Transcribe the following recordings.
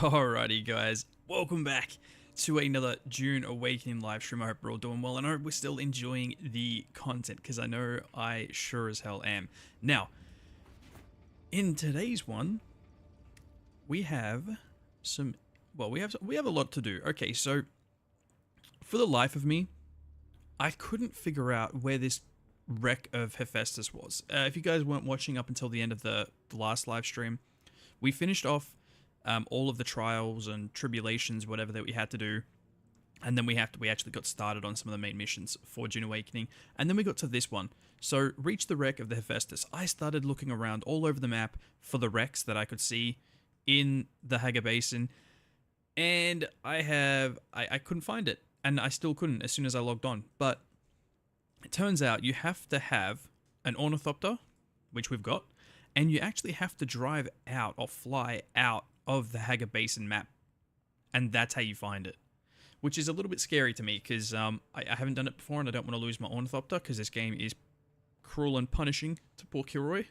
Alrighty guys, welcome back to another DUNE Awakening live stream. I hope we're all doing well and I hope we're still enjoying the content because I know I sure as hell am. Now, in today's one, we have some, well, we have a lot to do. Okay, so for the life of me, I couldn't figure out where this wreck of Hephaestus was. If you guys weren't watching up until the end of the last live stream, we finished off all of the trials and tribulations, whatever that we had to do, and then we actually got started on some of the main missions for DUNE Awakening, and then we got to this one. So, reach the wreck of the Hephaestus. I started looking around all over the map for the wrecks that I could see in the Haga Basin, and I couldn't find it, and I still couldn't as soon as I logged on. But it turns out you have to have an ornithopter, which we've got, and you actually have to drive out or fly out of the Haga Basin map, and that's how you find it, which is a little bit scary to me because I haven't done it before and I don't want to lose my ornithopter because this game is cruel and punishing to poor Kilroy.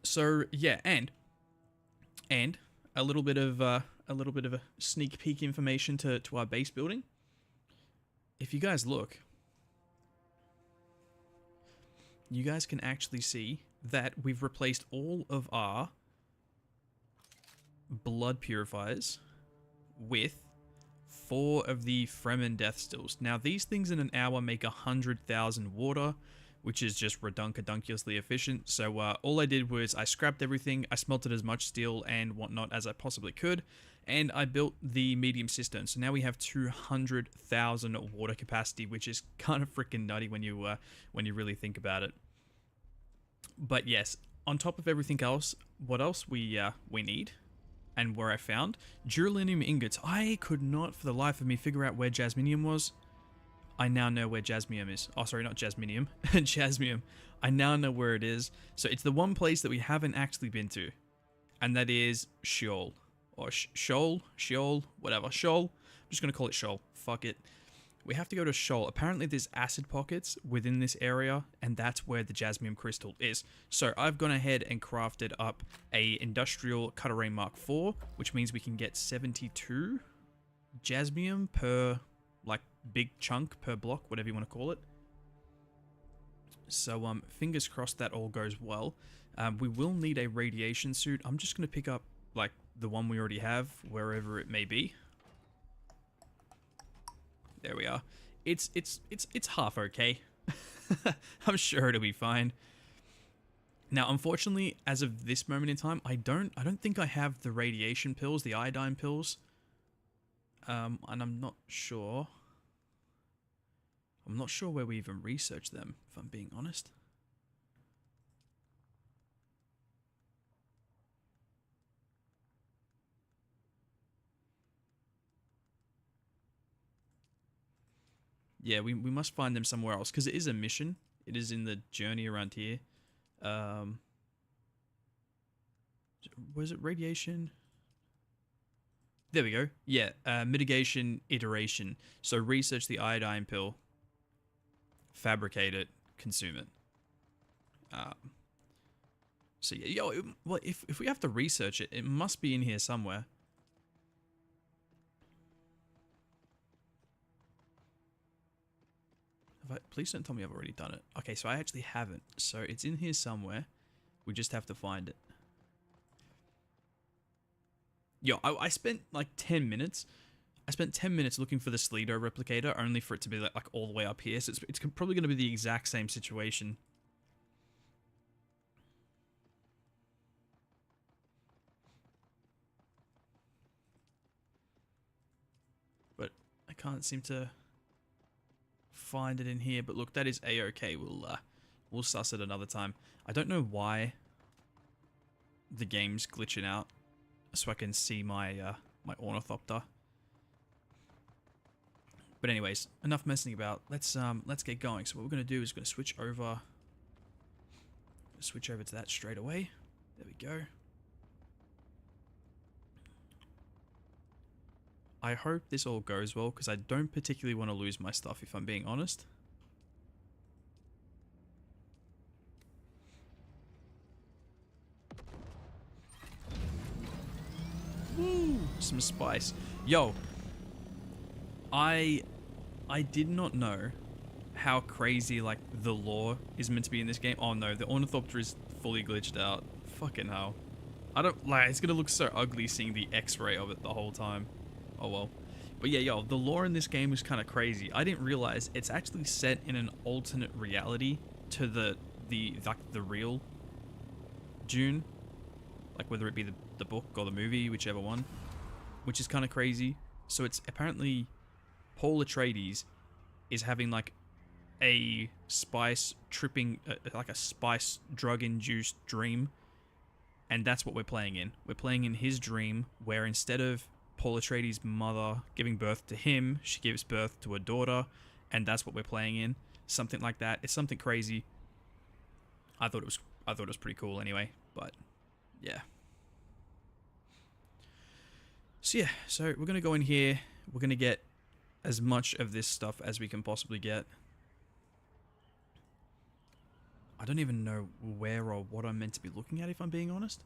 So yeah, and a little bit of a sneak peek information to our base building. If you guys look, you guys can actually see that we've replaced all of our blood purifiers with 4 of the Fremen death stills. Now these things in an hour make 100,000 water, which is just redunculiously efficient. So all I did was I scrapped everything, I smelted as much steel and whatnot as I possibly could, and I built the medium cistern. So now we have 200,000 water capacity, which is kind of freaking nutty when you really think about it. But yes, on top of everything else, what else we need, and where I found duralinium ingots. I could not for the life of me figure out where jasminium was. I now know where jasmium is. Oh, sorry, not jasminium. Jasmium. I now know where it is. So it's the one place that we haven't actually been to, and that is Sheol. Or Sheol, whatever. Sheol. I'm just going to call it Sheol. Fuck it. We have to go to Sheol. Apparently there's acid pockets within this area, and that's where the jasmium crystal is. So I've gone ahead and crafted up a industrial Cutter Mark IV, which means we can get 72 jasmium per, like, big chunk per block, whatever you want to call it. So fingers crossed that all goes well. We will need a radiation suit. I'm just going to pick up, like, the one we already have, wherever it may be. There we are. It's half okay. I'm sure it'll be fine. Now, unfortunately, as of this moment in time, I don't think I have the radiation pills, the iodine pills. And I'm not sure. I'm not sure where we even researched them, if I'm being honest. Yeah, we must find them somewhere else, because it is a mission. It is in the journey around here. Was it radiation? There we go. Yeah, mitigation iteration. So research the iodine pill, fabricate it, consume it. So yeah, well, if we have to research it, it must be in here somewhere. Please don't tell me I've already done it. Okay, so I actually haven't. So it's in here somewhere. We just have to find it. Yo, I spent like 10 minutes. I spent 10 minutes looking for the Slido replicator, only for it to be like all the way up here. So it's probably going to be the exact same situation. But I can't seem to find it in here. But look, that is a-okay. We'll suss it another time. I don't know why the game's glitching out, so I can see my my ornithopter. But anyways, enough messing about. Let's get going. So what we're gonna do is we're gonna switch over to that straight away. There we go. I hope this all goes well, because I don't particularly want to lose my stuff, if I'm being honest. Woo! Some spice. Yo, I did not know how crazy like the lore is meant to be in this game. Oh no, the ornithopter is fully glitched out. Fucking hell. I don't like. It's gonna look so ugly seeing the X-ray of it the whole time. Oh well. But yeah, yo, the lore in this game is kind of crazy. I didn't realize it's actually set in an alternate reality to the real Dune, like whether it be the book or the movie, whichever one, which is kind of crazy. So it's apparently Paul Atreides is having like a spice tripping, like a spice drug induced dream, and that's what we're playing in. We're playing in his dream, where instead of Paul Atreides' mother giving birth to him, she gives birth to a daughter, and that's what we're playing in. Something like that. It's something crazy. I thought it was pretty cool anyway, but yeah. So yeah, so we're gonna go in here. We're gonna get as much of this stuff as we can possibly get. I don't even know where or what I'm meant to be looking at, if I'm being honest.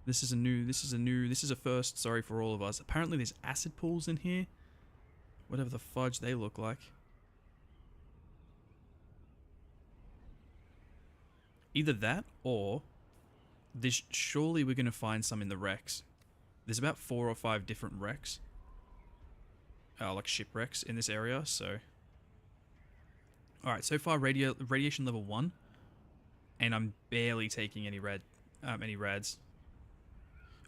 This is a first, sorry for all of us. Apparently there's acid pools in here. Whatever the fudge they look like. Either that, or this, surely we're going to find some in the wrecks. There's about 4 or 5 different wrecks. Like shipwrecks in this area, so... Alright, so far radiation level 1. And I'm barely taking any rads.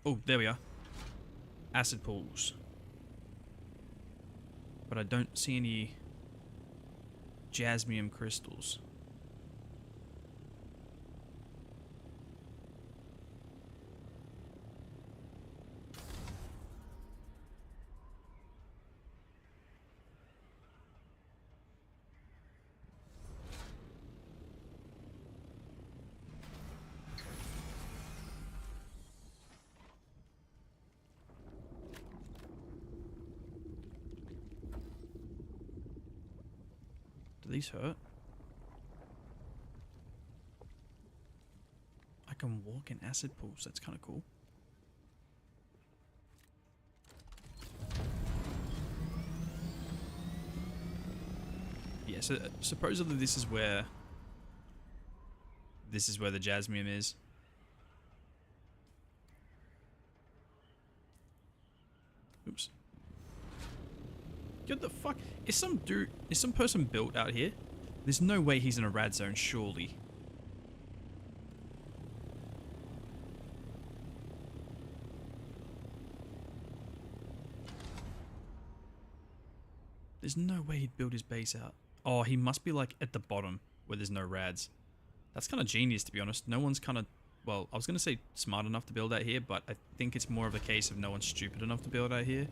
Oh, there we are. Acid pools. But I don't see any jasmium crystals. Do these hurt? I can walk in acid pools. That's kind of cool. Yeah, so supposedly this is where the jasmium is. Oops. What the fuck? Is some person built out here? There's no way he's in a rad zone, surely. There's no way he'd build his base out. Oh, he must be like at the bottom where there's no rads. That's kind of genius, to be honest. No one's kind of, well, I was going to say smart enough to build out here, but I think it's more of a case of no one's stupid enough to build out here.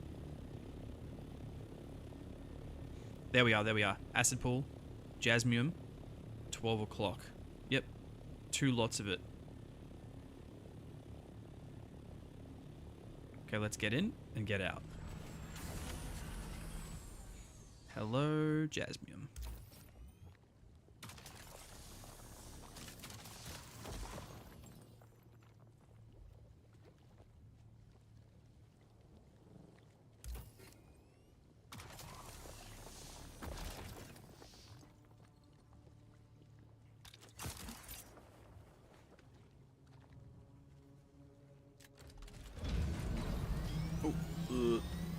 There we are. Acid pool, jasmium, 12 o'clock. Yep, 2 lots of it. Okay, let's get in and get out. Hello, jasmium.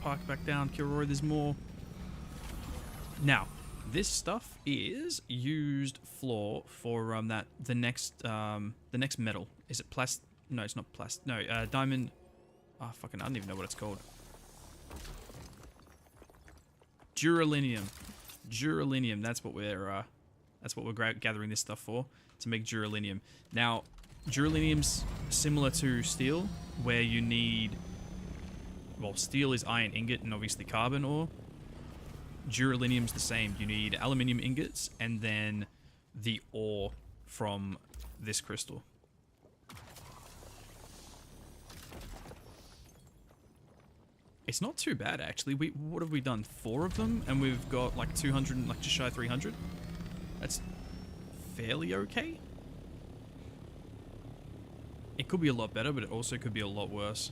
Park back down, Kilroy, there's more. Now, this stuff is used floor for the next metal. Is it plast? No, it's not plast. No, diamond. Oh, fucking, I don't even know what it's called. Duralinium. Duralinium. That's what we're gathering this stuff for, to make duralinium. Now, duralinium's similar to steel, where you need. Well, steel is iron ingot and obviously carbon ore. Duralinium's the same. You need aluminium ingots and then the ore from this crystal. It's not too bad, actually. What have we done? 4 of them, and we've got like 200, like just shy of 300. That's fairly okay. It could be a lot better, but it also could be a lot worse.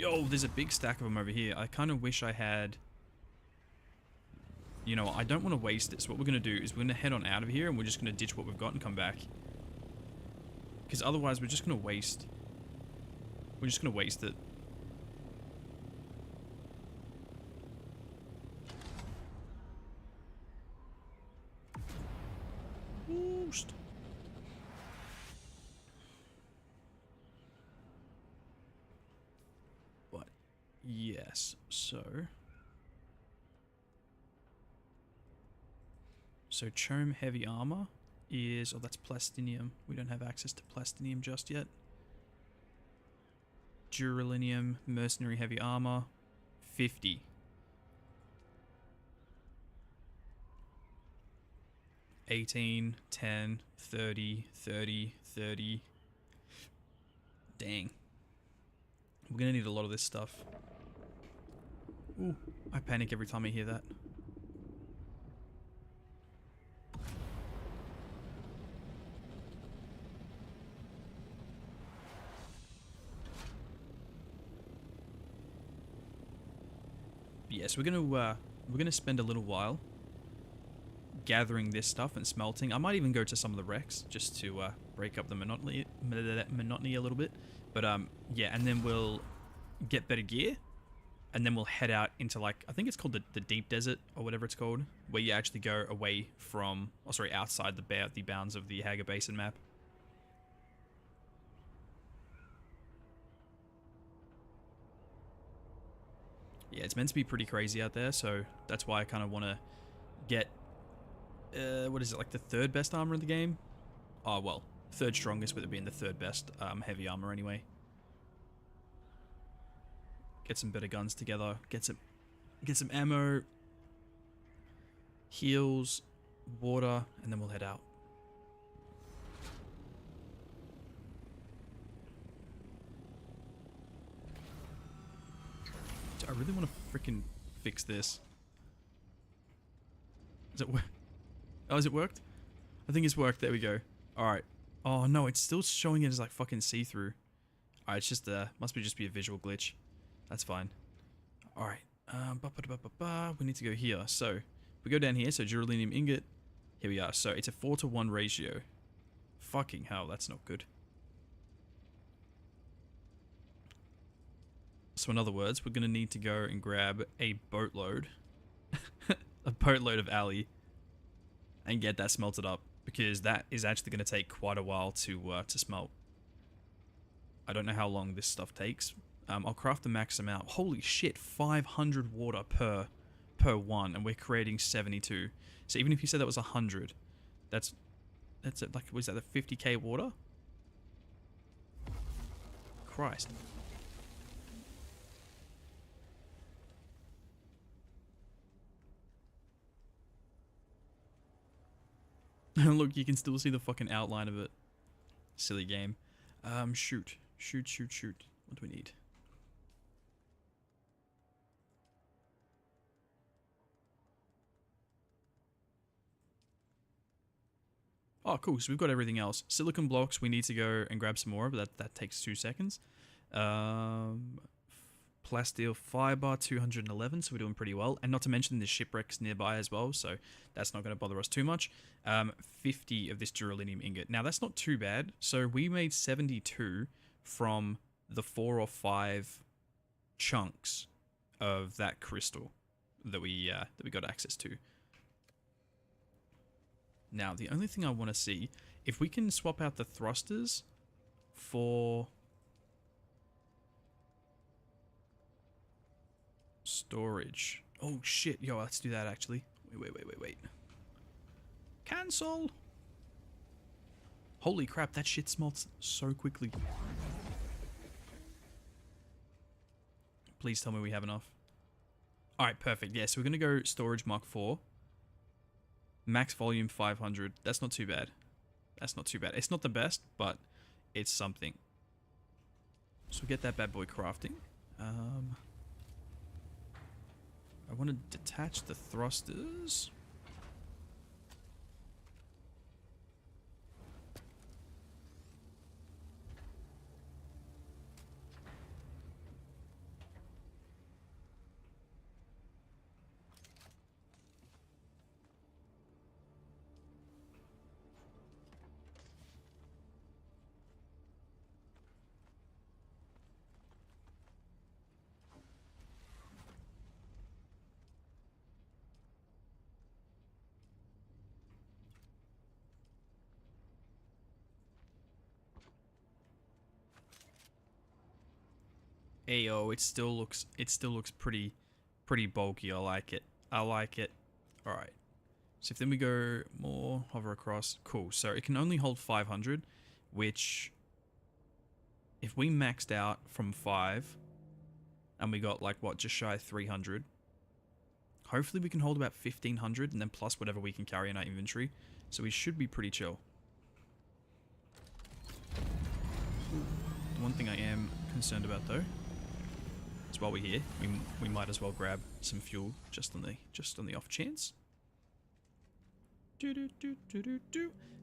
Yo, there's a big stack of them over here. I kind of wish I had... You know, I don't want to waste it. So what we're going to do is we're going to head on out of here and we're just going to ditch what we've got and come back. Because otherwise we're just going to waste... We're just going to waste it. Boost. But, yes, so... So Chome Heavy Armor is... Oh, that's Plastinium. We don't have access to Plastinium just yet. Duralinium, Mercenary Heavy Armor, 50. 18, 10, 30, 30, 30. Dang. We're gonna need a lot of this stuff. Ooh, I panic every time I hear that. Yes, we're gonna spend a little while gathering this stuff and smelting. I might even go to some of the wrecks just to break up the monotony a little bit. But yeah, and then we'll get better gear, and then we'll head out into, like, I think it's called the deep desert or whatever it's called, where you actually go away from, oh sorry, outside the bounds of the Hager Basin map. Yeah, it's meant to be pretty crazy out there, so that's why I kind of want to get, what is it, like the third best armor in the game? Oh, well, third strongest, with it being the third best heavy armor anyway. Get some better guns together, get some ammo, heals, water, and then we'll head out. I really want to freaking fix this. Is it work? Oh, has it worked? I think it's worked. There we go. Alright. Oh no, it's still showing it as like fucking see-through. Alright, it's just must just be a visual glitch. That's fine. Alright. We need to go here. So, we go down here. So, duralinium ingot. Here we are. So, it's a 4-to-1 ratio. Fucking hell, that's not good. So in other words, we're going to need to go and grab a boatload, a boatload of alley, and get that smelted up, because that is actually going to take quite a while to smelt. I don't know how long this stuff takes. I'll craft the max amount. Holy shit, 500 water per one, and we're creating 72. So even if you said that was 100, that's it. Like, was that the 50k water? Christ. Look, you can still see the fucking outline of it. Silly game. Shoot. What do we need? Oh, cool. So we've got everything else. Silicon blocks, we need to go and grab some more, but that takes 2 seconds. Plasteel fiber, 211, so we're doing pretty well. And not to mention the shipwrecks nearby as well, so that's not going to bother us too much. 50 of this duralinium ingot. Now, that's not too bad. So we made 72 from the 4 or 5 chunks of that crystal that we got access to. Now, the only thing I want to see, if we can swap out the thrusters for storage. Oh shit, yo, let's do that actually. Wait. Cancel! Holy crap, that shit smelts so quickly. Please tell me we have enough. Alright, perfect. Yeah, so we're gonna go storage Mark 4. Max volume 500. That's not too bad. That's not too bad. It's not the best, but it's something. So we get that bad boy crafting. I want to detach the thrusters. Ayo, it still looks pretty bulky. I like it. I like it. All right. So if then we go more, hover across. Cool. So it can only hold 500, which if we maxed out from 5 and we got like what, just shy of 300, hopefully we can hold about 1500 and then plus whatever we can carry in our inventory. So we should be pretty chill. The one thing I am concerned about though is while we're here, we might as well grab some fuel just on the off chance.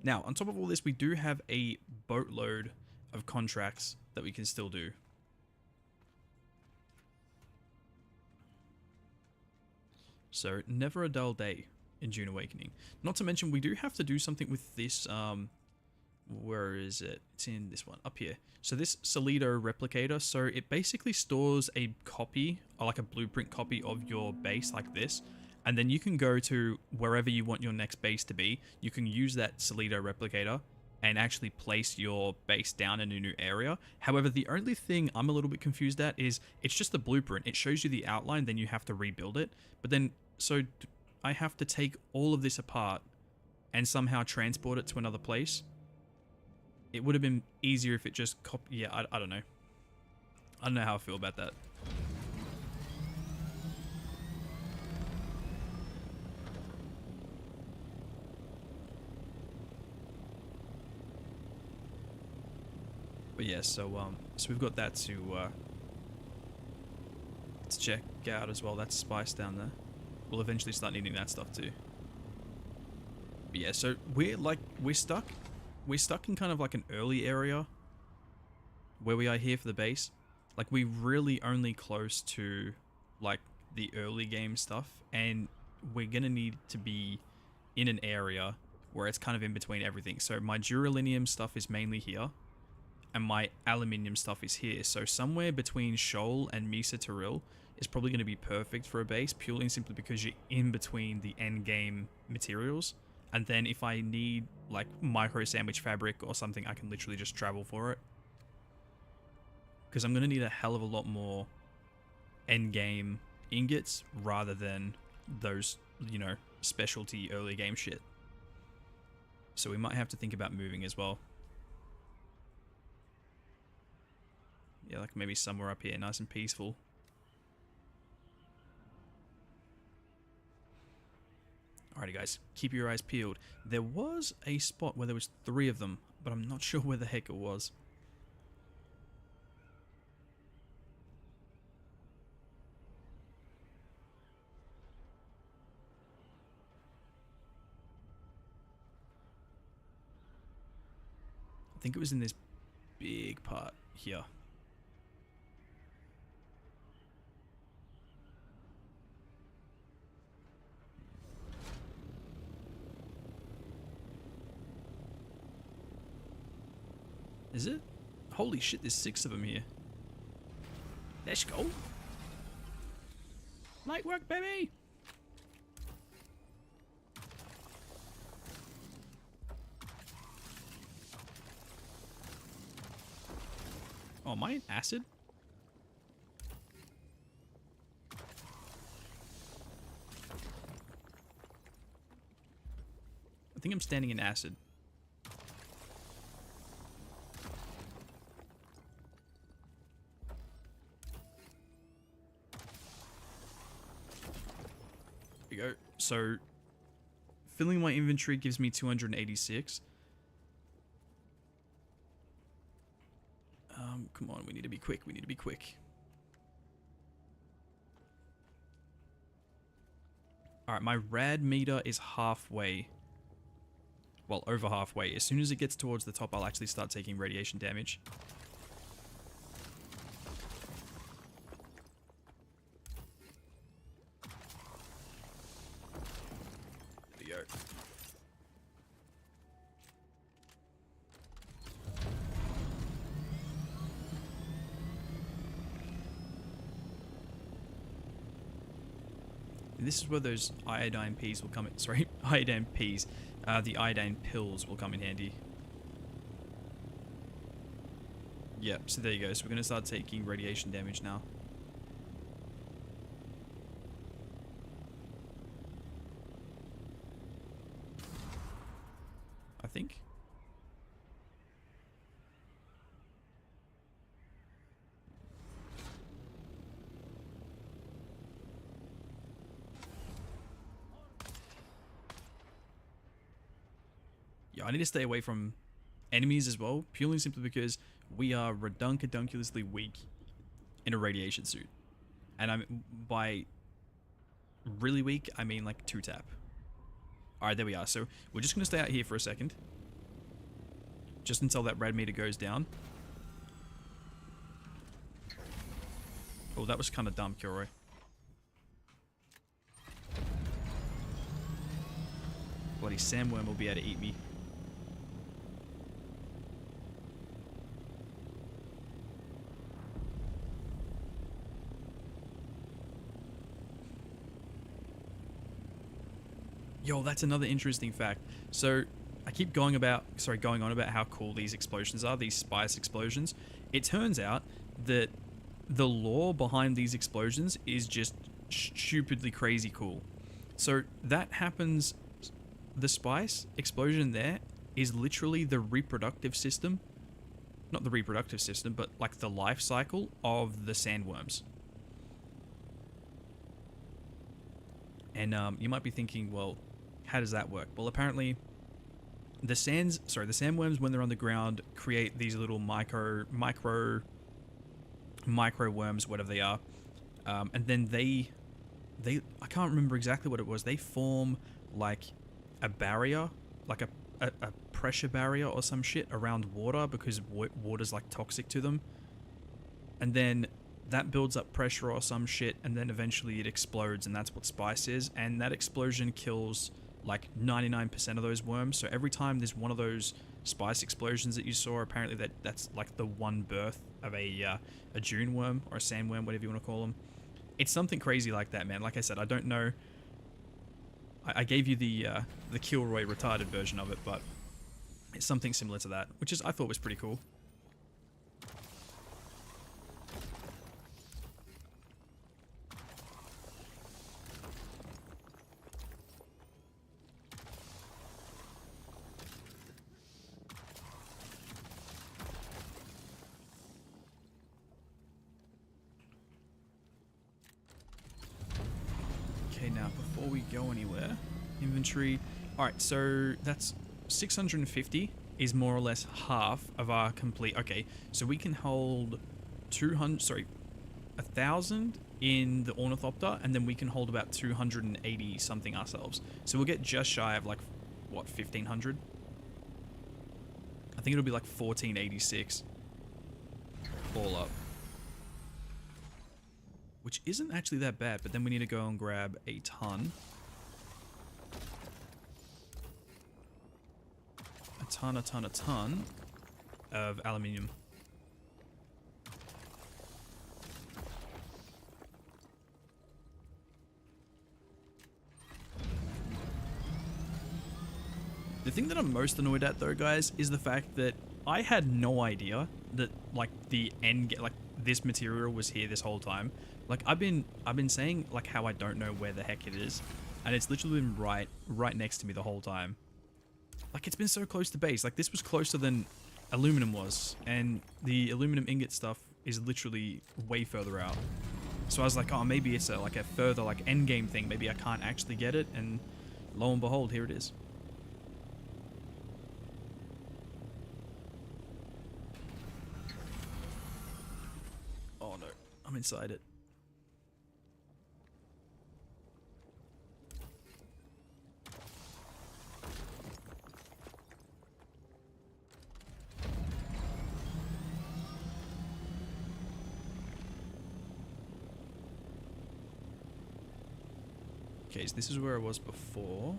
Now, on top of all this, we do have a boatload of contracts that we can still do. So, never a dull day in Dune Awakening. Not to mention, we do have to do something with this, where is it? It's in this one, up here. So this Solido replicator, so it basically stores a copy, or like a blueprint copy of your base like this. And then you can go to wherever you want your next base to be. You can use that Solido replicator and actually place your base down in a new area. However, the only thing I'm a little bit confused at is it's just the blueprint. It shows you the outline, then you have to rebuild it. But then, so I have to take all of this apart and somehow transport it to another place. It would have been easier if it just yeah, I don't know. I don't know how I feel about that. But yeah, so we've got that to check out as well. That's spice down there. We'll eventually start needing that stuff too. But yeah, so we're stuck in kind of like an early area where we are here for the base. Like we're really only close to like the early game stuff, and we're gonna need to be in an area where it's kind of in between everything. So my duralinium stuff is mainly here, and my aluminium stuff is here. So somewhere between Shoal and Mesa Taril is probably going to be perfect for a base, purely and simply because you're in between the end game materials. And then if I need like micro sandwich fabric or something, I can literally just travel for it. Because I'm going to need a hell of a lot more end game ingots rather than those, you know, specialty early game shit. So we might have to think about moving as well. Yeah, like maybe somewhere up here, nice and peaceful. Alrighty guys, keep your eyes peeled. There was a spot where there was 3 of them, but I'm not sure where the heck it was. I think it was in this big part here. Is it? Holy shit, there's 6 of them here. Let's go. Light work, baby! Oh, am I in acid? I think I'm standing in acid. There we go. So, filling my inventory gives me 286. Come on, we need to be quick. We need to be quick. Alright, my rad meter is halfway. Well, over halfway. As soon as it gets towards the top, I'll actually start taking radiation damage. There we go. And this is where those iodine peas will come in. Sorry, iodine peas. The iodine pills will come in handy. Yep, so there you go. So we're going to start taking radiation damage now. I think. Yeah, I need to stay away from enemies as well, purely and simply because we are redunculously weak in a radiation suit. And I'm by really weak, I mean like 2-tap. Alright, there we are. So we're just going to stay out here for a second. Just until that red meter goes down. Oh, that was kind of dumb, Kilroy. Bloody sandworm will be able to eat me. Yo, that's another interesting fact. So I keep going on about how cool these explosions are, these spice explosions. It turns out that the lore behind these explosions is just stupidly crazy cool. So that happens, the spice explosion there is literally the reproductive system, not the reproductive system, but like the life cycle of the sandworms. And you might be thinking, well, how does that work? Well, apparently the sandworms, when they're on the ground, create these little micro worms, whatever they are, and then they I can't remember exactly what it was. They form like a barrier, like a pressure barrier or some shit around water, because water's like toxic to them, and then that builds up pressure or some shit, and then eventually it explodes, and that's what spice is. And that explosion kills like 99% of those worms. So every time there's one of those spice explosions that you saw, apparently that's like the one birth of a dune worm or a sandworm, whatever you want to call them. It's something crazy like that, man. Like I said, I don't know. I gave you the Kilroy retarded version of it, but it's something similar to that, which I thought was pretty cool. Okay, now before we go anywhere, inventory. Alright, so that's 650 is more or less half of our complete. Okay, so we can hold 1,000 in the Ornithopter, and then we can hold about 280 something ourselves. So we'll get just shy of like, what, 1,500? I think it'll be like 1,486 all up. Which isn't actually that bad, but then we need to go and grab a ton. A ton of aluminium. The thing that I'm most annoyed at though, guys, is the fact that I had no idea that like the like this material was here this whole time. Like I've been saying like how I don't know where the heck it is, and it's literally been right next to me the whole time. Like it's been so close to base. Like this was closer than aluminum was, and the aluminum ingot stuff is literally way further out. So I was like, oh, maybe it's like a further like end game thing. Maybe I can't actually get it, and lo and behold, here it is. Oh no, I'm inside it. Okay, so this is where I was before.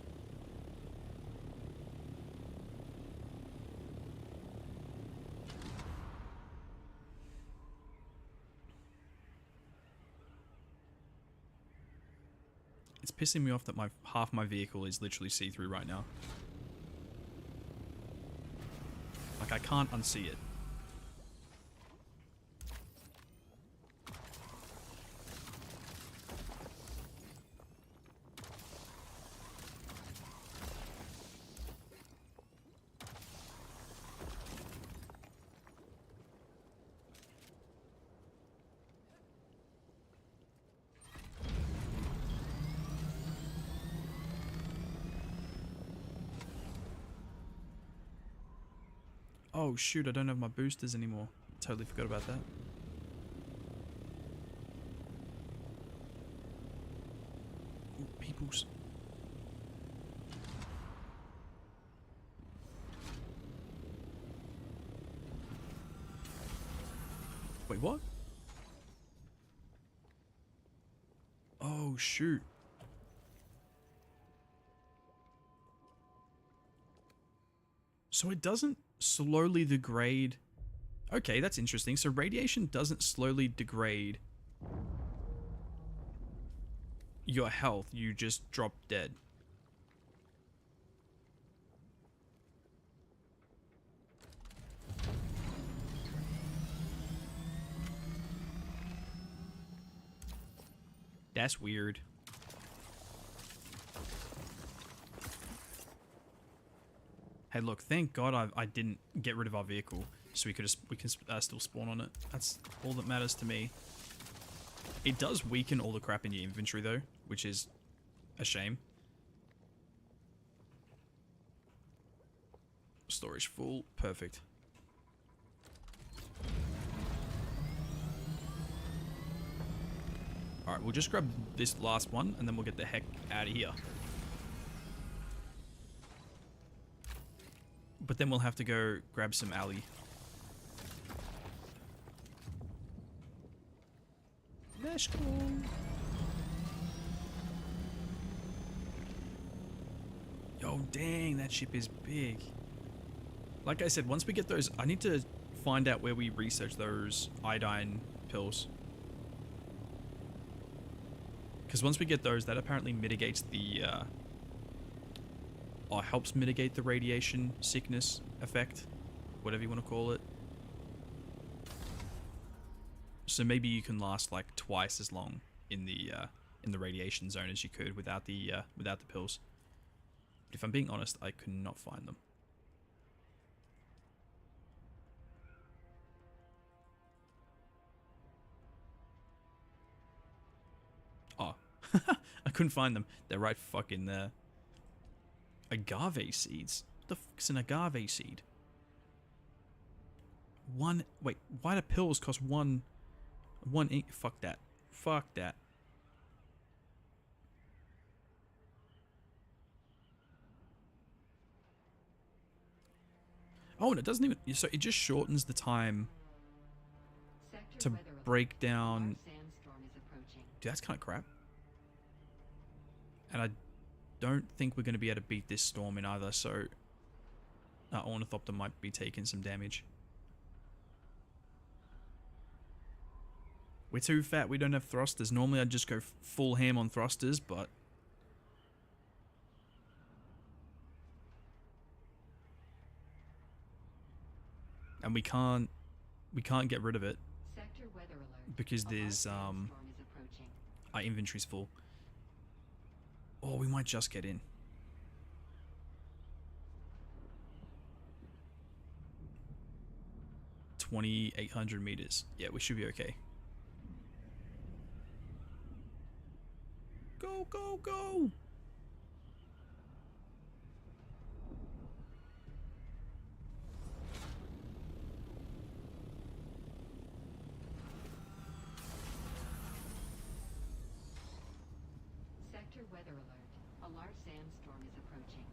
It's pissing me off that half my vehicle is literally see-through right now. Like I can't unsee it. Oh shoot, I don't have my boosters anymore. Totally forgot about that. Ooh, peoples. Wait, what? Oh shoot. So it doesn't slowly degrade. Okay, that's interesting. So radiation doesn't slowly degrade your health. You just drop dead. That's weird. Hey, look, thank God I didn't get rid of our vehicle, so we can still spawn on it. That's all that matters to me. It does weaken all the crap in your inventory though, which is a shame. Storage full, perfect. All right, we'll just grab this last one, and then we'll get the heck out of here. But then we'll have to go grab some alley. Let's go. Yo, dang, that ship is big. Like I said, once we get those, I need to find out where we research those iodine pills. Because once we get those, that apparently mitigates the, or helps mitigate the radiation sickness effect, whatever you want to call it. So maybe you can last like twice as long in the radiation zone as you could without the pills. But if I'm being honest, I could not find them. Oh, I couldn't find them. They're right fucking there. Agave seeds? What the fuck's an agave seed? Wait, why do pills cost one ink? Fuck that. Fuck that. Oh, and it doesn't even, so it just shortens the time to break down. Dude, that's kind of crap. And I don't think we're going to be able to beat this storm in either, so Ornithopter might be taking some damage. We're too fat, we don't have thrusters. Normally I'd just go full ham on thrusters, but and we can't get rid of it because there's our inventory's full. Oh, we might just get in. 2,800 meters. Yeah, we should be okay. Go, go, go! Sector weather alert. A large sandstorm is approaching.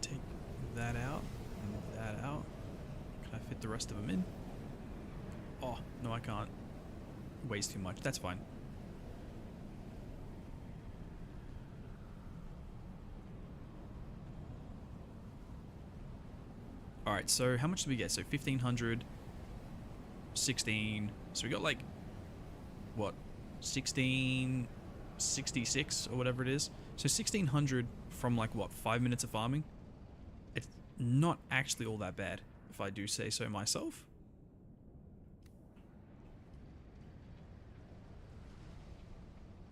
Take that out and that out. Can I fit the rest of them in? Oh, no, I can't. Weighs too much. That's fine. Alright, so how much do we get? So 1,500, 16. So we got like, what, 1666 or whatever it is. So 1,600 from like what, 5 minutes of farming. It's not actually all that bad, if I do say so myself.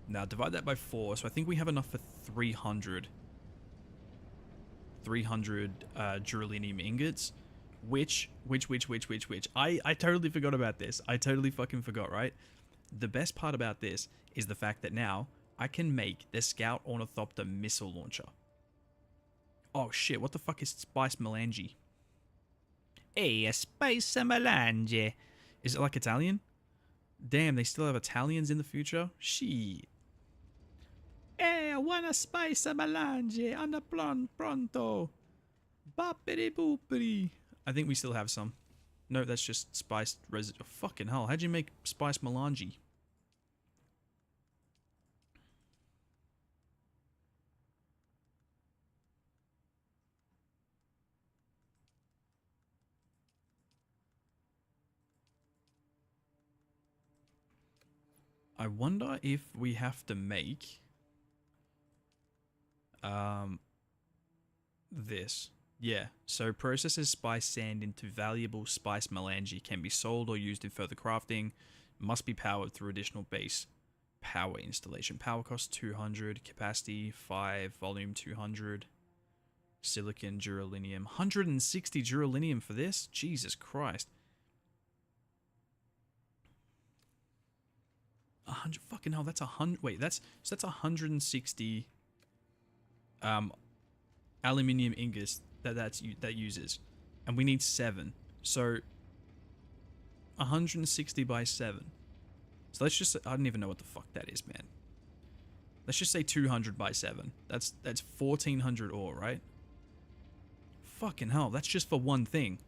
Now divide that by 4, so I think we have enough for 300 duralinium ingots, which I totally forgot about this. I totally fucking forgot, right? The best part about this is the fact that now I can make the Scout Ornithopter missile launcher. Oh shit, what the fuck is Spice Melange? Hey, a Spice Melange. Is it like Italian? Damn, they still have Italians in the future? Shit. Hey, I want a Spice Melange on the pronto. Boppity boopity. I think we still have some. No, that's just spiced residue. Oh, fucking hell, how'd you make Spice Melange? I wonder if we have to make this. Yeah, so processes spice sand into valuable spice melange, can be sold or used in further crafting, must be powered through additional base power installation. Power cost 200, capacity 5, volume 200, silicon, duralinium, 160 duralinium for this? Jesus Christ. 100, fucking hell, that's 100, wait, so that's 160 aluminium ingots that uses, and we need 7, so 160 by 7. So let's just, I don't even know what the fuck that is, man. Let's just say 200 by 7. That's 1400 ore, right? Fucking hell, that's just for one thing.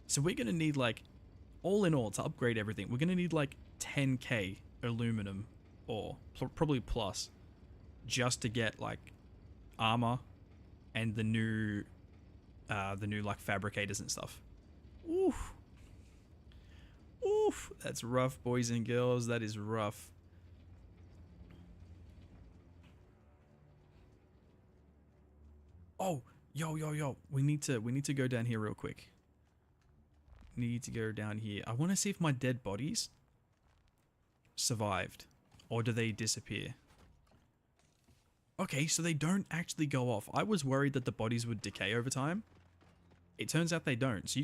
So we're gonna need, like, all in all, to upgrade everything, we're gonna need like 10k aluminum ore, probably plus, just to get like armor and the new like fabricators and stuff. Oof. Oof. That's rough, boys and girls. That is rough. Oh, yo. We need to go down here real quick. Need to go down here. I want to see if my dead bodies survived, or do they disappear? Okay, so they don't actually go off. I was worried that the bodies would decay over time. It turns out they don't. So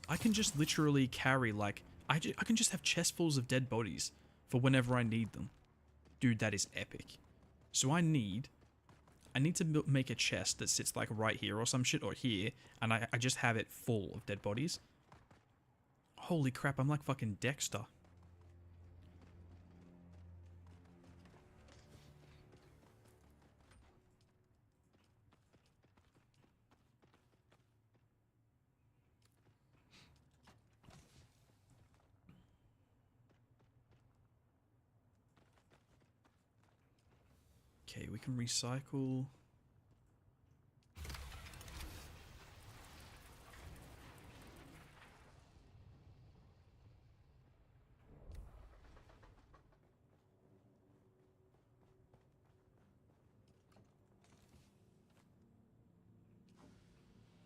I can just literally carry, like, I can just have chestfuls of dead bodies for whenever I need them. Dude, that is epic. So I need to make a chest that sits like right here or some shit, or here, and I just have it full of dead bodies. Holy crap, I'm like fucking Dexter. Okay, we can recycle.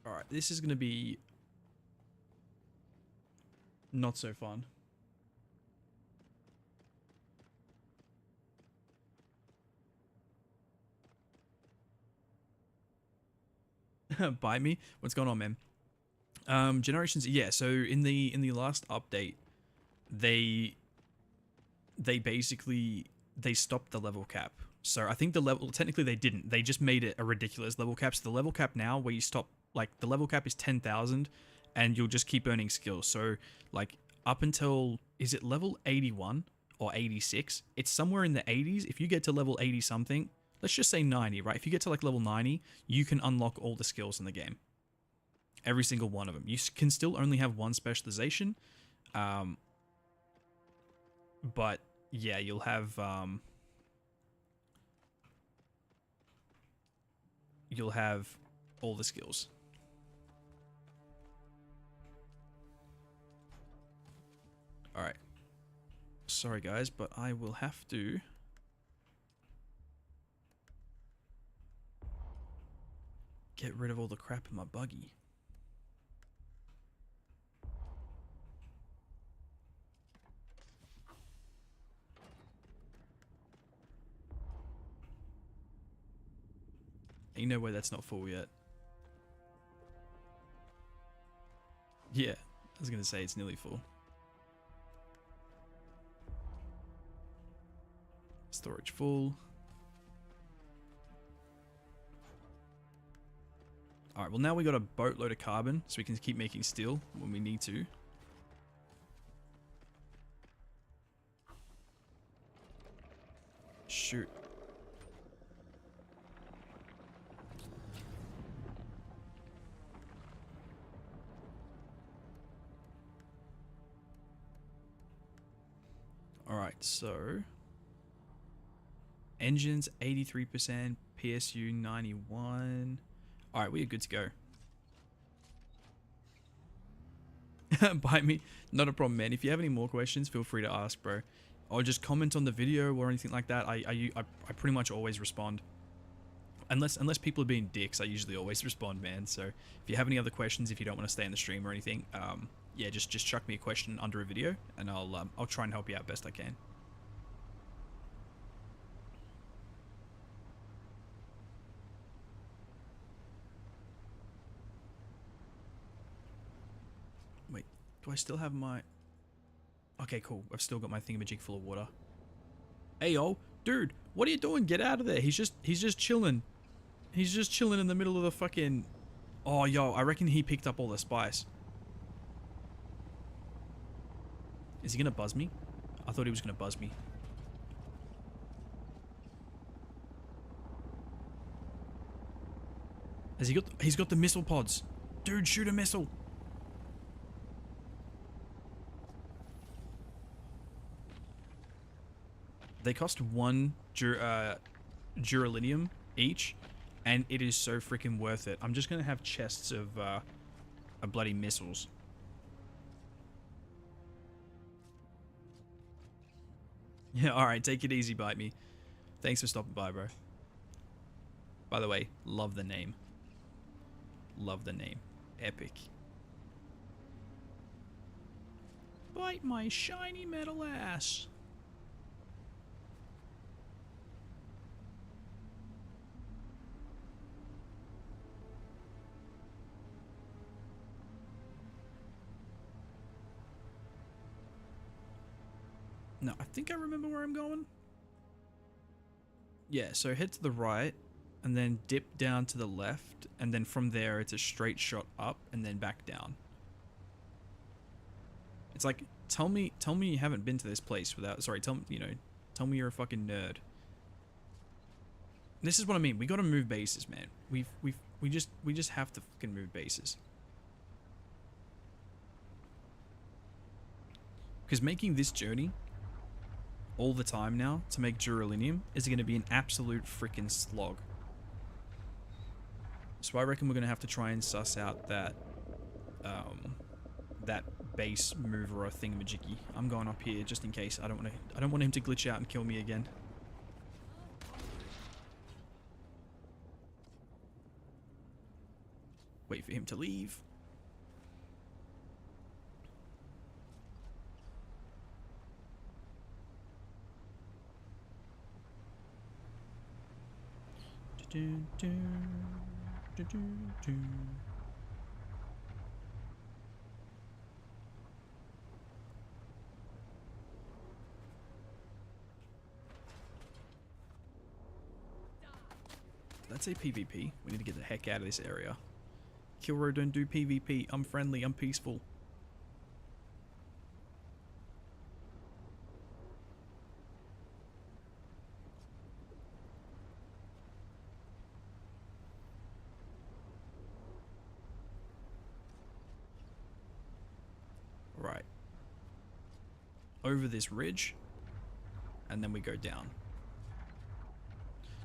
Alright, this is going to be not so fun. Bite me? What's going on, man? Generations, yeah, so in the last update, they basically stopped the level cap. So I think technically they didn't. They just made it a ridiculous level cap. So the level cap now, where you stop, like, the level cap is 10,000 and you'll just keep earning skills. So, like, up until, is it level 81 or 86? It's somewhere in the 80s. If you get to level 80 something, let's just say 90, right? If you get to like level 90, you can unlock all the skills in the game. Every single one of them. You can still only have one specialization. But yeah, you'll have all the skills. All right. Sorry guys, but I will have to get rid of all the crap in my buggy. Ain't no way that's not full yet. Yeah, I was gonna say it's nearly full. Storage full. Alright, well now we got a boatload of carbon, so we can keep making steel when we need to. Shoot. Alright, so engines 83%, PSU 91. Alright, we are good to go. Bite me. Not a problem, man. If you have any more questions, feel free to ask, bro. Or just comment on the video or anything like that. I pretty much always respond. Unless people are being dicks, I usually always respond, man. So if you have any other questions, if you don't want to stay in the stream or anything, yeah, just chuck me a question under a video, and I'll try and help you out best I can. Wait, do I still have my... Okay, cool. I've still got my thingamajig full of water. Hey, yo, dude, what are you doing? Get out of there. He's just chilling. He's just chilling in the middle of the fucking... Oh, yo, I reckon he picked up all the spice. Is he gonna buzz me? I thought he was gonna buzz me. Has he got... He's got the missile pods. Dude, shoot a missile. They cost 1 duralinium each, and it is so freaking worth it. I'm just gonna have chests of bloody missiles. Yeah, alright, take it easy, Bite Me. Thanks for stopping by, bro. By the way, love the name. Love the name. Epic. Bite my shiny metal ass. No, I think I remember where I'm going. Yeah, so head to the right, and then dip down to the left, and then from there it's a straight shot up, and then back down. It's like, tell me you haven't been to this place without... Sorry, tell me you're a fucking nerd. This is what I mean. We gotta move bases, man. We just have to fucking move bases. Because making this journey all the time now to make duralinium is going to be an absolute freaking slog. So I reckon we're going to have to try and suss out that that base mover or thingamajiggy. I'm going up here just in case. I don't want him to glitch out and kill me again. Wait for him to leave. Let's say PvP. We need to get the heck out of this area. Kilroy, don't do PvP. I'm friendly. I'm peaceful. Right. Over this ridge. And then we go down.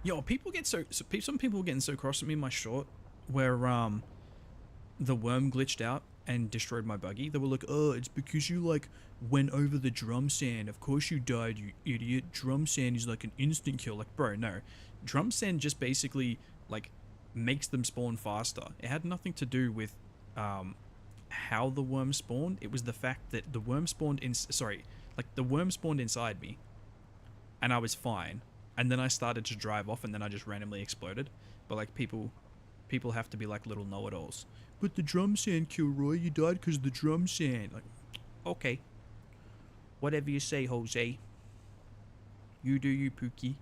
Yo, people get some people were getting so cross at me in my short where the worm glitched out and destroyed my buggy. They were like, oh, it's because you like went over the drum sand. Of course you died, you idiot. Drum sand is like an instant kill. Like, bro, no. Drum sand just basically like makes them spawn faster. It had nothing to do with how the worm spawned. It was the fact that the worm spawned the worm spawned inside me, and I was fine. And then I started to drive off, and then I just randomly exploded. But like people have to be like little know-it-alls. But the drum sand, Kilroy, you died because of the drum sand. Like, okay, whatever you say, Jose. You do you, Pookie.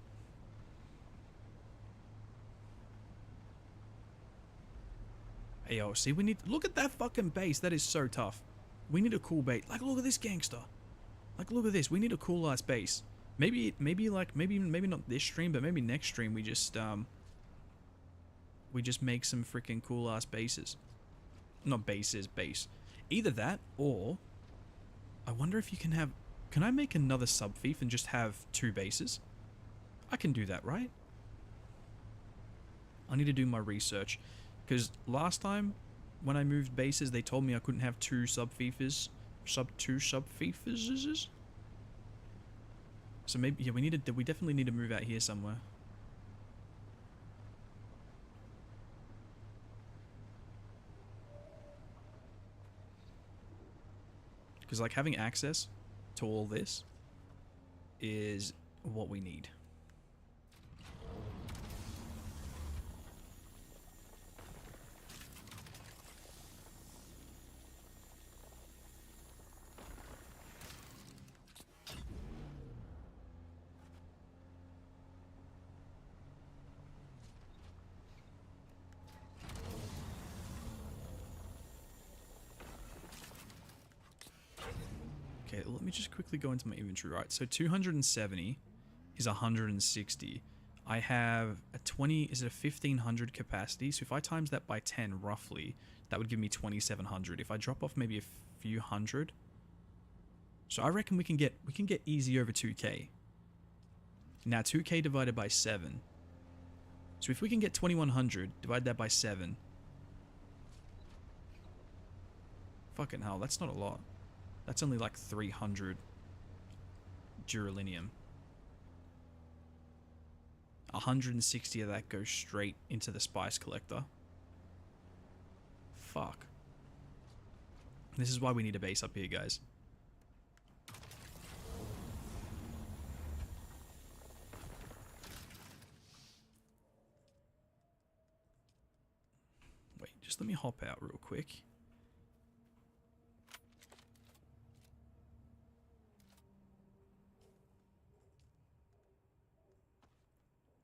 Hey, yo, see, we need... Look at that fucking base. That is so tough. We need a cool base. Like, look at this gangster. Like, look at this. We need a cool-ass base. Maybe not this stream, but maybe next stream we just make some freaking cool-ass bases. Not bases, base. Either that, or... I wonder if you can have... Can I make another sub-fief and just have 2 bases? I can do that, right? I need to do my research. Because last time, when I moved bases, they told me I couldn't have 2 sub-fiefers. Two sub-fiefers? So maybe, yeah, we definitely need to move out here somewhere. Because like having access to all this is what we need. Okay, let me just quickly go into my inventory, right? So 270 is 160. I have a 20, is it a 1500 capacity? So if I times that by 10 roughly, that would give me 2700. If I drop off maybe a few hundred, so I reckon we can get easy over 2k. Now 2k divided by 7. So if we can get 2100, divide that by 7. Fucking hell, that's not a lot. That's only like 300 duralinium. 160 of that goes straight into the spice collector. Fuck. This is why we need a base up here, guys. Wait, just let me hop out real quick.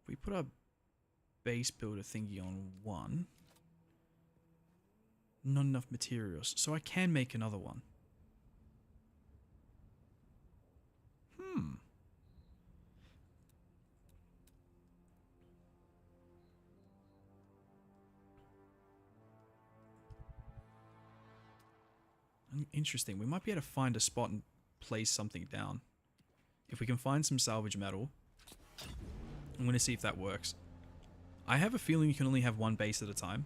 We put our base builder thingy on 1. Not enough materials, so I can make another one. Interesting. We might be able to find a spot and place something down. If we can find some salvage metal, I'm going to see if that works. I have a feeling you can only have 1 base at a time.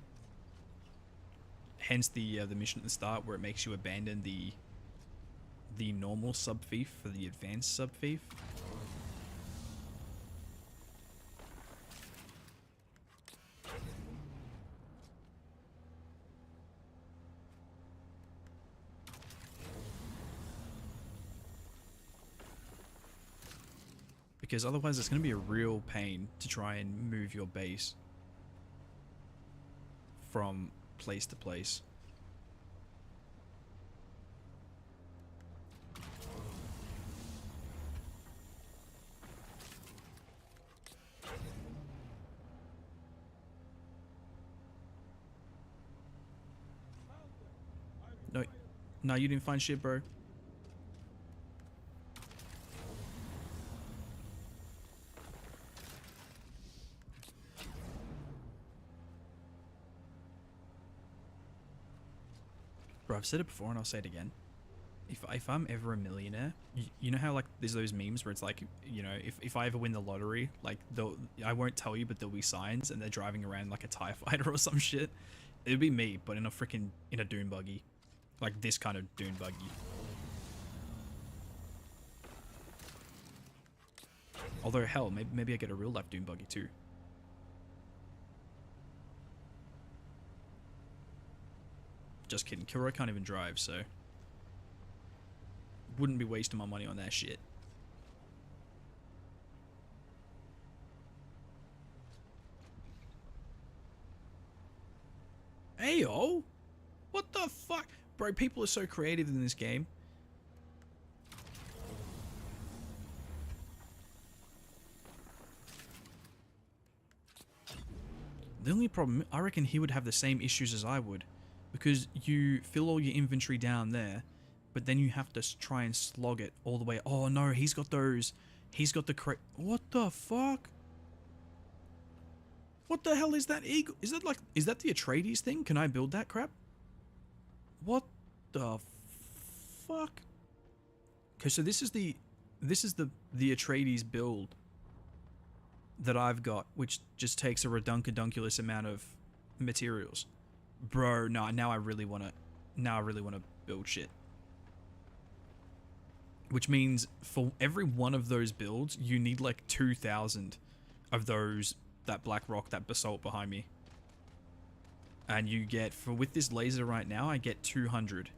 Hence the mission at the start where it makes you abandon the normal sub-fief for the advanced sub-fief. Because otherwise it's going to be a real pain to try and move your base from place to place. No, you didn't find shit, bro. Bro, I've said it before and I'll say it again. If I'm ever a millionaire, you know how like there's those memes where it's like, you know, if I ever win the lottery, like I won't tell you, but there'll be signs and they're driving around like a TIE fighter or some shit. It'd be me, but in a dune buggy. Like this kind of dune buggy. Although hell, maybe I get a real life dune buggy too. Just kidding. Kilroy can't even drive, so wouldn't be wasting my money on that shit. Ayo! What the fuck? Bro, people are so creative in this game. The only problem, I reckon he would have the same issues as I would. Because you fill all your inventory down there, but then you have to try and slog it all the way. Oh no, he's got those. He's got the correct... What the fuck? What the hell is that eagle? Is that like... Is that the Atreides thing? Can I build that crap? What the fuck? Okay, so this is the Atreides build that I've got, which just takes a redunculous amount of materials. Bro, no, now I really wanna build shit. Which means for every one of those builds, you need like 2,000 of those, that black rock, that basalt behind me. And you get, with this laser right now, I get 200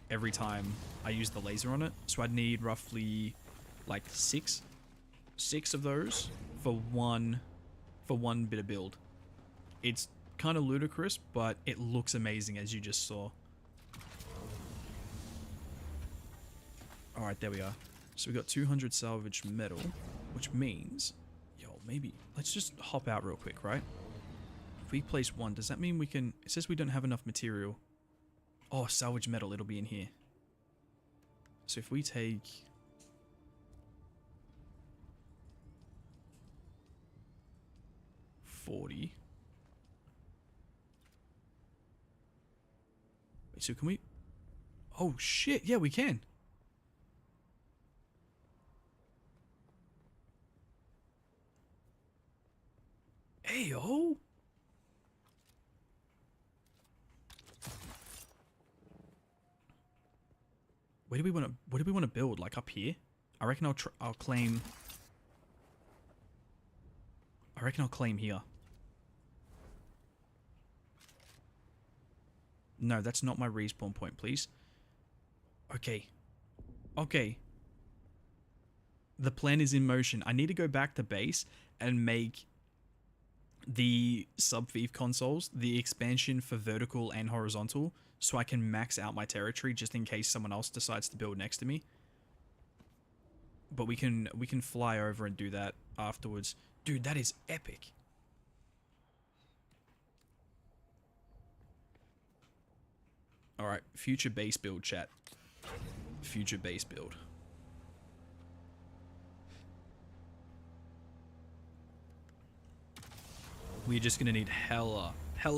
every time I use the laser on it. So I'd need roughly like six of those for one bit of build. It's kind of ludicrous, but it looks amazing, as you just saw. Alright, there we are. So we got 200 salvaged metal, which means, yo, maybe let's just hop out real quick, right? If we place one, does that mean we can... It says we don't have enough material. Oh, salvage metal, it'll be in here. So if we take... 40. Wait, so can we... Oh shit, yeah, we can. Ayo. Where do we want to? What do we want to build? Like up here? I reckon I'll claim. I reckon I'll claim here. No, that's not my respawn point, please. Okay. Okay. The plan is in motion. I need to go back to base and make the sub-thief consoles, the expansion for vertical and horizontal, so I can max out my territory just in case someone else decides to build next to me. But we can fly over and do that afterwards. Dude, that is epic. Alright, future base build, chat. Future base build. We're just gonna need hella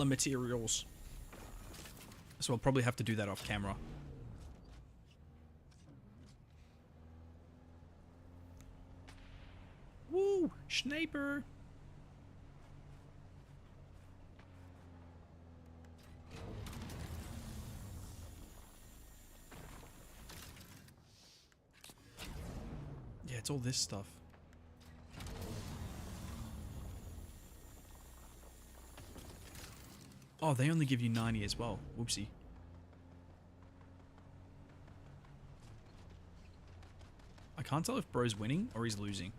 materials. So I'll probably have to do that off camera. Woo! Sniper! Yeah, it's all this stuff. Oh, they only give you 90 as well. Whoopsie. I can't tell if bro's winning or he's losing.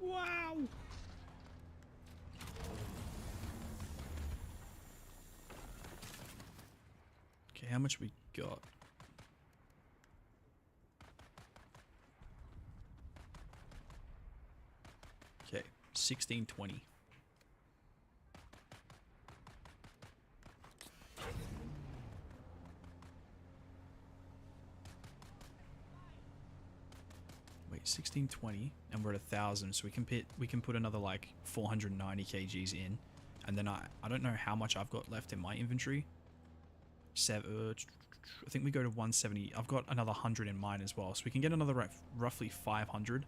Wow! Okay, how much we got? Okay, 1620. Wait, 1620, and we're at 1,000, so we can put another like 490 kgs in, and then I don't know how much I've got left in my inventory. I think we go to 170. I've got another 100 in mine as well, so we can get another roughly 500,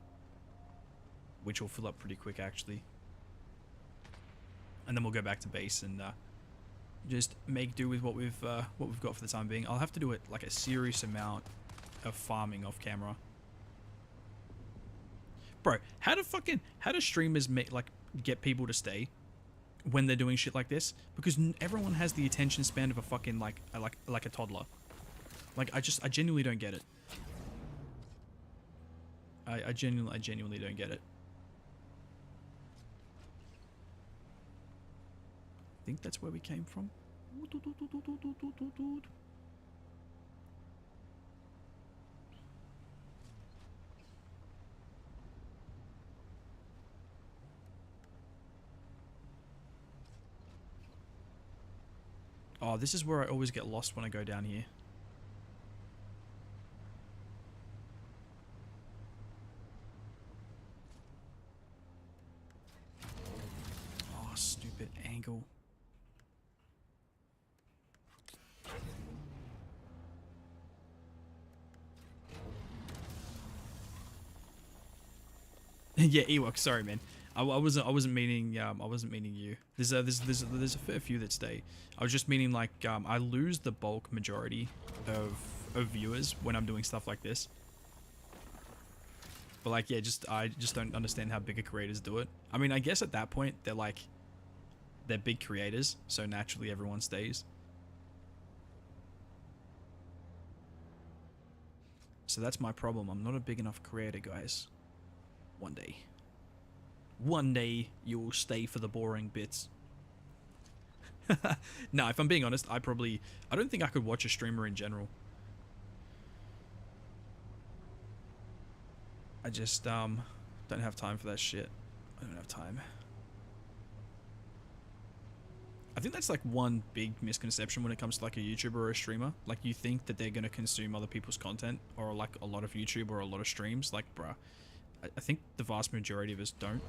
which will fill up pretty quick actually. And then we'll go back to base and just make do with what we've got for the time being. I'll have to do it like a serious amount of farming off camera. Bro, how do streamers get people to stay when they're doing shit like this? Because everyone has the attention span of a fucking like a toddler. Like I genuinely don't get it. I genuinely don't get it. I think that's where we came from. Oh, this is where I always get lost when I go down here. Oh, stupid angle. Yeah, Ewok. Sorry, man. I wasn't meaning you. There's a fair few that stay. I was just meaning like I lose the bulk majority of viewers when I'm doing stuff like this. But like yeah, I just don't understand how bigger creators do it. I mean, I guess at that point they're big creators, so naturally everyone stays. So that's my problem. I'm not a big enough creator, guys. One day you'll stay for the boring bits. No, if I'm being honest, I don't think I could watch a streamer in general. I just don't have time for that shit. I don't have time. I think that's like one big misconception when it comes to like a YouTuber or a streamer. Like you think that they're gonna consume other people's content or like a lot of YouTube or a lot of streams. Like, bruh, I think the vast majority of us don't.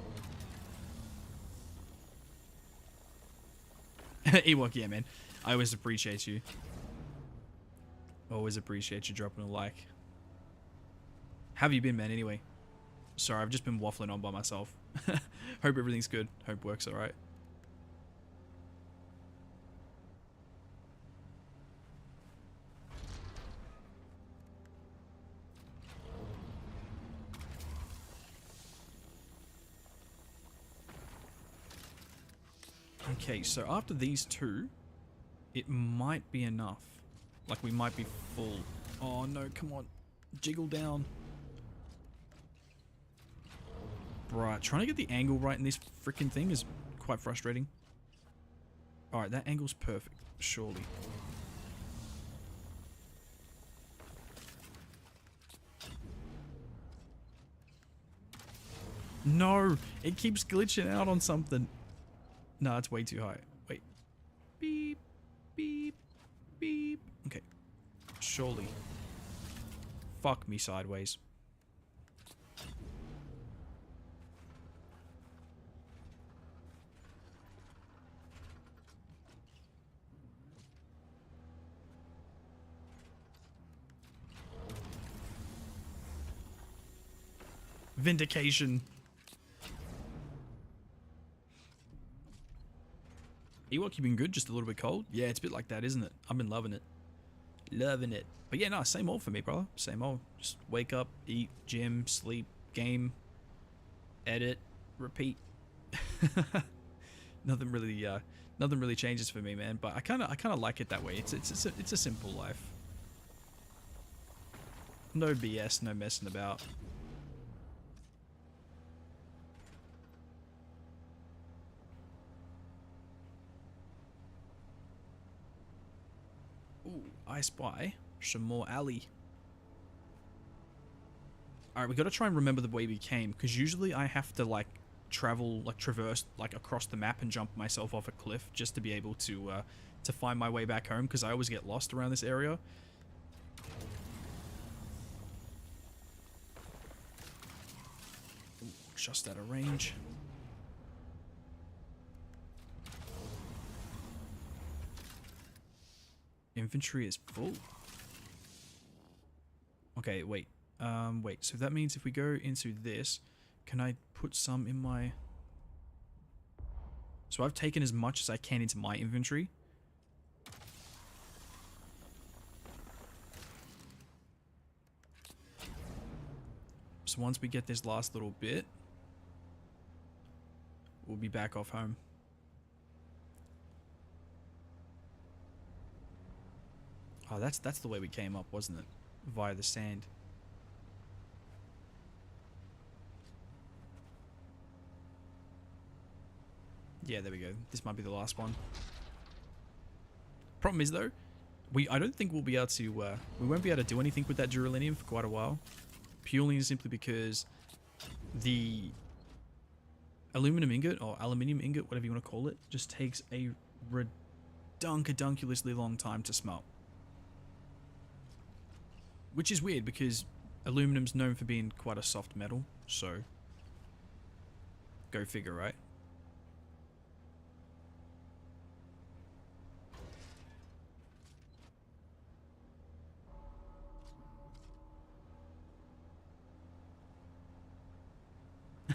Ewok, yeah, man. I always appreciate you. Always appreciate you dropping a like. How have you been, man, anyway? Sorry, I've just been waffling on by myself. Hope everything's good. Hope work's alright. Okay, so after these two, it might be enough. Like, we might be full. Oh, no, come on. Jiggle down. Right, trying to get the angle right in this freaking thing is quite frustrating. Alright, that angle's perfect, surely. No, it keeps glitching out on something. No, it's way too high. Wait. Beep, beep, beep. Okay. Surely. Fuck me sideways. Vindication. Ewok, you been good? Just a little bit cold? Yeah, it's a bit like that, isn't it? I've been loving it. Loving it. But yeah, no, same old for me, brother. Same old. Just wake up, eat, gym, sleep, game, edit, repeat. Nothing really changes for me, man. But I kind of like it that way. It's a simple life. No BS, no messing about. Ooh, I spy some more alley. Alright, we gotta try and remember the way we came, because usually I have to, like, travel, like traverse like across the map and jump myself off a cliff just to be able to find my way back home, because I always get lost around this area. Ooh, just out of range. Inventory is full. Okay, wait. Wait, so that means if we go into this, can I put some in my... So I've taken as much as I can into my inventory. So once we get this last little bit, we'll be back off home. Oh, that's the way we came up, wasn't it? Via the sand. Yeah, there we go. This might be the last one. Problem is though, I don't think we'll be able to we won't be able to do anything with that duralinium for quite a while. Purely and simply because the aluminum ingot, or aluminium ingot, whatever you want to call it, just takes a redunculously long time to smelt. Which is weird because aluminum's known for being quite a soft metal, so go figure, right?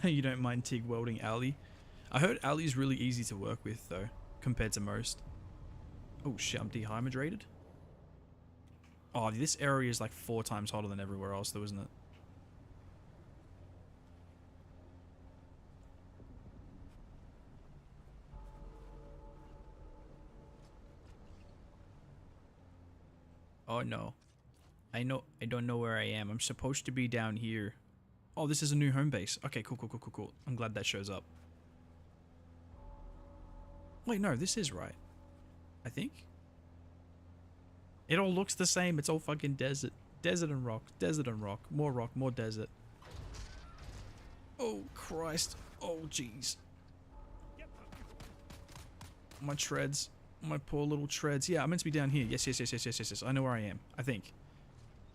You don't mind TIG welding Ali? I heard Ali's really easy to work with though, compared to most. Oh shit, I'm dehydrated? Oh, this area is like 4 times hotter than everywhere else though, isn't it? Oh no. I don't know where I am. I'm supposed to be down here. Oh, this is a new home base. Okay, cool. I'm glad that shows up. Wait, no, this is right. I think. It all looks the same. It's all fucking desert. Desert and rock. Desert and rock. More desert. Oh, Christ. Oh, jeez. My treads. My poor little treads. Yeah, I'm meant to be down here. Yes. I know where I am. I think.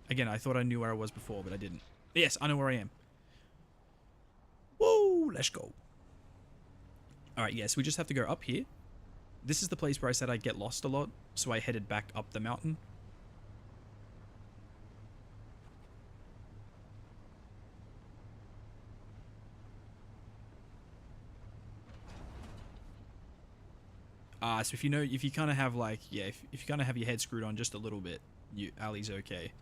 Again, I thought I knew where I was before, but I didn't. Yes, I know where I am. Whoa, let's go. Alright, yes, we just have to go up here. This is the place where I said I'd get lost a lot, so I headed back up the mountain. So if you kind of have like, yeah, if you kind of have your head screwed on just a little bit, Ali's okay.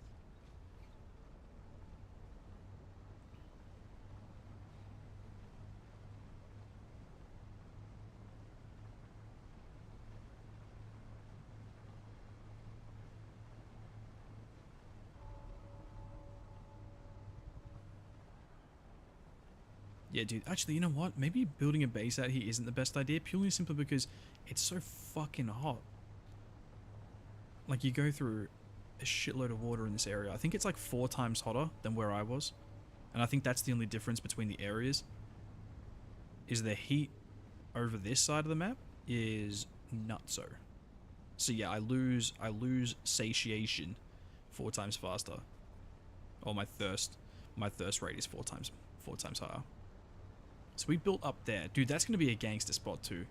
Yeah, dude, actually, you know what? Maybe building a base out here isn't the best idea, purely simply because it's so fucking hot. Like, you go through a shitload of water in this area. I think it's like 4 times hotter than where I was. And I think that's the only difference between the areas. Is the heat over this side of the map is nutso. So yeah, I lose satiation 4 times faster. Or my thirst rate is 4 times higher. So we built up there. Dude, that's going to be a gangster spot too.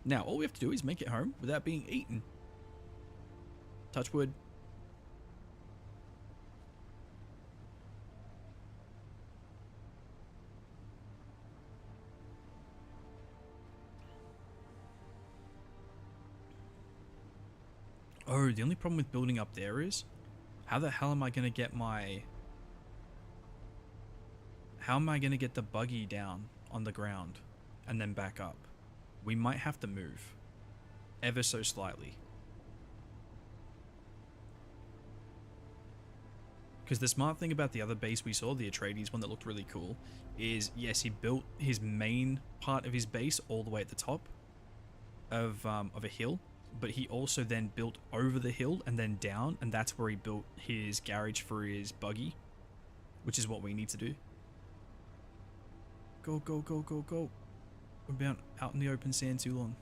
Now, all we have to do is make it home without being eaten. Touch wood. Oh, the only problem with building up there is, how the hell am I going to get my... How am I going to get the buggy down on the ground and then back up? We might have to move. Ever so slightly. Because the smart thing about the other base we saw, the Atreides one that looked really cool, is, yes, he built his main part of his base all the way at the top of a hill. but he also then built over the hill and then down, and that's where he built his garage for his buggy, which is what we need to do. Go, go, go, go, go. We've been out in the open sand too long.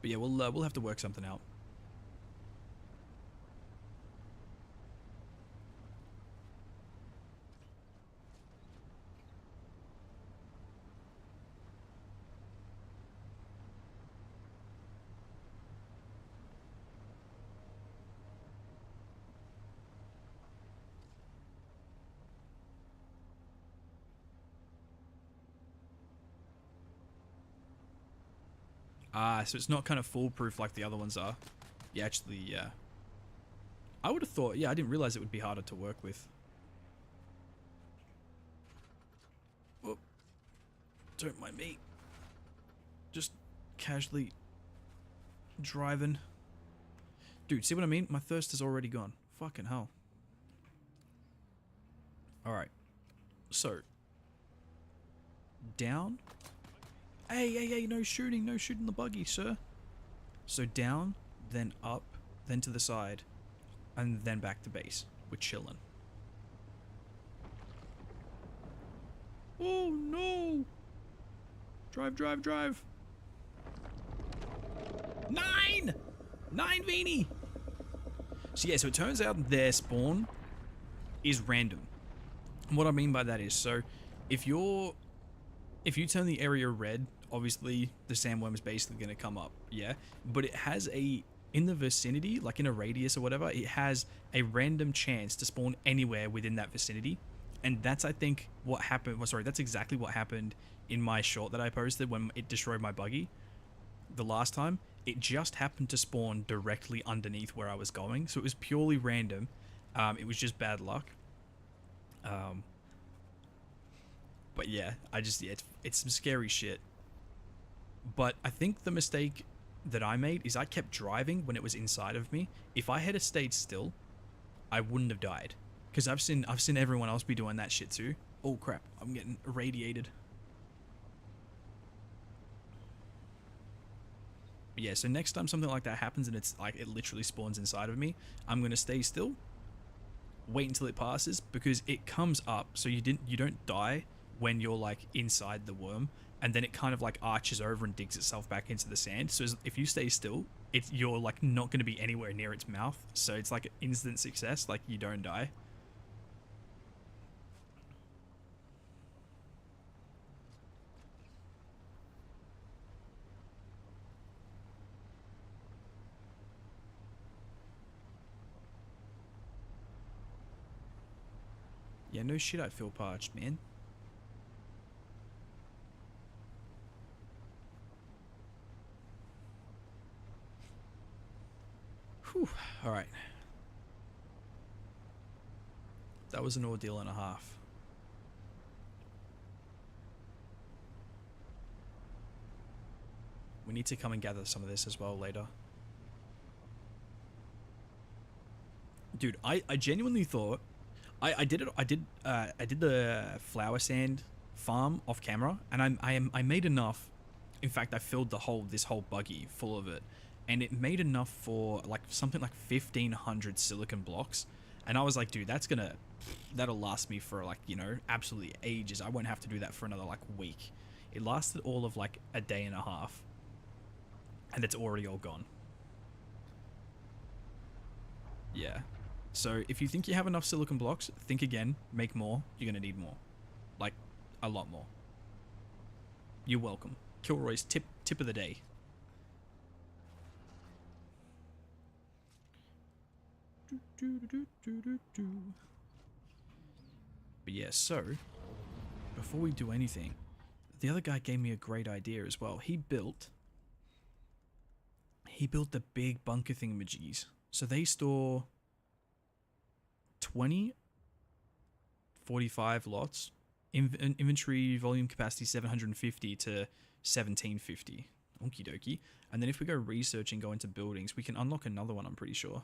But yeah, we'll have to work something out. Ah, so it's not kind of foolproof like the other ones are. Yeah, actually, yeah. I would have thought, yeah, I didn't realize it would be harder to work with. Oh, don't mind me. Just casually driving. Dude, see what I mean? My thirst is already gone. Fucking hell. Alright. So. Down. Hey, no shooting the buggy, sir. So down, then up, then to the side, and then back to base. We're chilling. Oh no! Drive, drive, drive. 9! 9 Vini! So yeah, so it turns out their spawn is random. And what I mean by that is, so if you turn the area red, obviously the sandworm is basically going to come up, yeah? But it has in the vicinity, like in a radius or whatever, it has a random chance to spawn anywhere within that vicinity. And that's, I think, what happened, well, sorry, that's exactly what happened in my short that I posted when it destroyed my buggy the last time. It just happened to spawn directly underneath where I was going, so it was purely random. It was just bad luck. But yeah, it's some scary shit. But I think the mistake that I made is I kept driving when it was inside of me. If I had stayed still, I wouldn't have died. Because I've seen everyone else be doing that shit too. Oh crap, I'm getting irradiated. But yeah, so next time something like that happens and it's like it literally spawns inside of me, I'm gonna stay still, wait until it passes, because it comes up, so you don't die when you're like inside the worm, and then it kind of like arches over and digs itself back into the sand. So if you stay still, you're like not going to be anywhere near its mouth, so it's like an instant success, like you don't die. Yeah, no shit, I feel parched, man. Whew, alright. That was an ordeal and a half. We need to come and gather some of this as well later. Dude, I genuinely thought I did the flower sand farm off camera, and I made enough. In fact, I filled this whole buggy full of it, and it made enough for like something like 1,500 silicon blocks. And I was like, dude, that'll last me for like, you know, absolutely ages. I won't have to do that for another like week. It lasted all of like a day and a half, and it's already all gone. Yeah. So if you think you have enough silicon blocks, think again, make more. You're going to need more. Like, a lot more. You're welcome. Kilroy's tip of the day. But yeah, so, before we do anything, the other guy gave me a great idea as well. He built the big bunker thingamajiggies. So they store 20, 45 lots, inventory volume capacity 750 to 1750. Okie dokie. And then if we go research and go into buildings, we can unlock another one, I'm pretty sure.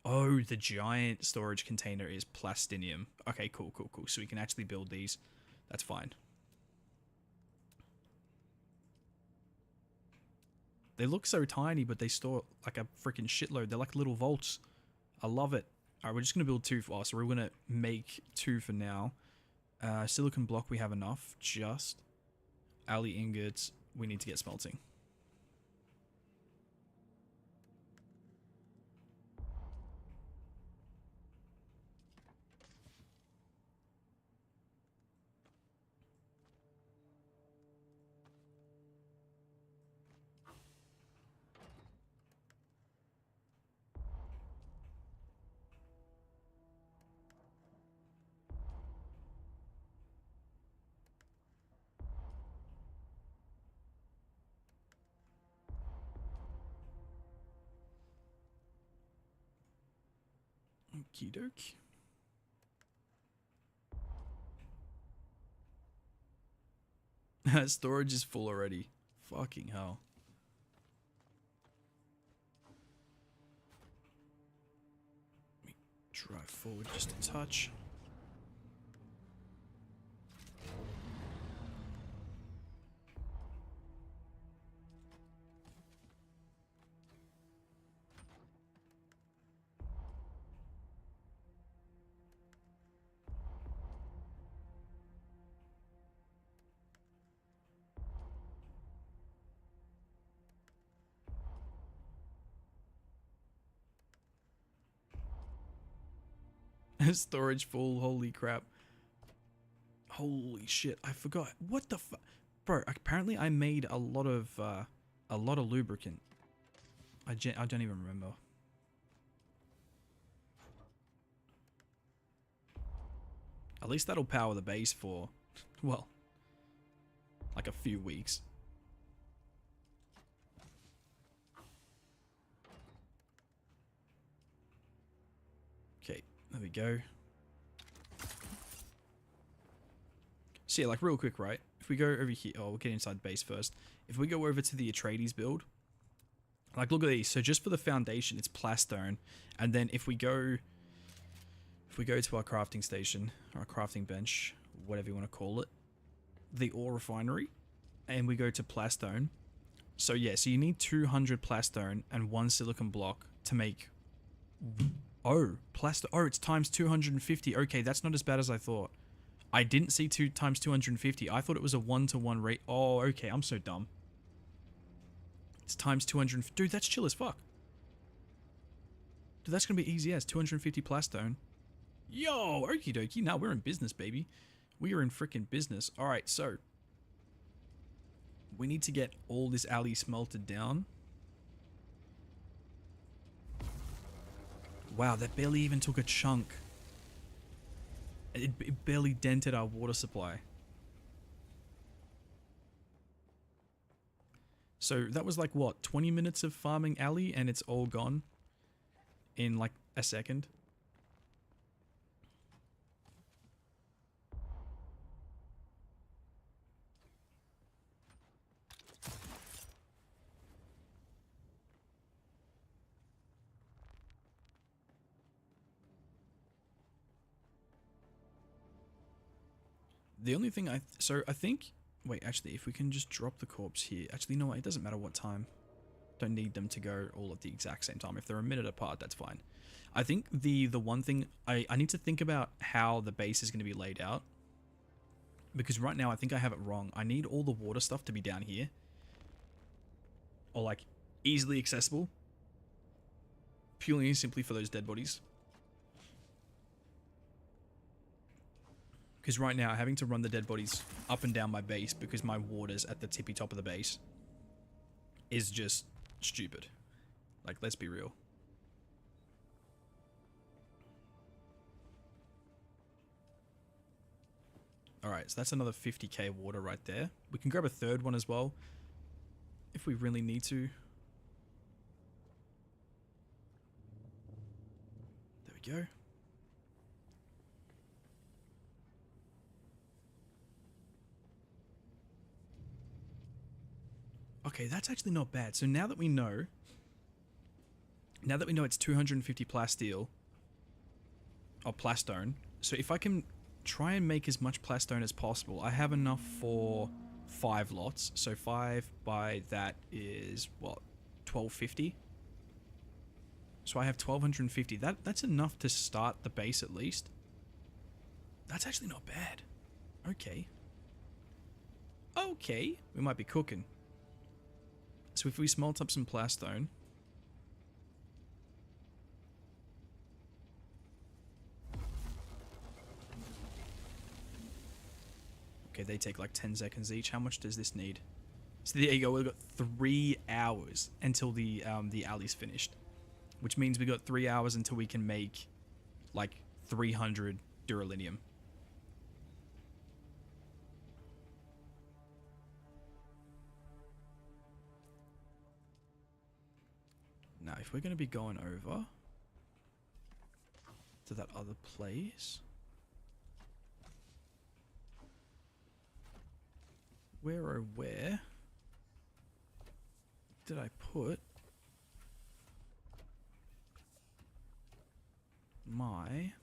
Oh, the giant storage container is plastinium. Okay, cool. So we can actually build these. That's fine. They look so tiny, but they store like a freaking shitload. They're like little vaults. I love it. Alright, we're just going to build 2 for us. So we're going to make 2 for now. Silicon block, we have enough. Just. Alley ingots, we need to get smelting. Okie doke. Storage is full already. Fucking hell. Let me drive forward just a touch. Storage full, holy crap. Holy shit, I forgot. What the fuck? Bro, apparently I made a lot of lubricant. I don't even remember. At least that'll power the base for, well, like a few weeks. Okay, there we go. So yeah, like real quick, right? If we go over here, oh, we'll get inside base first. If we go over to the Atreides build, like look at these. So just for the foundation, it's plastone, and then if we go to our crafting station, or our crafting bench, whatever you want to call it, the ore refinery, and we go to plastone. So yeah, so you need 200 plastone and 1 silicon block to make. Oh, it's times 250. Okay, that's not as bad as I thought. I didn't see 2 times 250. I thought it was a 1-to-1 rate. Oh, okay, I'm so dumb. It's times 200. Dude, that's chill as fuck. Dude, that's gonna be easy as 250 plastone. Yo, okie dokie. Now we're in business, baby. We are in freaking business. All right, so we need to get all this alley smelted down. Wow, that barely even took a chunk. It barely dented our water supply. So that was like what, 20 minutes of farming alley and it's all gone in like a second. The only thing I think, wait, actually, if we can just drop the corpse here. Actually, no, it doesn't matter what time. Don't need them to go all at the exact same time. If they're a minute apart, that's fine. I think the one thing, I need to think about how the base is going to be laid out. Because right now, I think I have it wrong. I need all the water stuff to be down here. Or like, easily accessible. Purely and simply for those dead bodies. Because right now, having to run the dead bodies up and down my base because my water's at the tippy top of the base is just stupid. Like, let's be real. Alright, so that's another 50k water right there. We can grab a third one as well if we really need to. There we go. Okay, that's actually not bad. So now that we know it's 250 plasteel or plastone, so if I can try and make as much plastone as possible. I have enough for 5 lots, so 5 by that is what, 1250. So I have 1250. That's enough to start the base at least. That's actually not bad. Okay. Okay, we might be cooking. So if we smelt up some plastone. Okay, they take like 10 seconds each. How much does this need? So there you go. We've got 3 hours until the alley's finished, which means we got 3 hours until we can make like 300 duralinium. Now, if we're going to be going over to that other place, where did I put my...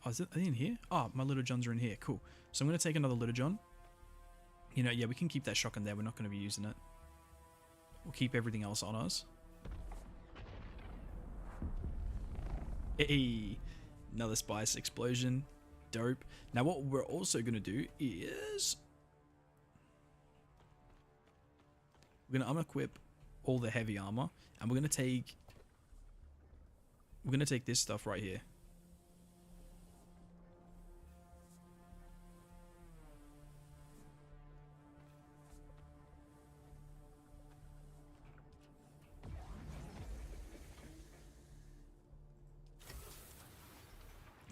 Oh, are they in here? Oh, my Little Johns are in here. Cool. So I'm going to take another Little John. You know, yeah, we can keep that shotgun there. We're not going to be using it. We'll keep everything else on us. Hey, another spice explosion. Dope. Now what we're also going to do is... we're going to unequip all the heavy armor. And we're going to take... this stuff right here.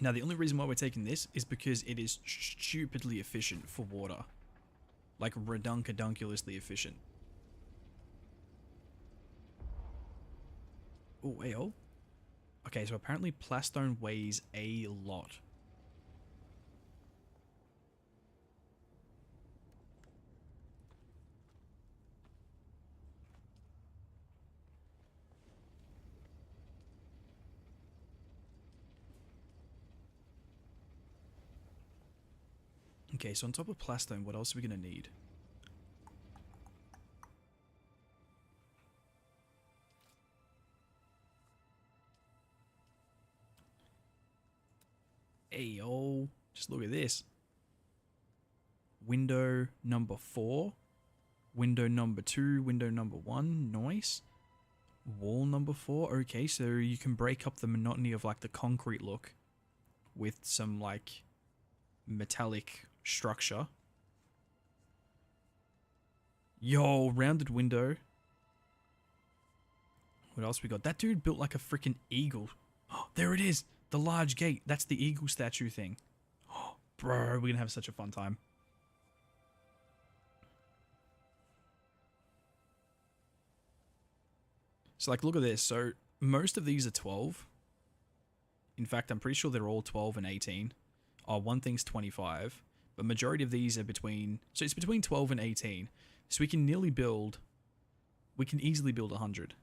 Now, the only reason why we're taking this is because it is stupidly efficient for water. Like, redunculiously efficient. Oh, hey-oh. Okay, so apparently plastone weighs a lot. Okay, so on top of plastone, what else are we going to need? Hey, yo, just look at this. Window number 4. Window number 2. Window number 1. Nice. Wall number 4. Okay, so you can break up the monotony of like the concrete look with some like metallic structure. Yo, rounded window. What else we got? That dude built like a freaking eagle. Oh, there it is. The large gate. That's the eagle statue thing. Oh, bro, we're gonna have such a fun time. So like, look at this. So most of these are 12. In fact, I'm pretty sure they're all 12 and 18. Oh, one thing's 25. But majority of these are between... so it's between 12 and 18. So we can nearly build... we can easily build 100.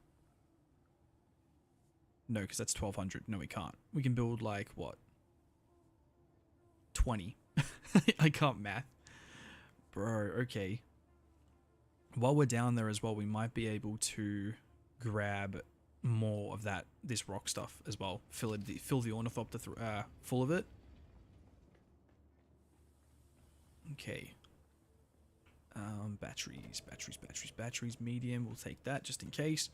No, because that's 1200. No, we can't. We can build like, what? 20. I can't math. Bro, okay. While we're down there as well, we might be able to grab more of this rock stuff as well. Fill the ornithopter full of it. Okay. Batteries, medium. We'll take that just in case.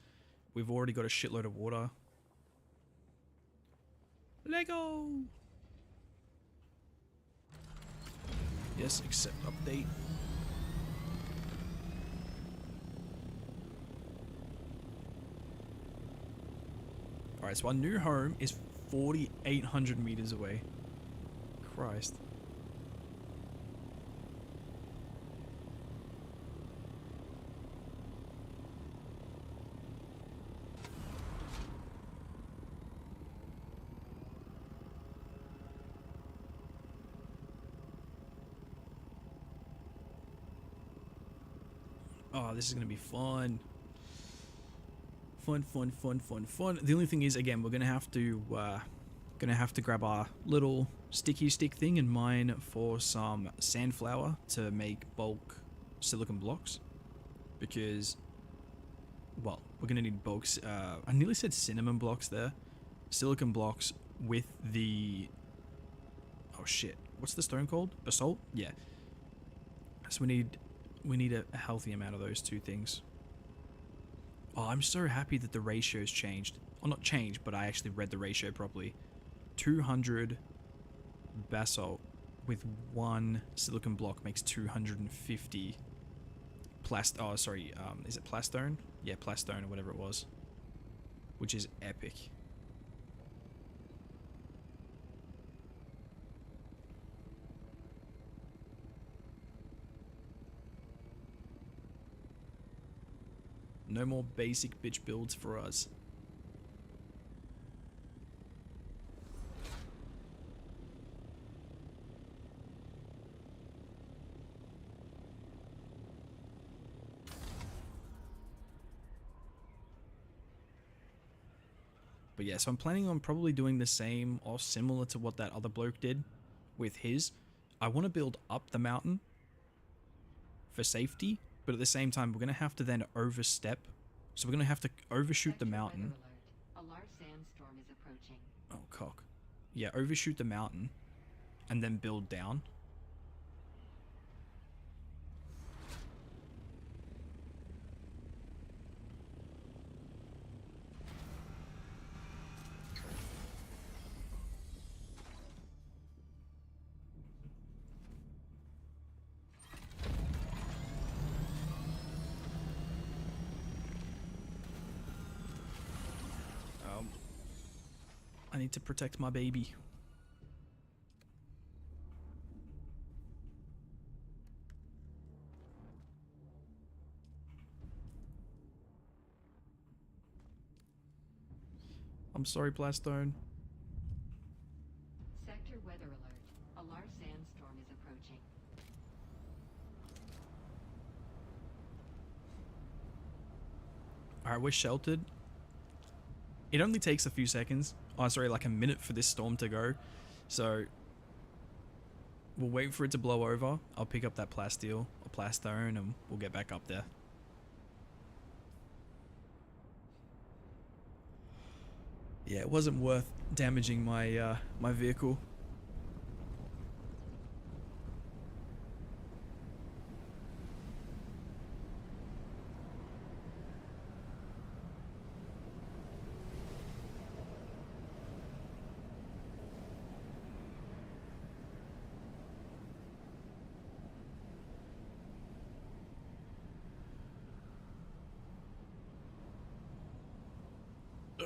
We've already got a shitload of water. Lego! Yes, accept update. Alright, so our new home is 4,800 meters away. Christ. Oh, this is going to be fun. Fun. The only thing is, again, we're going to have to grab our little sticky stick thing and mine for some sandflower to make bulk silicon blocks. Because, well, we're going to need bulk... I nearly said cinnamon blocks there. Silicon blocks with the... Oh shit. What's the stone called? Basalt? Yeah. So we need a healthy amount of those two things. Oh, I'm so happy that the ratio's changed. Well, not changed, but I actually read the ratio properly. 200 basalt with one silicon block makes 250 is it plastone? Yeah, plastone or whatever it was. Which is epic. No more basic bitch builds for us. But yeah, so I'm planning on probably doing the same or similar to what that other bloke did with his. I want to build up the mountain for safety, but at the same time, we're going to have to then overstep. So we're going to have to overshoot the mountain. A large sandstorm is approaching. Oh, cock. Yeah, overshoot the mountain and then build down. I need to protect my baby. I'm sorry, Plastone. Sector weather alert. A large sandstorm is approaching. Alright, we're sheltered. It only takes a few seconds. Oh, sorry, like a minute for this storm to go. So, we'll wait for it to blow over. I'll pick up that plasteel or plastone and we'll get back up there. Yeah, it wasn't worth damaging my my vehicle.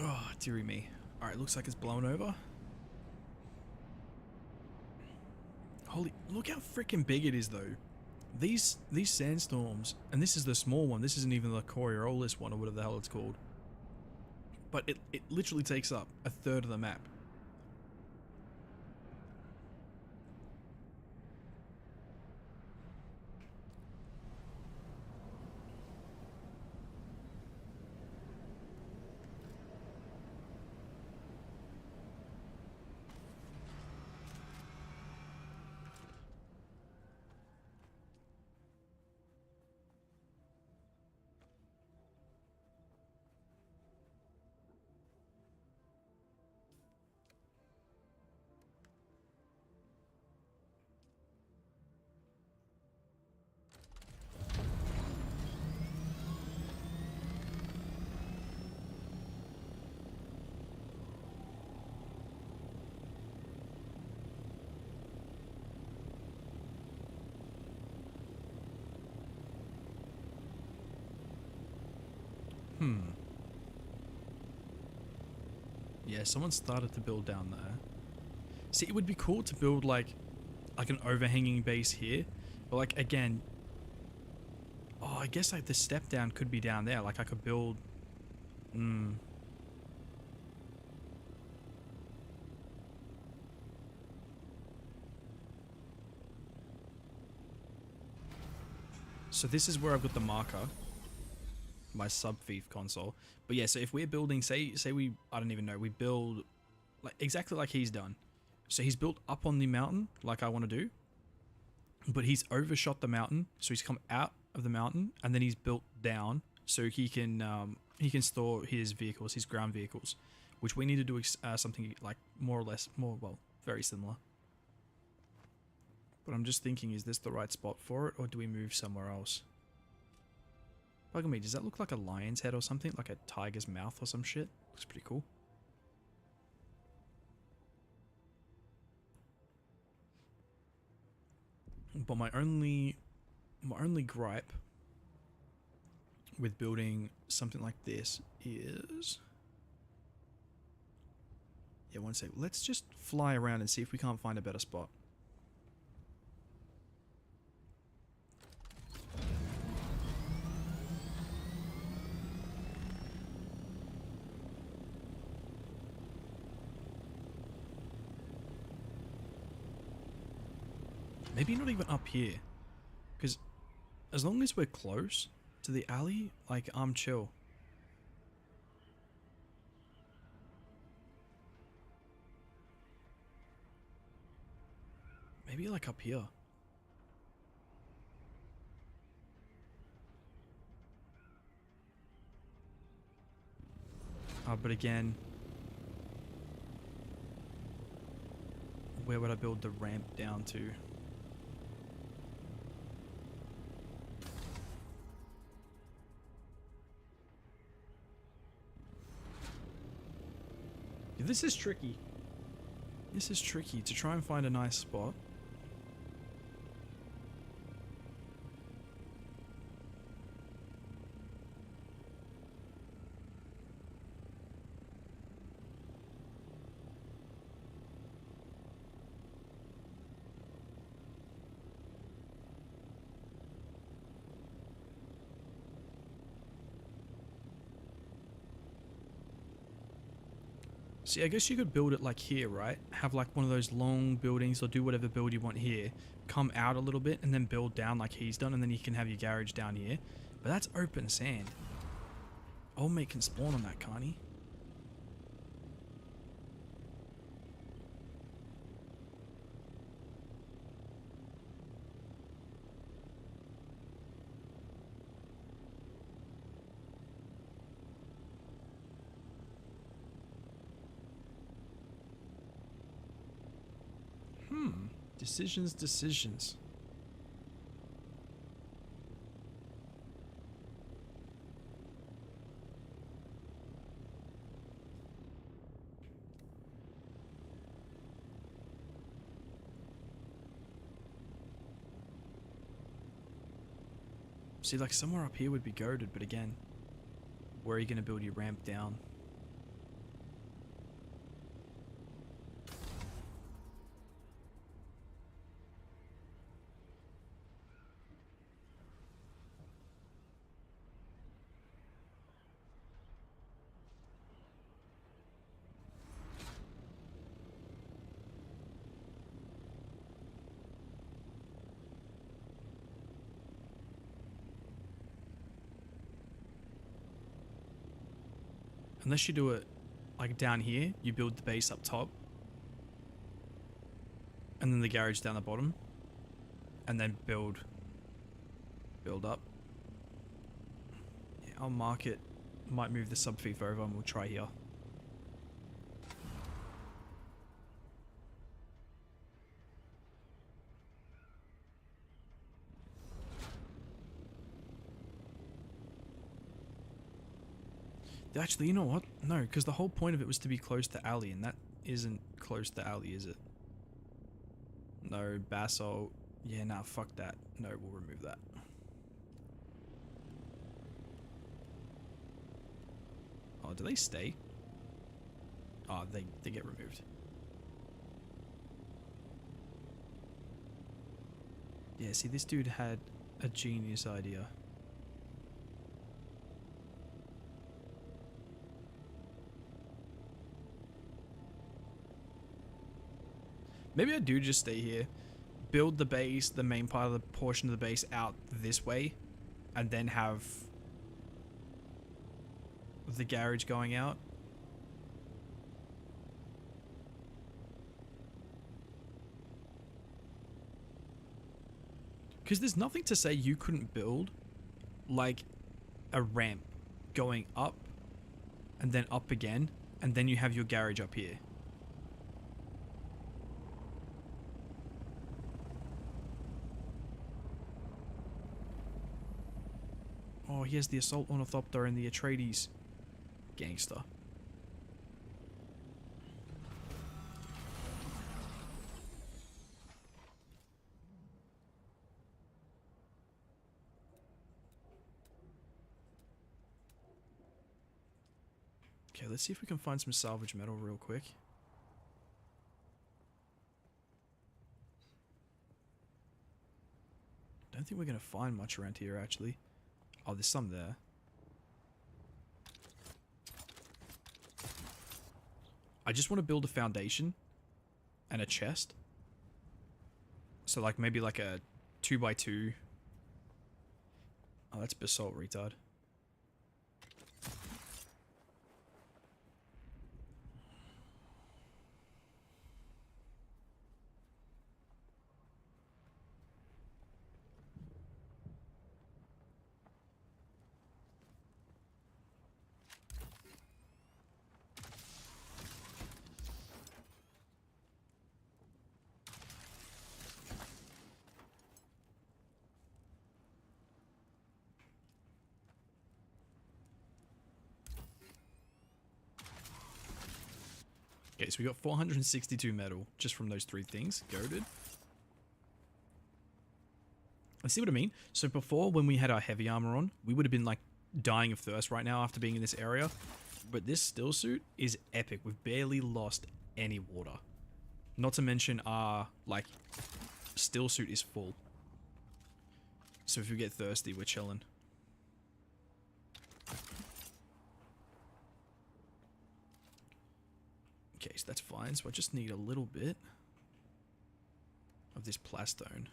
Oh, dearie me. Alright, looks like it's blown over. Holy, look how freaking big it is though. These sandstorms, and this is the small one, this isn't even the Coriolis one or whatever the hell it's called. But it literally takes up a third of the map. Yeah, someone started to build down there. See, it would be cool to build like an overhanging base here, but like again, oh, I guess like the step down could be down there. Like I could build. So this is where I've got the marker. My sub-thief console. But yeah, so if we're building, say we, I don't even know, we build like exactly like he's done. So he's built up on the mountain like I want to do, but he's overshot the mountain. So he's come out of the mountain and then he's built down so he can store his vehicles, his ground vehicles, which we need to do something like more or less, well, very similar. But I'm just thinking, is this the right spot for it, or do we move somewhere else? Look at me, does that look like a lion's head or something? Like a tiger's mouth or some shit? Looks pretty cool. But my only gripe with building something like this is... Yeah, one sec. Let's just fly around and see if we can't find a better spot. Maybe not even up here. Because as long as we're close to the alley, like, I'm chill. Maybe like up here. But again, where would I build the ramp down to? This is tricky. This is tricky to try and find a nice spot. See, I guess you could build it like here, right? Have like one of those long buildings, or do whatever build you want here. Come out a little bit and then build down like he's done, and then you can have your garage down here. But that's open sand. Old mate can spawn on that, can't he? Decisions. See, like somewhere up here would be goated, but again, where are you going to build your ramp down? Unless you do it like down here, you build the base up top and then the garage down the bottom and then build up. Yeah, I'll mark it. Might move the subfief over and we'll try here. Actually, you know what? No, because the whole point of it was to be close to alley, and that isn't close to alley, is it? No, basalt. Yeah, nah, fuck that. No, we'll remove that. Oh, do they stay? Oh, they get removed. Yeah, see, this dude had a genius idea. Maybe I do just stay here, build the base, the main part of the portion of the base out this way, and then have the garage going out. Because there's nothing to say you couldn't build, like, a ramp going up and then up again, and then you have your garage up here. Oh, here's the Assault Ornithopter and the Atreides. Gangster. Okay, let's see if we can find some salvage metal real quick. Don't think we're going to find much around here, actually. Oh, there's some there. I just want to build a foundation and a chest. So, like, maybe like a 2x2. Oh, that's basalt, retard. Okay, so we got 462 metal just from those 3 things. Goated. I see what I mean. So before, when we had our heavy armor on, we would have been like dying of thirst right now after being in this area. But this still suit is epic. We've barely lost any water. Not to mention our like still suit is full. So if we get thirsty, we're chilling. Okay, so that's fine. So I just need a little bit of this plastone.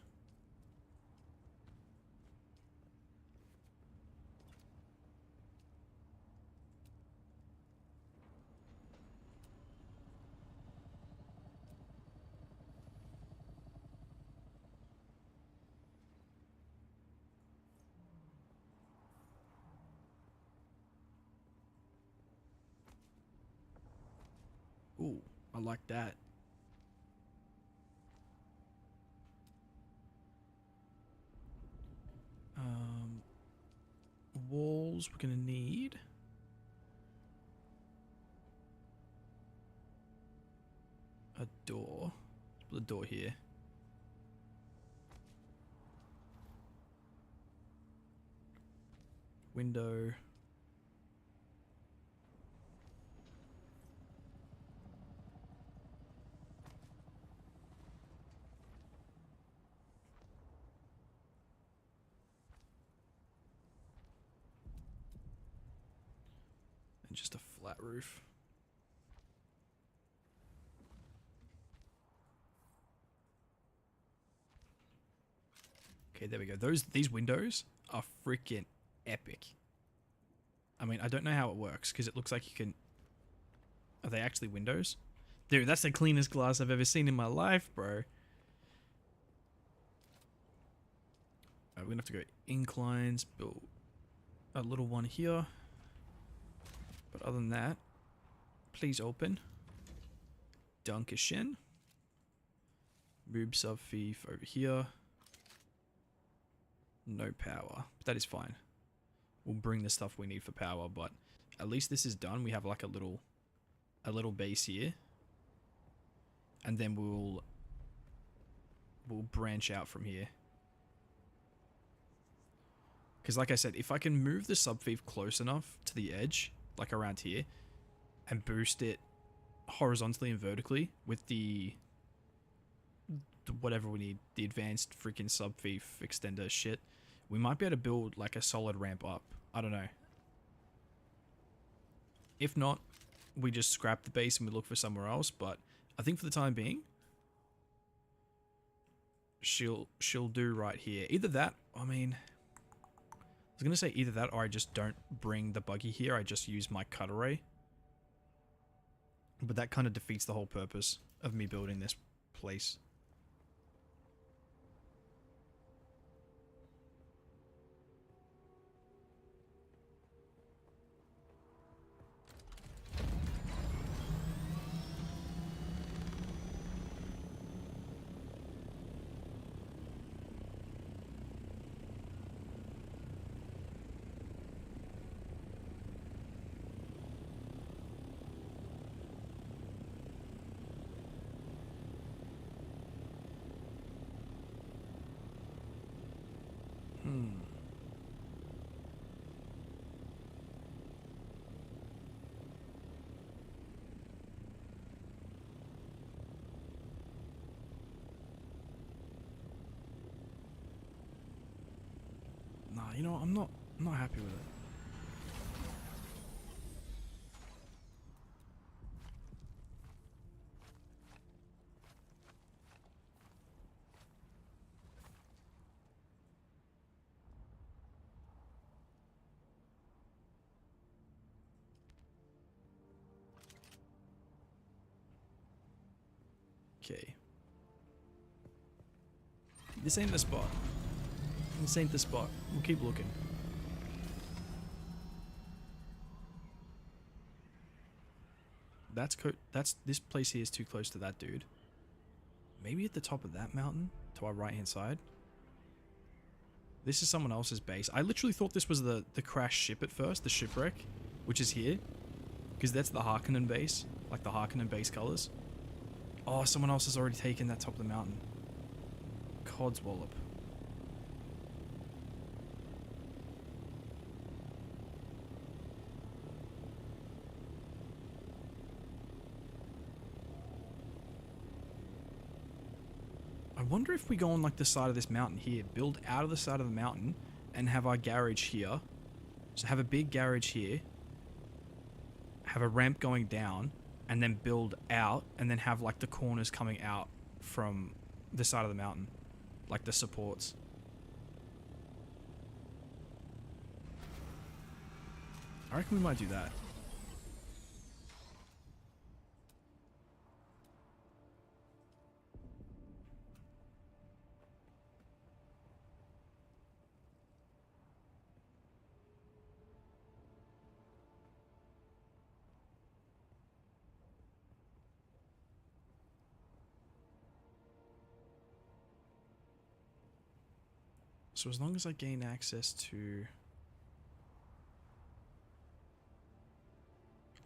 Ooh, I like that. Walls we're gonna need. A door. Let's put a door here. Window. And just a flat roof. Okay, there we go. These windows are freaking epic. I mean, I don't know how it works because it looks like you can. Are they actually windows? Dude, that's the cleanest glass I've ever seen in my life, bro. We're gonna have to go inclines, build a little one here. But other than that, please open. Dankeschön. Move sub thief over here. No power, but that is fine. We'll bring the stuff we need for power, but at least this is done. We have like a little base here, and then we'll branch out from here. Because like I said, if I can move the sub thief close enough to the edge, like around here, and boost it horizontally and vertically with the whatever we need, the advanced freaking sub thief extender shit, we might be able to build like a solid ramp up. I don't know. If not, we just scrap the base and we look for somewhere else, but I think for the time being, she'll do right here. Either that, I mean, I was gonna say either that or I just don't bring the buggy here, I just use my cut array. But that kind of defeats the whole purpose of me building this place. Nah, you know what? I'm not happy with it. Okay. This ain't the spot. This ain't the spot. We'll keep looking. This place here is too close to that dude. Maybe at the top of that mountain to our right hand side. This is someone else's base. I literally thought this was the crashed ship at first, the shipwreck, which is here. Because that's the Harkonnen base, like the Harkonnen base colors. Oh, someone else has already taken that top of the mountain. Codswallop. I wonder if we go on like the side of this mountain here, build out of the side of the mountain and have our garage here. So have a big garage here, have a ramp going down, and then build out, and then have like the corners coming out from the side of the mountain, like the supports. I reckon we might do that. So as long as I gain access to,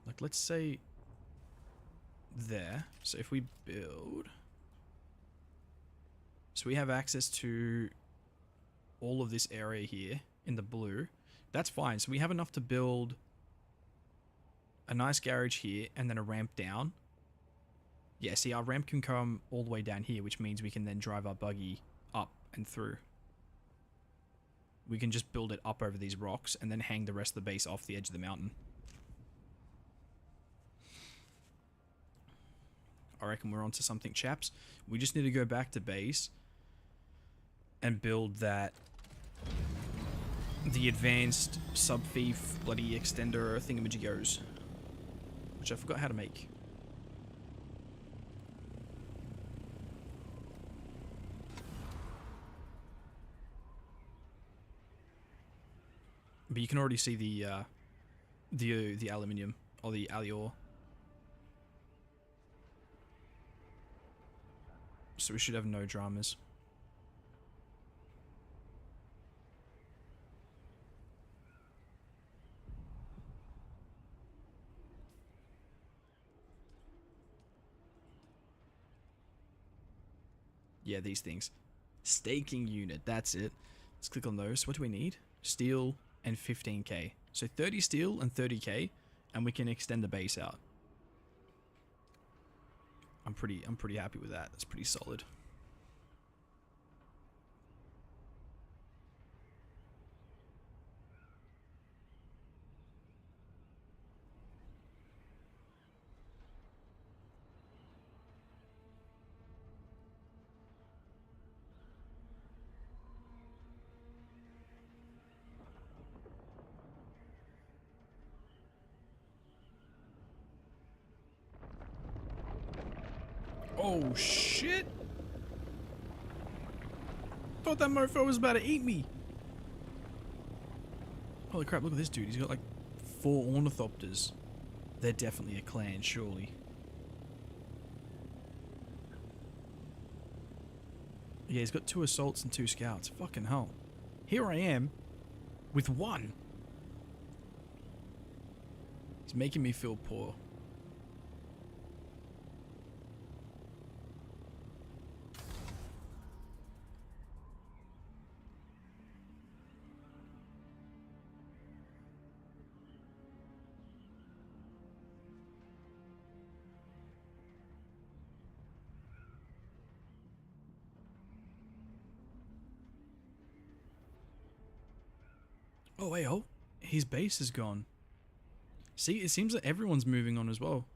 like, let's say there. So if we build, so we have access to all of this area here in the blue. That's fine. So we have enough to build a nice garage here and then a ramp down. Yeah, see, our ramp can come all the way down here, which means we can then drive our buggy up and through. We can just build it up over these rocks and then hang the rest of the base off the edge of the mountain. I reckon we're onto something, chaps. We just need to go back to base and build that, the advanced sub-thief bloody extender thingamajigos, which I forgot how to make. But you can already see the aluminium or the alloy. So we should have no dramas. Yeah, these things. Staking unit, that's it. Let's click on those. What do we need? Steel and 15k. So 30 steel and 30k, and we can extend the base out. I'm pretty happy with that. That's pretty solid. Oh shit! Thought that mofo was about to eat me. Holy crap, look at this dude. He's got like 4 ornithopters. They're definitely a clan, surely. Yeah, he's got 2 assaults and 2 scouts. Fucking hell. Here I am with 1. It's making me feel poor. Oh, wait, oh. His base is gone. See, it seems that everyone's moving on as well.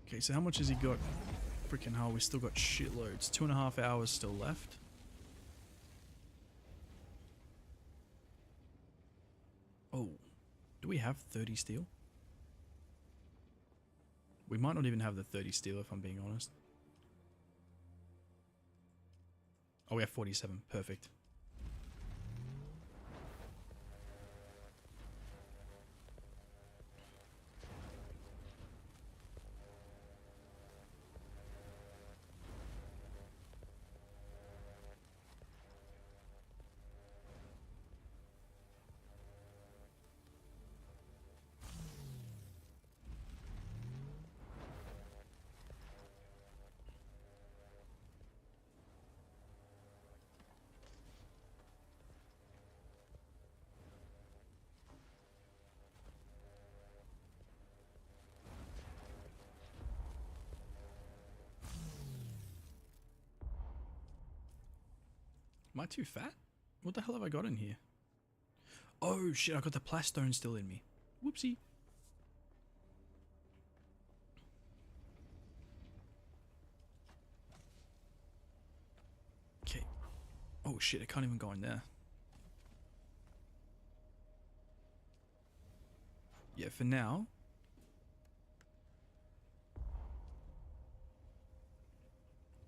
Okay, so how much has he got? Freaking hell, we still got shitloads. 2.5 hours still left. Oh, do we have 30 steel? We might not even have the 30 steel if I'm being honest. Oh, we have 47. Perfect. Am I too fat? What the hell have I got in here? Oh shit, I got the plastone still in me. Whoopsie. Okay. Oh shit, I can't even go in there. Yeah, for now.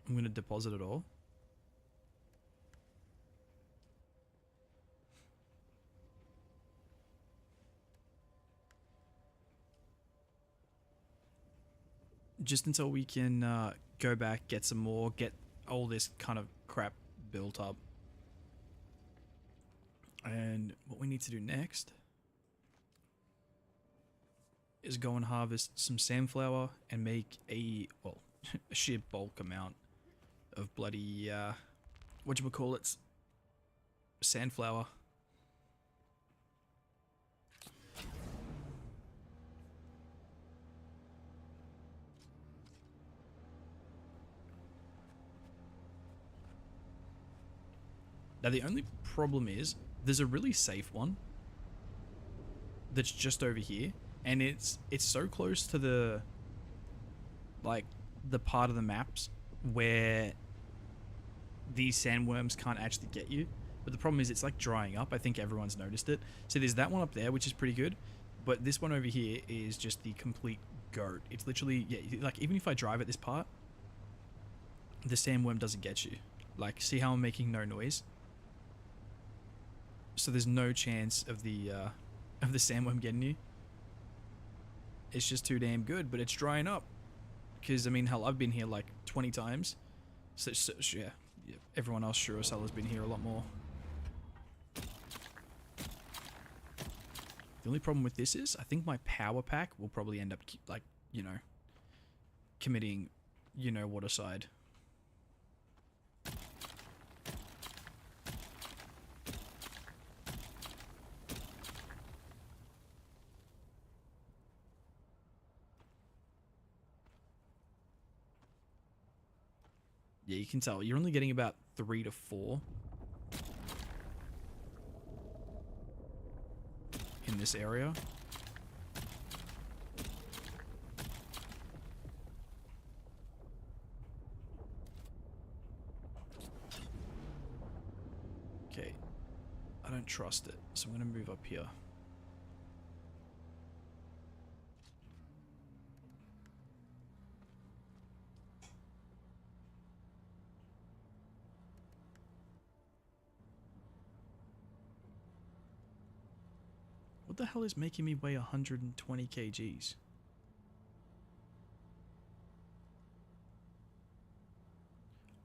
I'm gonna deposit it all. Just until we can go back, get some more, get all this kind of crap built up. And what we need to do next is go and harvest some sandflower and make a, well, a sheer bulk amount of bloody, whatchamacallits, sandflower. Now the only problem is there's a really safe one that's just over here, and it's so close to the, like, the part of the maps where these sandworms can't actually get you. But the problem is it's like drying up. I think everyone's noticed it. So there's that one up there, which is pretty good, but this one over here is just the complete goat. It's literally, yeah, like even if I drive at this part, the sandworm doesn't get you. Like, see how I'm making no noise? So there's no chance of the sandworm getting you. It's just too damn good, but it's drying up. Because, I mean, hell, I've been here like 20 times. So yeah, everyone else sure as hell has been here a lot more. The only problem with this is, I think my power pack will probably end up, like, you know, committing, you know what aside. Yeah, you can tell. You're only getting about 3 to 4 in this area. Okay. I don't trust it, so I'm going to move up here. What the hell is making me weigh 120 kgs?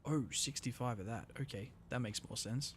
Oh, 65 of that. Okay, that makes more sense.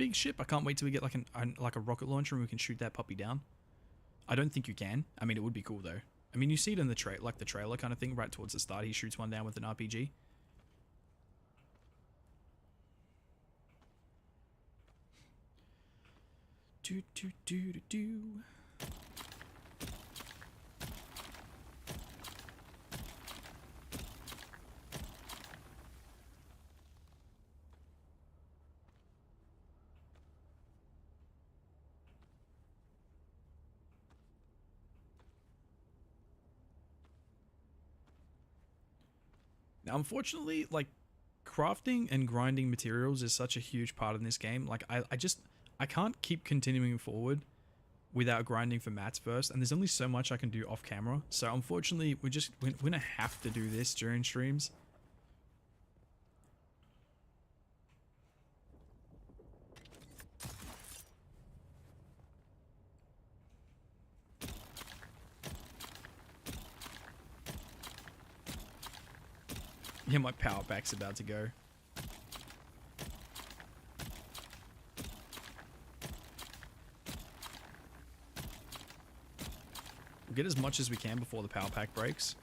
big ship. I can't wait till we get like a rocket launcher and we can shoot that puppy down. I don't think you can. I mean, it would be cool though. I mean, you see it in the trailer kind of thing right towards the start. He shoots one down with an RPG. Do do do do do. Now, unfortunately, like, crafting and grinding materials is such a huge part in this game. Like, I can't keep continuing forward without grinding for mats first, and there's only so much I can do off camera. So, unfortunately, we're gonna have to do this during streams. Yeah, my power back's about to go. We'll get as much as we can before the power pack breaks.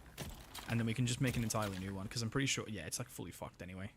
And then we can just make an entirely new one. Because I'm pretty sure, yeah, it's like fully fucked anyway.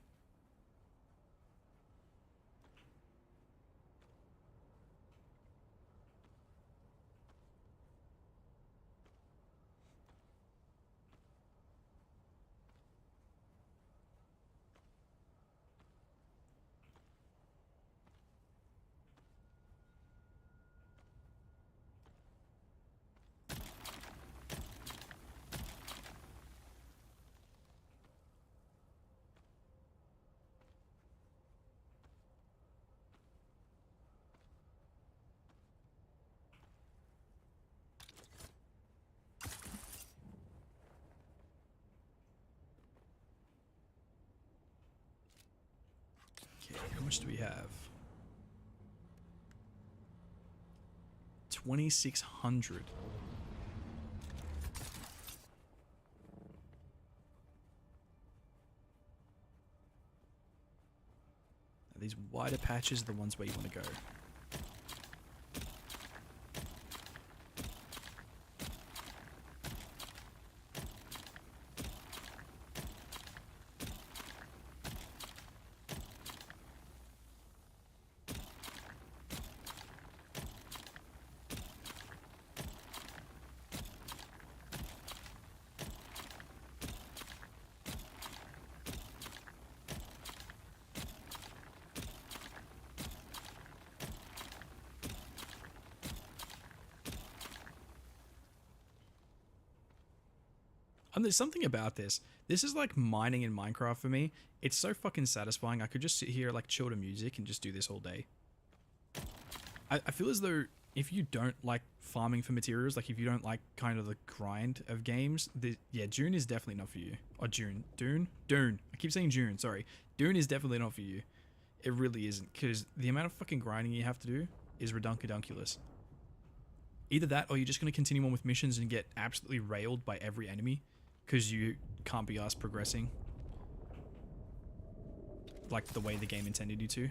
How much do we have? 2,600. These wider patches are the ones where you want to go. And there's something about this. This is like mining in Minecraft for me. It's so fucking satisfying. I could just sit here, like, chill to music and just do this all day. I feel as though if you don't like farming for materials, like if you don't like kind of the grind of games, yeah, Dune is definitely not for you. Or Dune. I keep saying Dune, sorry. Dune is definitely not for you. It really isn't, because the amount of fucking grinding you have to do is redunculous. Either that, or you're just going to continue on with missions and get absolutely railed by every enemy. Because you can't be asked progressing like the way the game intended you to.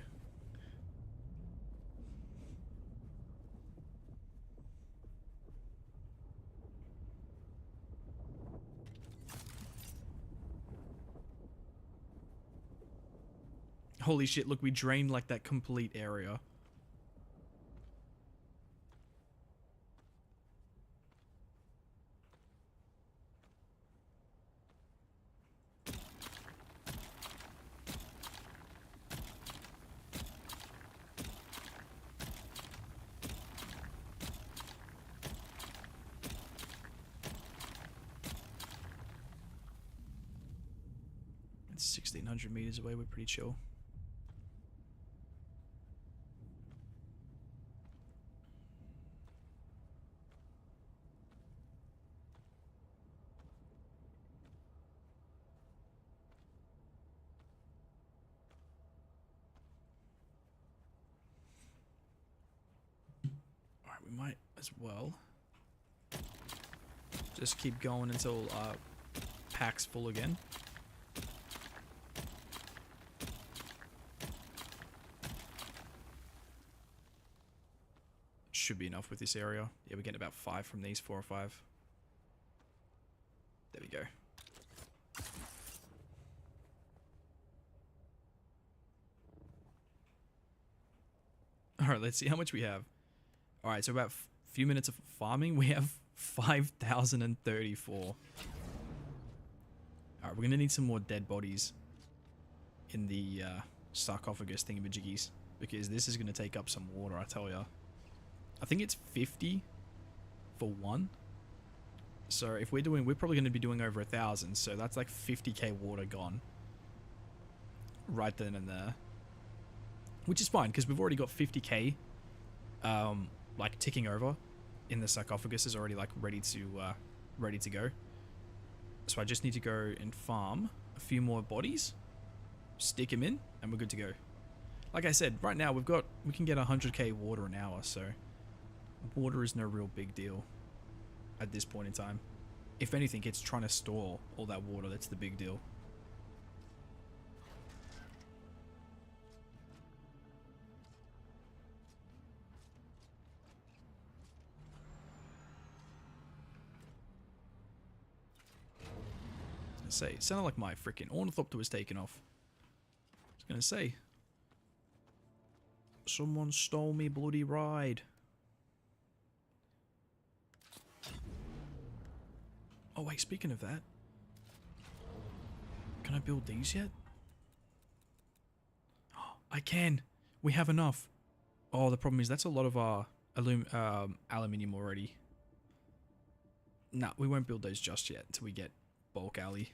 Holy shit, look, we drained like that complete area. It's 1,600 meters away, we're pretty chill. Alright, we might as well just keep going until pack's full again. should be enough with this area. Yeah, we're getting about 5 from these, 4 or 5. There we go. Alright, let's see how much we have. Alright, so about a few minutes of farming, we have 5,034. Alright, we're going to need some more dead bodies in the sarcophagus thingamajiggies, because this is going to take up some water, I tell ya. I think it's 50 for one. So if we're probably going to be doing over 1,000, so that's like 50k water gone. Right then and there. Which is fine, because we've already got 50k, like, ticking over in the sarcophagus is already, like, ready to go. So I just need to go and farm a few more bodies, stick them in, and we're good to go. Like I said, right now we can get 100k water an hour, so water is no real big deal at this point in time. If anything, it's trying to store all that water that's the big deal. Say, it sounded like my freaking ornithopter was taken off. I was gonna say, someone stole me bloody ride. Oh wait, speaking of that, can I build these yet? Oh, I can. We have enough. Oh, the problem is that's a lot of our aluminium already. Nah, we won't build those just yet until we get bulk alley.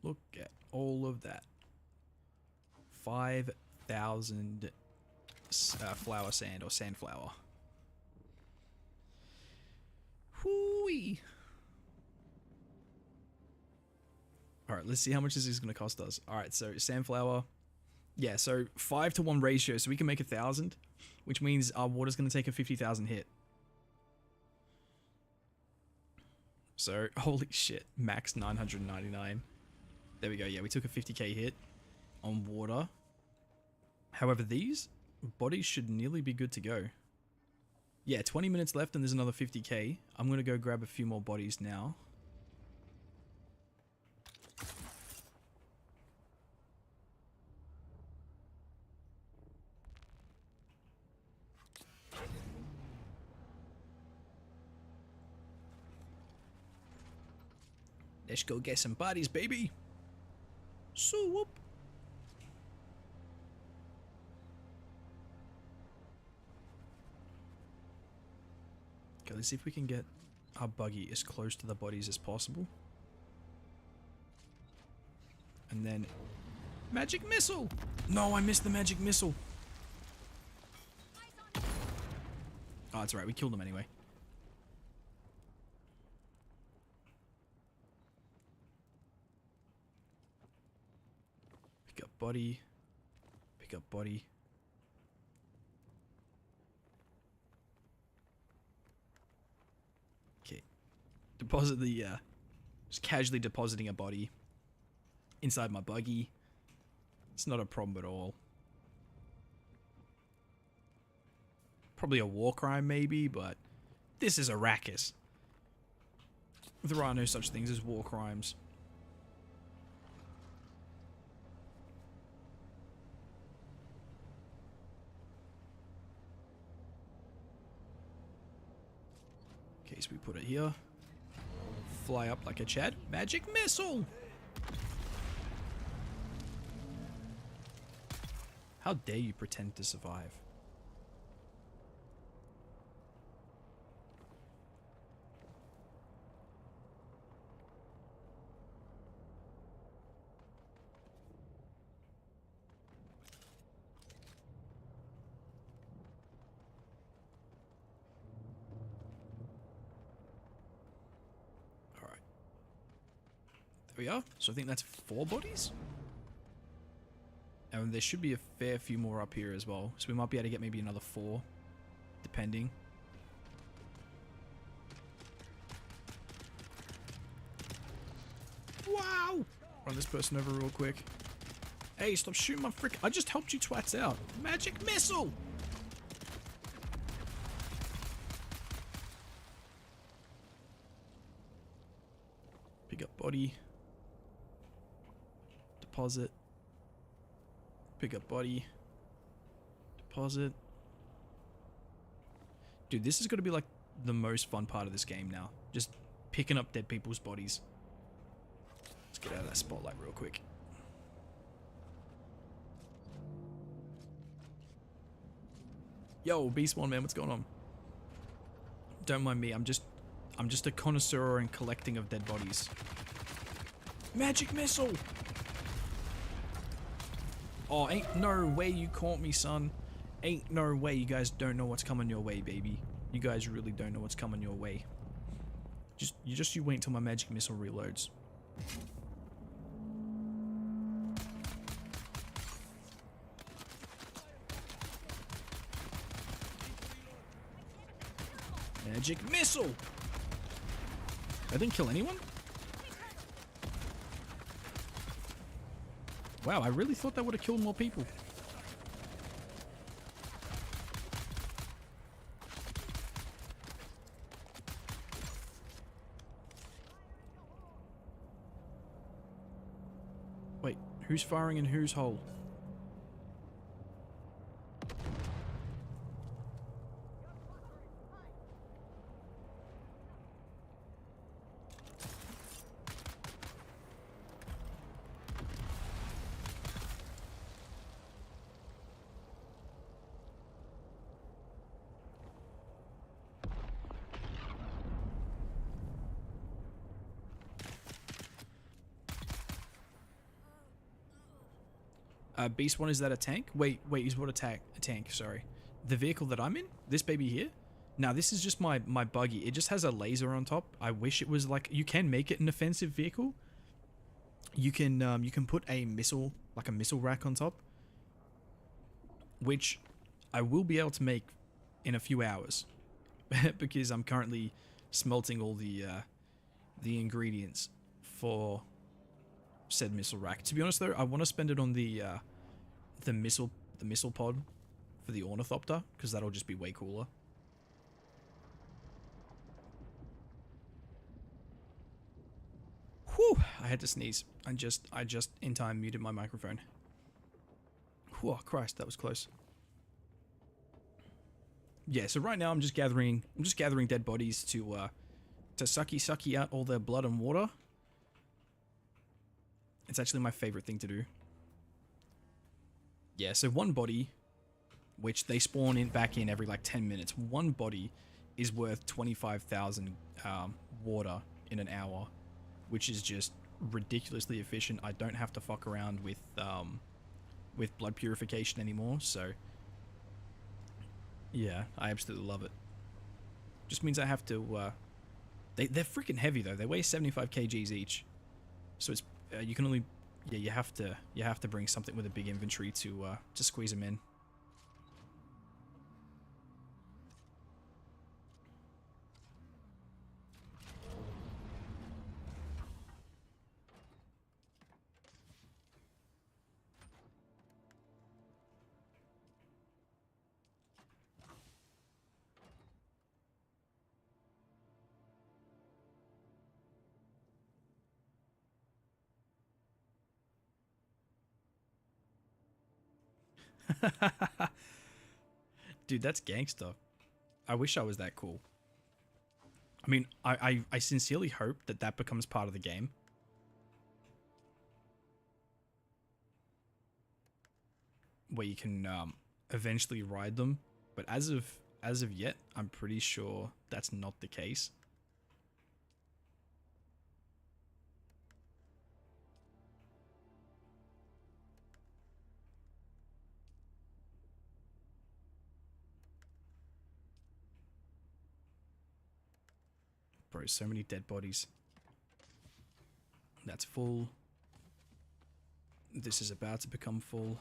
Look at all of that. 5,000 flower sand or sandflower. Hooey. Alright, let's see how much this is going to cost us. Alright, so sandflower. Yeah, so 5-to-1 ratio, so we can make 1,000, which means our water's going to take a 50,000 hit. So, holy shit, max 999. There we go, yeah, we took a 50k hit on water. However, these bodies should nearly be good to go. Yeah, 20 minutes left and there's another 50k. I'm going to go grab a few more bodies now. Let's go get some bodies, baby. So whoop. Okay, let's see if we can get our buggy as close to the bodies as possible. And then magic missile. No, I missed the magic missile. Oh, it's alright. We killed them anyway. Pick up body. Pick up body. Okay. Deposit the, just casually depositing a body inside my buggy. It's not a problem at all. Probably a war crime maybe, but this is Arrakis. There are no such things as war crimes. Okay, so we put it here. Fly up like a Chad. Magic missile! How dare you pretend to survive? we are. So I think that's 4 bodies. And there should be a fair few more up here as well. So we might be able to get maybe another 4, depending. Wow! Run this person over real quick. Hey, stop shooting my frick. I just helped you twats out. Magic missile! Pick up body. Deposit. Pick up body. Deposit. Dude, this is going to be like the most fun part of this game now. Just picking up dead people's bodies. Let's get out of that spotlight real quick. Yo, Beast One, man, what's going on? Don't mind me, I'm just a connoisseur in collecting of dead bodies. Magic missile! Oh, ain't no way you caught me, son. Ain't no way. You guys don't know what's coming your way, baby. You guys really don't know what's coming your way. You wait until my magic missile reloads. Magic missile! I didn't kill anyone? Wow, I really thought that would have killed more people. Wait, who's firing in whose hole? Beast One, is that a tank? Wait, is what a tank, sorry. The vehicle that I'm in? This baby here? Now, this is just my buggy. It just has a laser on top. I wish it was like, you can make it an offensive vehicle. You can put a missile, like a missile rack on top. Which I will be able to make in a few hours. Because I'm currently smelting all the ingredients for said missile rack. To be honest though, I want to spend it on the missile pod for the ornithopter, because that'll just be way cooler. Whew, I had to sneeze. I just in time muted my microphone. Whew, Christ, that was close. Yeah, so right now I'm just gathering dead bodies to sucky out all their blood and water. It's actually my favorite thing to do. Yeah, so one body, which they spawn back in every like 10 minutes, one body is worth 25,000 water in an hour, which is just ridiculously efficient. I don't have to fuck around with blood purification anymore, so yeah, I absolutely love it. Just means I have to, they're freaking heavy though. They weigh 75 kgs each, so it's you can only, yeah, you have to bring something with a big inventory to squeeze them in. Dude, that's gangster. I wish I was that cool. I mean, I sincerely hope that that becomes part of the game. Where you can eventually ride them, but as of yet, I'm pretty sure that's not the case. Bro, so many dead bodies. That's full. This is about to become full.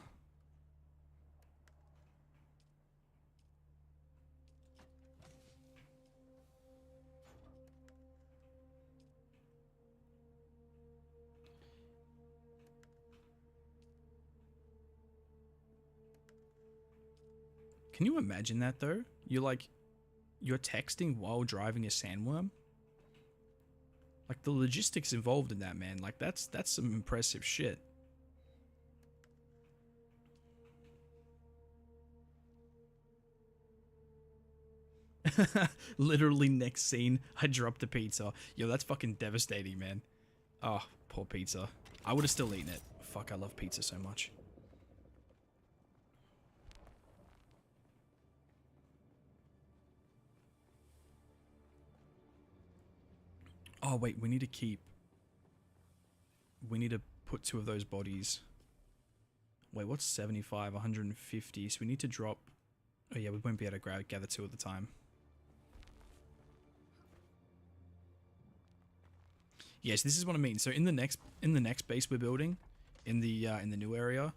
Can you imagine that though? You're texting while driving a sandworm? Like the logistics involved in that, man. Like that's some impressive shit. Literally next scene, I dropped the pizza. Yo, that's fucking devastating, man. Oh, poor pizza. I would have still eaten it. Fuck, I love pizza so much. Oh, wait, we need to put 2 of those bodies. Wait, what's 75? 150. So we need to drop... Oh yeah, we won't be able to gather 2 at the time. Yes, this is what I mean. So in the next base we're building, in the new area,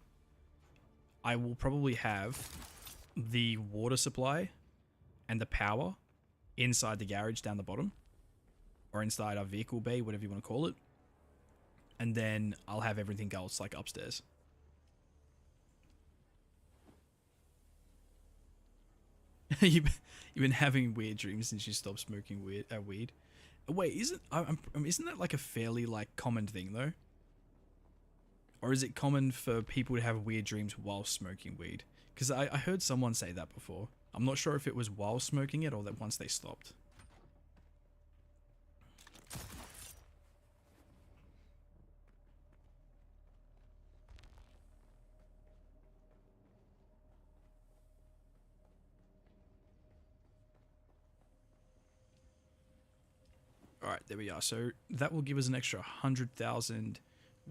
I will probably have the water supply and the power inside the garage down the bottom, or inside our vehicle bay, whatever you want to call it, and then I'll have everything else like upstairs. You've been having weird dreams since you stopped smoking weed. Wait, isn't that like a fairly like common thing though? Or is it common for people to have weird dreams while smoking weed? Because I heard someone say that before. I'm not sure if it was while smoking it or that once they stopped. Alright, there we are. So that will give us an extra 100,000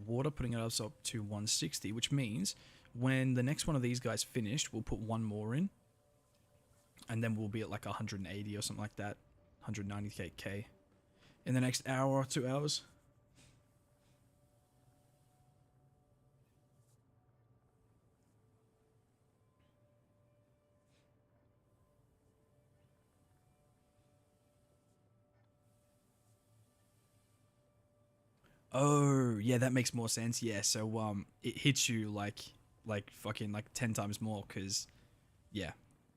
water, putting us up to 160, which means when the next one of these guys finished, we'll put 1 more in. And then we'll be at like 180 or something like that. 190k in the next hour or 2 hours. Oh, yeah, that makes more sense. Yeah, so it hits you like fucking like 10 times more because yeah,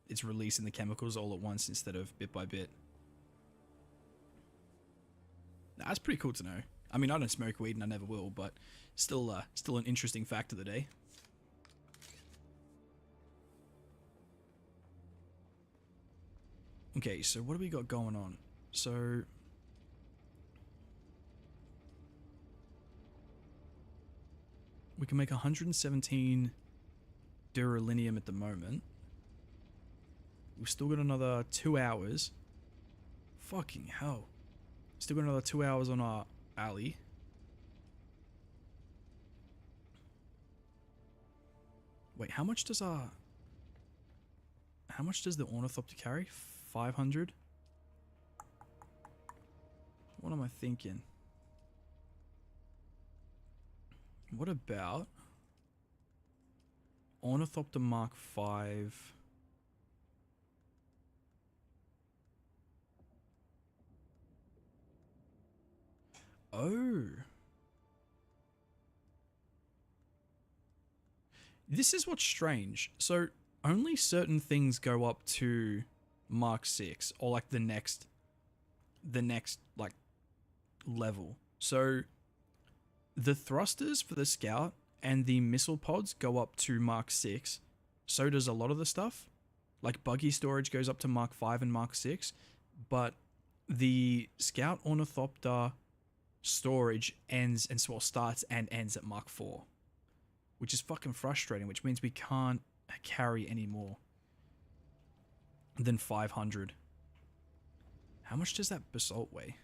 it's releasing the chemicals all at once instead of bit by bit. That's pretty cool to know. I mean, I don't smoke weed and I never will, but still an interesting fact of the day. Okay, so what do we got going on? So we can make 117 duralinium at the moment. We've still got another 2 hours. Fucking hell. Still got another 2 hours on our alley. Wait, how much does the ornithopter carry? 500? What am I thinking? What about Ornithopter Mark 5? Oh. This is what's strange. So only certain things go up to Mark 6 or like the next like level. So the thrusters for the Scout and the missile pods go up to Mark 6. So does a lot of the stuff. Like buggy storage goes up to Mark 5 and Mark 6. But the Scout Ornithopter storage starts and ends at Mark 4. Which is fucking frustrating, which means we can't carry any more than 500. How much does that basalt weigh?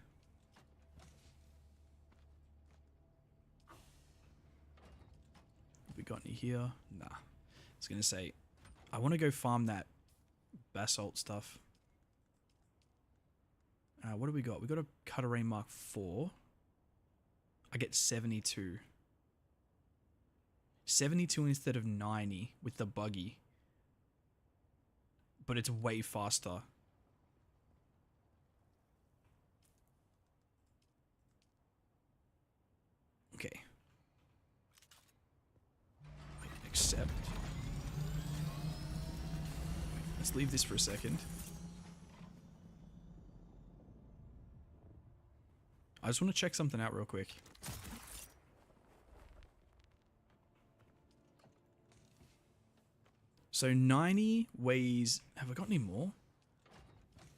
We got any here? Nah. I was gonna say, I want to go farm that basalt stuff. What do we got? We got a Cutter Mark 4. I get 72. 72 instead of 90 with the buggy. But it's way faster. Okay. Wait, accept. Wait, let's leave this for a second. I just want to check something out real quick. So 90 weighs... Have I got any more?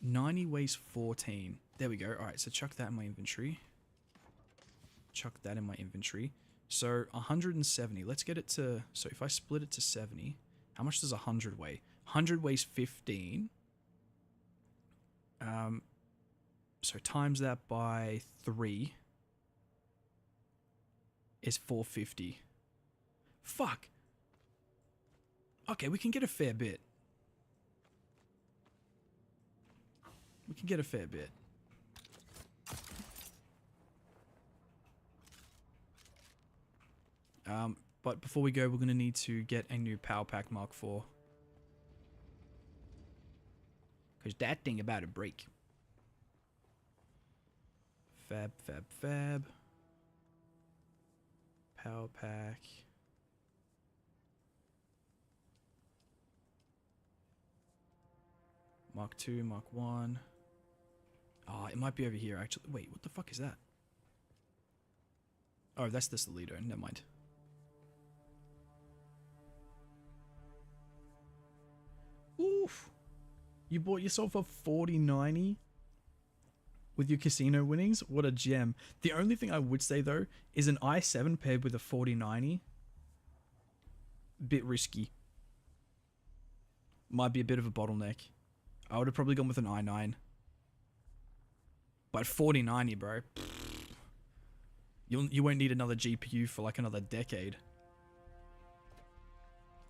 90 weighs 14. There we go. Alright, so chuck that in my inventory. Chuck that in my inventory. So 170. Let's get it to... So if I split it to 70, how much does 100 weigh? 100 weighs 15. So times that by 3 is 450. Fuck. Okay, we can get a fair bit. We can get a fair bit. But before we go, we're going to need to get a new Power Pack Mark IV. Because that thing about to break. Fab, fab, fab. Power Pack. Mark II, Mark I. Oh, it might be over here, actually. Wait, what the fuck is that? Oh, that's the Solido. Never mind. Oof. You bought yourself a 4090 with your casino winnings? What a gem. The only thing I would say, though, is an i7 paired with a 4090. Bit risky. Might be a bit of a bottleneck. I would have probably gone with an i9. But 4090, bro. You won't need another GPU for like another decade.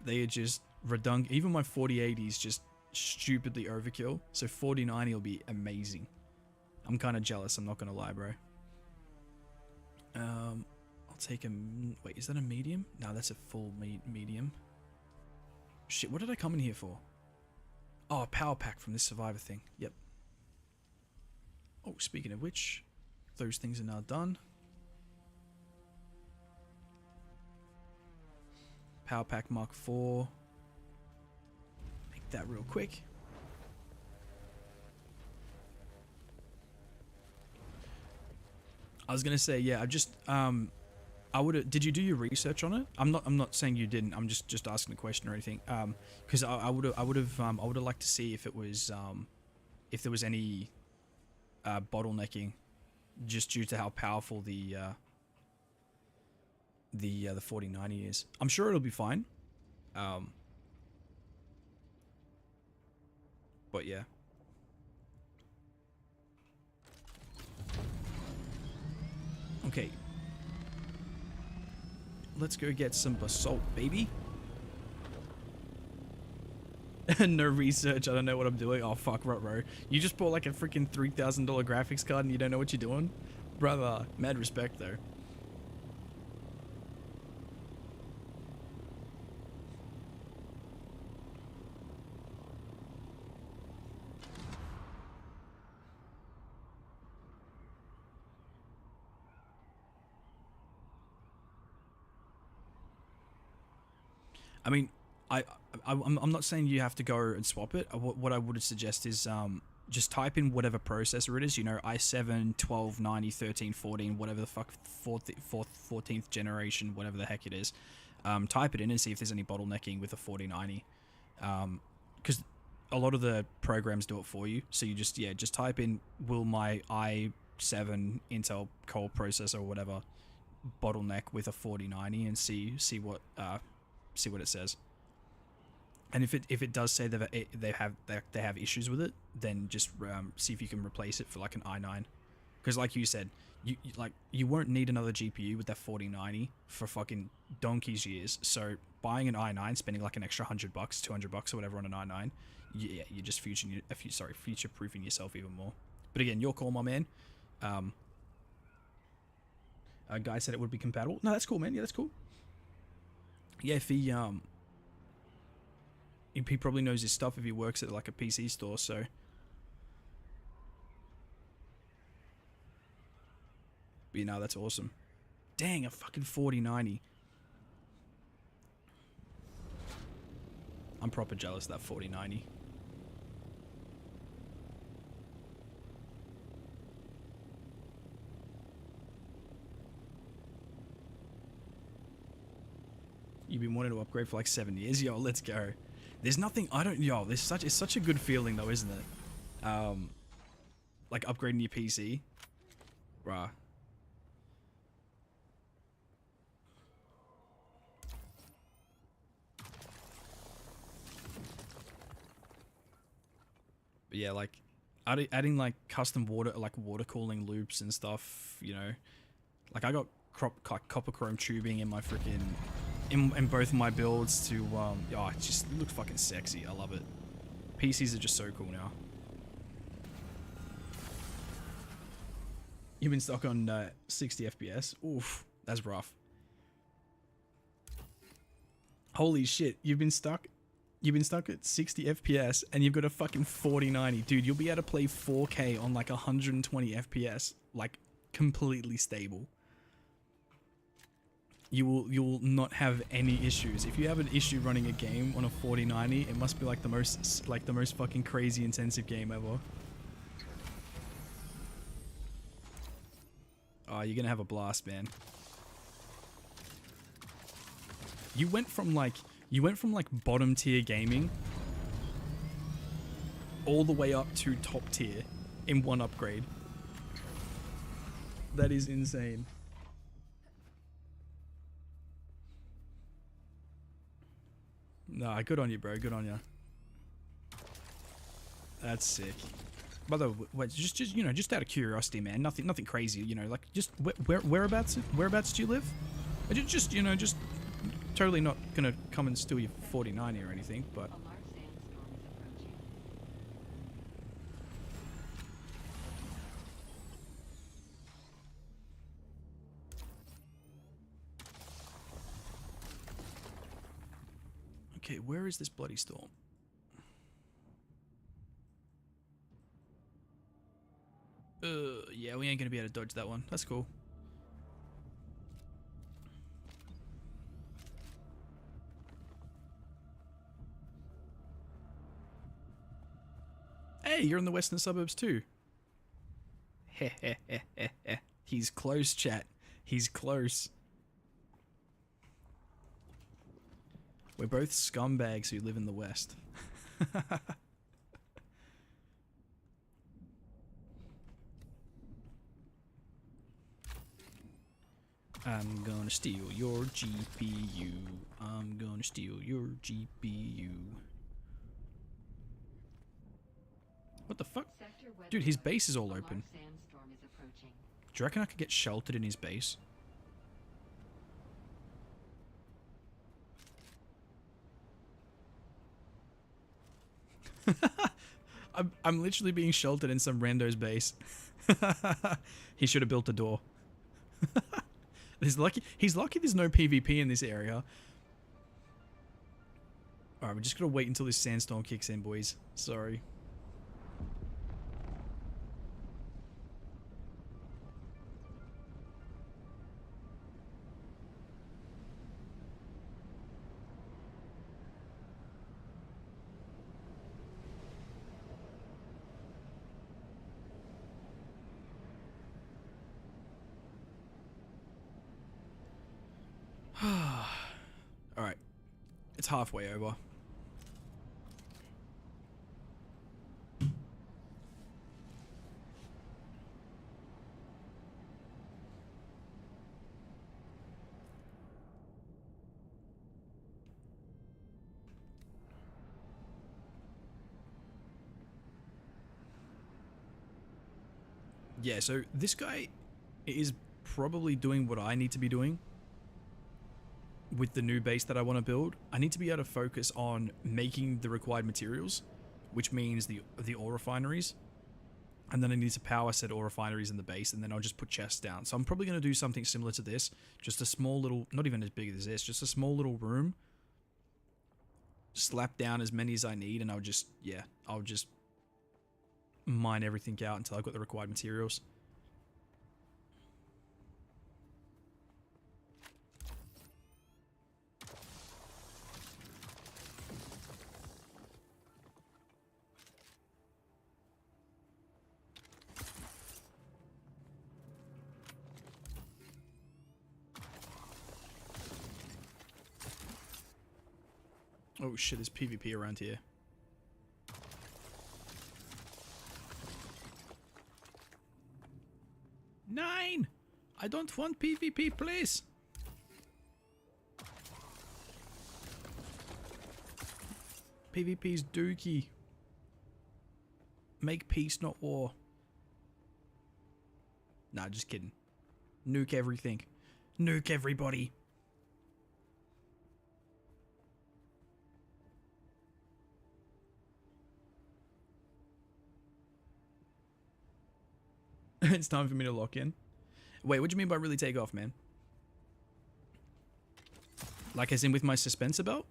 They are just redundant. Even my 4080 is just stupidly overkill. So 4090 will be amazing. I'm kind of jealous, I'm not going to lie, bro. I'll take a... Wait, is that a medium? No, that's a full medium. Shit, what did I come in here for? Oh, a power pack from this survivor thing. Yep. Oh, speaking of which, those things are now done. Power pack Mark IV. Make that real quick. I was gonna say, yeah, I just I would have. Did you do your research on it? I'm not saying you didn't. I'm just asking a question or anything. Because I would have liked to see if it was if there was any bottlenecking, just due to how powerful the 4090 is. I'm sure it'll be fine. But yeah. Okay. Let's go get some basalt, baby. No research. I don't know what I'm doing. Oh, fuck, bro. You just bought like a freaking $3,000 graphics card and you don't know what you're doing? Brother, mad respect, though. I mean, I'm not saying you have to go and swap it. What I would suggest is just type in whatever processor it is. You know, i7, 1290, 13, 14, whatever the fuck, 14th generation, whatever the heck it is. Type it in and see if there's any bottlenecking with the 4090. Because a lot of the programs do it for you. So you just type in, will my i7 Intel Core processor or whatever bottleneck with a 4090, and see what it says. And if it does say that they have issues with it, then just see if you can replace it for like an i9. Because like you said, you won't need another GPU with that 4090 for fucking donkey's years. So buying an i9, spending like an extra $100, $200 or whatever on an i9, yeah, you're just future proofing yourself even more. But again, your call, my man. A guy said it would be compatible. No, that's cool, man. Yeah, that's cool. Yeah, if he probably knows his stuff if he works at like a PC store, so. But you know, that's awesome. Dang, a fucking 4090. I'm proper jealous of that 4090. You've been wanting to upgrade for like 7 years. Yo, let's go. There's nothing it's such a good feeling though, isn't it? Like upgrading your PC. Bruh. But yeah, like adding like custom water cooling loops and stuff, you know. Like I got copper chrome tubing in my freaking in both my builds to it just looked fucking sexy. I love it. PCs are just so cool now. You've been stuck on 60 FPS. Oof, that's rough. Holy shit, you've been stuck at 60 FPS and you've got a fucking 4090. Dude, you'll be able to play 4K on like 120 FPS, like completely stable. You will not have any issues. If you have an issue running a game on a 4090, it must be like the most fucking crazy intensive game ever. Oh, you're gonna have a blast, man. You went from like bottom tier gaming all the way up to top tier in one upgrade. That is insane. Nah, good on you, bro. Good on you. That's sick. By the way, just you know, just out of curiosity, man. Nothing crazy. You know, like just whereabouts do you live? Just you know, just totally not gonna come and steal your 4090 or anything, but. Okay, where is this bloody storm? Yeah, we ain't gonna be able to dodge that one. That's cool. Hey, you're in the western suburbs too. Heh heh heh heh heh. He's close, chat. He's close. We're both scumbags who live in the West. I'm gonna steal your GPU. I'm gonna steal your GPU. What the fuck? Dude, his base is all open. Do you reckon I could get sheltered in his base? I'm literally being sheltered in some rando's base. He should have built a door. He's lucky there's no PvP in this area. Alright, we're just gonna wait until this sandstorm kicks in, boys. Sorry. Alright. It's halfway over. Yeah, so this guy is probably doing what I need to be doing. With the new base that I want to build, I need to be able to focus on making the required materials, which means the ore refineries. And then I need to power set all refineries in the base, and then I'll just put chests down. So I'm probably going to do something similar to this. Just a small little, not even as big as this, just a small little room. Slap down as many as I need, and I'll just, yeah, I'll just mine everything out until I've got the required materials. Oh shit, there's PvP around here. Nine! I don't want PvP, please! PvP's dookie. Make peace, not war. Nah, just kidding. Nuke everything. Nuke everybody. It's time for me to lock in. Wait, what do you mean by really take off, man? Like as in with my suspensor belt?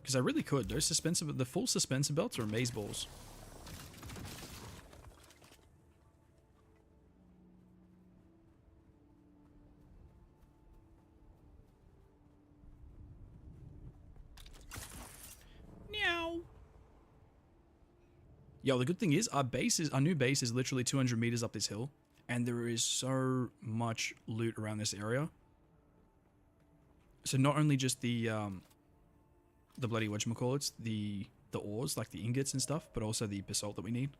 Because I really could. Those suspensor, the full suspensor belts are amazeballs. Yo, the good thing is our new base is literally 200 meters up this hill, and there is so much loot around this area. So not only just the bloody whatchamacallits, the ores, like the ingots and stuff, but also the basalt that we need.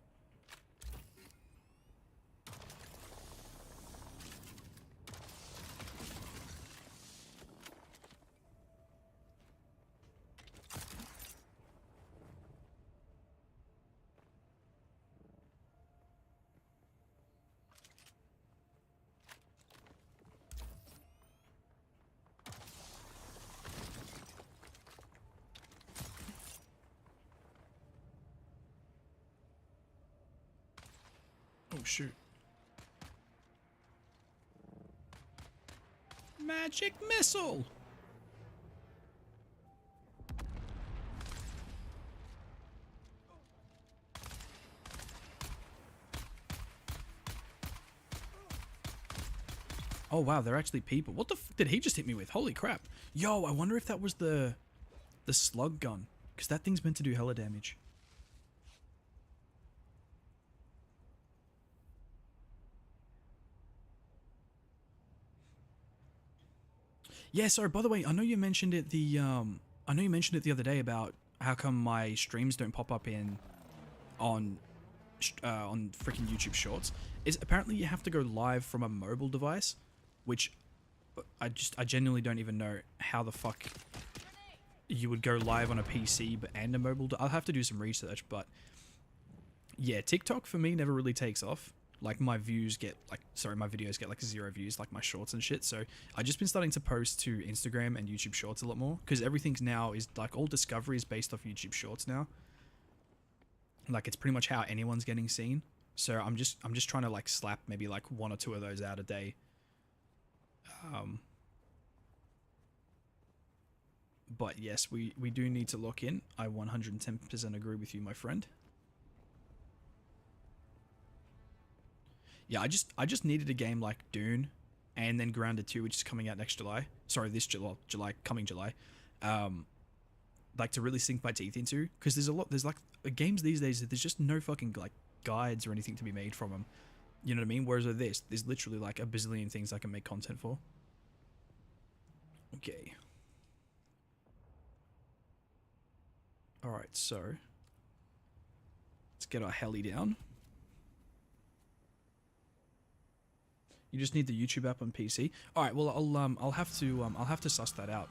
Oh shoot. Magic missile! Oh wow, they're actually people. What the f did he just hit me with? Holy crap. Yo, I wonder if that was the slug gun. Because that thing's meant to do hella damage. Yeah, sorry, by the way, I know you mentioned it the other day about how come my streams don't pop up on freaking YouTube Shorts. Is apparently you have to go live from a mobile device, which I genuinely don't even know how the fuck you would go live on a PC and a mobile. I'll have to do some research, but yeah, TikTok for me never really takes off. Like my videos get like 0 views, like my shorts and shit. So I just been starting to post to Instagram and YouTube Shorts a lot more, because everything's now is like all discovery is based off YouTube Shorts now. Like it's pretty much how anyone's getting seen. So I'm just trying to like slap maybe like 1 or 2 of those out a day. But yes, we do need to lock in. I 110% agree with you, my friend. Yeah, I just needed a game like DUNE, and then Grounded 2, which is coming out next July. Sorry, this coming July. Like to really sink my teeth into, because there's like games these days that there's just no fucking like guides or anything to be made from them. You know what I mean? Whereas with this, there's literally like a bazillion things I can make content for. Okay. Alright, so let's get our heli down. You just need the YouTube app on PC. All right, well I'll have to suss that out.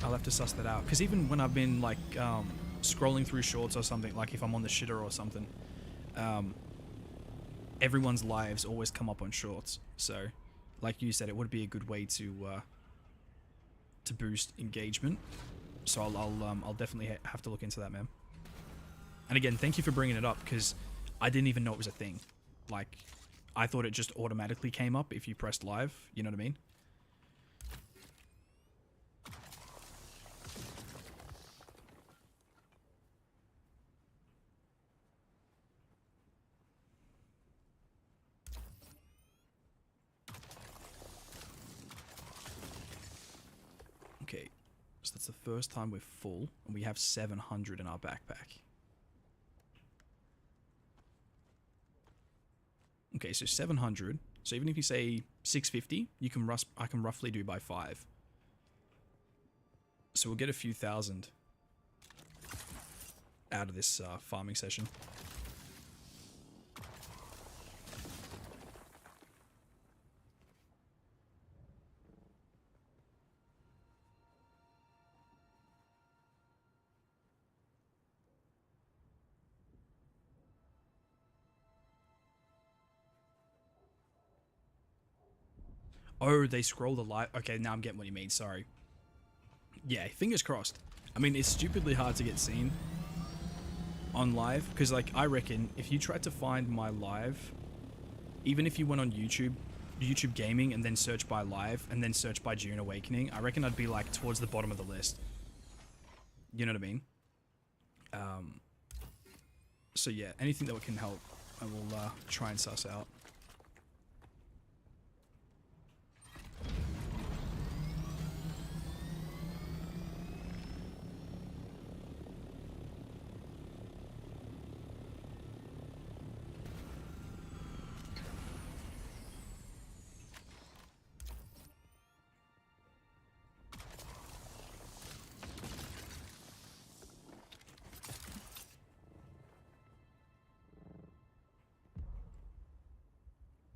I'll have to suss that out, because even when I've been like scrolling through shorts or something, like if I'm on the shitter or something, everyone's lives always come up on shorts. So, like you said, it would be a good way to boost engagement. So I'll definitely have to look into that, man. And again, thank you for bringing it up, because I didn't even know it was a thing. Like, I thought it just automatically came up if you pressed live. You know what I mean? Okay, so that's the first time we're full, and we have 700 in our backpack. Okay, so 700. So even if you say 650, I can roughly do by 5. So we'll get a few thousand out of this farming session. Oh, they scroll the live. Okay, now I'm getting what you mean. Sorry. Yeah, fingers crossed. I mean, it's stupidly hard to get seen on live, because, like, I reckon if you tried to find my live, even if you went on YouTube Gaming, and then search by live, and then search by DUNE Awakening, I reckon I'd be, like, towards the bottom of the list. You know what I mean? So yeah, anything that can help, I will try and suss out.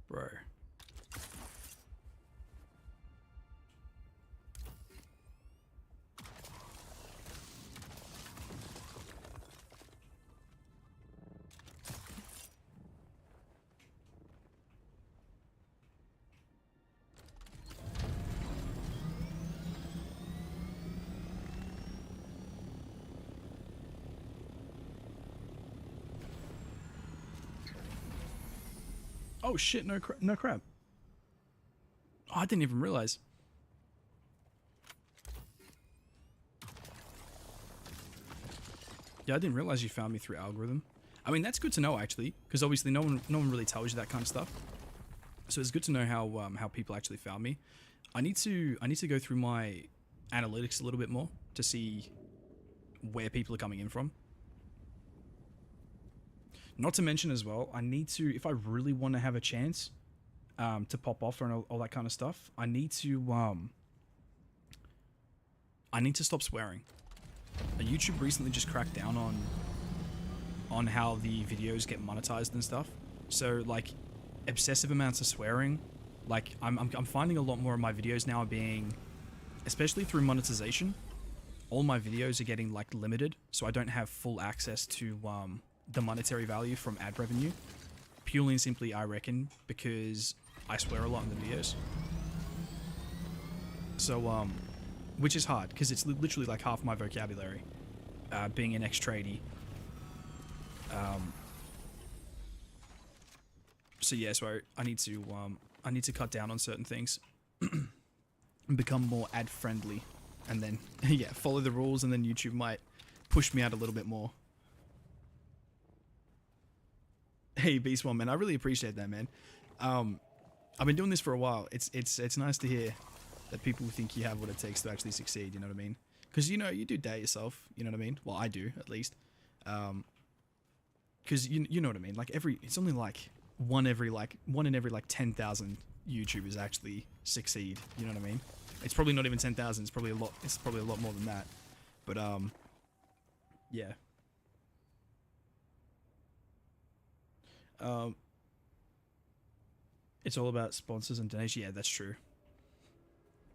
Bro. Oh shit, no crap. Oh, I didn't even realize. Yeah, I didn't realize you found me through algorithm. I mean, that's good to know, actually, because obviously no one really tells you that kind of stuff. So it's good to know how people actually found me. I need to go through my analytics a little bit more to see where people are coming in from. Not to mention as well, I need to, if I really want to have a chance to pop off and all that kind of stuff, I need to stop swearing. YouTube recently just cracked down on how the videos get monetized and stuff. So like excessive amounts of swearing, like I'm finding a lot more of my videos now are being, especially through monetization, all my videos are getting like limited, so I don't have full access to the monetary value from ad revenue, purely and simply, I reckon, because I swear a lot in the videos. So, which is hard, because it's literally like half my vocabulary, being an ex-tradie. So yeah, so I need to cut down on certain things, and become more ad-friendly, and then, yeah, follow the rules, and then YouTube might push me out a little bit more. Hey, Beast One, man, I really appreciate that, man. I've been doing this for a while. It's nice to hear that people think you have what it takes to actually succeed. You know what I mean? Because you know you do doubt yourself. You know what I mean? Well, I do at least. Because you know what I mean? Like it's only like one in every 10,000 YouTubers actually succeed. You know what I mean? It's probably not even 10,000. It's probably a lot. It's probably a lot more than that. But yeah. It's all about sponsors and donations. Yeah, that's true.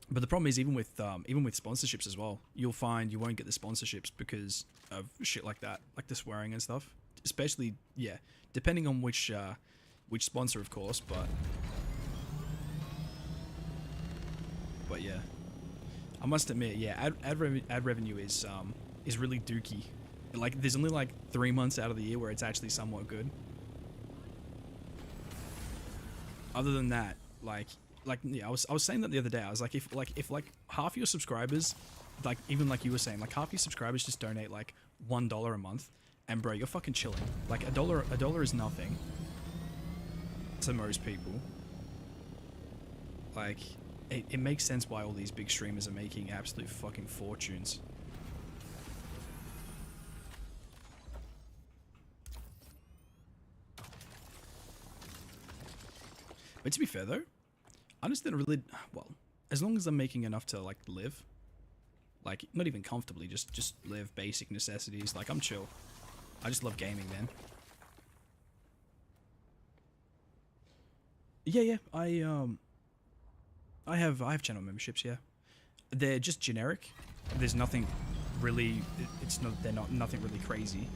But the problem is, even with sponsorships as well, you'll find you won't get the sponsorships because of shit like that, like the swearing and stuff. Especially, yeah, depending on which sponsor, of course. But yeah, I must admit, yeah, ad revenue is really dookie. Like, there's only like 3 months out of the year where it's actually somewhat good. Other than that, like yeah, I was saying that the other day. I was like, if half your subscribers, like even like you were saying, like half your subscribers just donate like $1 a month, and bro, you're fucking chilling. Like a dollar is nothing to most people. Like, it makes sense why all these big streamers are making absolute fucking fortunes. But to be fair though, I just didn't really, well, as long as I'm making enough to like live, like not even comfortably, just live basic necessities, like I'm chill. I just love gaming, man. Yeah, I have channel memberships, yeah. They're just generic. There's nothing really, they're not nothing really crazy.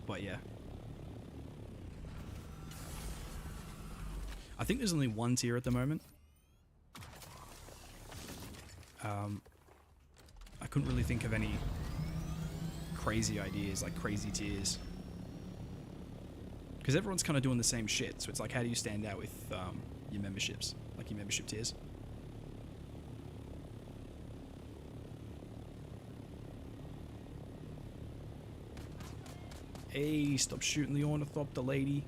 But yeah. I think there's only one tier at the moment. I couldn't really think of any crazy ideas, like crazy tiers. Because everyone's kind of doing the same shit, so it's like, how do you stand out with your memberships, like your membership tiers? Hey, stop shooting the ornithopter, lady.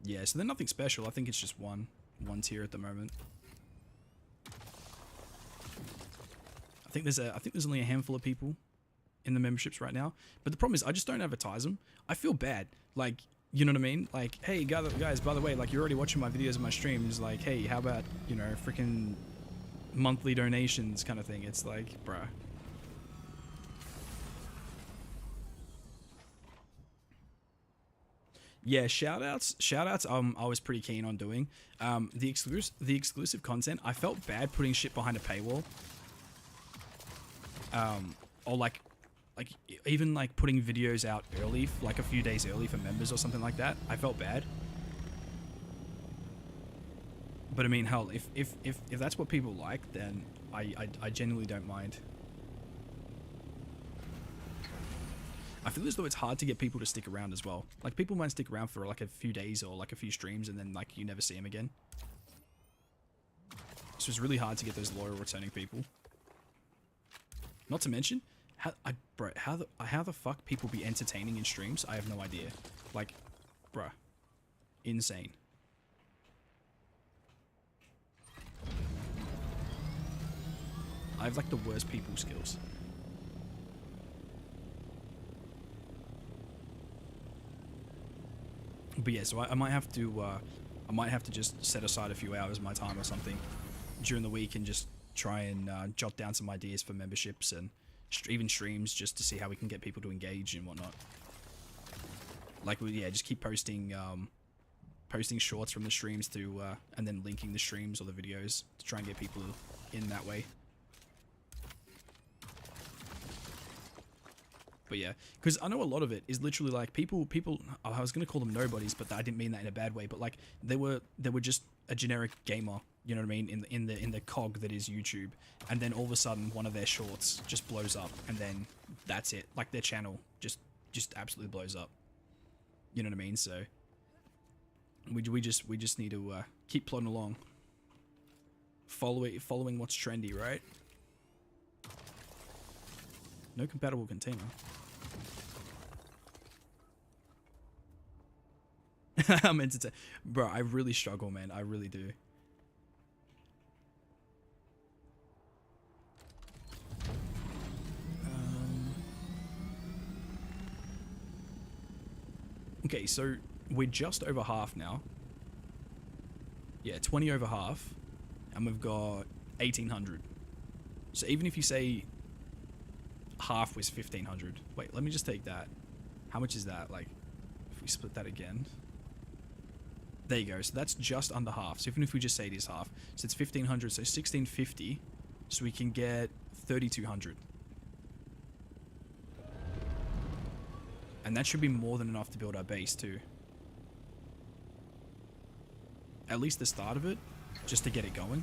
Yeah, so they're nothing special. I think it's just one tier at the moment. I think there's only a handful of people in the memberships right now. But the problem is I just don't advertise them. I feel bad. Like, you know what I mean? Like, hey, guys, by the way, like, you're already watching my videos and my streams. Like, hey, how about, you know, freaking monthly donations kind of thing. It's like, bruh. Yeah, shoutouts I was pretty keen on doing. The exclusive content, I felt bad putting shit behind a paywall. Or like even like putting videos out early, like a few days early for members or something like that. I felt bad. But I mean, hell, if that's what people like, then I genuinely don't mind. I feel as though it's hard to get people to stick around as well. Like, people might stick around for like a few days or like a few streams and then like you never see them again. So it's really hard to get those loyal returning people. Not to mention, how the fuck people be entertaining in streams? I have no idea. Like, bruh, insane. I have like the worst people skills. But yeah, so I might have to just set aside a few hours of my time or something during the week and just try and jot down some ideas for memberships and even streams, just to see how we can get people to engage and whatnot. Like, yeah, just keep posting posting shorts from the streams to and then linking the streams or the videos to try and get people in that way. But yeah, because I know a lot of it is literally like people. I was gonna call them nobodies, but I didn't mean that in a bad way. But like they were just a generic gamer, you know what I mean, in the cog that is YouTube, and then all of a sudden one of their shorts just blows up, and then that's it. Like, their channel just absolutely blows up. You know what I mean? So we just need to keep plodding along, following what's trendy, right? No compatible container. I'm entertained. Bro, I really struggle, man. I really do. Okay, so we're just over half now. Yeah, 20 over half. And we've got 1,800. So even if you say half was 1,500. Wait, let me just take that. How much is that? Like, if we split that again. There you go. So that's just under half. So even if we just say it is half, so it's 1,500. So 1,650. So we can get 3,200. And that should be more than enough to build our base too. At least the start of it, just to get it going.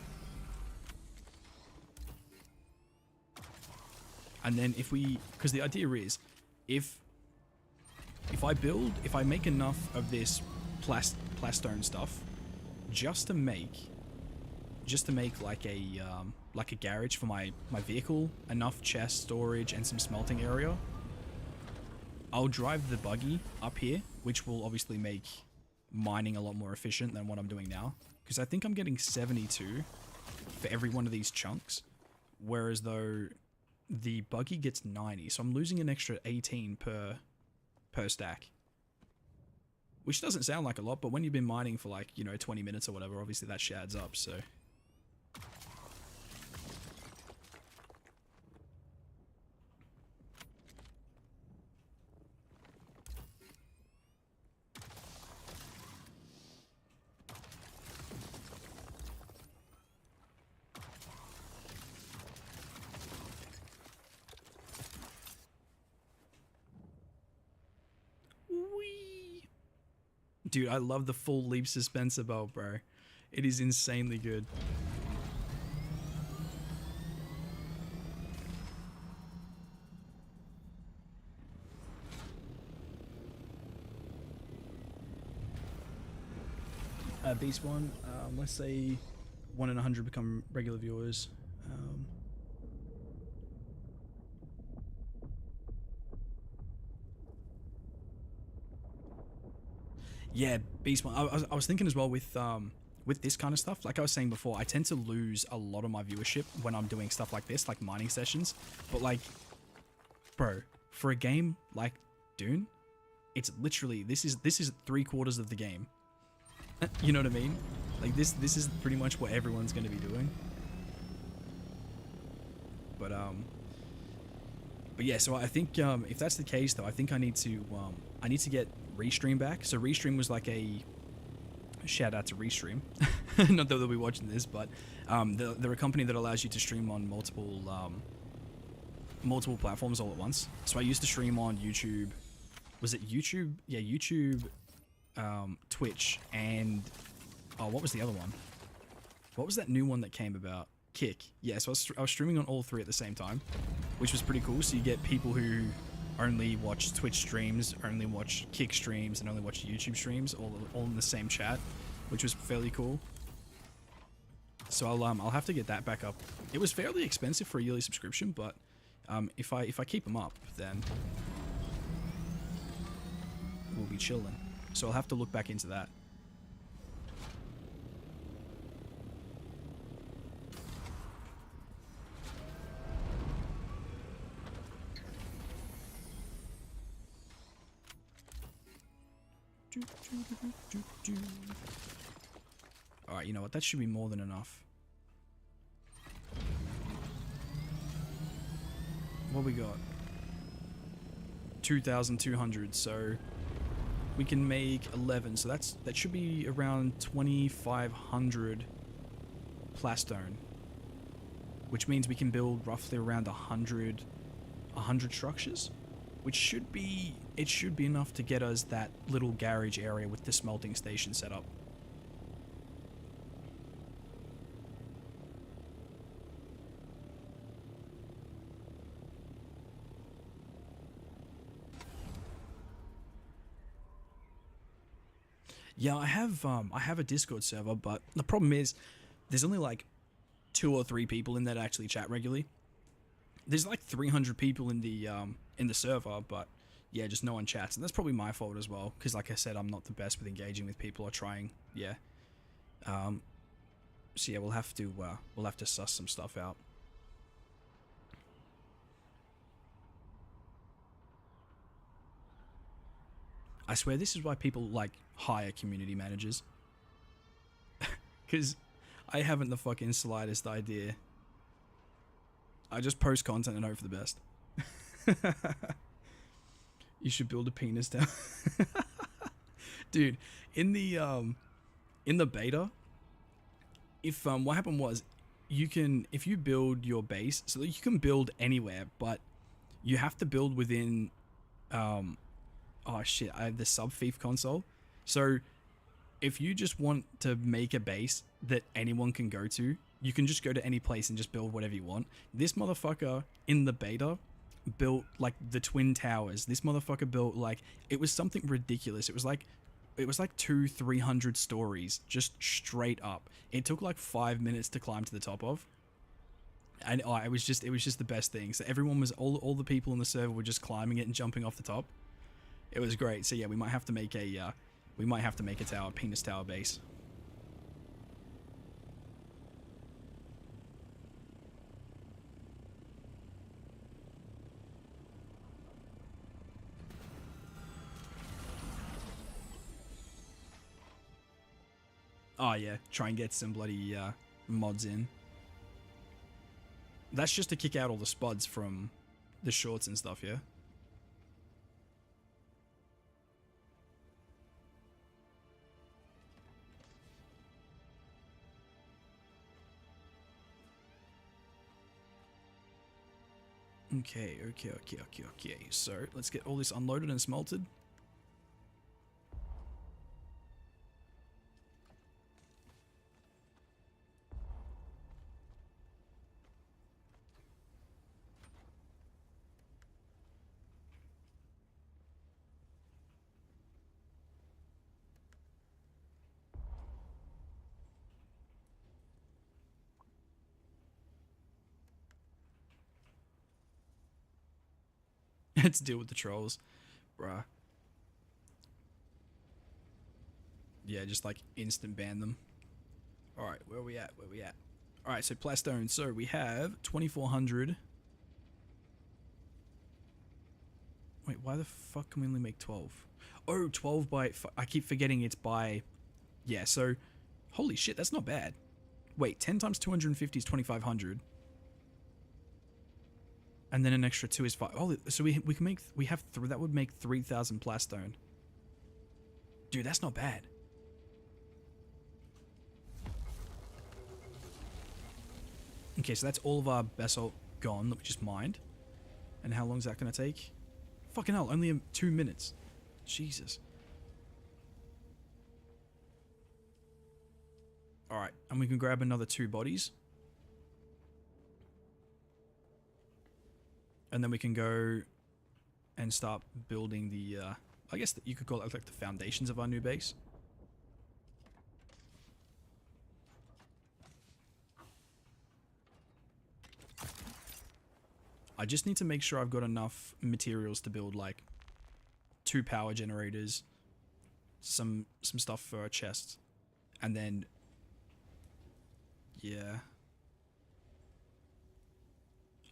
And then if we, because the idea is, if I make enough of this plastone stuff, just to make like a garage for my vehicle, enough chest storage and some smelting area, I'll drive the buggy up here, which will obviously make mining a lot more efficient than what I'm doing now, because I think I'm getting 72 for every one of these chunks, whereas though the buggy gets 90, so I'm losing an extra 18 per stack, which doesn't sound like a lot, but when you've been mining for like, you know, 20 minutes or whatever, obviously that shit adds up. So dude, I love the full leap suspensor belt, bro. It is insanely good. Beast one, let's say 1 in 100 become regular viewers. Yeah, Beast one. I was thinking as well with this kind of stuff. Like I was saying before, I tend to lose a lot of my viewership when I'm doing stuff like this, like mining sessions. But like, bro, for a game like Dune, it's literally this is 3/4 of the game. You know what I mean? Like this is pretty much what everyone's going to be doing. But yeah. So I think if that's the case, though, I think I need to get Restream back. So Restream was like a shout out to Restream. Not that they'll be watching this, but they're a company that allows you to stream on multiple platforms all at once. So I used to stream on YouTube. Was it YouTube? Yeah, YouTube, Twitch, and what was the other one? What was that new one that came about? Kick. Yeah, so I was streaming on all three at the same time, which was pretty cool. So you get people who only watch Twitch streams, only watch Kick streams, and only watch YouTube streams, all in the same chat, which was fairly cool. So I'll have to get that back up. It was fairly expensive for a yearly subscription, but if I keep them up, then we'll be chilling. So I'll have to look back into that. Alright, you know what? That should be more than enough. What we got? 2,200, so we can make 11, so that should be around 2,500 plastone, which means we can build roughly around 100 structures, which should be enough to get us that little garage area with the smelting station set up. Yeah, I have a Discord server, but the problem is there's only like 2 or 3 people in there that actually chat regularly. There's like 300 people in the server, but yeah, just no one chats, and that's probably my fault as well, because like I said, I'm not the best with engaging with people or trying. Yeah. So yeah, we'll have to suss some stuff out. I swear this is why people like hire community managers. Because I haven't the fucking slightest idea. I just post content and hope for the best. You should build a penis down. Dude, in the in the beta, if what happened was, if you build your base, so that you can build anywhere, but you have to build within, oh shit, I have the sub-thief console. So if you just want to make a base that anyone can go to, you can just go to any place and just build whatever you want. This motherfucker in the beta built like the Twin Towers. This motherfucker built like, it was something ridiculous. It was like 200-300 stories just straight up. It took like 5 minutes to climb to the top of. And it was just the best thing. So everyone was, all the people in the server were just climbing it and jumping off the top. It was great. So yeah, we might have to make a tower, penis tower base. Oh yeah, try and get some bloody mods in. That's just to kick out all the spuds from the shorts and stuff, yeah? Okay. So, let's get all this unloaded and smelted. To deal with the trolls, bruh. Yeah, just like instant ban them. Alright, where are we at? Alright, so plastone. So we have 2,400. Wait, why the fuck can we only make 12? Oh, 12 by... I keep forgetting it's by... Yeah, so... Holy shit, that's not bad. Wait, 10 times 250 is 2,500. And then an extra 2 is 5. Oh, so we can make... that would make 3,000 plastone. Dude, that's not bad. Okay, so that's all of our basalt gone that we just mined. And how long is that going to take? Fucking hell, only 2 minutes. Jesus. Alright, and we can grab another 2 bodies. And then we can go and start building the, I guess you could call it like the foundations of our new base. I just need to make sure I've got enough materials to build like 2 power generators, some stuff for a chest, and then, yeah.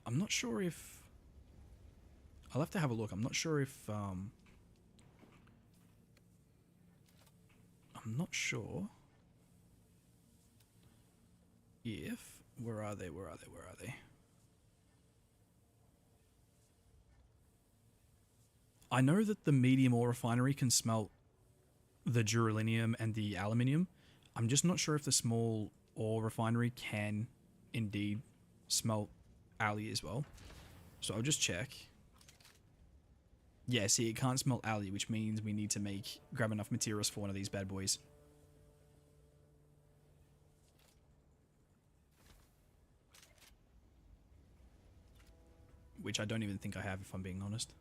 I'm not sure if... I'll have to have a look. I'm not sure if, I'm not sure if... Where are they? I know that the medium ore refinery can smelt the duralinium and the aluminium. I'm just not sure if the small ore refinery can indeed smelt alloy as well. So I'll just check. Yeah, see, it can't smelt alloy, which means we need to grab enough materials for one of these bad boys. Which I don't even think I have, if I'm being honest.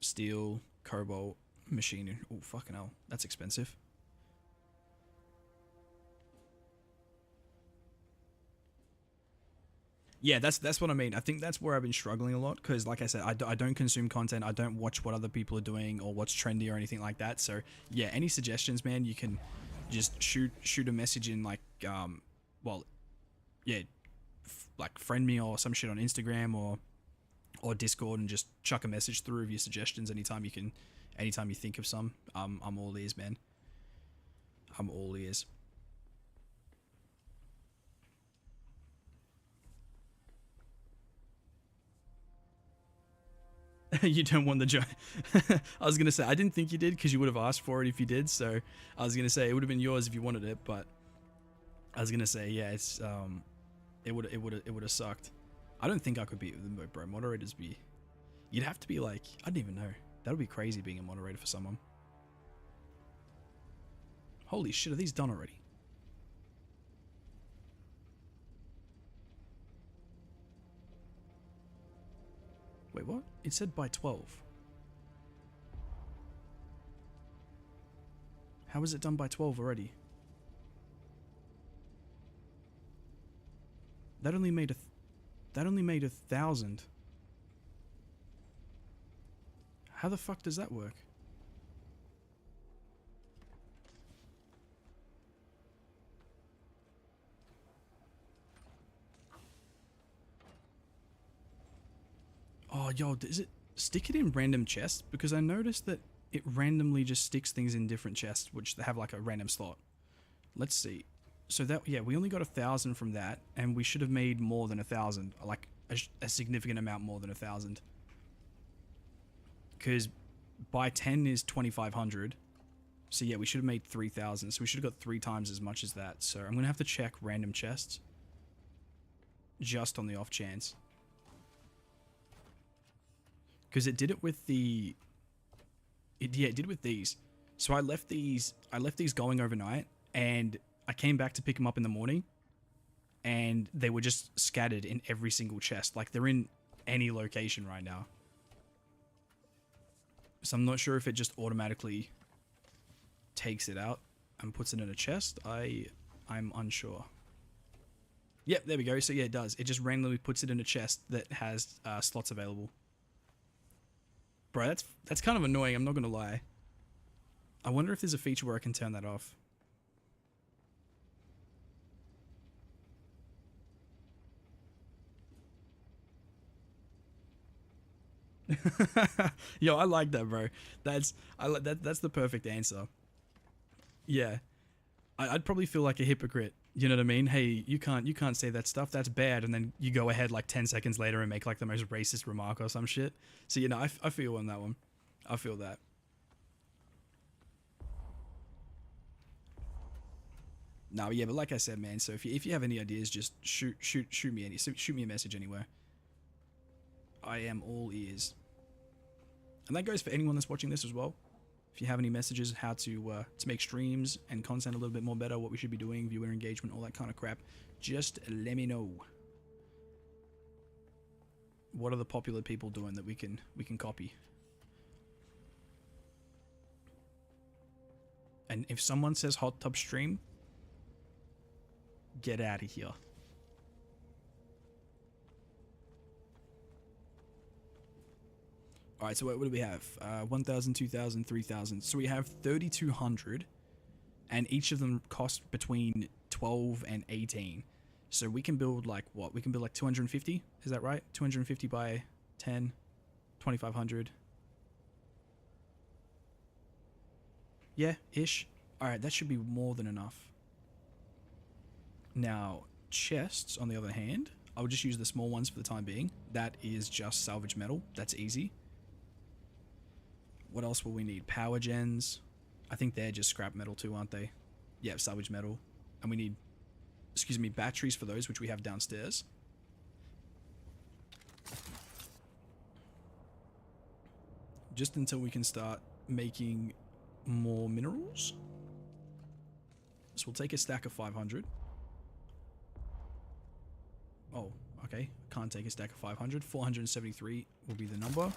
Steel, cobalt, machinery. Oh, fucking hell. That's expensive. Yeah, that's what I mean. I think that's where I've been struggling a lot, because like I said, I don't consume content. I don't watch what other people are doing or what's trendy or anything like that. So yeah, any suggestions, man, you can just shoot a message in like, well, yeah, like friend me or some shit on Instagram or Discord, and just chuck a message through of your suggestions anytime you think of some. I'm all ears, man. I'm all ears. You don't want the job. I was gonna say I didn't think you did because you would have asked for it if you did. So I was gonna say it would have been yours if you wanted it, but I was gonna say yeah, it's it would have sucked. I don't think I could beat them, bro. Moderators be, you'd have to be like, I didn't even know. That would be crazy being a moderator for someone. Holy shit, are these done already? Wait, what? It said by 12. How is it done by 12 already? That only made that only made 1,000. How the fuck does that work? Oh, yo, is it stick it in random chests? Because I noticed that it randomly just sticks things in different chests, which have like a random slot. Let's see. So that, yeah, we only got 1,000 from that, and we should have made more than 1,000, like a significant amount more than 1,000. Because by 10 is 2,500. So yeah, we should have made 3,000. So we should have got 3 times as much as that. So I'm gonna have to check random chests, just on the off chance. Because it did it with the, it did it with these. So I left these going overnight, and I came back to pick them up in the morning, and they were just scattered in every single chest. Like they're in any location right now. So I'm not sure if it just automatically takes it out and puts it in a chest. I'm unsure. Yep, there we go. So yeah, it does. It just randomly puts it in a chest that has slots available. Bro, that's kind of annoying, I'm not gonna lie. I wonder if there's a feature where I can turn that off. Yo, I like that, bro. That's the perfect answer. Yeah. I'd probably feel like a hypocrite. You know what I mean? Hey, you can't say that stuff. That's bad. And then you go ahead like 10 seconds later and make like the most racist remark or some shit. So, you know, I feel on that one. I feel that. No, yeah, but like I said, man. So if you have any ideas, just shoot me a message anywhere. I am all ears. And that goes for anyone that's watching this as well. If you have any messages how to make streams and content a little bit more better, what we should be doing, viewer engagement, all that kind of crap, just let me know. What are the popular people doing that we can copy? And if someone says hot tub stream, get out of here. Alright, so what do we have? 1,000, 2,000, 3,000. So we have 3,200, and each of them cost between 12 and 18. So we can build like what? We can build like 250? Is that right? 250 by 10, 2,500. Yeah, ish. Alright, that should be more than enough. Now, chests, on the other hand, I would just use the small ones for the time being. That is just salvage metal. That's easy. What else will we need? Power gens. I think they're just scrap metal too, aren't they? Yeah, salvage metal. And we need, excuse me, batteries for those, which we have downstairs. Just until we can start making more minerals. So we'll take a stack of 500. Oh, okay. Can't take a stack of 500. 473 will be the number.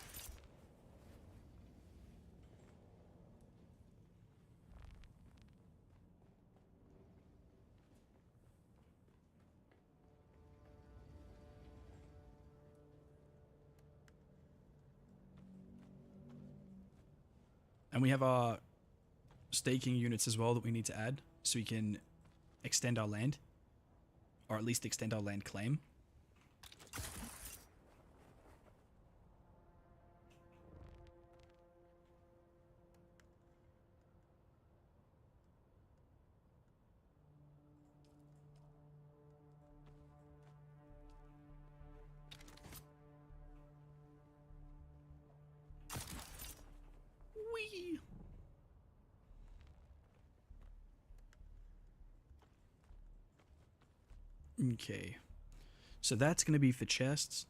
And we have our staking units as well that we need to add so we can extend our land, or at least extend our land claim. Whee! Okay. So that's going to be for chests,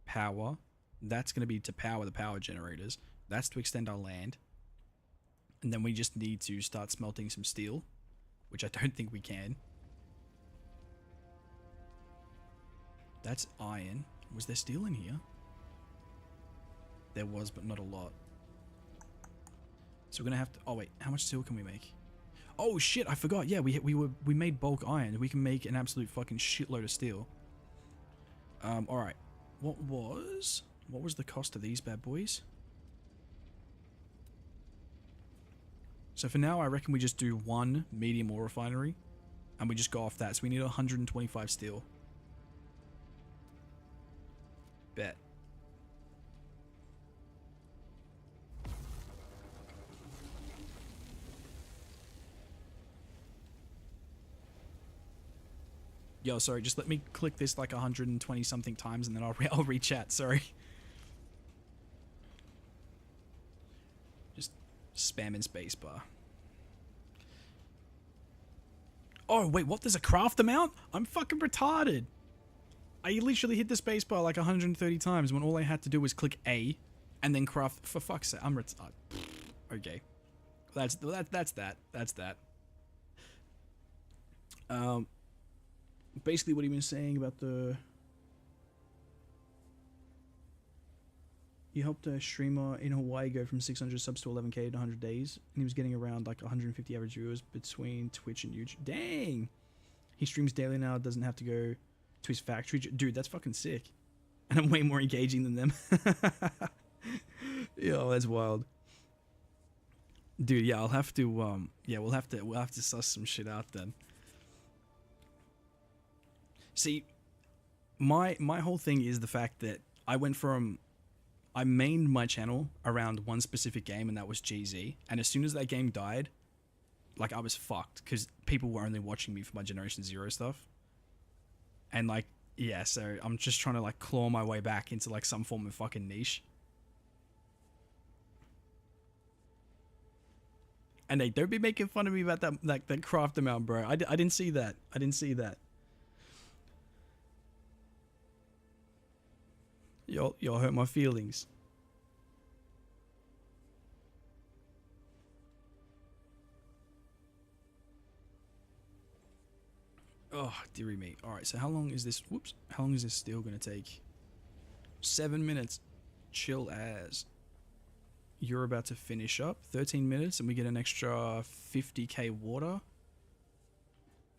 power. That's going to be to power the power generators. That's to extend our land. And then we just need to start smelting some steel, which I don't think we can. That's iron. Was there steel in here? There was, but not a lot. So we're gonna have to. Oh wait, how much steel can we make? Oh shit, I forgot. Yeah, we made bulk iron. We can make an absolute fucking shitload of steel. All right. What was the cost of these bad boys? So for now, I reckon we just do one medium ore refinery, and we just go off that. So we need 125 steel. Bet. Yo, sorry, just let me click this like 120 something times and then I'll re-chat, sorry. Just spamming spacebar. Oh, wait, what? There's a craft amount? I'm fucking retarded. I literally hit the spacebar like 130 times when all I had to do was click A and then craft. For fuck's sake, I'm retarded. Okay. That's that. Basically what he was saying about the... He helped a streamer in Hawaii go from 600 subs to 11k in 100 days. And he was getting around like 150 average viewers between Twitch and YouTube. Dang! He streams daily now, doesn't have to go to his factory. Dude, that's fucking sick. And I'm way more engaging than them. Yo, that's wild. Dude, yeah, I'll have to, yeah, we'll have to suss some shit out then. See, my whole thing is the fact that I mained my channel around one specific game, and that was GZ. And as soon as that game died, like, I was fucked, because people were only watching me for my Generation Zero stuff. And, like, yeah, so I'm just trying to, like, claw my way back into, like, some form of fucking niche. And they don't be making fun of me about that, like, that craft amount, bro. I didn't see that. I didn't see that. Y'all hurt my feelings. Oh, dearie me. Alright, so how long is this... Whoops. How long is this still going to take? 7 minutes. Chill as. You're about to finish up. 13 minutes and we get an extra 50k water.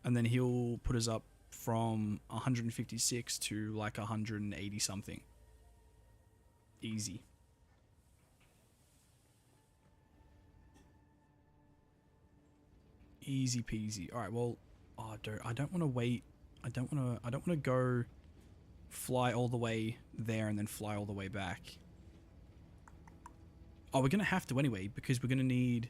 And then he'll put us up from 156 to like 180 something. Easy. Easy peasy. All right, well, oh, dude, I don't want to wait. I don't want to go fly all the way there and then fly all the way back. Oh, we're going to have to anyway because we're going to need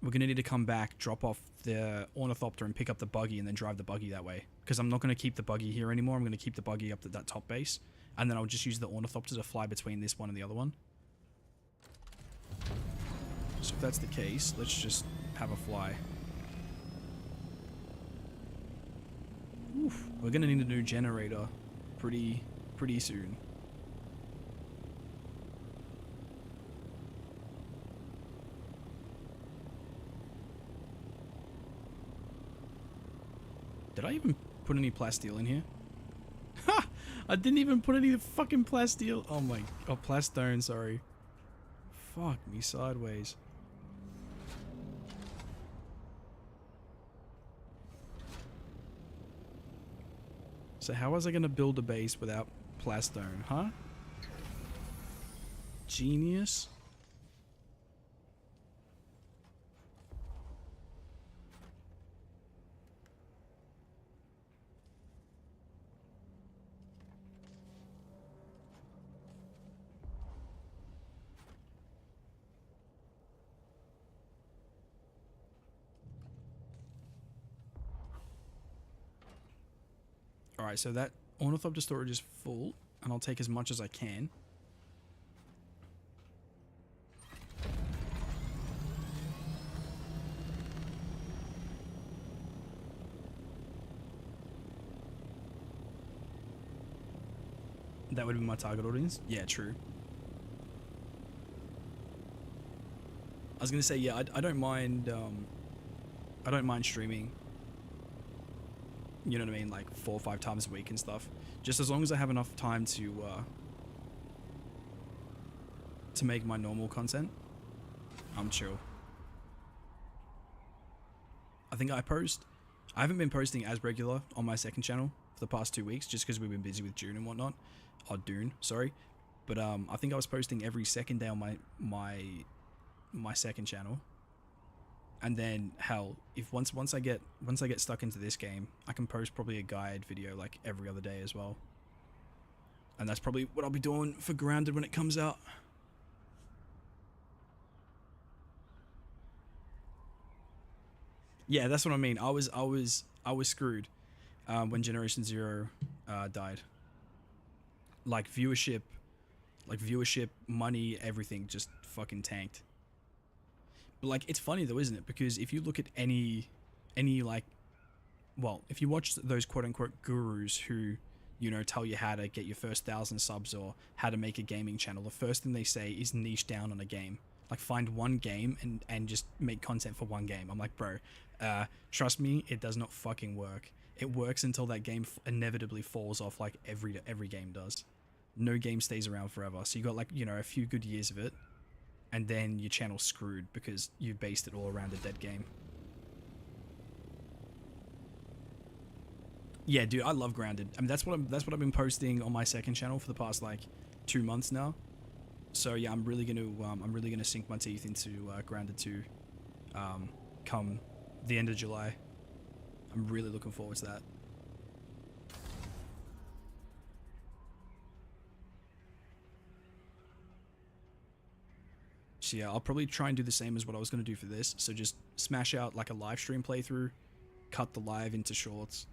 to come back, drop off the ornithopter and pick up the buggy and then drive the buggy that way. Because I'm not going to keep the buggy here anymore. I'm going to keep the buggy up at that top base. And then I'll just use the ornithopter to fly between this one and the other one. So if that's the case, let's just have a fly. Oof, we're going to need a new generator pretty soon. Did I even put any plasteel in here? Ha! I didn't even put any fucking plasteel. Oh my... Oh, plastone, sorry. Fuck me sideways. So how was I going to build a base without plastone, huh? Genius. Alright, so that ornithopter storage is full, and I'll take as much as I can. That would be my target audience. Yeah, true. I was gonna say, yeah, I don't mind. I don't mind streaming. You know what I mean, like 4 or 5 times a week and stuff. Just as long as I have enough time to make my normal content, I'm chill. I think I haven't been posting as regular on my second channel for the past 2 weeks, just because we've been busy with June and whatnot. Or Dune, sorry. But I think I was posting every second day on my second channel. And then hell, if once I get stuck into this game, I can post probably a guide video like every other day as well. And that's probably what I'll be doing for Grounded when it comes out. Yeah, that's what I mean. I was screwed when Generation Zero died. Like viewership, money, everything just fucking tanked. But like, it's funny though, isn't it? Because if you look at any like, well, if you watch those quote unquote gurus who, you know, tell you how to get your first 1,000 subs or how to make a gaming channel, the first thing they say is niche down on a game. Like, find one game and just make content for one game. I'm like, bro, trust me, it does not fucking work. It works until that game inevitably falls off, like every game does. No game stays around forever. So you got, like, you know, a few good years of it, and then your channel's screwed because you based it all around a dead game. Yeah, dude, I love Grounded. I mean, that's what I've been posting on my second channel for the past like 2 months now. So yeah, I'm really gonna sink my teeth into Grounded 2 come the end of July. I'm really looking forward to that. So yeah, I'll probably try and do the same as what I was going to do for this. So just smash out like a live stream playthrough, cut the live into shorts,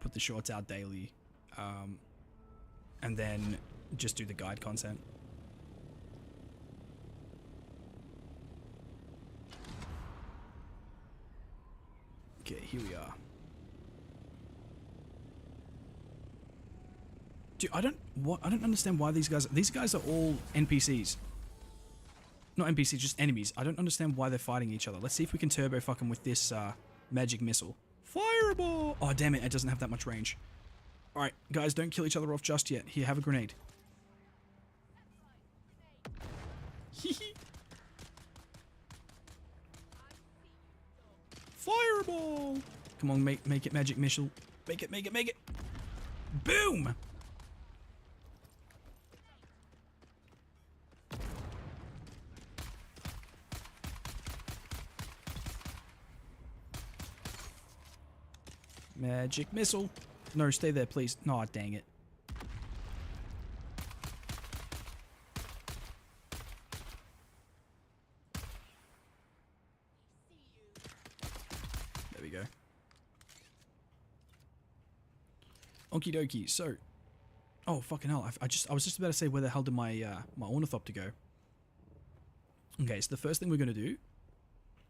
put the shorts out daily, and then just do the guide content. Okay, here we are. Dude, I don't understand why these guys are all NPCs. Not NPCs, just enemies. I don't understand why they're fighting each other. Let's see if we can turbo fuck them with this magic missile. Fireball! Oh, damn it, it doesn't have that much range. Alright, guys, don't kill each other off just yet. Here, have a grenade. Fireball! Come on, make it magic missile. Make it. Boom! Magic missile. No, stay there, please. No, dang it. There we go. Okie dokie. So, oh fucking hell! I was just about to say, where the hell did my my ornithopter go? Okay, so the first thing we're gonna do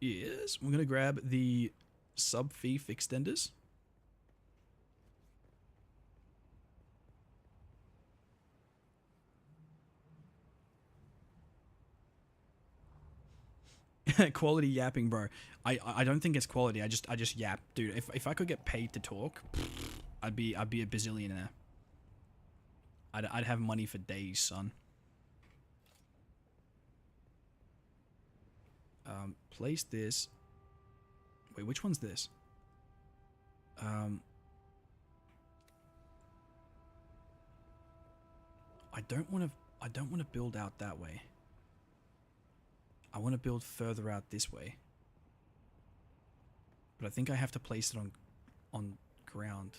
is we're gonna grab the sub-thief extenders. Quality yapping, bro. I don't think it's quality. I just yap, dude. If I could get paid to talk, I'd be a bazillionaire. I'd have money for days, son. Place this. Wait, which one's this? I don't want to build out that way. I want to build further out this way. But I think I have to place it on ground.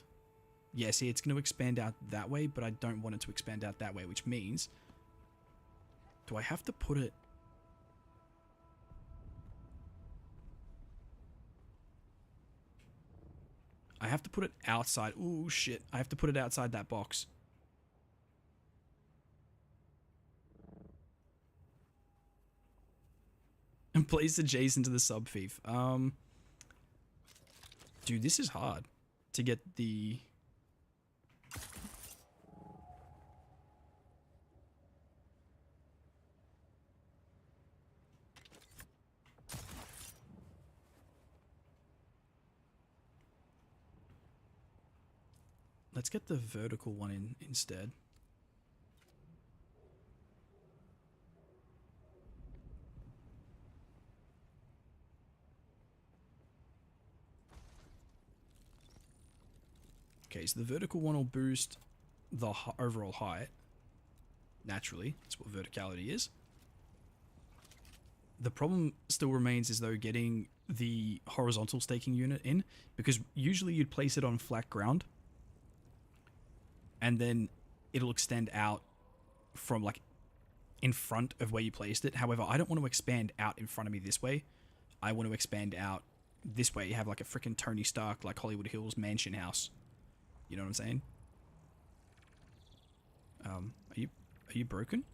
Yeah, see, it's going to expand out that way, but I don't want it to expand out that way, which means... Do I have to put it... I have to put it outside. Ooh, shit. I have to put it outside that box. And place adjacent to the sub-thief. Dude, this is hard to get the... let's get the vertical one in instead. Okay, so the vertical one will boost the overall height. Naturally, that's what verticality is. The problem still remains is though getting the horizontal staking unit in, because usually you'd place it on flat ground and then it'll extend out from like in front of where you placed it. However, I don't want to expand out in front of me this way. I want to expand out this way. You have like a freaking Tony Stark, like Hollywood Hills mansion house. You know what I'm saying? Are you broken?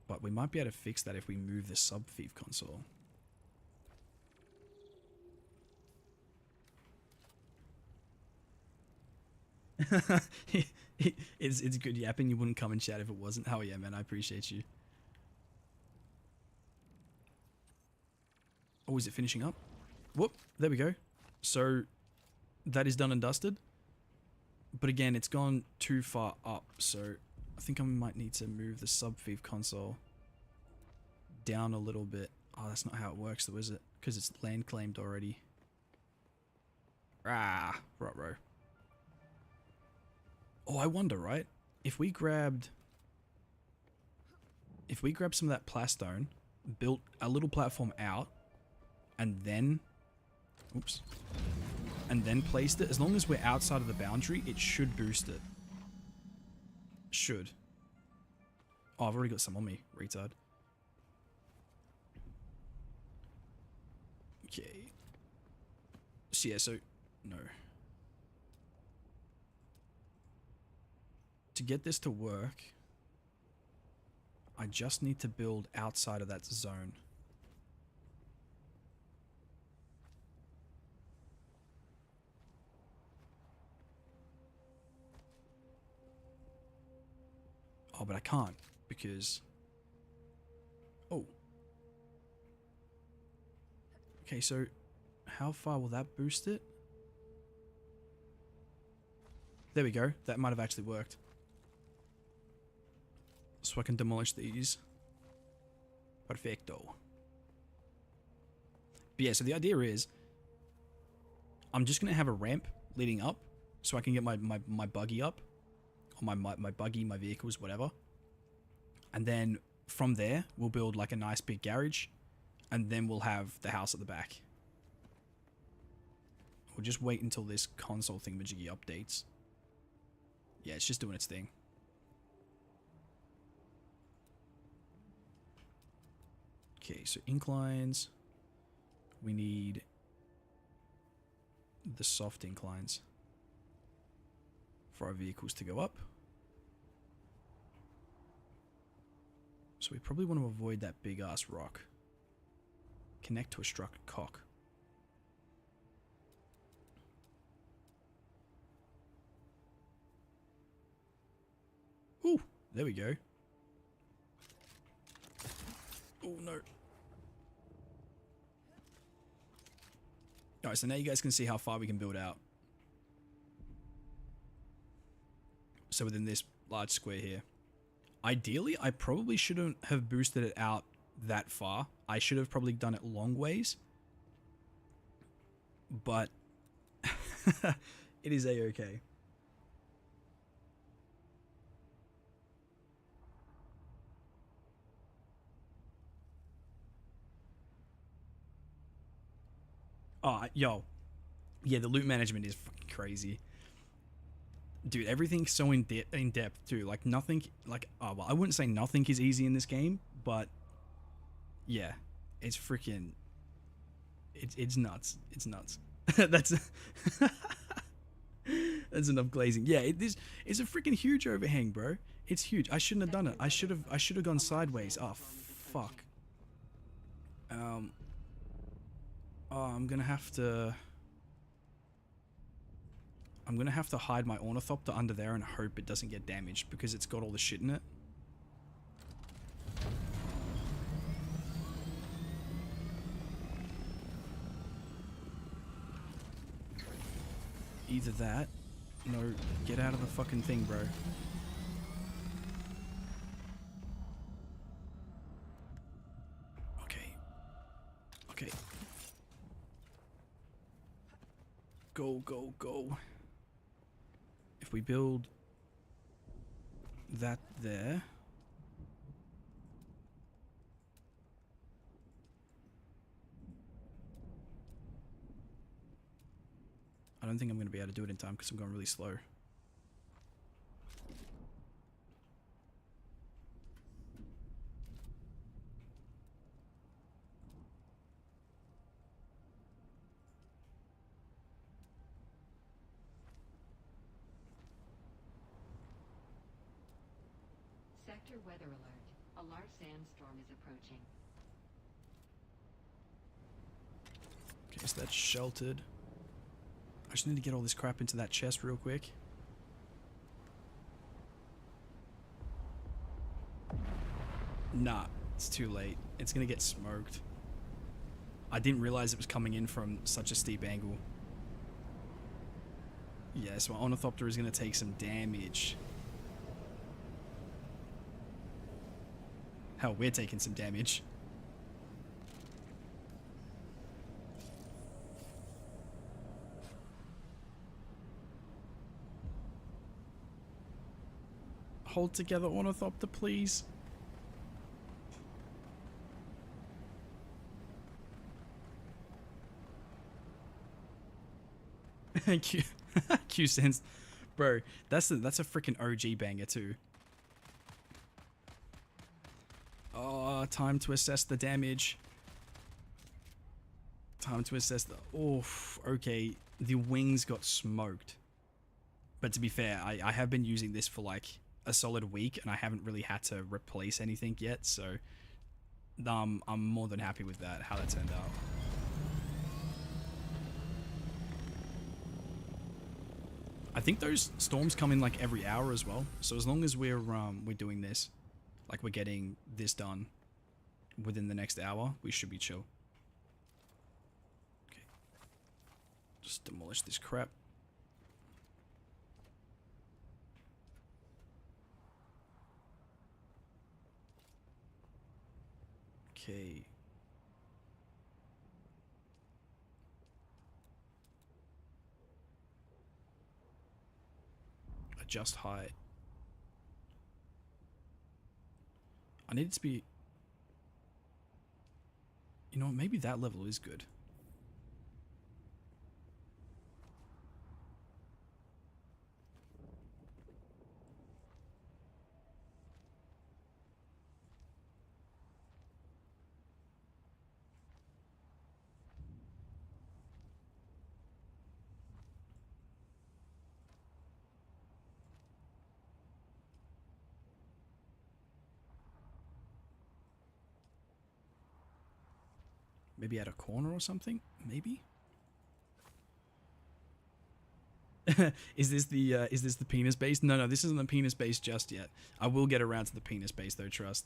But we might be able to fix that if we move the sub-thief console. It's good yapping. You wouldn't come and chat if it wasn't. Oh yeah, man, I appreciate you. Oh, is it finishing up? Whoop, there we go. So that is done and dusted. But again, it's gone too far up, so I think I might need to move the sub-thief console down a little bit. Oh, that's not how it works though, is it? Because it's land claimed already. Ah, right. Oh, I wonder, right? If we grabbed some of that plastone, built a little platform out, and then, oops, and then placed it, as long as we're outside of the boundary, it should boost it. Should. Oh, I've already got some on me, retard. Okay. So yeah, so, no. To get this to work, I just need to build outside of that zone. Oh, but I can't because... Oh. Okay, so how far will that boost it? There we go. That might have actually worked. So I can demolish these. Perfecto. But yeah, so the idea is I'm just going to have a ramp leading up so I can get my buggy up. Or my buggy, my vehicles, whatever. And then from there, we'll build like a nice big garage. And then we'll have the house at the back. We'll just wait until this console thingamajiggy updates. Yeah, it's just doing its thing. Okay, so inclines. We need the soft inclines for our vehicles to go up. So we probably want to avoid that big ass rock. Connect to a struck cock. Ooh, there we go. Oh no. Alright, so now you guys can see how far we can build out. So within this large square here. Ideally, I probably shouldn't have boosted it out that far. I should have probably done it long ways. But it is a-okay. Oh, yo. Yeah, the loot management is fucking crazy. Dude, everything's so in depth too. Like nothing, like, oh, well, I wouldn't say nothing is easy in this game, but yeah, it's freaking, it's nuts. It's nuts. That's that's enough glazing. Yeah, it's a freaking huge overhang, bro. It's huge. I shouldn't have done it. I should have gone sideways. Oh, fuck. Oh, I'm gonna have to hide my ornithopter under there and hope it doesn't get damaged because it's got all the shit in it. Either that. No, get out of the fucking thing, bro. Okay. Okay. Go, go, go. If we build that there. I don't think I'm going to be able to do it in time because I'm going really slow. Sector weather alert. A large sandstorm is approaching. Okay, so that's sheltered. I just need to get all this crap into that chest real quick. Nah, it's too late. It's gonna get smoked. I didn't realize it was coming in from such a steep angle. Yeah, so my Ornithopter is gonna take some damage. Hell, we're taking some damage. Hold together, Ornithopter, please. Q Q sense, bro. That's a freaking OG banger too. Oh, time to assess the damage. Time to assess the. Oof. Okay, the wings got smoked. But to be fair, I have been using this for like a solid week, and I haven't really had to replace anything yet. So, I'm more than happy with that. How that turned out. I think those storms come in like every hour as well. So as long as we're doing this, like we're getting this done within the next hour, we should be chill. Okay. Just demolish this crap. Okay. Adjust height. I need it to be... You know what, maybe that level is good. Maybe at a corner or something? Maybe? Is this the penis base? No, this isn't the penis base just yet. I will get around to the penis base though, trust.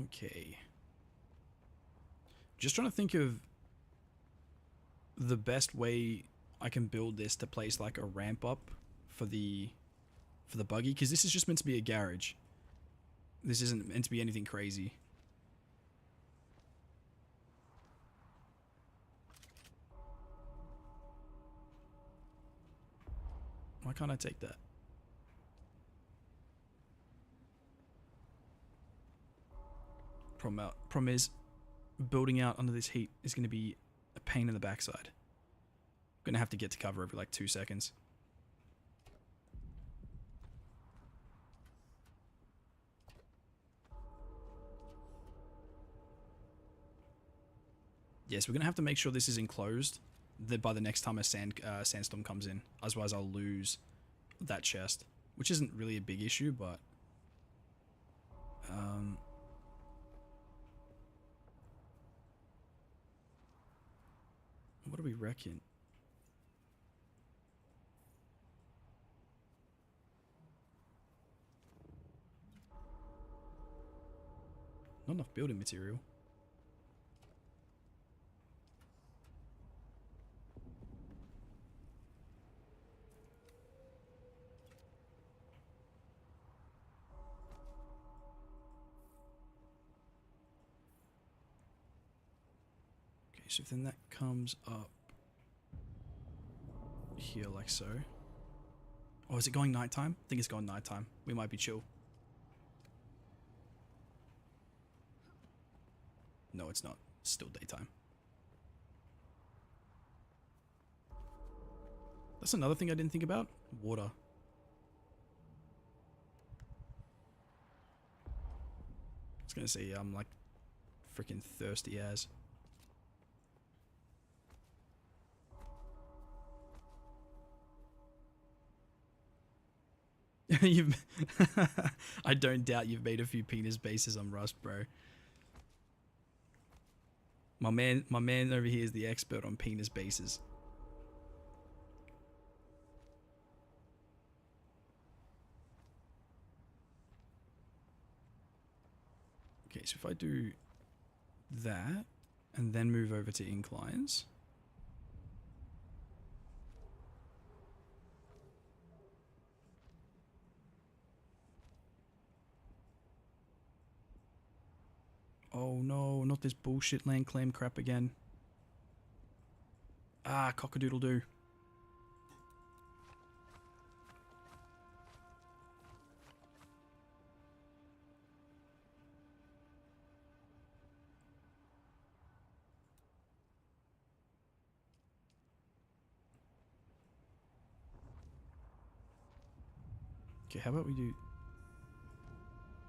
Okay. Just trying to think of the best way I can build this to place like a ramp up for the buggy, because this is just meant to be a garage. This isn't meant to be anything crazy. Why can't I take that? Problem is, building out under this heat is going to be a pain in the backside. I'm going to have to get to cover every like 2 seconds. Yes, we're going to have to make sure this is enclosed by the next time a sandstorm comes in. Otherwise I'll lose that chest, which isn't really a big issue, but what do we reckon? Not enough building material. Okay, so then that comes up here like so. Oh, is it going nighttime? I think it's going nighttime. We might be chill. No, it's not. It's still daytime. That's another thing I didn't think about. Water. I was gonna say, I'm like freaking thirsty as. You've I don't doubt you've made a few penis bases on Rust, bro. My man over here is the expert on penis bases. Okay, so if I do that and then move over to inclines. Oh no, not this bullshit land claim crap again. Ah, cock-a-doodle-doo. Okay, how about we do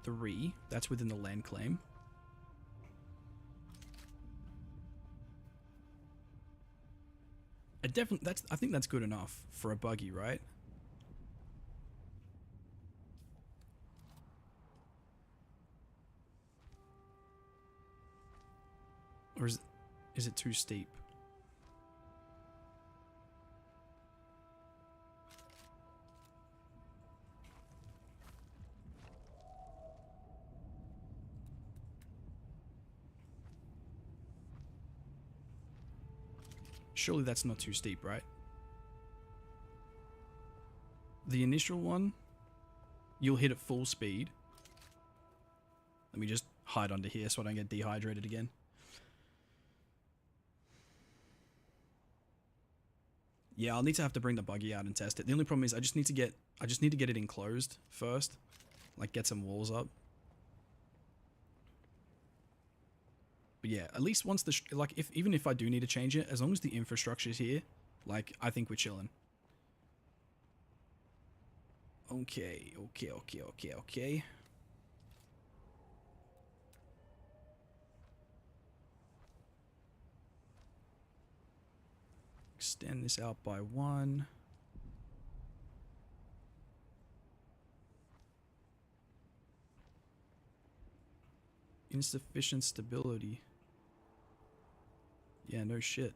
3? That's within the land claim. I think that's good enough for a buggy, right? Or is it too steep? Surely that's not too steep, right? The initial one, you'll hit at full speed. Let me just hide under here so I don't get dehydrated again. Yeah, I'll need to have to bring the buggy out and test it. The only problem is I just need to get it enclosed first. Like get some walls up. But yeah, at least once the even if I do need to change it, as long as the infrastructure is here, like I think we're chilling. Okay. Extend this out by 1. Insufficient stability. Yeah, no shit.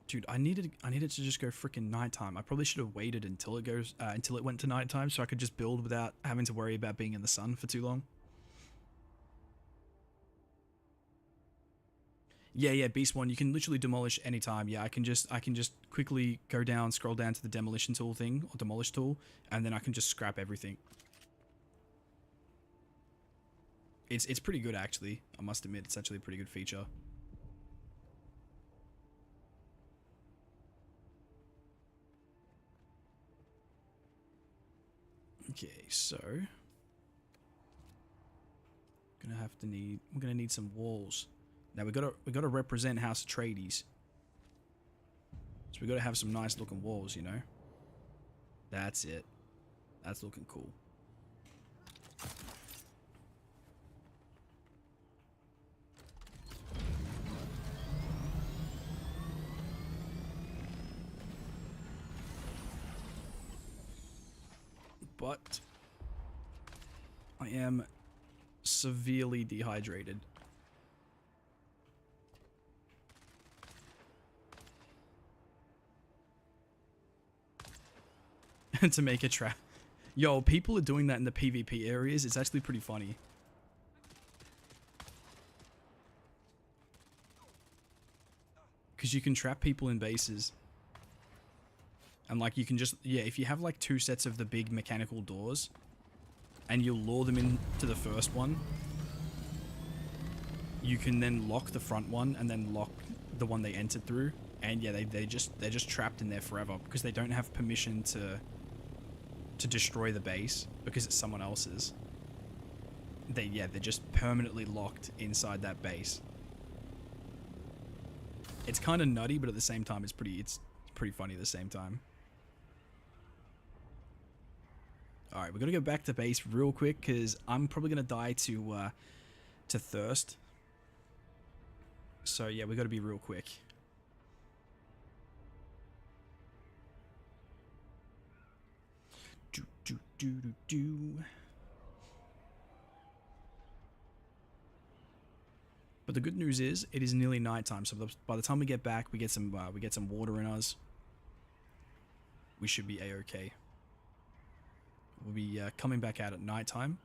Dude, I needed to just go freaking nighttime. I probably should have waited until it went to nighttime so I could just build without having to worry about being in the sun for too long. Yeah, Beast One, you can literally demolish anytime. Yeah, I can just quickly go down, scroll down to the demolition tool thing, or demolish tool, and then I can just scrap everything. It's pretty good actually. I must admit, it's actually a pretty good feature. Okay, so we're gonna need some walls. Now we gotta represent House Atreides. So we gotta have some nice looking walls, you know. That's it. That's looking cool. But I am severely dehydrated. To make a trap. Yo, people are doing that in the PvP areas. It's actually pretty funny. Because you can trap people in bases. And like you can just, yeah, if you have like 2 sets of the big mechanical doors and you lure them into the first one, you can then lock the front one and then lock the one they entered through. And yeah, they're just trapped in there forever because they don't have permission to destroy the base because it's someone else's. They're just permanently locked inside that base. It's kind of nutty, but at the same time, it's pretty funny at the same time. All right, we're gonna go back to base real quick because I'm probably gonna die to thirst. So yeah, we got to be real quick. But the good news is, it is nearly nighttime. So by the time we get back, we get some water in us. We should be a-okay. We'll be coming back out at nighttime.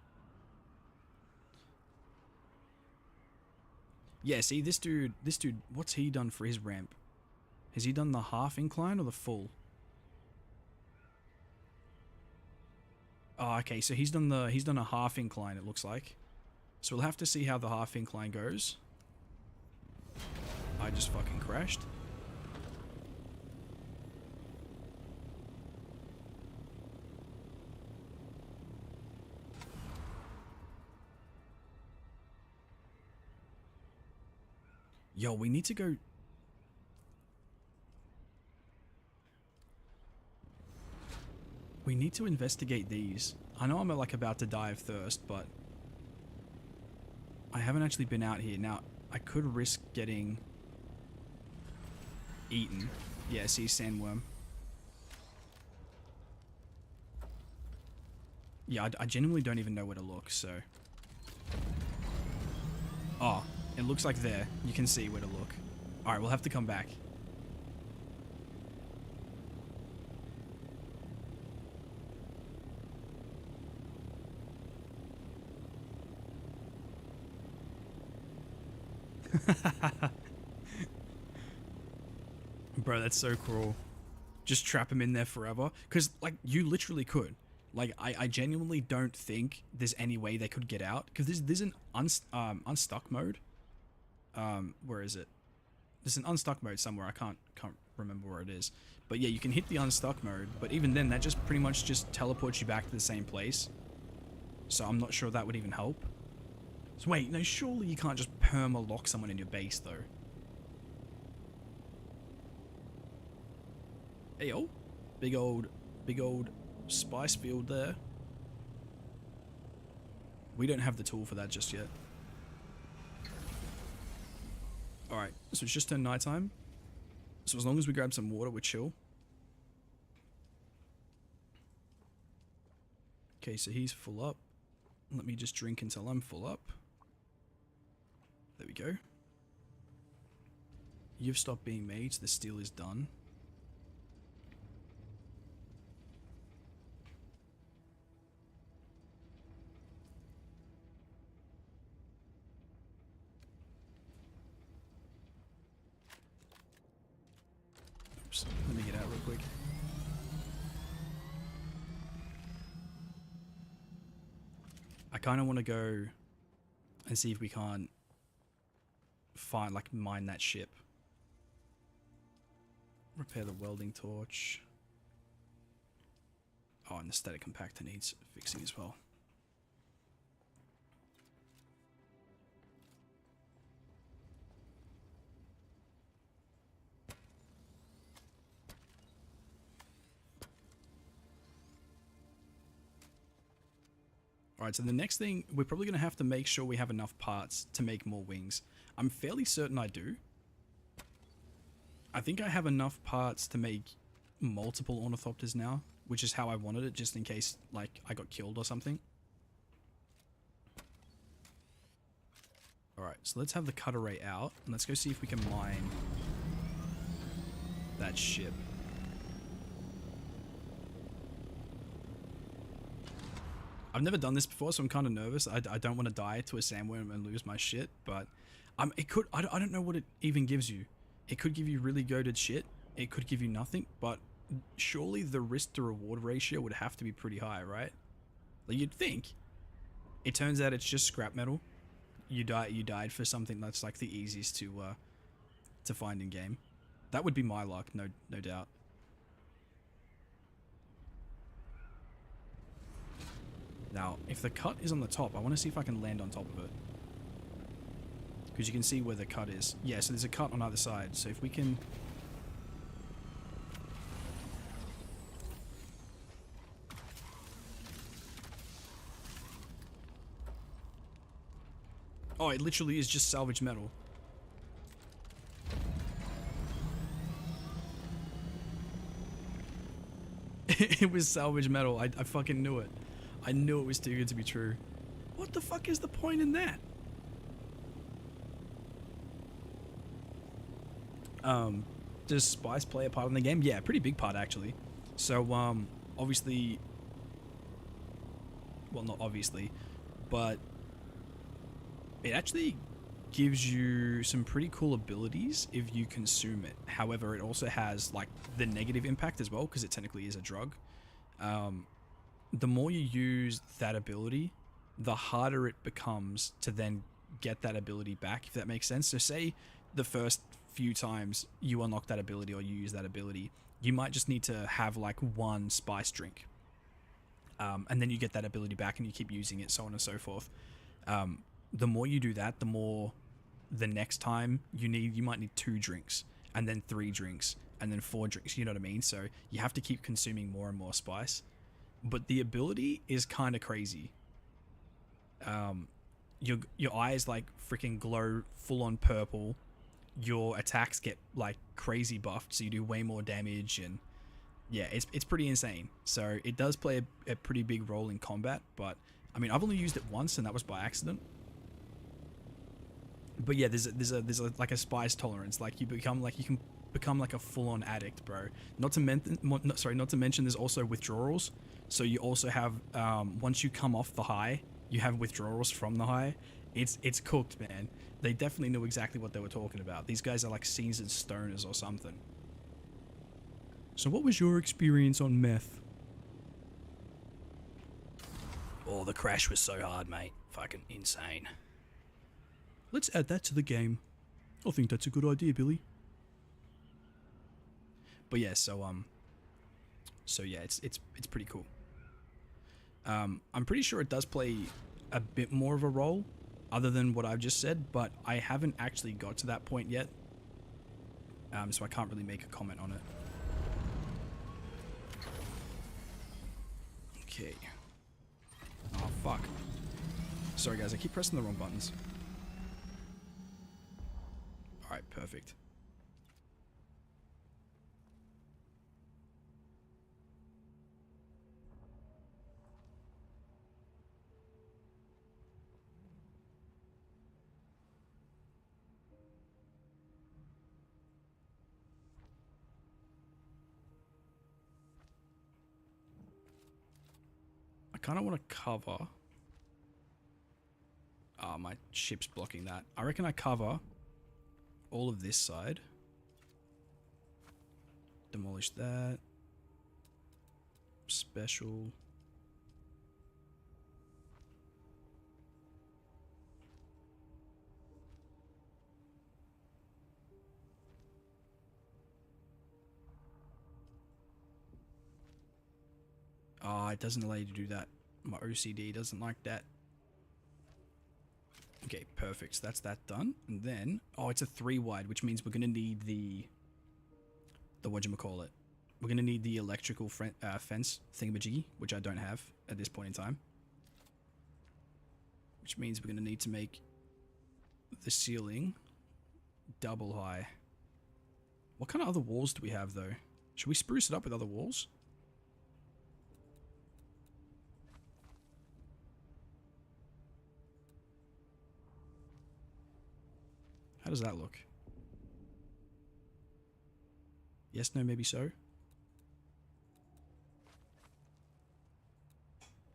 Yeah, see this dude. What's he done for his ramp? Has he done the half incline or the full? Oh, okay. So he's done a half incline. It looks like. So we'll have to see how the half incline goes. I just fucking crashed. Yo, we need to go... We need to investigate these. I know I'm like about to die of thirst, but... I haven't actually been out here. Now, I could risk getting... eaten. Yeah, see, sandworm. Yeah, I genuinely don't even know where to look, so... Oh, it looks like there. You can see where to look. Alright, we'll have to come back. Bro, that's so cruel. Just trap him in there forever. Because, like, you literally could. Like, I genuinely don't think there's any way they could get out. Because there's an unstuck mode. Where is it? There's an unstuck mode somewhere. I can't remember where it is. But yeah, you can hit the unstuck mode. But even then, that just pretty much just teleports you back to the same place. So I'm not sure that would even help. So wait, no, surely you can't just perma-lock someone in your base, though. Hey, yo. Big old spice field there. We don't have the tool for that just yet. Alright, so it's just turned nighttime. So as long as we grab some water, we're chill. Okay, so he's full up. Let me just drink until I'm full up. There we go. You've stopped being made, so the steel is done. Oops, let me get out real quick. I kind of want to go and see if we can't find, like, mine that ship. Repair the welding torch. Oh, and the static compactor needs fixing as well. Alright, so the next thing, we're probably going to have to make sure we have enough parts to make more wings. I'm fairly certain I do. I think I have enough parts to make multiple ornithopters now, which is how I wanted it, just in case, like, I got killed or something. Alright, so let's have the cut array out, and let's go see if we can mine that ship. I've never done this before, so I'm kind of nervous. I don't want to die to a sandworm and lose my shit, but it could. I don't know what it even gives you. It could give you really goated shit. It could give you nothing, but surely the risk to reward ratio would have to be pretty high, right? Like you'd think. It turns out it's just scrap metal. You died for something that's like the easiest to find in game. That would be my luck, no doubt. Now, if the cut is on the top, I want to see if I can land on top of it. Because you can see where the cut is. Yeah, so there's a cut on either side. So if we can... Oh, it literally is just salvage metal. It was salvage metal. I fucking knew it. I knew it was too good to be true. What the fuck is the point in that? Does spice play a part in the game? Yeah, pretty big part actually. So, obviously... Well, not obviously, but... It actually gives you some pretty cool abilities if you consume it. However, it also has, like, the negative impact as well, because it technically is a drug. The more you use that ability, the harder it becomes to then get that ability back, if that makes sense. So say the first few times you unlock that ability or you use that ability, you might just need to have like one spice drink. And then you get that ability back and you keep using it, so on and so forth. The more you do that, the more the next time you might need 2 drinks, and then 3 drinks, and then 4 drinks, you know what I mean? So you have to keep consuming more and more spice. But the ability is kind of crazy. Your eyes like freaking glow full on purple. Your attacks get like crazy buffed, so you do way more damage, and yeah, it's pretty insane. So it does play a pretty big role in combat, but I mean, I've only used it once, and that was by accident. But yeah, there's like a spice tolerance. Like you can become like a full-on addict, bro. Not to mention there's also withdrawals. So you also have once you come off the high, you have withdrawals from the high. It's cooked, man. They definitely knew exactly what they were talking about. These guys are like seasoned stoners or something. So what was your experience on meth? Oh, the crash was so hard, mate. Fucking insane. Let's add that to the game. I think that's a good idea, Billy. But yeah, so yeah, it's pretty cool. I'm pretty sure it does play a bit more of a role other than what I've just said, but I haven't actually got to that point yet. So I can't really make a comment on it. Okay. Oh, fuck. Sorry, guys, I keep pressing the wrong buttons. Alright, perfect. I kind of want to cover... Ah, my ship's blocking that. I reckon I cover all of this side. Demolish that. Special. Ah, it doesn't allow you to do that. My OCD doesn't like that. Okay, perfect. So that's that done. And then, oh, it's a 3 wide, which means we're going to need the whatchamacallit. We're going to need the electrical fence thingamajiggy, which I don't have at this point in time. Which means we're going to need to make the ceiling double high. What kind of other walls do we have, though? Should we spruce it up with other walls? How does that look? Yes, no, maybe so.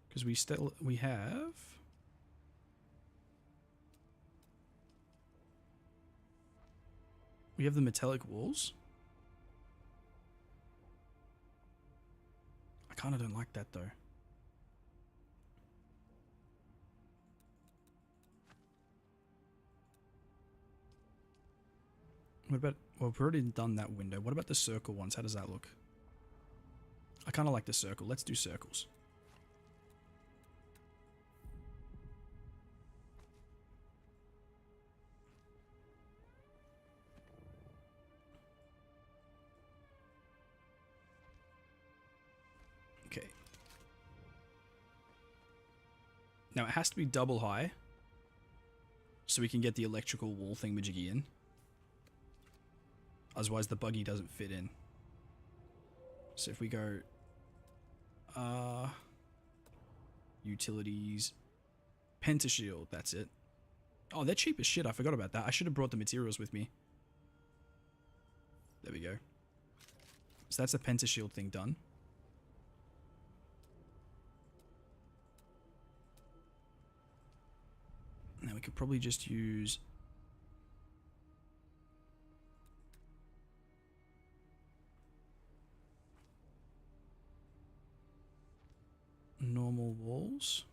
Because we have... We have the metallic walls. I kind of don't like that though. What about... Well, we've already done that window. What about the circle ones? How does that look? I kind of like the circle. Let's do circles. Okay. Now it has to be double high, so we can get the electrical wall thingamajiggy in. Otherwise the buggy doesn't fit in. So if we go... utilities... Pentashield, that's it. Oh, they're cheap as shit. I forgot about that. I should have brought the materials with me. There we go. So that's the Pentashield thing done. Now we could probably just use... normal walls.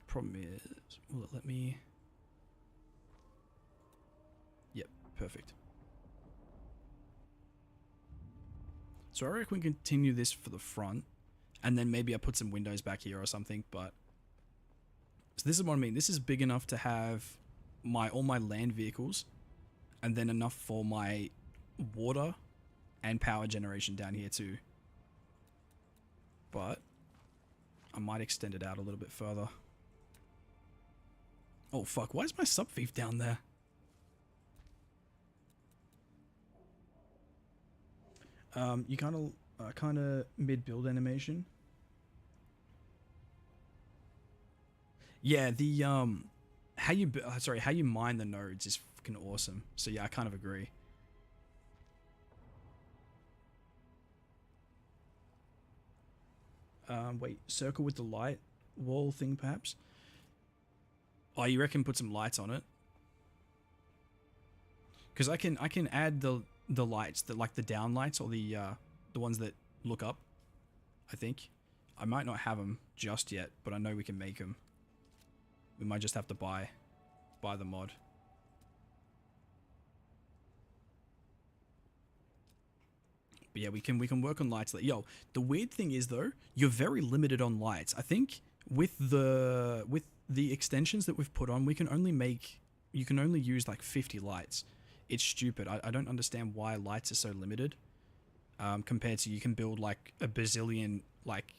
Problem is, will it let me... Yep, perfect. So I reckon we can continue this for the front, and then maybe I put some windows back here or something, but... So this is what I mean, this is big enough to have all my land vehicles, and then enough for my water and power generation down here too. But I might extend it out a little bit further. Oh fuck, why is my sub thief down there? You kind of mid-build animation. Yeah, the how you mine the nodes is fucking awesome. So yeah, I kind of agree. Wait, circle with the light wall thing perhaps? Oh, you reckon put some lights on it? Because I can add the lights, like the down lights or the ones that look up. I think I might not have them just yet, but I know we can make them. We might just have to buy the mod. But yeah, we can work on lights. Yo, the weird thing is though, you're very limited on lights. I think with the extensions that we've put on, you can only use like 50 lights. It's stupid. I don't understand why lights are so limited. Compared to you can build like a bazillion like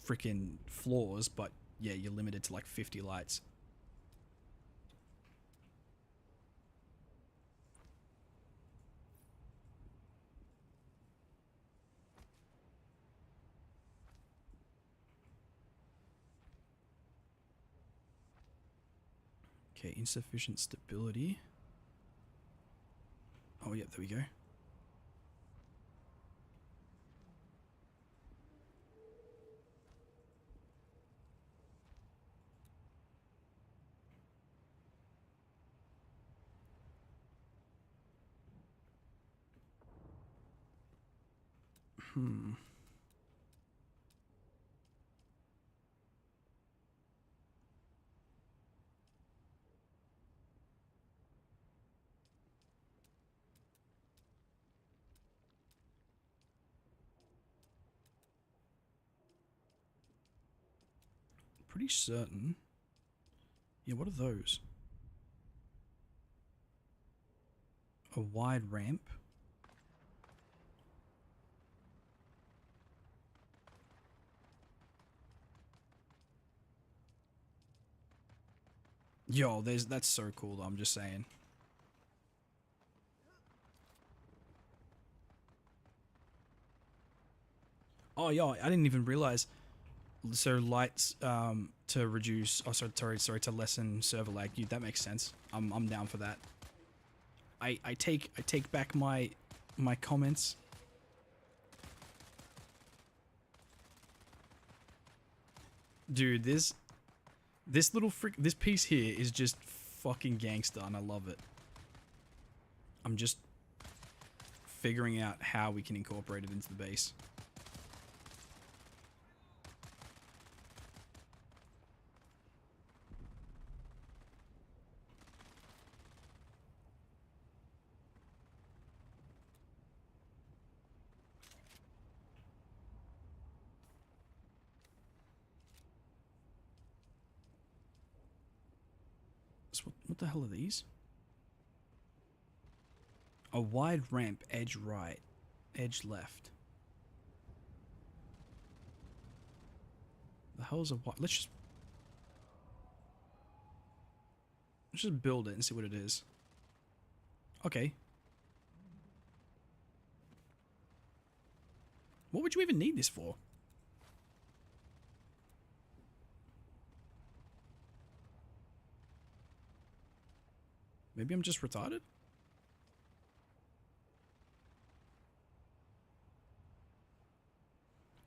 freaking floors, but yeah, you're limited to like 50 lights. Okay, insufficient stability. Oh, yeah, there we go. Pretty certain. Yeah, what are those? A wide ramp. Yo, that's so cool though, I'm just saying. Oh, yo, I didn't even realize. So lights to reduce. Oh, sorry, to lessen server lag. That makes sense. I'm down for that. I take back my comments. Dude, this this piece here is just fucking gangster, and I love it. I'm just figuring out how we can incorporate it into the base. So what the hell are these? A wide ramp, edge right, edge left. The hell's a what? Let's just build it and see what it is. Okay. What would you even need this for? Maybe I'm just retarded?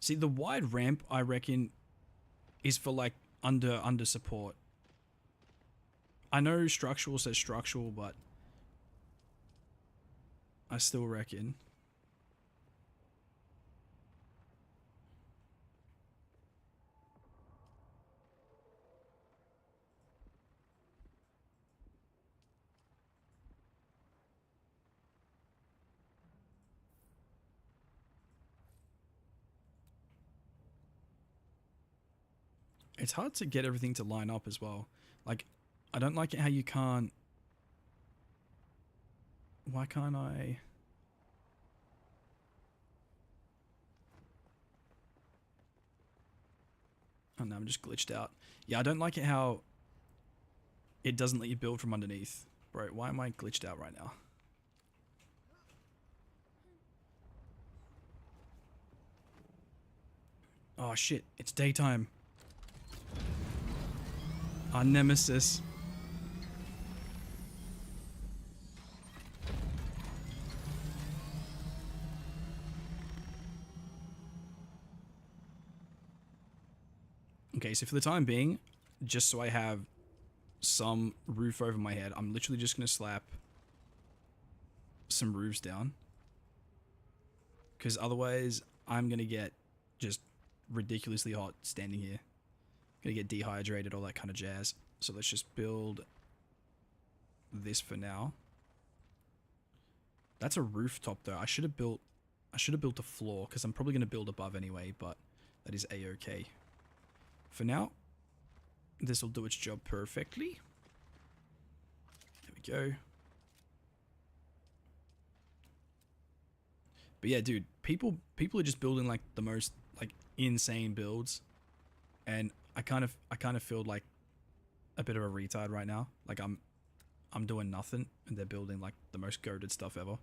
See, the wide ramp, I reckon, is for like under support. I know structural says structural, but I still reckon. It's hard to get everything to line up as well. Like, I don't like it how you can't... Why can't I... Oh no, I'm just glitched out. Yeah, I don't like it how it doesn't let you build from underneath. Bro, why am I glitched out right now? Oh shit, it's daytime. Our nemesis. Okay, so for the time being, just so I have some roof over my head, I'm literally just going to slap some roofs down. Because otherwise, I'm going to get just ridiculously hot standing here. Gonna get dehydrated, all that kind of jazz. So let's just build this for now. That's a rooftop though. I should have built a floor because I'm probably gonna build above anyway, but that is a-okay. For now, this will do its job perfectly. There we go. But yeah, dude, people are just building like the most like insane builds, and I kind of feel like a bit of a retard right now. Like I'm doing nothing and they're building like the most goated stuff ever.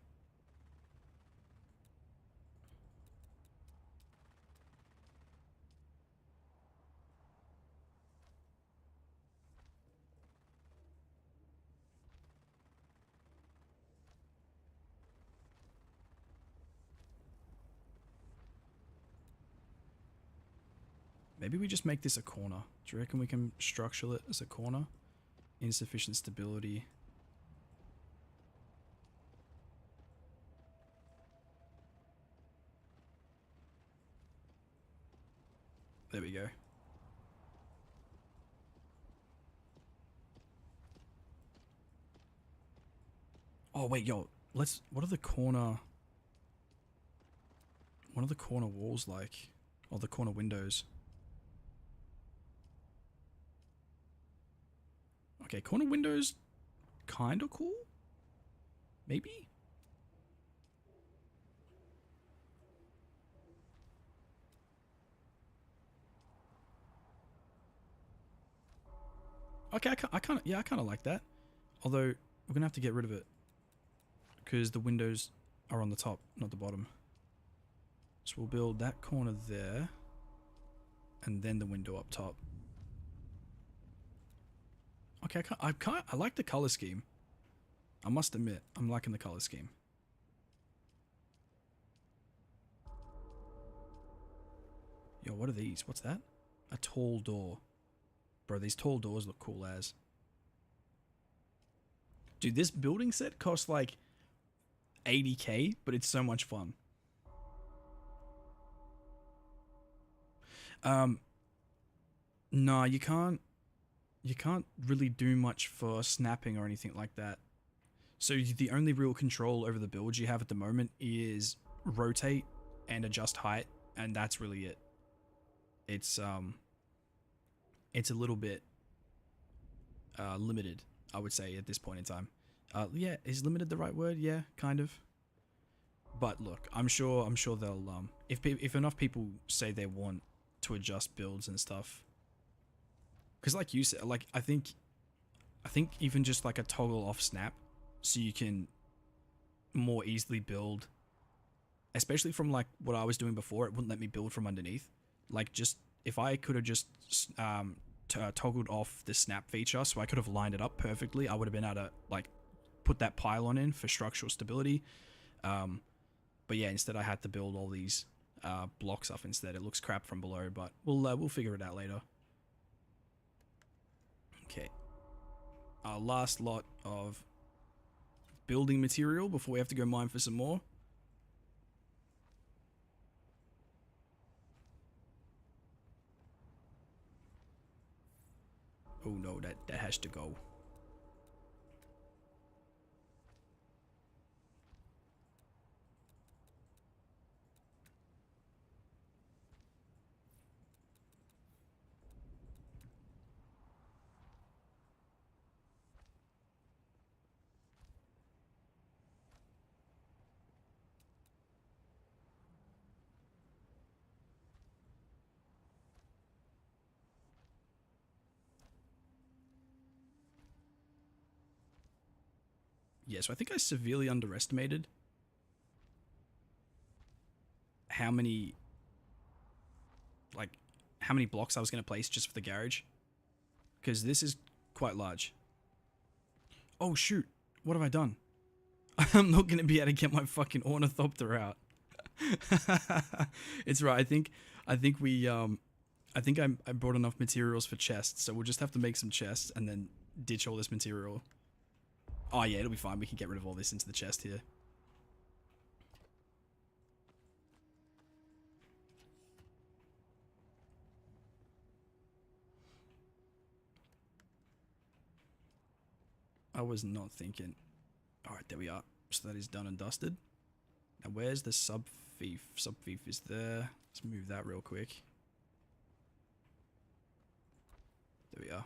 Maybe we just make this a corner. Do you reckon we can structure it as a corner? Insufficient stability. There we go. Oh wait, yo, what are the corner walls like? Or the corner windows? Okay, corner windows, kind of cool? Maybe? Okay, I kind of like that. Although, we're going to have to get rid of it. Because the windows are on the top, not the bottom. So we'll build that corner there. and then the window up top. Okay, I like the color scheme. I must admit, I'm liking the color scheme. Yo, what are these? What's that? A tall door. Bro, these tall doors look cool as. Dude, this building set costs like 80k, but it's so much fun. No, you can't really do much for snapping or anything like that. So the only real control over the build you have at the moment is rotate and adjust height, and that's really it. It's a little bit limited, I would say, at this point in time. Yeah, is limited the right word? Yeah, kind of. But look, I'm sure they'll if enough people say they want to adjust builds and stuff. Because like you said, like I think even just like a toggle off snap, so you can more easily build, especially from like what I was doing before. It wouldn't let me build from underneath. Like, just if I could have just toggled off the snap feature, so I could have lined it up perfectly, I would have been able to like put that pylon in for structural stability. But yeah, instead I had to build all these blocks up instead. It looks crap from below, but we'll figure it out later. Okay, our last lot of building material before we have to go mine for some more. Oh no, that has to go. Yeah, so I think I severely underestimated how many blocks I was going to place just for the garage, because this is quite large. Oh shoot, what have I done? I'm not going to be able to get my fucking ornithopter out. It's right. I think I brought enough materials for chests, so we'll just have to make some chests and then ditch all this material. Oh yeah, it'll be fine. We can get rid of all this into the chest here. I was not thinking. Alright, there we are. So that is done and dusted. Now where's the sub-thief? Sub-thief is there. Let's move that real quick. There we are.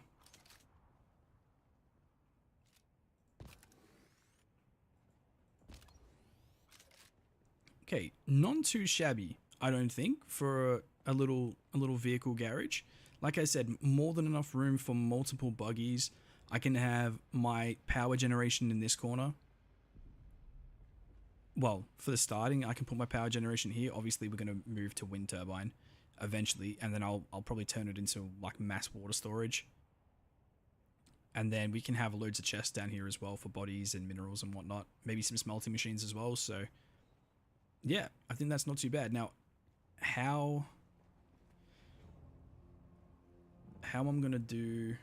Okay, not too shabby, I don't think, for a little vehicle garage. Like I said, more than enough room for multiple buggies. I can have my power generation in this corner. Well, for the starting, I can put my power generation here. Obviously, we're going to move to wind turbine eventually, and then I'll probably turn it into like mass water storage. And then we can have loads of chests down here as well for bodies and minerals and whatnot. Maybe some smelting machines as well, so yeah, I think that's not too bad. Now, how I'm gonna do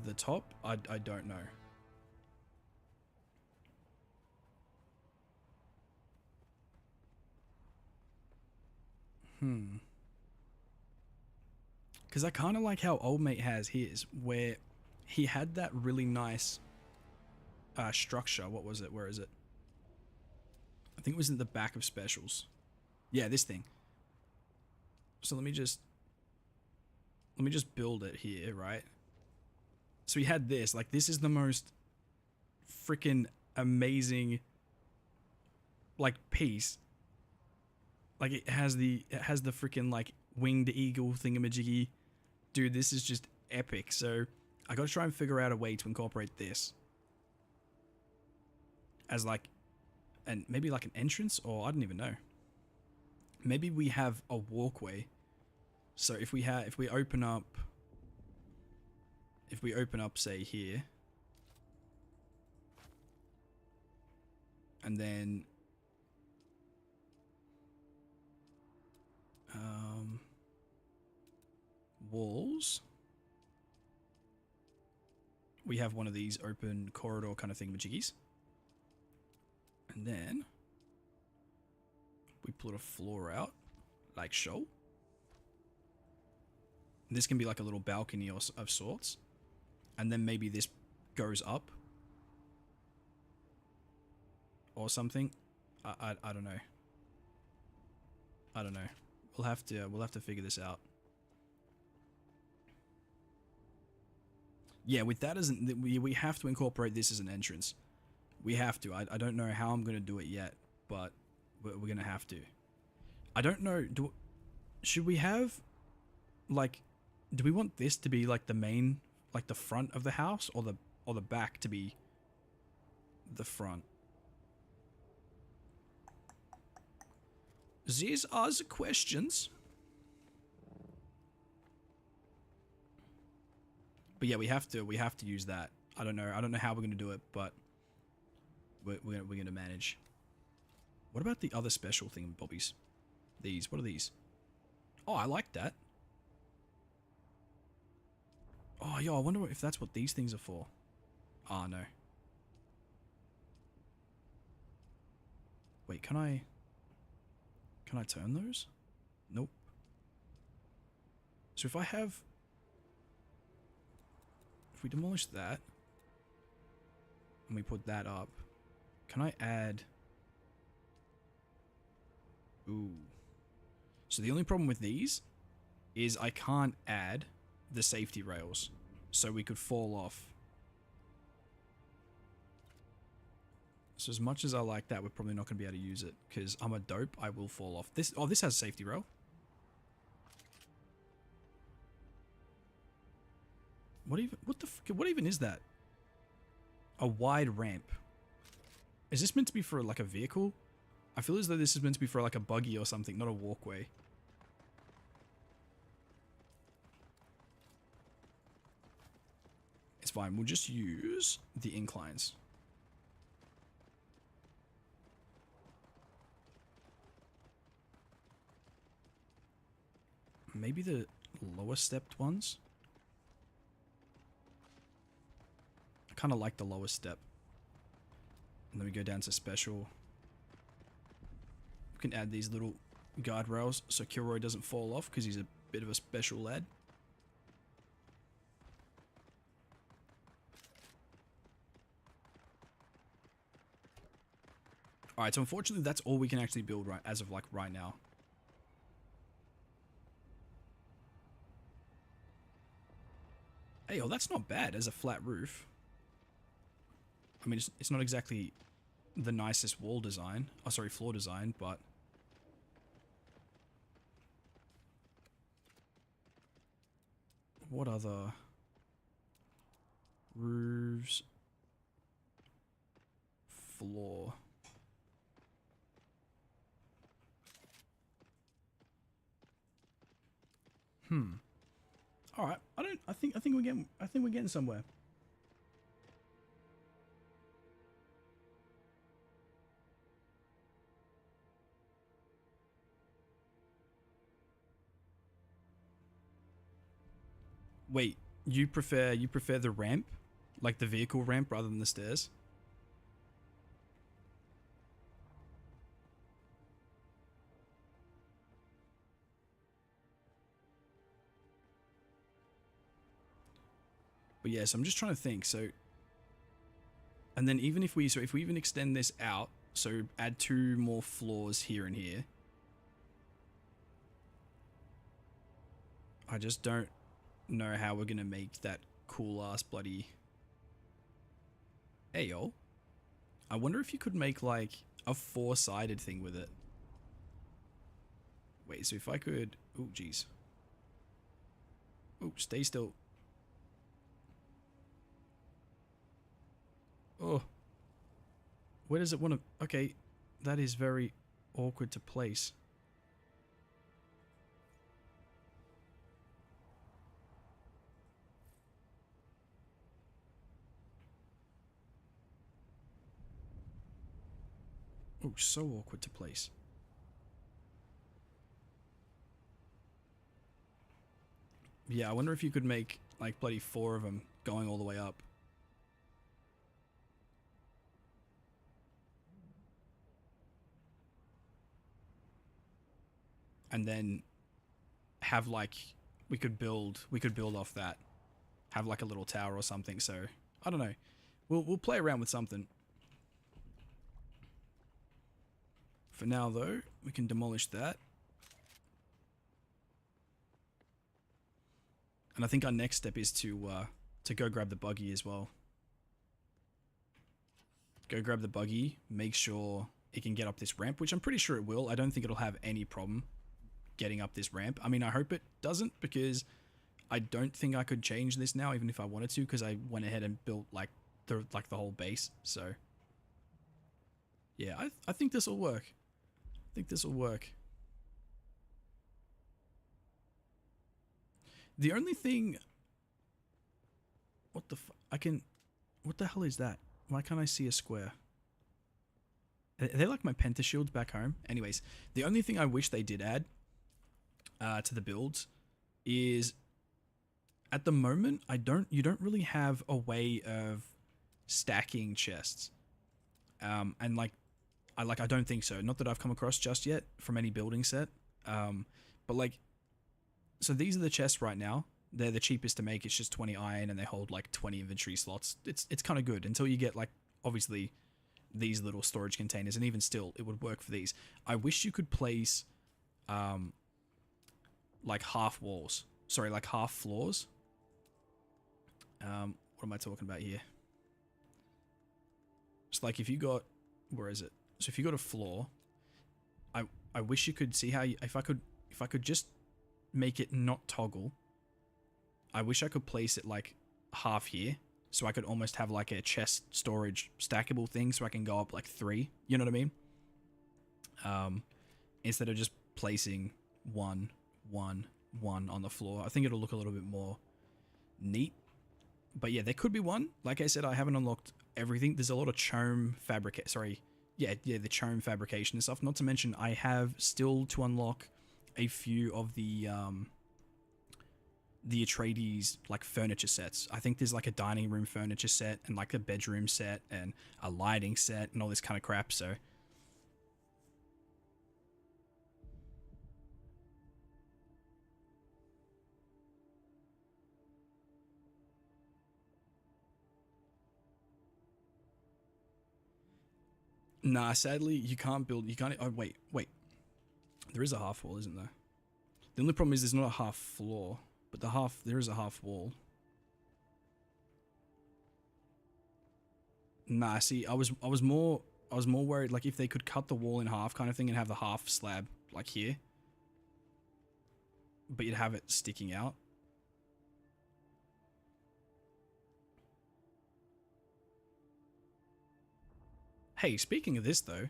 the top, I don't know. Because I kind of like how Old Mate has his, where he had that really nice structure. What was it? Where is it? I think it was in the back of specials. Yeah, this thing. So let me just build it here, right? So he had this. Like, this is the most freaking amazing like piece. Like, it has the freaking like winged eagle thingamajiggy. Dude, this is just epic. So I gotta try and figure out a way to incorporate this as like, and maybe like an entrance, or I don't even know. maybe we have a walkway. So if we open up, say here, and then walls, we have one of these open corridor kind of thingamajiggies, and then we put a floor out like so. This can be like a little balcony of sorts, and then maybe this goes up or something. I don't know. I don't know. We'll have to figure this out. Yeah, with that as we have to incorporate this as an entrance. We have to. I don't know how I'm gonna do it yet, but we're gonna have to. I don't know. Should we have like? Do we want this to be like the main, like the front of the house, or the back to be the front? These are the questions. But yeah, we have to use that. I don't know how we're gonna do it, but we're gonna manage. What about the other special thing, Bobbies? These, what are these? Oh, I like that. Oh, yo, I wonder if that's what these things are for. Oh, no. Wait, can I turn those? Nope. So if we demolish that, and we put that up, can I add... Ooh. So the only problem with these is I can't add the safety rails, so we could fall off. So as much as I like that, we're probably not going to be able to use it, because I'm a dope, I will fall off. This has a safety rail. What even is that? A wide ramp. Is this meant to be for like a vehicle? I feel as though this is meant to be for like a buggy or something, not a walkway. It's fine, we'll just use the inclines. Maybe the lower stepped ones? I kind of like the lower step. And then we go down to special. We can add these little guardrails so Kilroy doesn't fall off because he's a bit of a special lad. Alright, so unfortunately that's all we can actually build as of like right now. Hey, oh, that's not bad as a flat roof. I mean, it's not exactly the nicest wall design. Oh, sorry, floor design, but... What other... roofs... floor... All right. I think we're getting somewhere. Wait, you prefer the ramp? Like the vehicle ramp rather than the stairs? But yes, I'm just trying to think. So, and then even if we even extend this out, so add 2 more floors here and here. I just don't know how we're gonna make that cool ass bloody... Hey yo, I wonder if you could make like a 4-sided thing with it. Wait, so if I could... Oh, jeez. Oh, stay still. Oh. Where does it want to... Okay, that is very awkward to place. Oh, so awkward to place. Yeah, I wonder if you could make like bloody 4 of them going all the way up. And then have like we could build off that. Have like a little tower or something. So I don't know. We'll play around with something. For now though, we can demolish that. And I think our next step is to go grab the buggy as well. Go grab the buggy, make sure it can get up this ramp, which I'm pretty sure it will. I don't think it'll have any problem getting up this ramp. I mean, I hope it doesn't, because I don't think I could change this now, even if I wanted to, because I went ahead and built like the whole base. So yeah, I think this will work. I think this will work. The only thing... What the what the hell is that? Why can't I see a square? Are they like my pentashields back home? Anyways, the only thing I wish they did add to the builds is, at the moment, you don't really have a way of stacking chests. And I don't think so. Not that I've come across just yet from any building set. But like, so these are the chests right now. They're the cheapest to make. It's just 20 iron and they hold like 20 inventory slots. It's kind of good until you get like, obviously, these little storage containers, and even still, it would work for these. I wish you could place like half walls. Sorry, like half floors. What am I talking about here? It's like if you got, where is it? So if you got a floor, I wish you could see how if I could just make it not toggle. I wish I could place it like half here, so I could almost have like a chest storage stackable thing, so I can go up like 3. You know what I mean? Instead of just placing 1, 1, 1 on the floor. I think it'll look a little bit more neat. But yeah, there could be one. Like I said, I haven't unlocked everything. There's a lot of chome fabrication. Sorry, yeah, the chome fabrication and stuff. Not to mention, I have still to unlock a few of the Atreides like furniture sets. I think there's like a dining room furniture set and like a bedroom set and a lighting set and all this kind of crap. So nah, sadly you can't build. You can't. Oh wait. There is a half wall, isn't there? The only problem is there's not a half floor. But there is a half wall. Nah, see, I was more worried like if they could cut the wall in half kind of thing and have the half slab like here. But you'd have it sticking out. Hey, speaking of this though.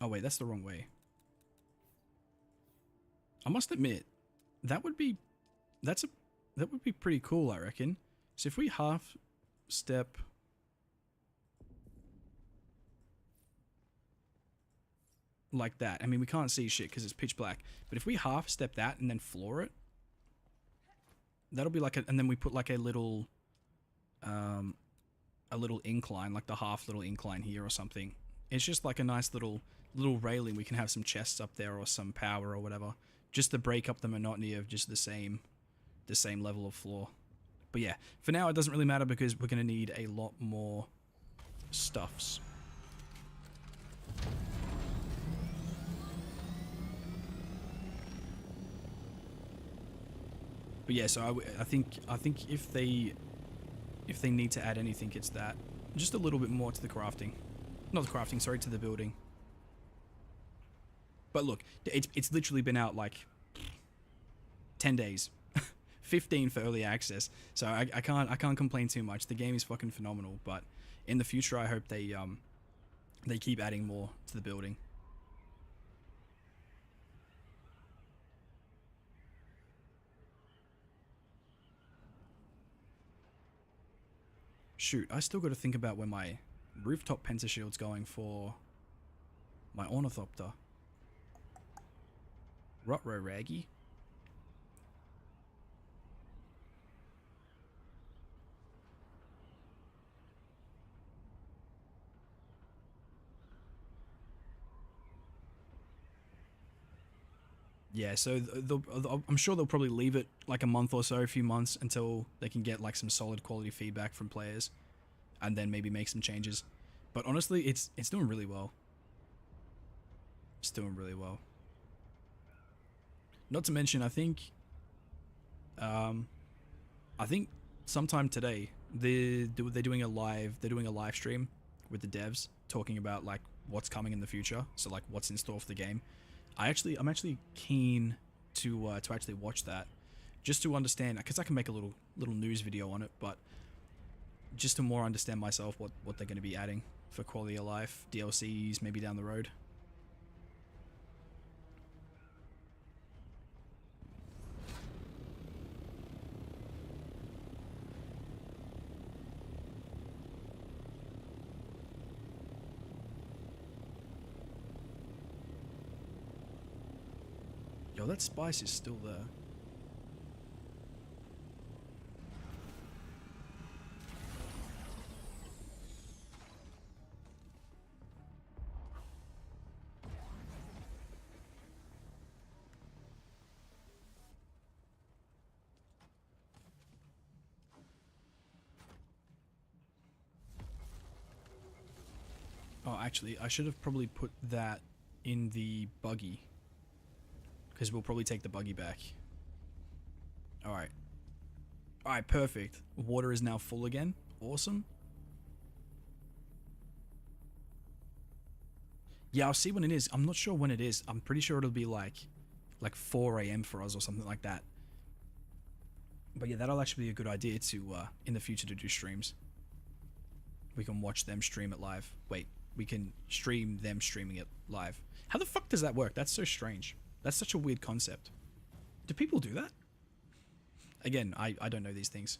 Oh wait, that's the wrong way. I must admit, that would be pretty cool, I reckon. So if we half step like that, I mean we can't see shit because it's pitch black, but if we half step that and then floor it, that'll be like a, and then we put like a little incline, like the half little incline here or something. It's just like a nice little railing. We can have some chests up there or some power or whatever, just to break up the monotony of just the same level of floor. But yeah, for now it doesn't really matter because we're going to need a lot more stuffs. But yeah, so I think if they need to add anything, it's that. Just a little bit more to the crafting. Not the crafting, sorry, to the building. But look, it's literally been out like 10 days. 15 for early access. So I can't complain too much. The game is fucking phenomenal, but in the future I hope they keep adding more to the building. Shoot, I still got to think about where my rooftop pentashields going for my ornithopter. Rutro Raggy. Yeah, so I'm sure they'll probably leave it like a month or so, a few months, until they can get like some solid quality feedback from players, and then maybe make some changes. But honestly, it's doing really well. It's doing really well. Not to mention, I think sometime today they're doing a live stream with the devs talking about like what's coming in the future. So like what's in store for the game. I'm actually keen to actually watch that, just to understand, because I can make a little news video on it, but just to more understand myself what they're going to be adding for quality of life DLCs maybe down the road. Yo, that spice is still there. Oh, actually, I should have probably put that in the buggy, because we'll probably take the buggy back. Alright. Alright, perfect. Water is now full again. Awesome. Yeah, I'll see when it is. I'm not sure when it is. I'm pretty sure it'll be like 4 AM for us or something like that. But yeah, that'll actually be a good idea to, in the future, to do streams. We can watch them stream it live. Wait, we can stream them streaming it live. How the fuck does that work? That's so strange. That's such a weird concept. Do people do that? Again, I don't know these things.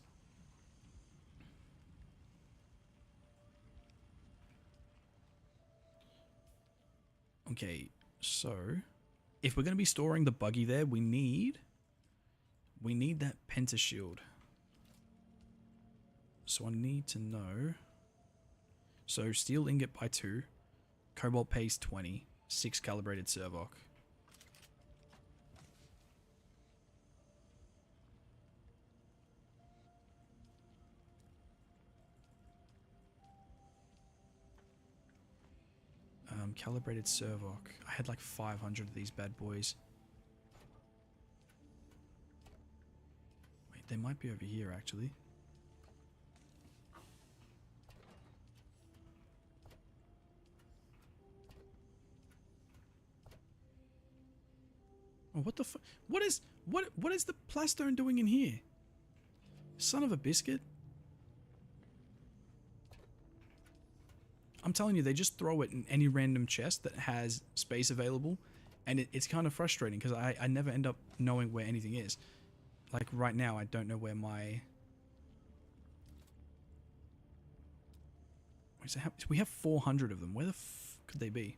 Okay, so if we're going to be storing the buggy there, we need that pentashield. So I need to know. So steel ingot by 2, cobalt paste 20, 6 calibrated servoc. Calibrated servoc. I had like 500 of these bad boys. Wait, they might be over here actually. Oh, what the fuck? What is the plastone doing in here? Son of a biscuit. I'm telling you, they just throw it in any random chest that has space available, and it's kind of frustrating because I never end up knowing where anything is. Like right now, I don't know where my... Wait, so we have 400 of them. Where the f could they be?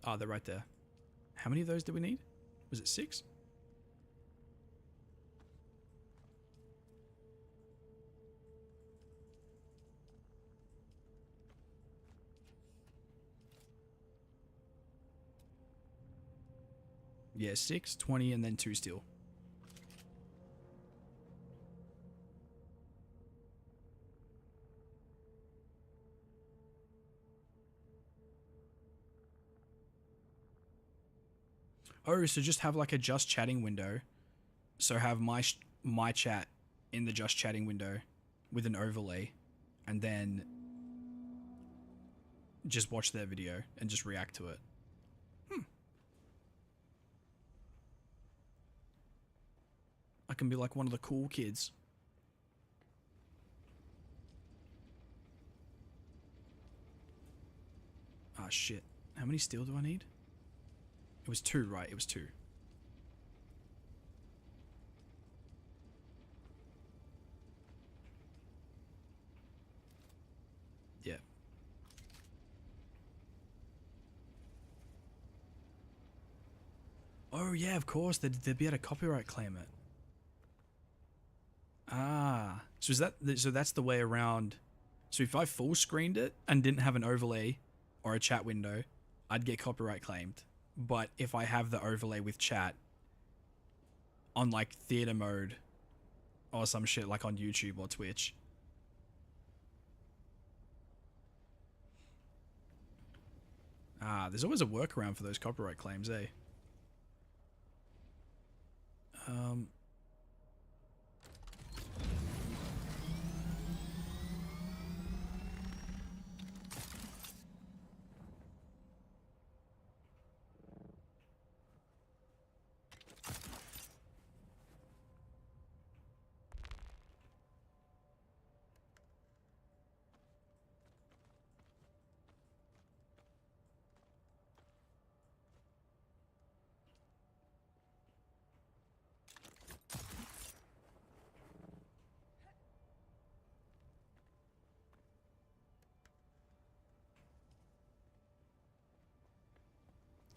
Oh, they're right there. How many of those do we need? Was it 6? Yeah, 6, 20, and then 2 steel. Oh, so just have like a just chatting window. So have my chat in the just chatting window with an overlay, and then just watch their video and just react to it. I can be like one of the cool kids. Ah, shit. How many steel do I need? It was 2, right? It was 2. Yeah. Oh yeah, of course. They'd be able to copyright claim it. Ah, so that's the way around. So if I full screened it and didn't have an overlay or a chat window, I'd get copyright claimed. But if I have the overlay with chat on like theater mode or some shit like on YouTube or Twitch. Ah, there's always a workaround for those copyright claims, eh?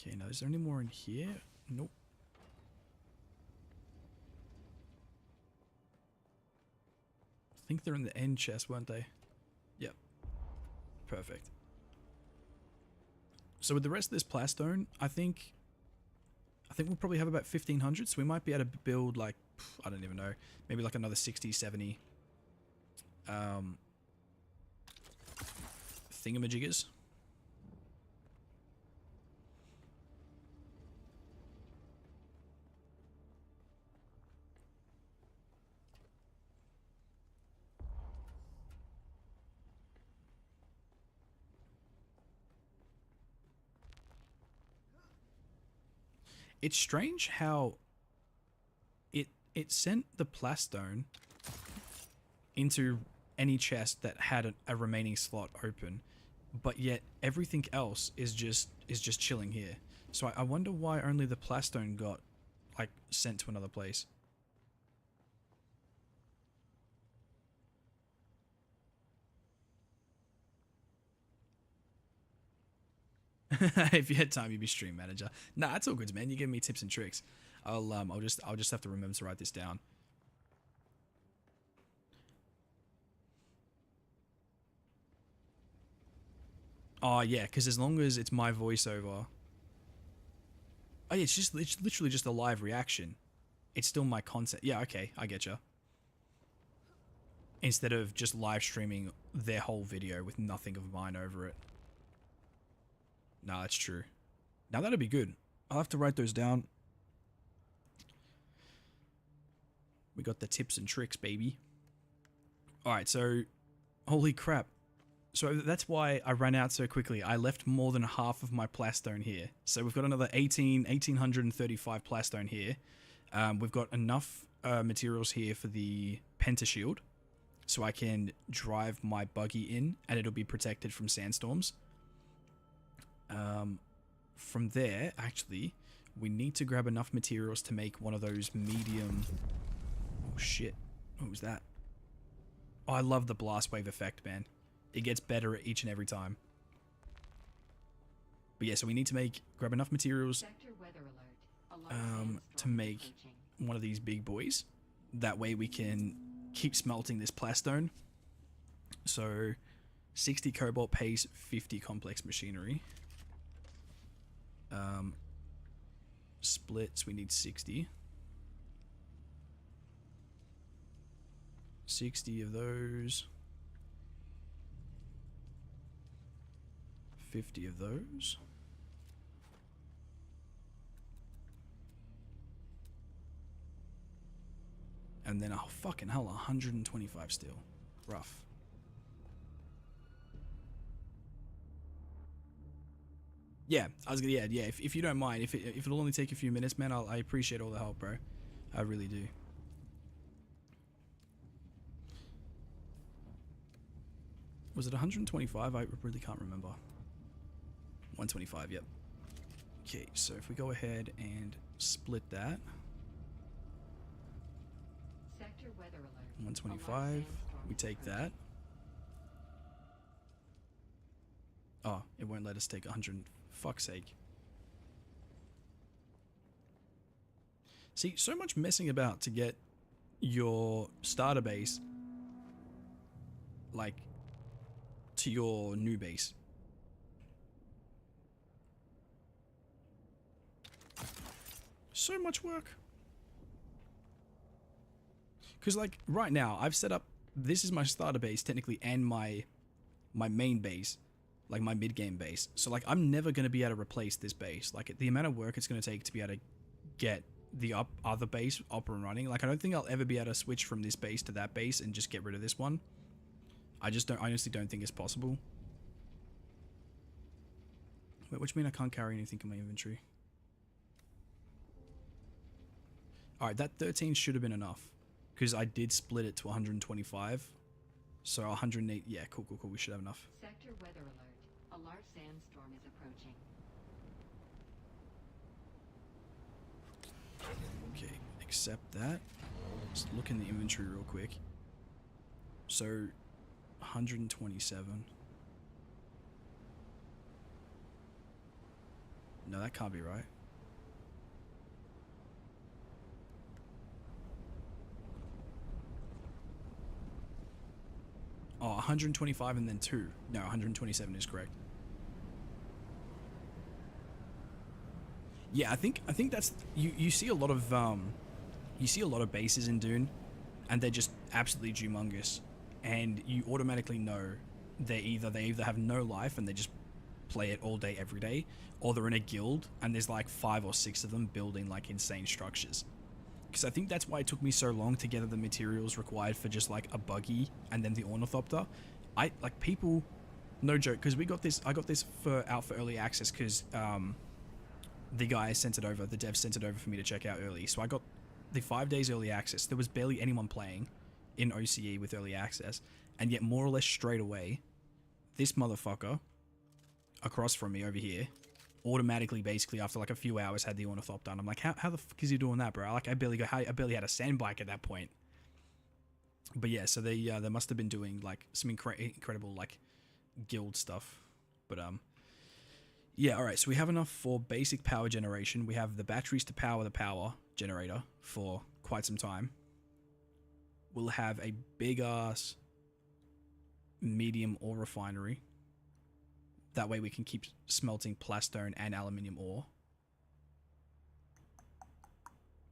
Okay, now is there any more in here? Nope. I think they're in the end chest, weren't they? Yep. Perfect. So with the rest of this plastone, I think we'll probably have about 1,500, so we might be able to build like, I don't even know, maybe like another 60, 70 thingamajiggers. It's strange how it sent the plastone into any chest that had a remaining slot open, but yet everything else is just chilling here. So I wonder why only the plastone got like sent to another place. If you had time, you'd be stream manager. Nah, it's all good, man. You give me tips and tricks. I'll just have to remember to write this down. Oh yeah, because as long as it's my voiceover. Oh yeah, it's literally just a live reaction. It's still my content. Yeah, okay, I get you. Instead of just live streaming their whole video with nothing of mine over it. Nah, that's true. Now that'd be good. I'll have to write those down. We got the tips and tricks, baby. Alright, so holy crap. So that's why I ran out so quickly. I left more than half of my plastone here. So we've got another 1,835 plastone here. We've got enough materials here for the pentashield. So I can drive my buggy in and it'll be protected from sandstorms. From there, actually, we need to grab enough materials to make one of those medium... Oh shit, what was that? Oh, I love the blast wave effect, man. It gets better each and every time. But yeah, so we need to grab enough materials to make one of these big boys. That way we can keep smelting this plastone. So 60 cobalt pays 50 complex machinery. Splits, we need 60. 60 of those. 50 of those. And then, oh fucking hell, 125 steel. Rough. Yeah, I was gonna, yeah. If you don't mind, if it'll only take a few minutes, man, I appreciate all the help, bro. I really do. Was it 125? I really can't remember. 125, yep. Okay, so if we go ahead and split that. Sector weather alert. 125, we take that. Oh, it won't let us take 100. Fuck's sake. See, so much messing about to get your starter base, like, to your new base. So much work. Because, like, right now, I've set up, this is my starter base, technically, and my main base. Like, my mid-game base. So, like, I'm never going to be able to replace this base. Like, the amount of work it's going to take to be able to get the other base up and running. Like, I don't think I'll ever be able to switch from this base to that base and just get rid of this one. I honestly don't think it's possible. Wait, which means I can't carry anything in my inventory. Alright, that 13 should have been enough. Because I did split it to 125. So 108, yeah, cool. We should have enough. Sector weather alert. A large sandstorm is approaching. Okay, accept that. Let's look in the inventory real quick. So, 127. No, that can't be right. Oh, 125 and then 2. No, 127 is correct. Yeah, I think that's you see a lot of bases in Dune, and they're just absolutely humongous, and you automatically know they either have no life and they just play it all day every day, or they're in a guild and there's like 5 or 6 of them building like insane structures. Because I think that's why it took me so long to gather the materials required for just like a buggy and then the ornithopter. People, no joke, because I got this out for early access because the guy sent it over, the dev sent it over for me to check out early. So I got the 5 days early access. There was barely anyone playing in OCE with early access, and yet more or less straight away, this motherfucker across from me over here automatically, basically after like a few hours, had the ornithopter. I'm like, how the fuck is he doing that, bro? Like, I barely had a sand bike at that point. But yeah, so they must have been doing like some incredible like guild stuff. But yeah, all right. So we have enough for basic power generation. We have the batteries to power the power generator for quite some time. We'll have a big ass medium ore refinery. That way we can keep smelting plastone and aluminium ore.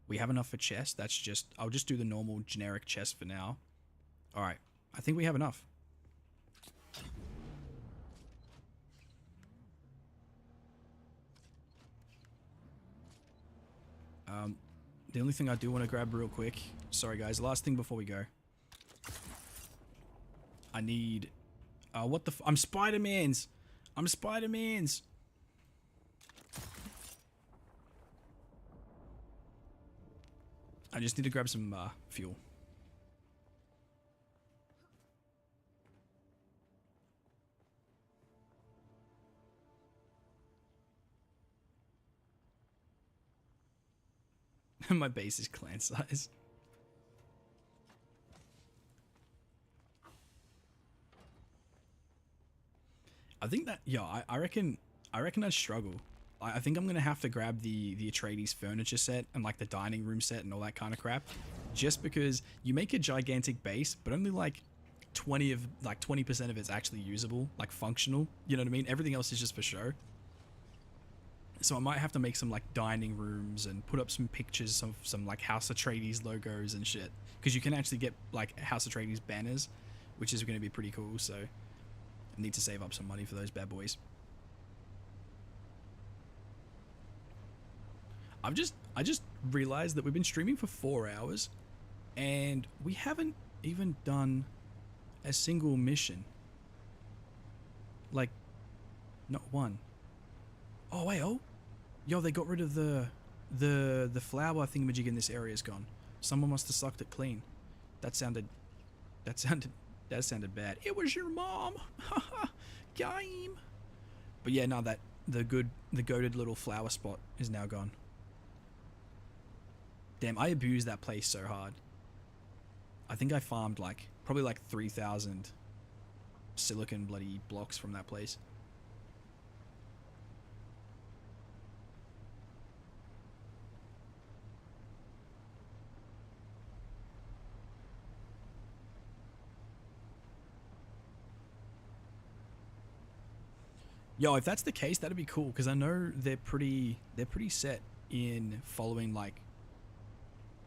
We have enough for chest. I'll just do the normal generic chest for now. All right, I think we have enough. The only thing I do want to grab real quick, sorry guys, last thing before we go. I need, I'm Spider-Man's. I'm Spider-Man's. I just need to grab some fuel. My base is clan size. I think that, yeah, I reckon I'd struggle. I think I'm gonna have to grab the Atreides furniture set and like the dining room set and all that kind of crap, just because you make a gigantic base, but only like 20% of it's actually usable, like functional. You know what I mean? Everything else is just for show. So I might have to make some like dining rooms and put up some pictures of some like House Atreides logos and shit, because you can actually get like House Atreides banners, which is going to be pretty cool. So I need to save up some money for those bad boys. I just realized that we've been streaming for 4 hours and we haven't even done a single mission. Like, not one. Oh wait, yo, they got rid of the flower thingamajig in this area is gone. Someone must have sucked it clean. That sounded bad. It was your mom. Game. But yeah, no, the goated little flower spot is now gone. Damn, I abused that place so hard. I think I farmed like probably like 3,000 silicon bloody blocks from that place. Yo, if that's the case, that'd be cool, because I know they're pretty set in following like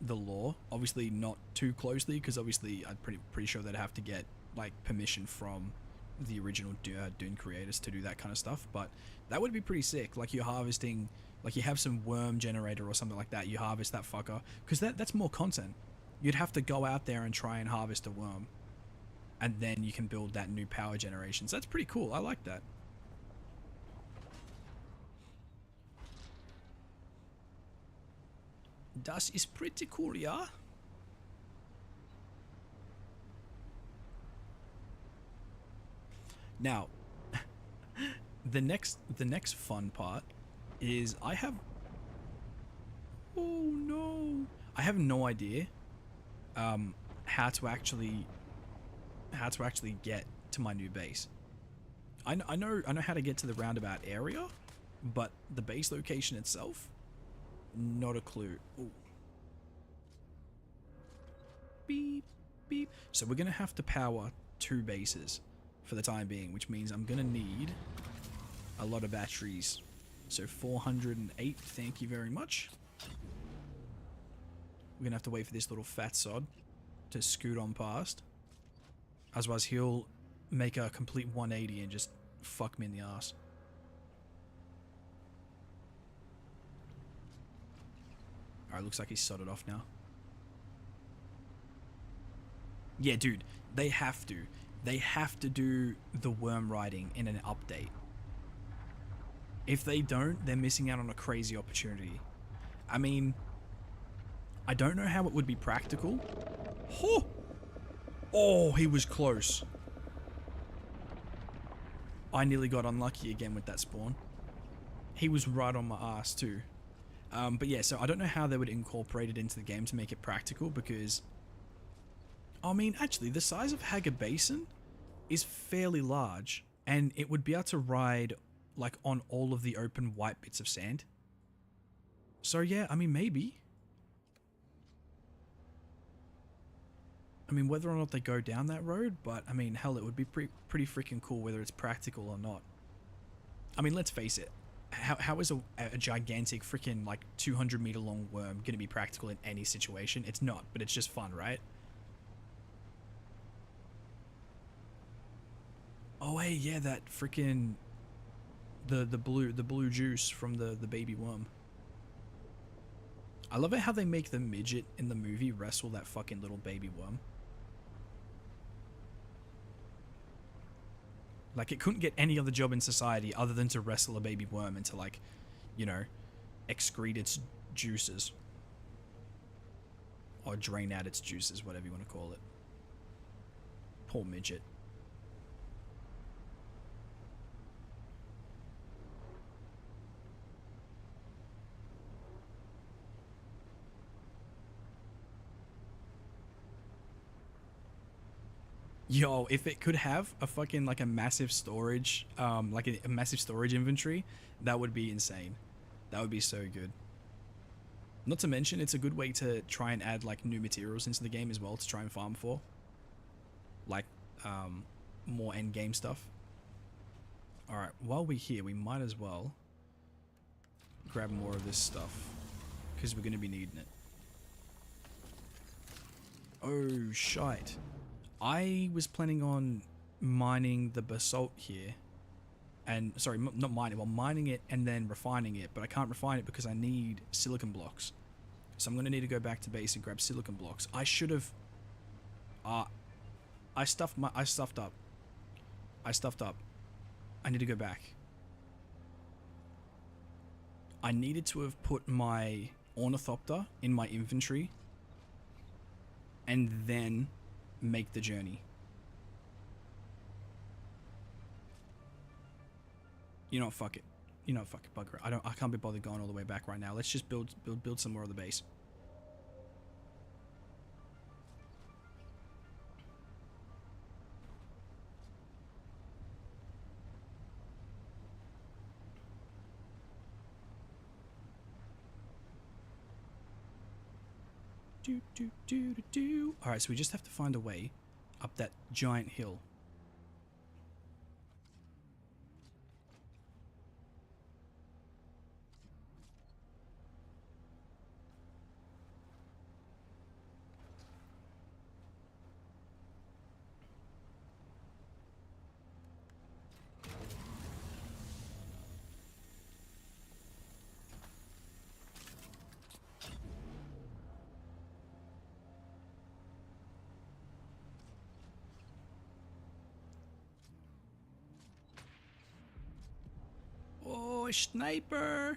the law. Obviously not too closely, because obviously I'm pretty sure they'd have to get like permission from the original Dune creators to do that kind of stuff. But that would be pretty sick. Like you're harvesting, like you have some worm generator or something like that. You harvest that fucker, because that's more content. You'd have to go out there and try and harvest a worm, and then you can build that new power generation. So that's pretty cool. I like that. Das ist pretty cool, yeah? Now, the next fun part is I have... Oh no! I have no idea how to actually get to my new base. I know how to get to the roundabout area, but the base location itself, not a clue. Ooh. Beep, beep. So we're going to have to power 2 bases for the time being, which means I'm going to need a lot of batteries. So 408, thank you very much. We're going to have to wait for this little fat sod to scoot on past. Otherwise he'll make a complete 180 and just fuck me in the ass. Alright, looks like he's sodded off now. Yeah, dude, they have to. They have to do the worm riding in an update. If they don't, they're missing out on a crazy opportunity. I mean, I don't know how it would be practical. Oh, oh, he was close. I nearly got unlucky again with that spawn. He was right on my ass too. But yeah, so I don't know how they would incorporate it into the game to make it practical, because I mean, actually, the size of Hager Basin is fairly large, and it would be able to ride like on all of the open white bits of sand. So yeah, I mean, maybe. I mean, whether or not they go down that road, but I mean, hell, it would be pretty freaking cool whether it's practical or not. I mean, let's face it. How is a gigantic freaking like 200-meter long worm going to be practical in any situation? It's not, but it's just fun, right? Oh hey, yeah, that freaking the blue juice from the baby worm. I love it how they make the midget in the movie wrestle that fucking little baby worm. Like, it couldn't get any other job in society other than to wrestle a baby worm and to, like, you know, excrete its juices. Or drain out its juices, whatever you want to call it. Poor midget. Yo, if it could have a fucking, like, a massive storage, like a massive storage inventory, that would be insane. That would be so good. Not to mention, it's a good way to try and add, like, new materials into the game as well to try and farm for. Like, more end game stuff. Alright, while we're here, we might as well grab more of this stuff, because we're going to be needing it. Oh, shite. I was planning on mining the basalt here, and sorry, not mining, well, mining it and then refining it, but I can't refine it because I need silicon blocks. So I'm going to need to go back to base and grab silicon blocks. I should have, I stuffed up. I need to go back. I needed to have put my ornithopter in my inventory and then make the journey. You know what, fuck it. You know, fuck bugger. I can't be bothered going all the way back right now. Let's just build some more of the base. Alright, so we just have to find a way up that giant hill. Oh, sniper!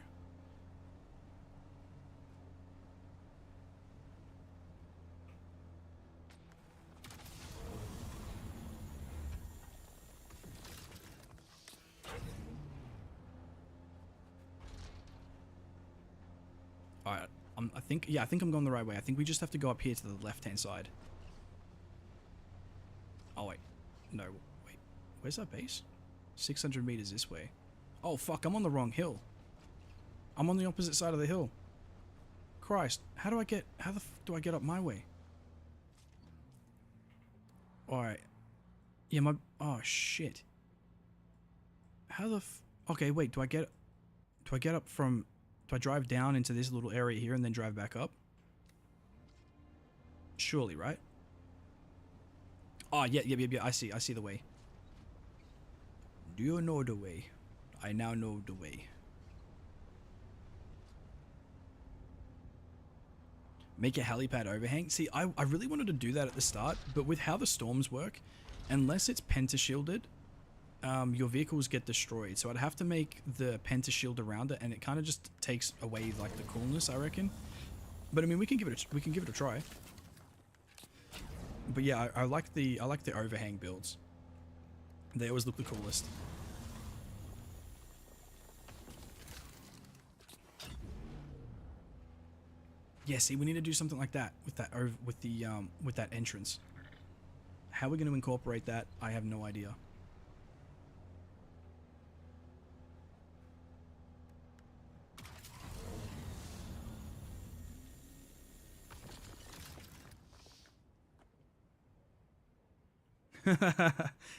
Alright, I think I'm going the right way. I think we just have to go up here to the left-hand side. Oh, wait. No, wait. Where's our base? 600 meters this way. Oh, fuck, I'm on the wrong hill. I'm on the opposite side of the hill. Christ, how the f do I get up my way? Alright. Yeah, oh, shit. How the f... Okay, wait, do I get up from... Do I drive down into this little area here and then drive back up? Surely, right? Oh, yeah, I see the way. Do you know the way? I now know the way. Make a helipad overhang. See, I really wanted to do that at the start, but with how the storms work, unless it's pentashielded, your vehicles get destroyed. So I'd have to make the pentashield around it, and it kind of just takes away like the coolness, I reckon. But I mean, we can give it a try. But yeah, I like the overhang builds. They always look the coolest. Yeah, see, we need to do something like that with that entrance. How we're going to incorporate that, I have no idea.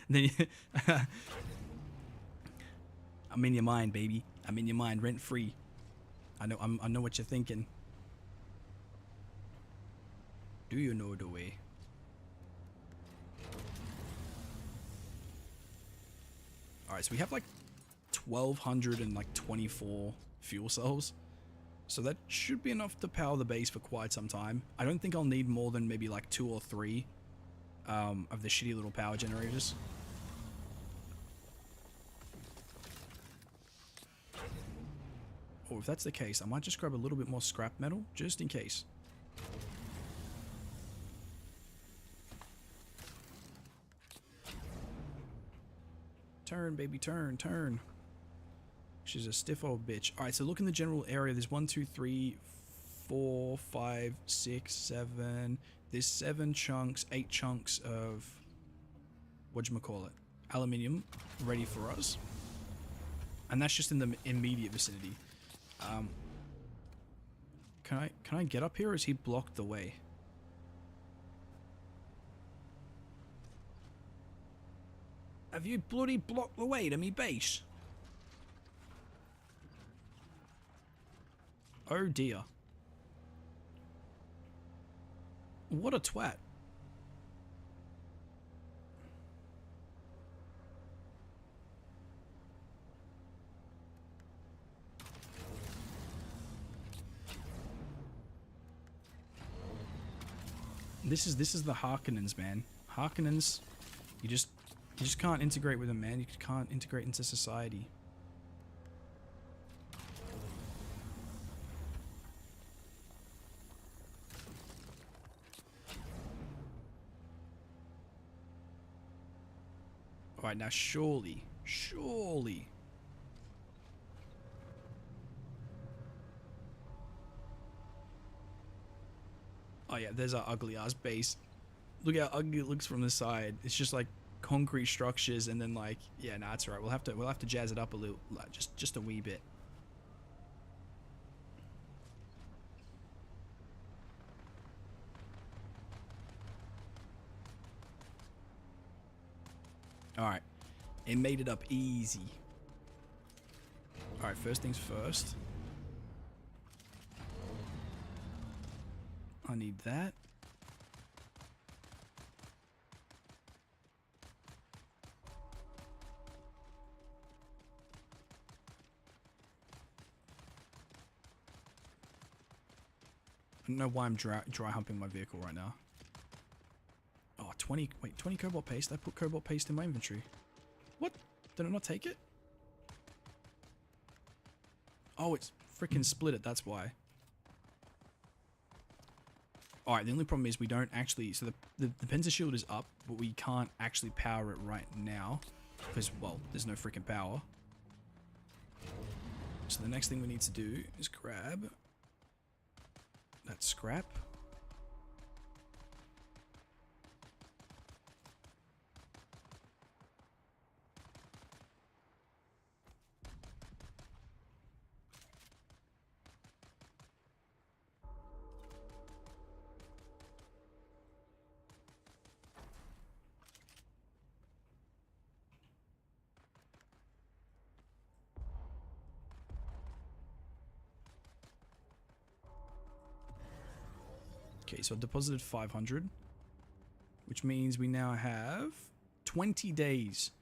Then I'm in your mind, baby. I'm in your mind, rent free. I know what you're thinking. Do you know the way? Alright, so we have like 1,224 fuel cells. So that should be enough to power the base for quite some time. I don't think I'll need more than maybe like 2 or 3 of the shitty little power generators. Or if that's the case, I might just grab a little bit more scrap metal, just in case. Turn, baby, turn, turn. She's a stiff old bitch. Alright, so look in the general area. There's 1, 2, 3, 4, 5, 6, 7. There's 7 chunks, 8 chunks of... whatchamacallit? Aluminium ready for us. And that's just in the immediate vicinity. Can I get up here, or is he blocked the way? Have you bloody blocked the way to me base? Oh dear. What a twat. This is the Harkonnens, man. Harkonnens, you just can't integrate with them, man. You can't integrate into society. Alright, now surely. Oh yeah, there's our ugly ass base. Look how ugly it looks from the side. It's just like concrete structures, and then like, yeah, nah, it's alright. We'll have to jazz it up a little, like, just a wee bit. Alright. It made it up easy. Alright, first things first. I need that. I don't know why I'm dry humping my vehicle right now. Oh, 20 cobalt paste. I put cobalt paste in my inventory. What? Did I not take it? Oh, it's freaking split it. That's why. Alright, the only problem is we don't actually... So the Penza shield is up, but we can't actually power it right now. Because, well, there's no freaking power. So the next thing we need to do is grab that scrap. Okay, so I deposited 500, which means we now have 20 days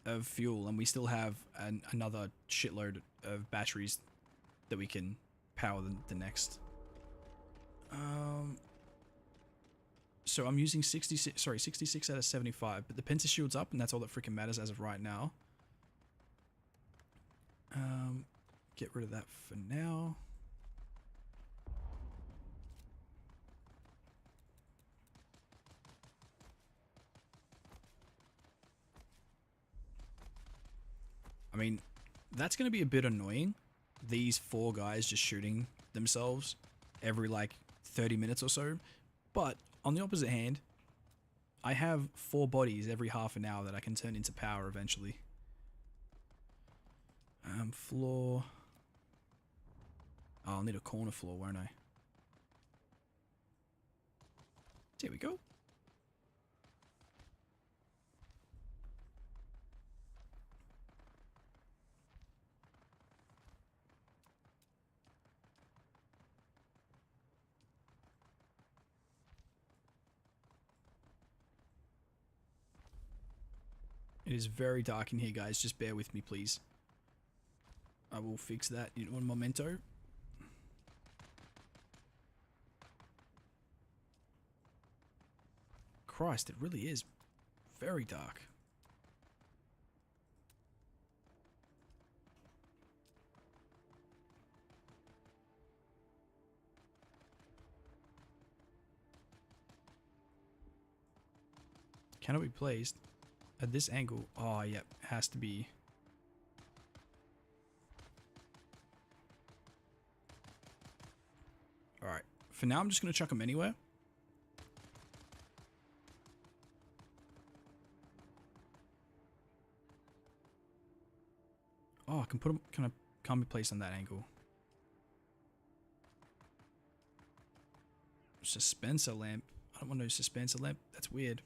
of fuel, and we still have another shitload of batteries that we can power the next. So I'm using 66 out of 75, but the Penta shield's up, and that's all that freaking matters as of right now. Get rid of that for now. I mean, that's going to be a bit annoying. These 4 guys just shooting themselves every like 30 minutes or so. But on the opposite hand, I have 4 bodies every half an hour that I can turn into power eventually. Floor. Oh, I'll need a corner floor, won't I? There we go. It is very dark in here, guys. Just bear with me, please. I will fix that in one momento. Christ, it really is very dark. Cannot be placed at this angle. Oh, yep, has to be. Alright, for now I'm just going to chuck them anywhere. Oh, I can put them, can't be placed on that angle. Dispenser lamp. I don't want no dispenser lamp. That's weird.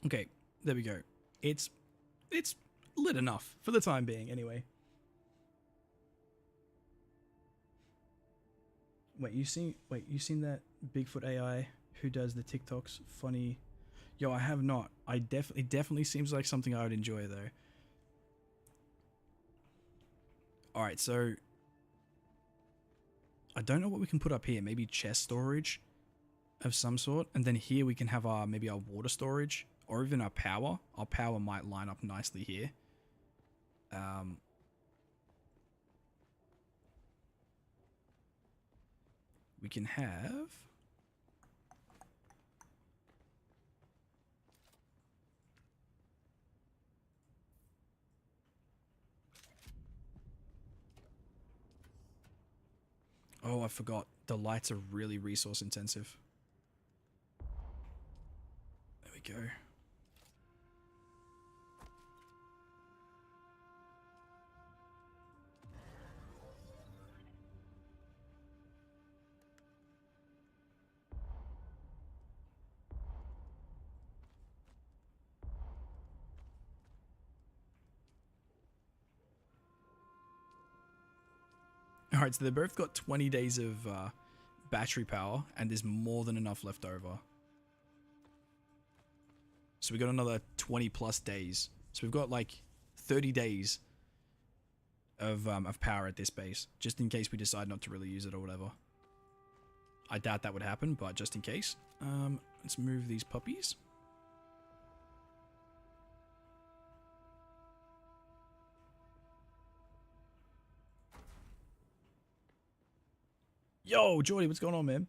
Okay, there we go. It's lit enough for the time being, anyway. Wait, you seen that Bigfoot AI who does the TikToks? Funny. Yo, I have not. It definitely seems like something I would enjoy though. Alright, so I don't know what we can put up here. Maybe chest storage of some sort. And then here we can have our maybe our water storage or even our power. Our power might line up nicely here. We can have... Oh, I forgot. The lights are really resource intensive. There we go. Alright, so they've both got 20 days of battery power, and there's more than enough left over. So we got another 20 plus days. So we've got like 30 days of power at this base, just in case we decide not to really use it or whatever. I doubt that would happen, but just in case. Let's move these puppies. Yo, Jordy, what's going on, man?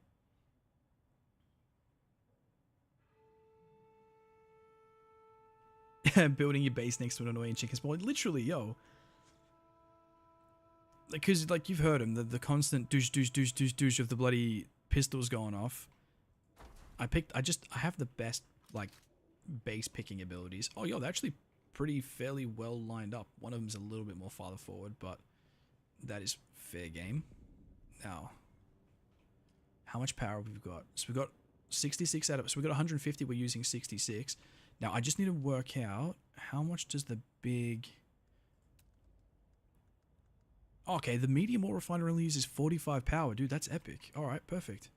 Building your base next to an annoying chicken spawn. Literally, yo. Because, like, you've heard him, the constant douche, douche, douche, douche, douche of the bloody pistols going off. I have the best, like, base picking abilities. Oh, yo, they're actually pretty fairly well lined up. One of them's a little bit more farther forward, but that is fair game. Now... how much power have we got? So we've got 66 out of it. So we've got 150. We're using 66. Now, I just need to work out how much does the big... Okay, the medium ore refiner only uses 45 power. Dude, that's epic. All right, perfect.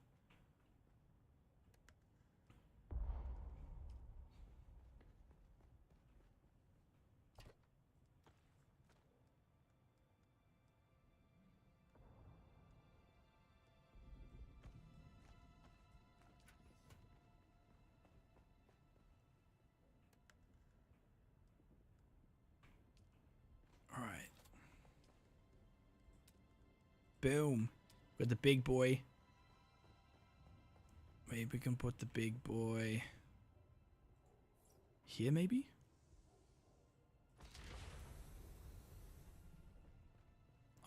All right. Boom. Got the big boy. Maybe we can put the big boy here, maybe?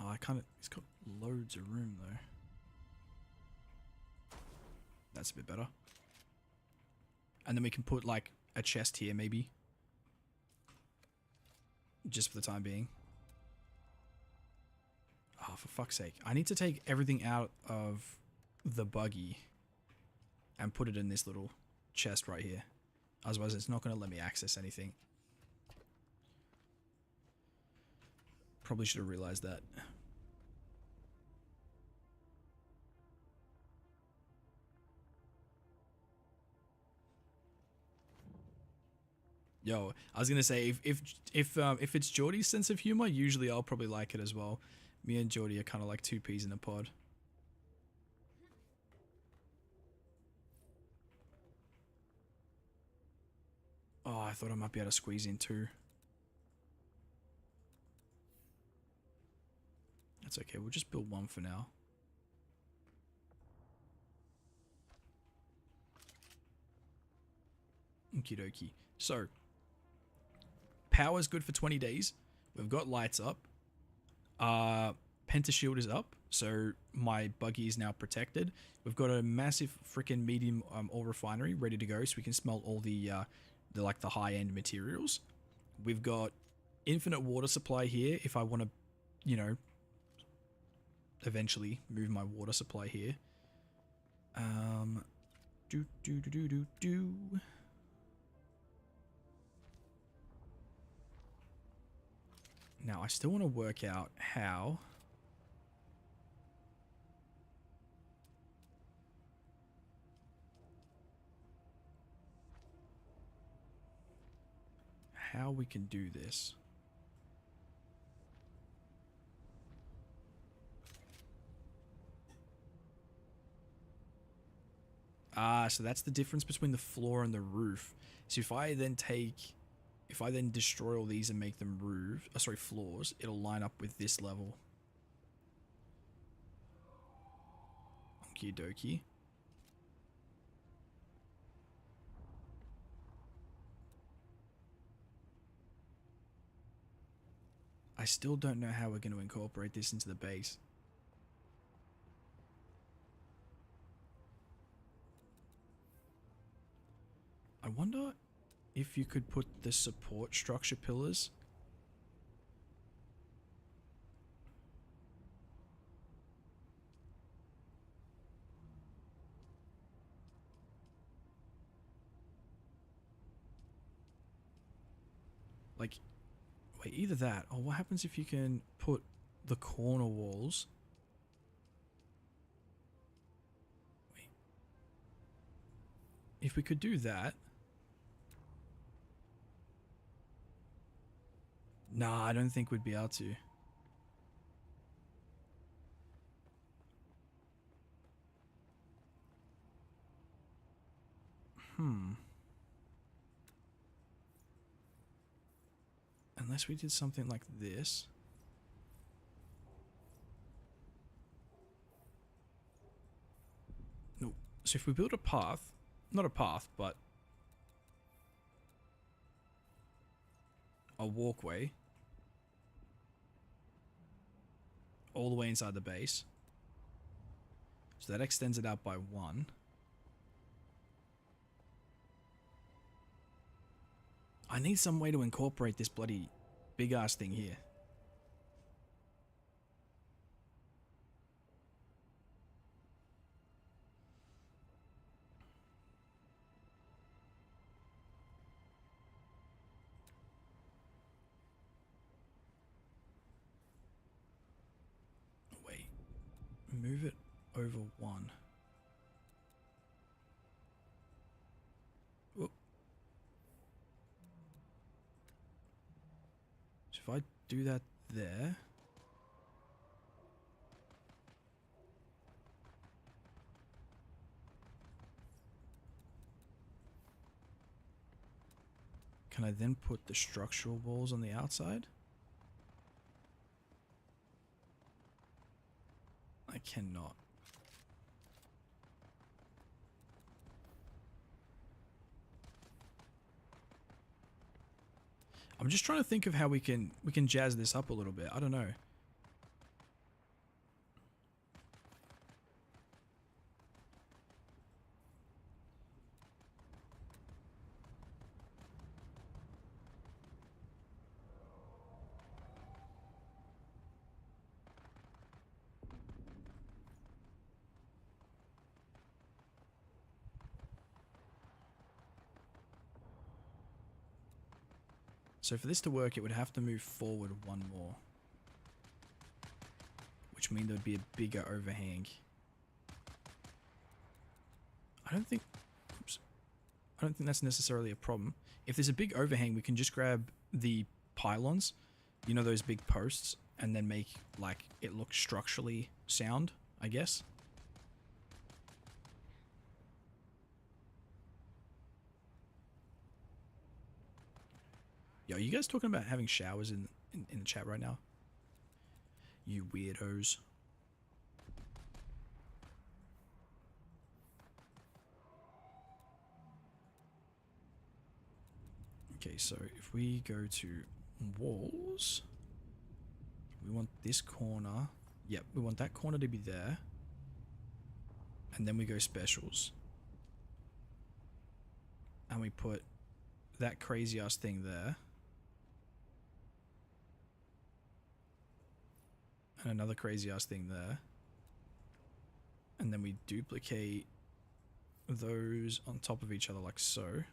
Oh, it's got loads of room, though. That's a bit better. And then we can put, like, a chest here, maybe. Just for the time being. Oh, for fuck's sake. I need to take everything out of the buggy and put it in this little chest right here. Otherwise, it's not going to let me access anything. Probably should have realized that. Yo, I was gonna say if it's Geordie's sense of humor, usually I'll probably like it as well. Me and Geordie are kind of like two peas in a pod. Oh, I thought I might be able to squeeze in two. That's okay. We'll just build one for now. Okie dokie. So, power's good for 20 days. We've got lights up. Pentashield is up, so my buggy is now protected. We've got a massive freaking medium ore refinery ready to go, so we can smelt all the high-end materials. We've got infinite water supply here if I want to, you know, eventually move my water supply here. Now, I still want to work out how we can do this. Ah, so that's the difference between the floor and the roof. So if I then destroy all these and make them floors, it'll line up with this level. Okie dokie. I still don't know how we're going to incorporate this into the base. I wonder if you could put the support structure pillars. Like, wait, either that, or what happens if you can put the corner walls? Wait. If we could do that. Nah, I don't think we'd be able to. Unless we did something like this. No. So if we build a path, not a path, but a walkway all the way inside the base. So that extends it out by 1. I need some way to incorporate this bloody big ass thing here. Wait. Move it over 1. Whoop. So if I do that there. Can I then put the structural walls on the outside? I cannot. I'm just trying to think of how we can jazz this up a little bit. I don't know. So for this to work, it would have to move forward 1 more. Which means there would be a bigger overhang. I don't think that's necessarily a problem. If there's a big overhang, we can just grab the pylons, you know, those big posts, and then make like it look structurally sound, I guess. Yo, are you guys talking about having showers in the chat right now? You weirdos. Okay, so if we go to walls, we want this corner. Yep, we want that corner to be there. And then we go specials. And we put that crazy ass thing there. And another crazy ass thing there. And then we duplicate those on top of each other like so.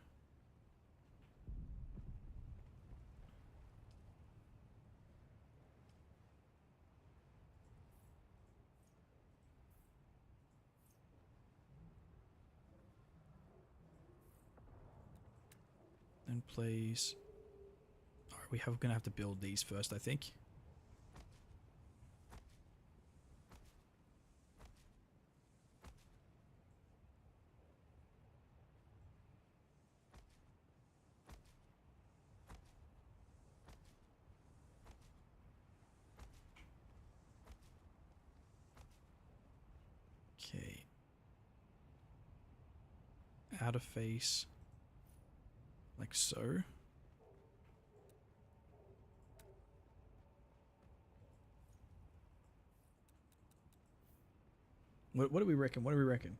Then place. Alright, we're gonna have to build these first, I think. Okay. Outer face. Like so. What do we reckon? What do we reckon?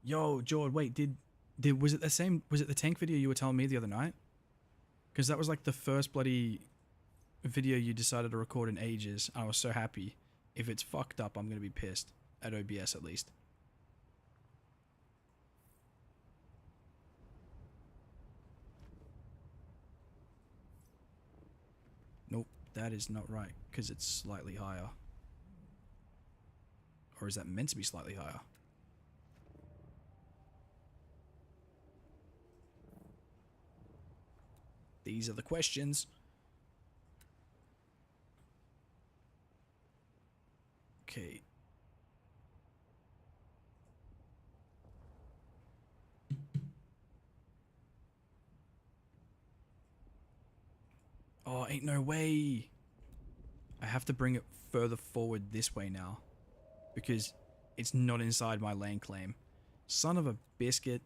Yo, Jord, wait, was it the same, was it the tank video you were telling me the other night? Because that was like the first bloody video you decided to record in ages. I was so happy. If it's fucked up, I'm going to be pissed. At OBS, at least. Nope, that is not right, because it's slightly higher. Or is that meant to be slightly higher? These are the questions. Okay. Oh, ain't no way. I have to bring it further forward this way now. Because it's not inside my lane claim. Son of a biscuit.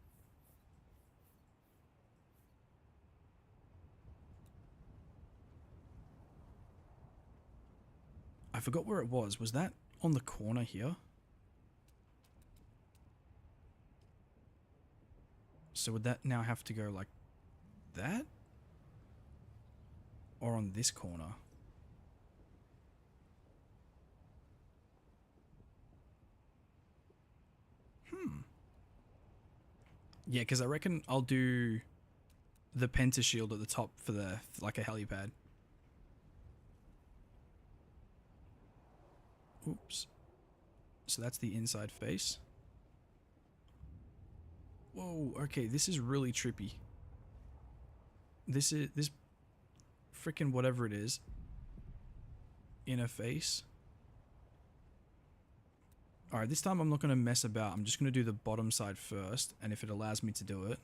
I forgot where it was. Was that on the corner here? So would that now have to go like that? Or on this corner? Yeah, because I reckon I'll do the pentashield at the top for the like a helipad. Oops. So that's the inside face. Whoa, okay, this is really trippy. This freaking whatever it is. Inner face. Alright, this time I'm not going to mess about. I'm just going to do the bottom side first, and if it allows me to do it.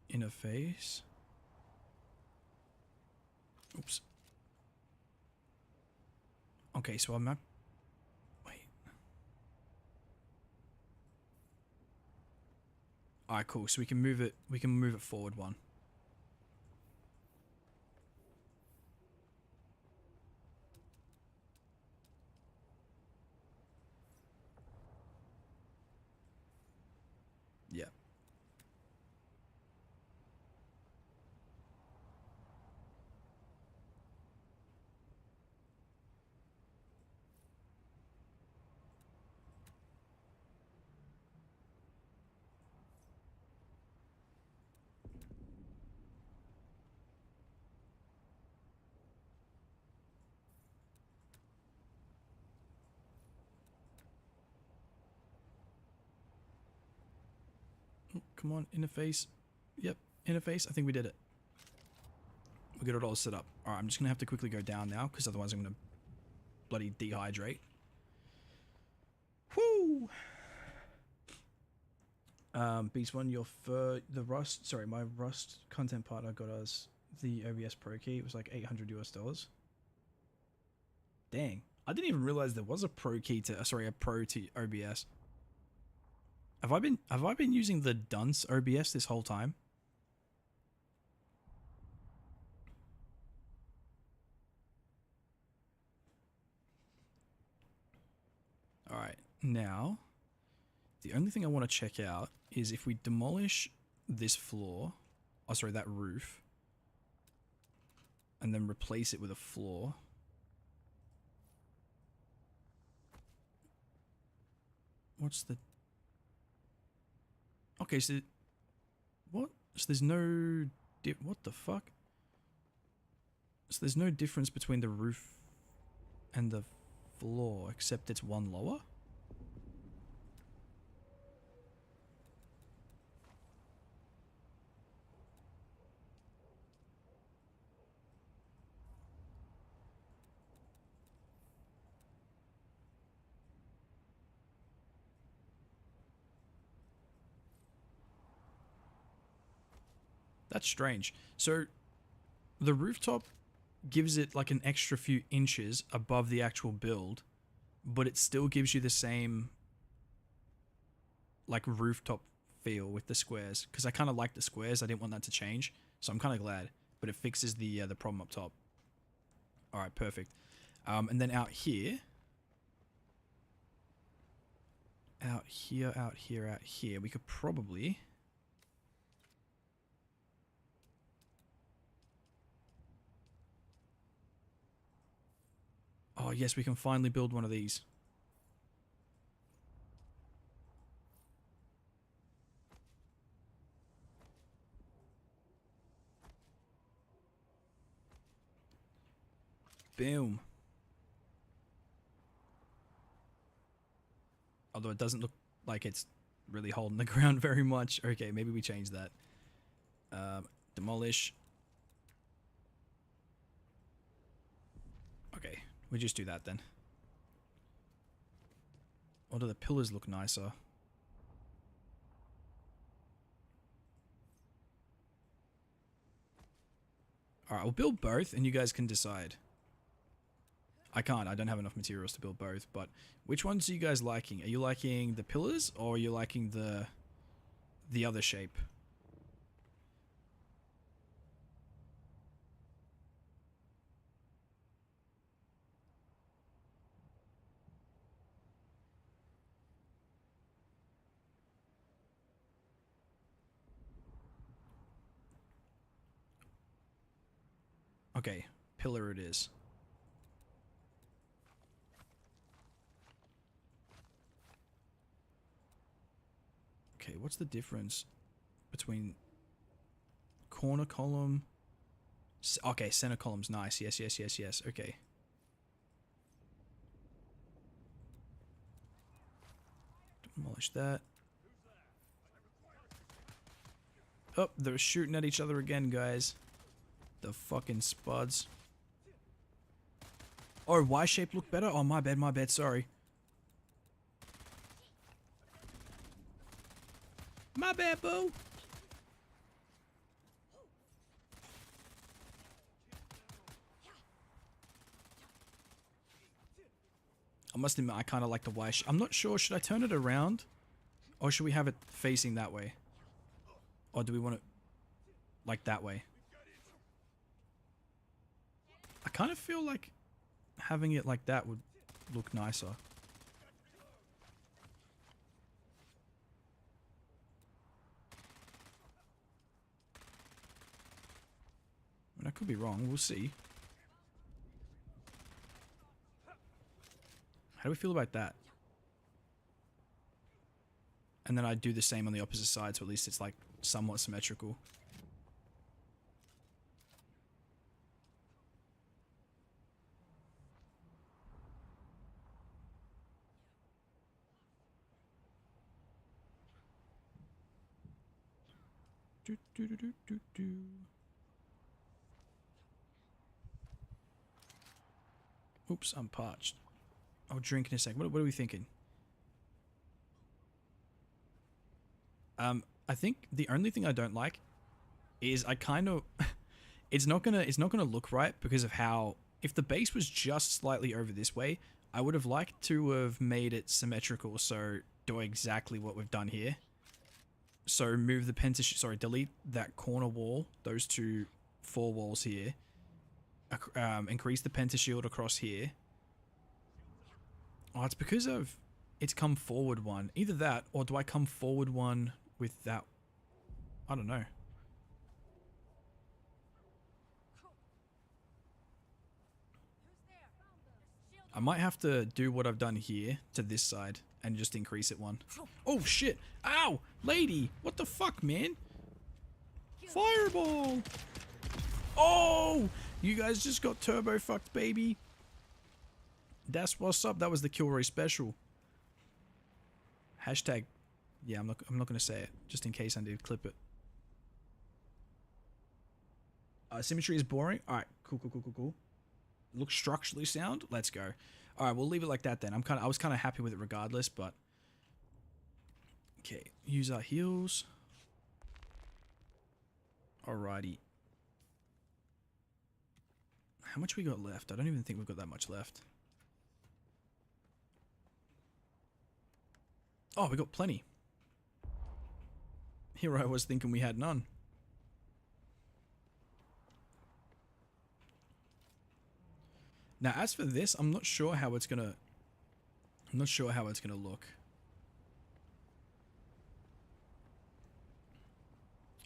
Inner face. Oops. Okay, so I'm not... Wait. Alright, cool. So we can move it forward one. Yeah. Oh, come on, interface. Yep, interface. I think we did it. We got it all set up. Alright, I'm just going to have to quickly go down now, because otherwise I'm going to bloody dehydrate. Woo! Beast One, my Rust content partner got us the OBS Pro key. It was like $800 US. Dang. I didn't even realize there was a pro key to, a pro to OBS. Have I been using the dunce OBS this whole time? Alright, now, the only thing I want to check out is if we demolish this floor, that roof, and then replace it with a floor. What's the... Okay, so... What? So there's no... What the fuck? So there's no difference between the roof and the floor, except it's one lower? That's strange. So the rooftop gives it like an extra few inches above the actual build, but it still gives you the same like rooftop feel with the squares, because I kind of like the squares. I didn't want that to change, so I'm kind of glad. But it fixes the problem up top. All right, perfect. And then out here, out here, we could probably. Oh yes, we can finally build one of these. Boom. Although it doesn't look like it's really holding the ground very much. Okay, maybe we change that. Demolish. Okay, we just do that then. Or do the pillars look nicer? Alright, we'll build both and you guys can decide. I can't. I don't have enough materials to build both. But which ones are you guys liking? Are you liking the pillars or are you liking the other shape? Okay, pillar it is. Okay, what's the difference between corner column? Okay, center column's nice. Yes, yes, yes, yes. Okay. Demolish that. Oh, they're shooting at each other again, guys. The fucking spuds. Oh, Y-shape look better? Oh, my bad, sorry. My bad, boo. I must admit, I kind of like the Y shape. I'm not sure, should I turn it around? Or should we have it facing that way? Or do we want it like that way? I kind of feel like having it like that would look nicer. I mean, I could be wrong. We'll see. How do we feel about that? And then I do the same on the opposite side, so at least it's like somewhat symmetrical. Do, do, do, do, do, do. Oops, I'm parched. I'll drink in a sec. What are we thinking? I think the only thing I don't like is I kind of it's not gonna look right because of how, if the base was just slightly over this way, I would have liked to have made it symmetrical, so do exactly what we've done here. So move the pentashield, sorry, delete that corner wall, those two 4 walls here. Increase the pentashield across here. Oh, it's because of it's come forward one. Either that, or do I come forward one with that? I don't know. I might have to do what I've done here to this side and just increase it one. Oh shit! Ow! Lady! What the fuck, man? Fireball! Oh! You guys just got turbo fucked, baby. That's what's up. That was the Kilroy special. Hashtag. Yeah, I'm not gonna say it, just in case I need to clip it. Symmetry is boring. All right, cool. Looks structurally sound. Let's go. All right, we'll leave it like that then. I was kind of happy with it regardless, but okay. Use our heals. Alrighty. How much we got left? I don't even think we've got that much left. Oh, we got plenty. Here I was thinking we had none. Now, as for this, I'm not sure how it's gonna look.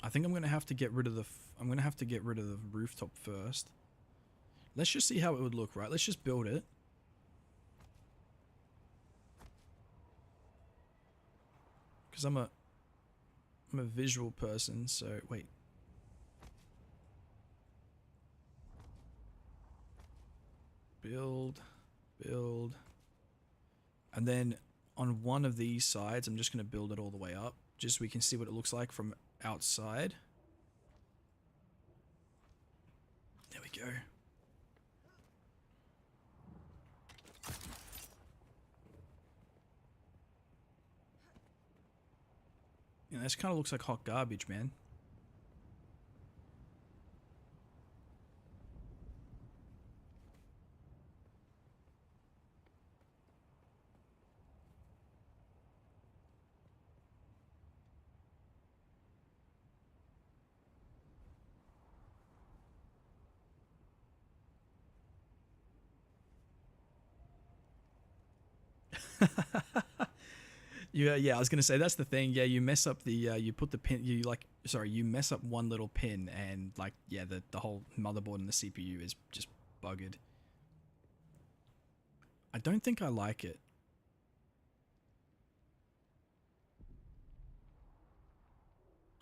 I think I'm gonna have to get rid of the rooftop first. Let's just see how it would look, right? Let's just build it. Because I'm a visual person, so wait. Build. And then on one of these sides, I'm just going to build it all the way up, just so we can see what it looks like from outside. There we go. Yeah, this kind of looks like hot garbage, man. Yeah, I was gonna say that's the thing. Yeah, you mess up the you put the pin, you mess up one little pin, and like, yeah, the whole motherboard and the CPU is just buggered. I don't think I like it.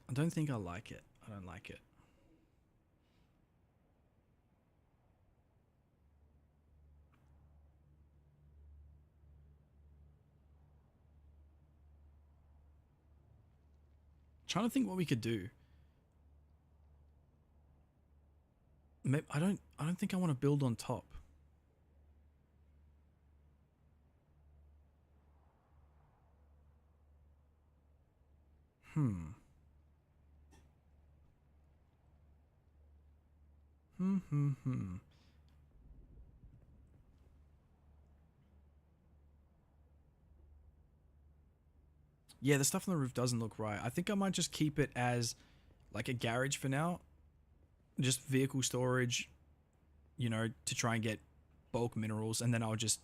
I don't think I like it. I don't like it. Trying to think what we could do. Maybe, I don't think I want to build on top. Hmm. Yeah, the stuff on the roof doesn't look right. I think I might just keep it as like a garage for now. Just vehicle storage, you know, to try and get bulk minerals, and then I'll just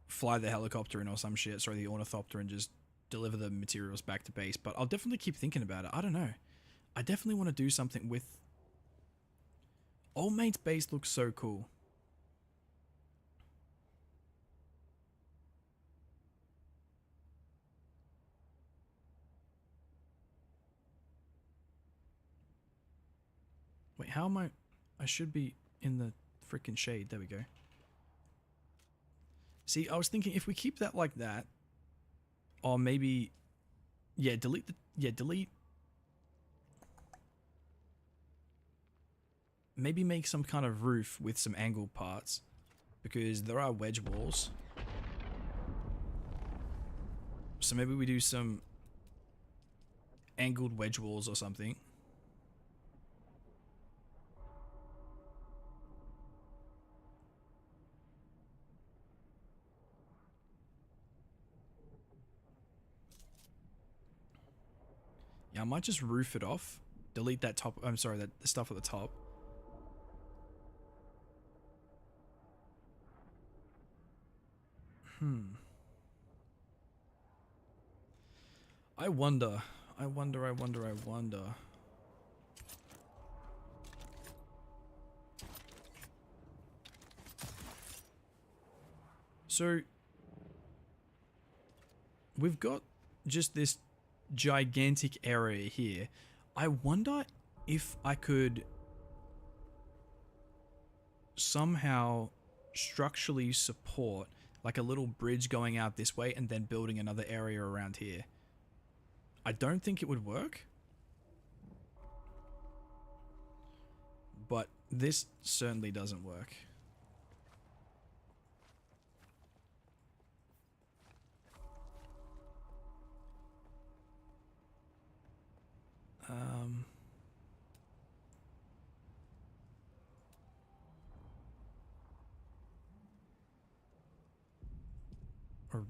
fly the helicopter in or some shit, sorry, the ornithopter, and just deliver the materials back to base. But I'll definitely keep thinking about it. I don't know. I definitely want to do something with... Old Mate's base looks so cool. Wait, how am I... I should be in the freaking shade. There we go. See, I was thinking if we keep that like that, or maybe... Yeah, delete the... Yeah, delete... Maybe make some kind of roof with some angled parts, because there are wedge walls. So maybe we do some angled wedge walls or something. Yeah, I might just roof it off. Delete that top... I'm sorry, the stuff at the top. I wonder. So, we've got just this gigantic area here. I wonder if I could somehow structurally support like a little bridge going out this way and then building another area around here. I don't think it would work, but this certainly doesn't work.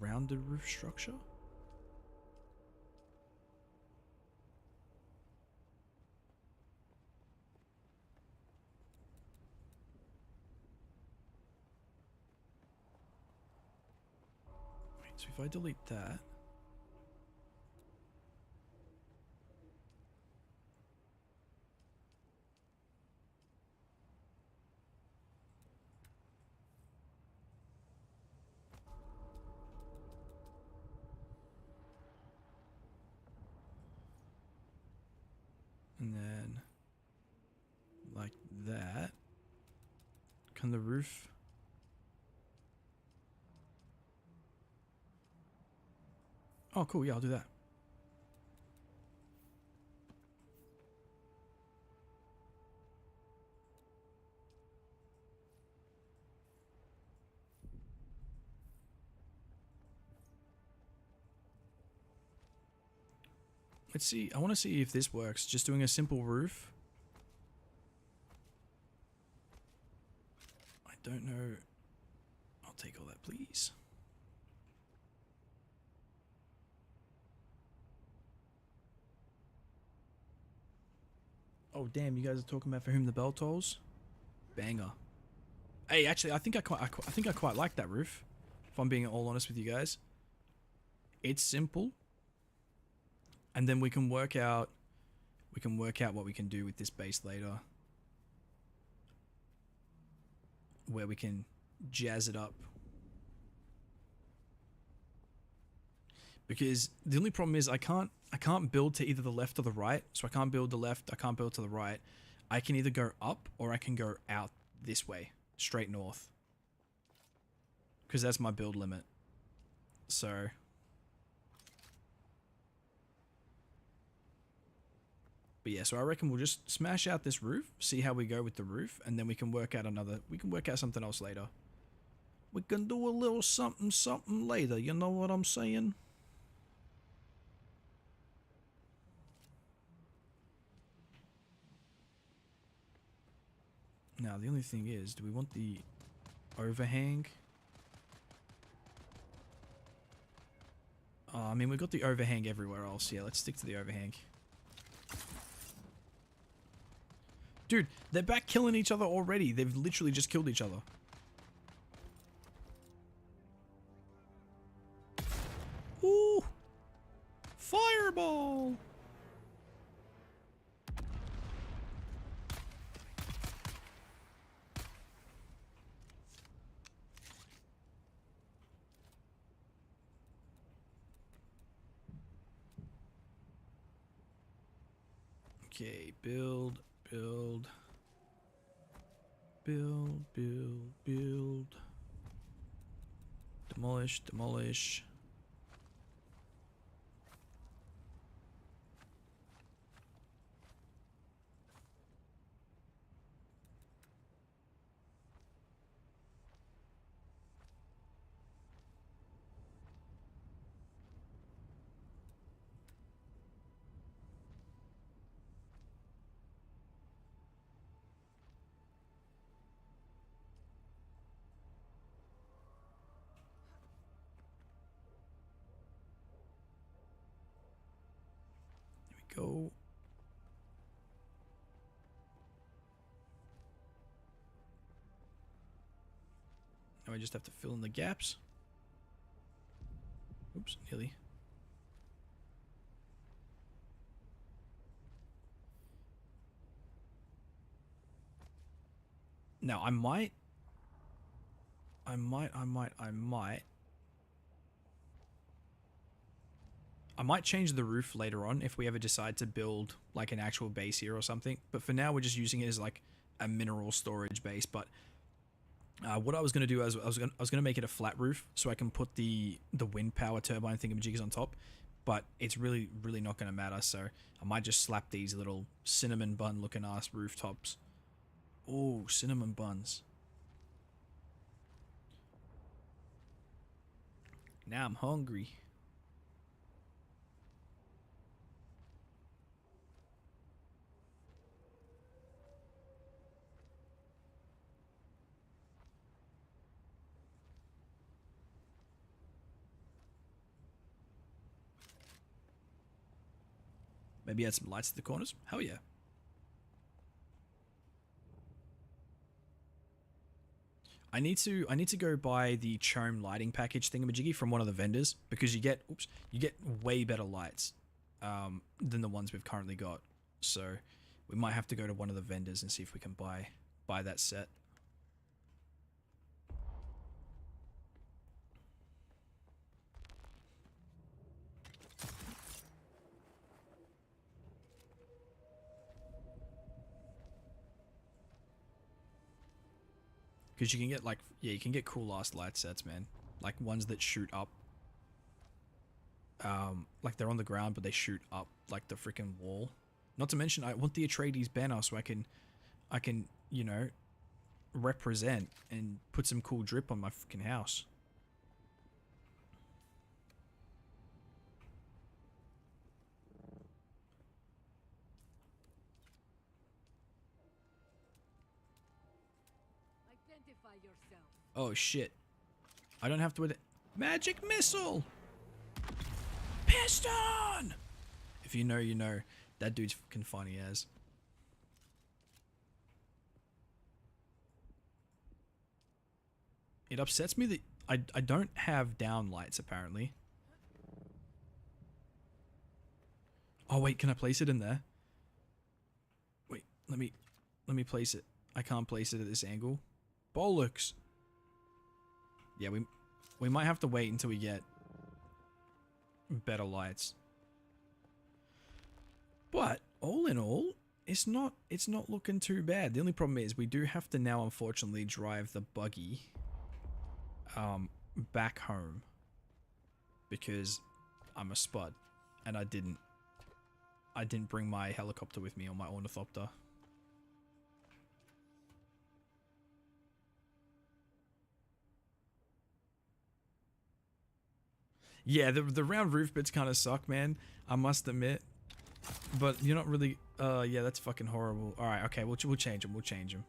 around the roof structure? Wait, so if I delete that, and then like that, can the roof? Oh, cool. Yeah, I'll do that. Let's see. I want to see if this works. Just doing a simple roof. I don't know. I'll take all that, please. Oh, damn. You guys are talking about For Whom the Bell Tolls? Banger. Hey, actually, I think I quite like that roof. If I'm being all honest with you guys. It's simple. And then we can work out what we can do with this base later. Where we can jazz it up. Because the only problem is I can't build to either the left or the right. So I can't build the left, I can't build to the right. I can either go up or I can go out this way, straight north. Because that's my build limit. So but yeah, so I reckon we'll just smash out this roof, see how we go with the roof, and then we can work out something else later. We can do a little something later, you know what I'm saying? Now, the only thing is, do we want the overhang? I mean, we've got the overhang everywhere else. Yeah, let's stick to the overhang. Dude, they're back killing each other already. They've literally just killed each other. Ooh! Fireball! Okay, build. Demolish. There we go. Now I just have to fill in the gaps. Oops, nearly. Now I might change the roof later on if we ever decide to build like an actual base here or something. But for now, we're just using it as like a mineral storage base. But what I was going to do is I was going to make it a flat roof so I can put the wind power turbine thingamajigs on top. But it's really not going to matter. So I might just slap these little cinnamon bun looking ass rooftops. Oh, cinnamon buns. Now I'm hungry. Maybe add some lights to the corners. Hell yeah. I need to go buy the Chome lighting package thingamajiggy from one of the vendors because you get way better lights than the ones we've currently got. So we might have to go to one of the vendors and see if we can buy that set. Because you can get like, yeah, you can get cool ass light sets, man. Like ones that shoot up. Like they're on the ground, but they shoot up like the freaking wall. Not to mention, I want the Atreides banner so I can, you know, represent and put some cool drip on my freaking house. Identify yourself. Oh shit. I don't have to... Magic missile! Piston! If you know, you know. That dude's fucking funny as. It upsets me that I don't have down lights apparently. Oh wait, can I place it in there? Wait, let me place it. I can't place it at this angle. Bollocks. Yeah, we might have to wait until we get better lights. But all in all, it's not looking too bad. The only problem is we do have to now unfortunately drive the buggy back home because I'm a spud and I didn't bring my helicopter with me on my ornithopter. Yeah, the round roof bits kind of suck, man. I must admit. But you're not really... yeah, that's fucking horrible. Alright, okay, we'll change them. We'll change them.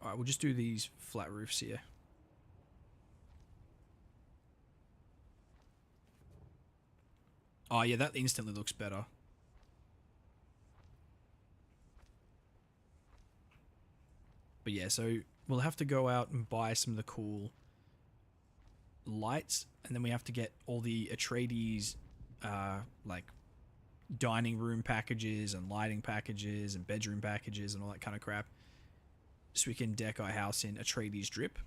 Alright, we'll just do these flat roofs here. Oh yeah, that instantly looks better. But yeah, so we'll have to go out and buy some of the cool lights, and then we have to get all the Atreides, like dining room packages and lighting packages and bedroom packages and all that kind of crap, so we can deck our house in Atreides drip.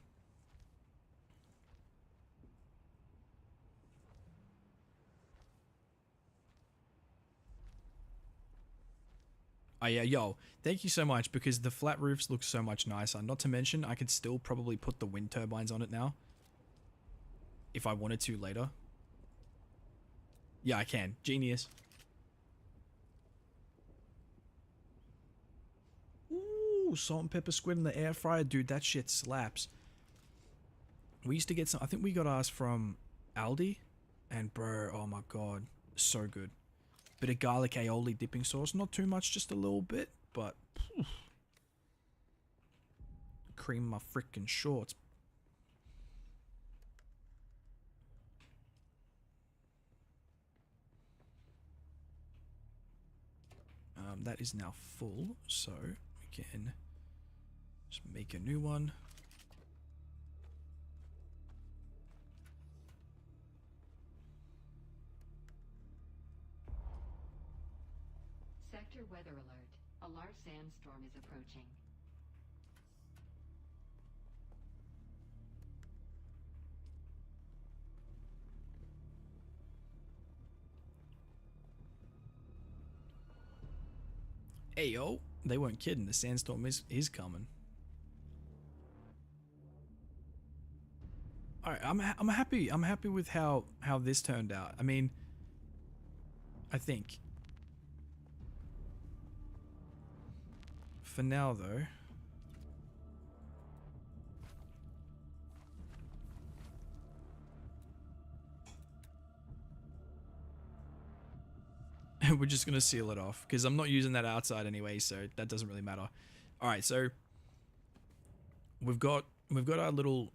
Oh yeah, yo, thank you so much, because the flat roofs look so much nicer. Not to mention, I could still probably put the wind turbines on it now, if I wanted to later. Yeah, I can. Genius. Ooh, salt and pepper squid in the air fryer. Dude, that shit slaps. We used to get some... I think we got ours from Aldi. And bro, oh my god. So good. Bit of garlic aioli dipping sauce. Not too much, just a little bit. But... Phew. Cream my frickin' shorts. That is now full, so we can just make a new one. Sector weather alert. A large sandstorm is approaching. Hey yo, they weren't kidding. The sandstorm is coming. All right, I'm happy. I'm happy with how this turned out. I mean, I think for now though, And we're just going to seal it off because I'm not using that outside anyway, so that doesn't really matter. All right, so we've got our little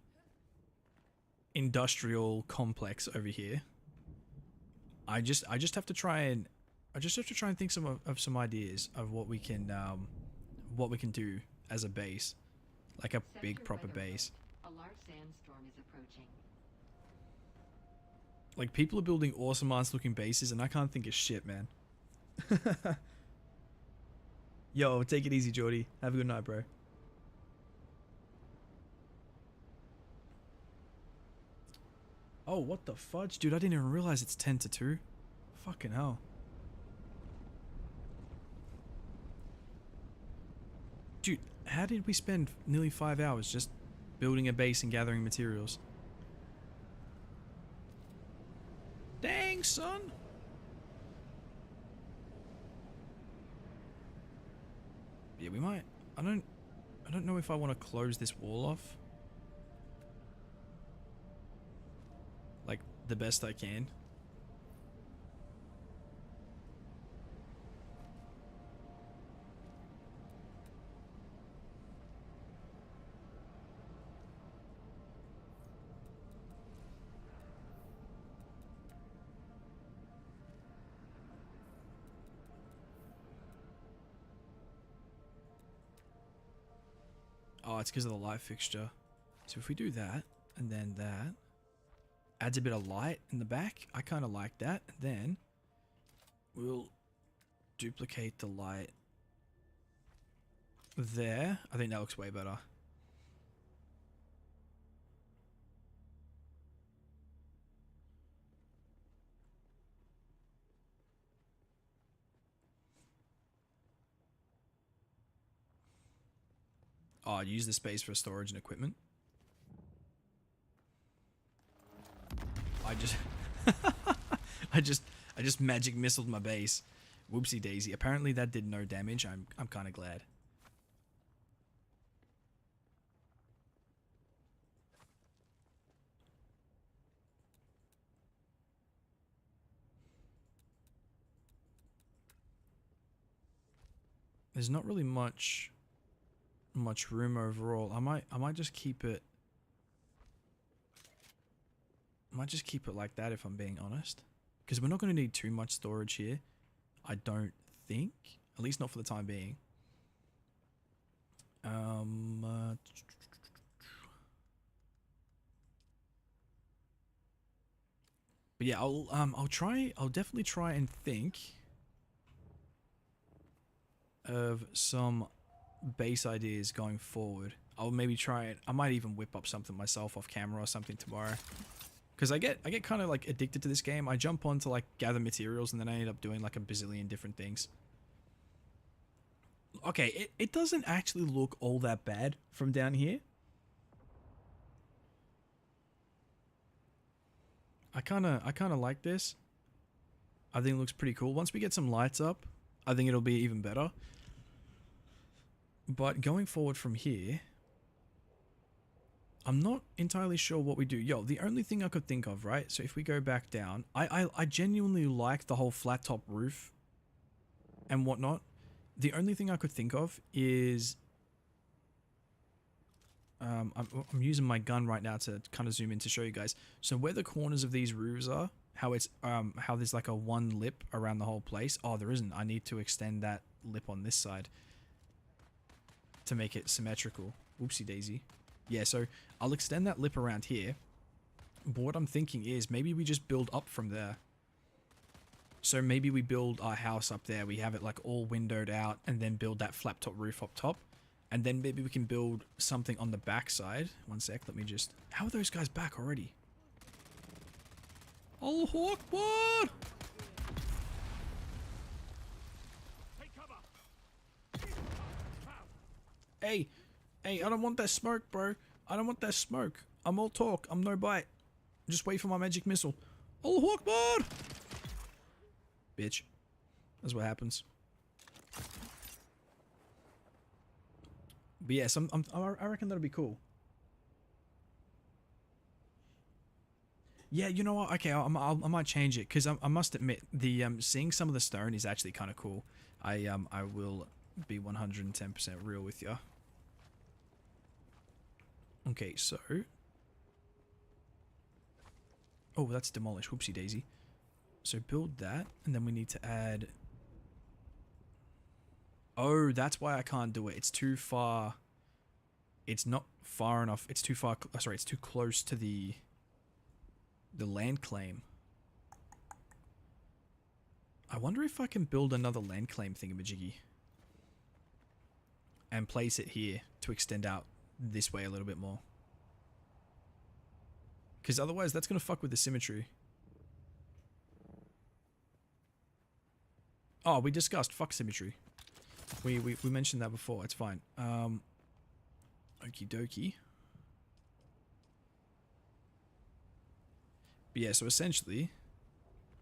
industrial complex over here. I just have to try and think of some ideas of what we can do as a base, like a big proper base. A large sandstorm is approaching. Like, people are building awesome ass looking bases and I can't think of shit, man. Yo, take it easy, Jordy. Have a good night, bro. Oh, what the fudge? Dude, I didn't even realize it's 10 to 2. Fucking hell. Dude, how did we spend nearly 5 hours just building a base and gathering materials? Dang, son. Yeah, we might. I don't know if I want to close this wall off. Like, the best I can. Oh, it's because of the light fixture. So if we do that, and then that, adds a bit of light in the back. I kind of like that. And then we'll duplicate the light there. I think that looks way better. Oh, I'd use the space for storage and equipment. I just magic missiled my base. Whoopsie daisy. Apparently that did no damage. I'm kind of glad. There's not really much room overall. I might just keep it. I might just keep it like that if I'm being honest, because we're not going to need too much storage here. I don't think, at least not for the time being. But yeah, I'll definitely try and think of some base ideas going forward. I'll maybe try it. I might even whip up something myself off camera or something tomorrow. Because I get kind of like addicted to this game. I jump on to like gather materials and then I end up doing like a bazillion different things. Okay, it doesn't actually look all that bad from down here. I kind of like this. I think it looks pretty cool. Once we get some lights up, I think it'll be even better. But going forward from here, I'm not entirely sure what we do. Yo, the only thing I could think of, right? So if we go back down, I genuinely like the whole flat top roof and whatnot. The only thing I could think of is I'm using my gun right now to kind of zoom in to show you guys. So where the corners of these roofs are, how it's how there's like a one lip around the whole place. Oh, there isn't. I need to extend that lip on this side to make it symmetrical. Whoopsie daisy. Yeah, so I'll extend that lip around here. But what I'm thinking is maybe we just build up from there. So maybe we build our house up there. We have it like all windowed out and then build that flap top roof up top. And then maybe we can build something on the back side. One sec, let me just... How are those guys back already? Oh, Hawkwood! Hey, I don't want that smoke, bro. I don't want that smoke. I'm all talk. I'm no bite. Just wait for my magic missile. Oh, Hawkwood! Bitch. That's what happens. But yes, I reckon that'll be cool. Yeah, you know what? Okay, I might change it because I must admit the seeing some of the stone is actually kind of cool. I will be 110% real with you. Okay, so oh, that's demolished. Whoopsie daisy. So build that, and then we need to add. Oh, that's why I can't do it. It's too far. It's not far enough. It's too far. Sorry, it's too close to the land claim. I wonder if I can build another land claim thingamajiggy and place it here to extend out this way a little bit more. Because otherwise that's going to fuck with the symmetry. Oh, we discussed fuck symmetry. We mentioned that before. It's fine. Okie dokie. But yeah, so essentially,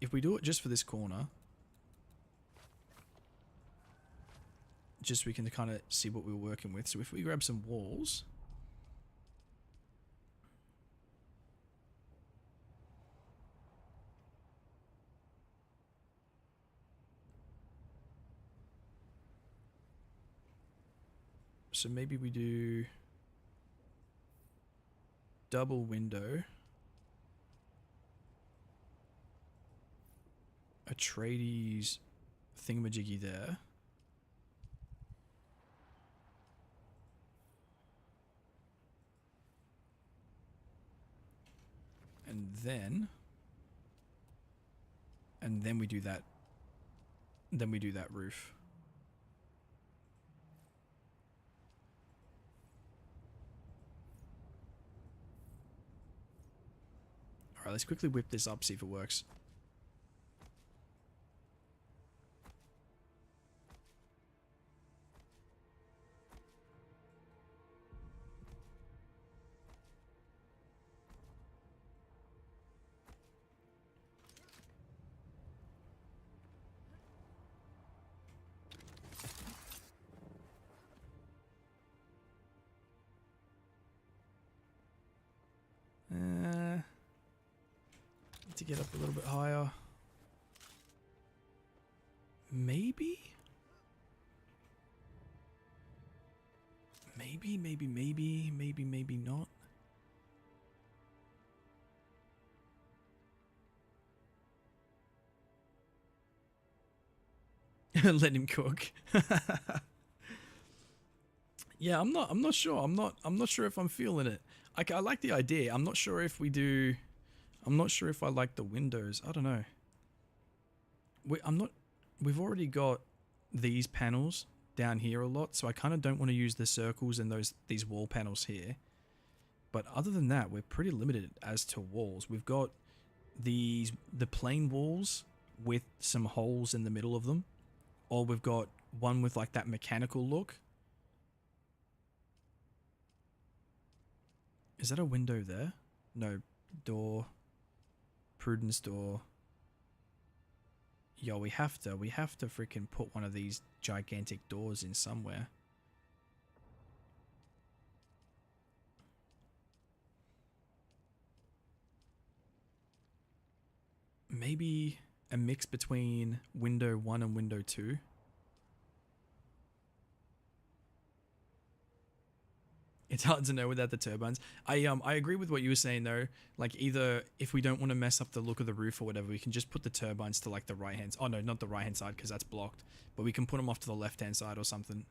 if we do it just for this corner, just so we can kind of see what we're working with. So if we grab some walls, so maybe we do double window, a tradies thingamajiggy there. And then we do that. Then we do that roof. All right, let's quickly whip this up, see if it works. Need to get up a little bit higher. Maybe? Maybe not. Let him cook. Yeah, I'm not sure. I'm not sure if I'm feeling it. I like the idea. I'm not sure if we do. I'm not sure if I like the windows. I don't know. We've already got these panels down here a lot, so I kind of don't want to use the circles and these wall panels here. But other than that, we're pretty limited as to walls. We've got the plain walls with some holes in the middle of them, or we've got one with like that mechanical look. Is that a window there? No, door. Prudence door. Yo, we have to freaking put one of these gigantic doors in somewhere. Maybe a mix between window 1 and window 2. It's hard to know without the turbines. I agree with what you were saying though. Like either if we don't want to mess up the look of the roof or whatever, we can just put the turbines to like the right hand. Oh no, not the right hand side because that's blocked. But we can put them off to the left hand side or something.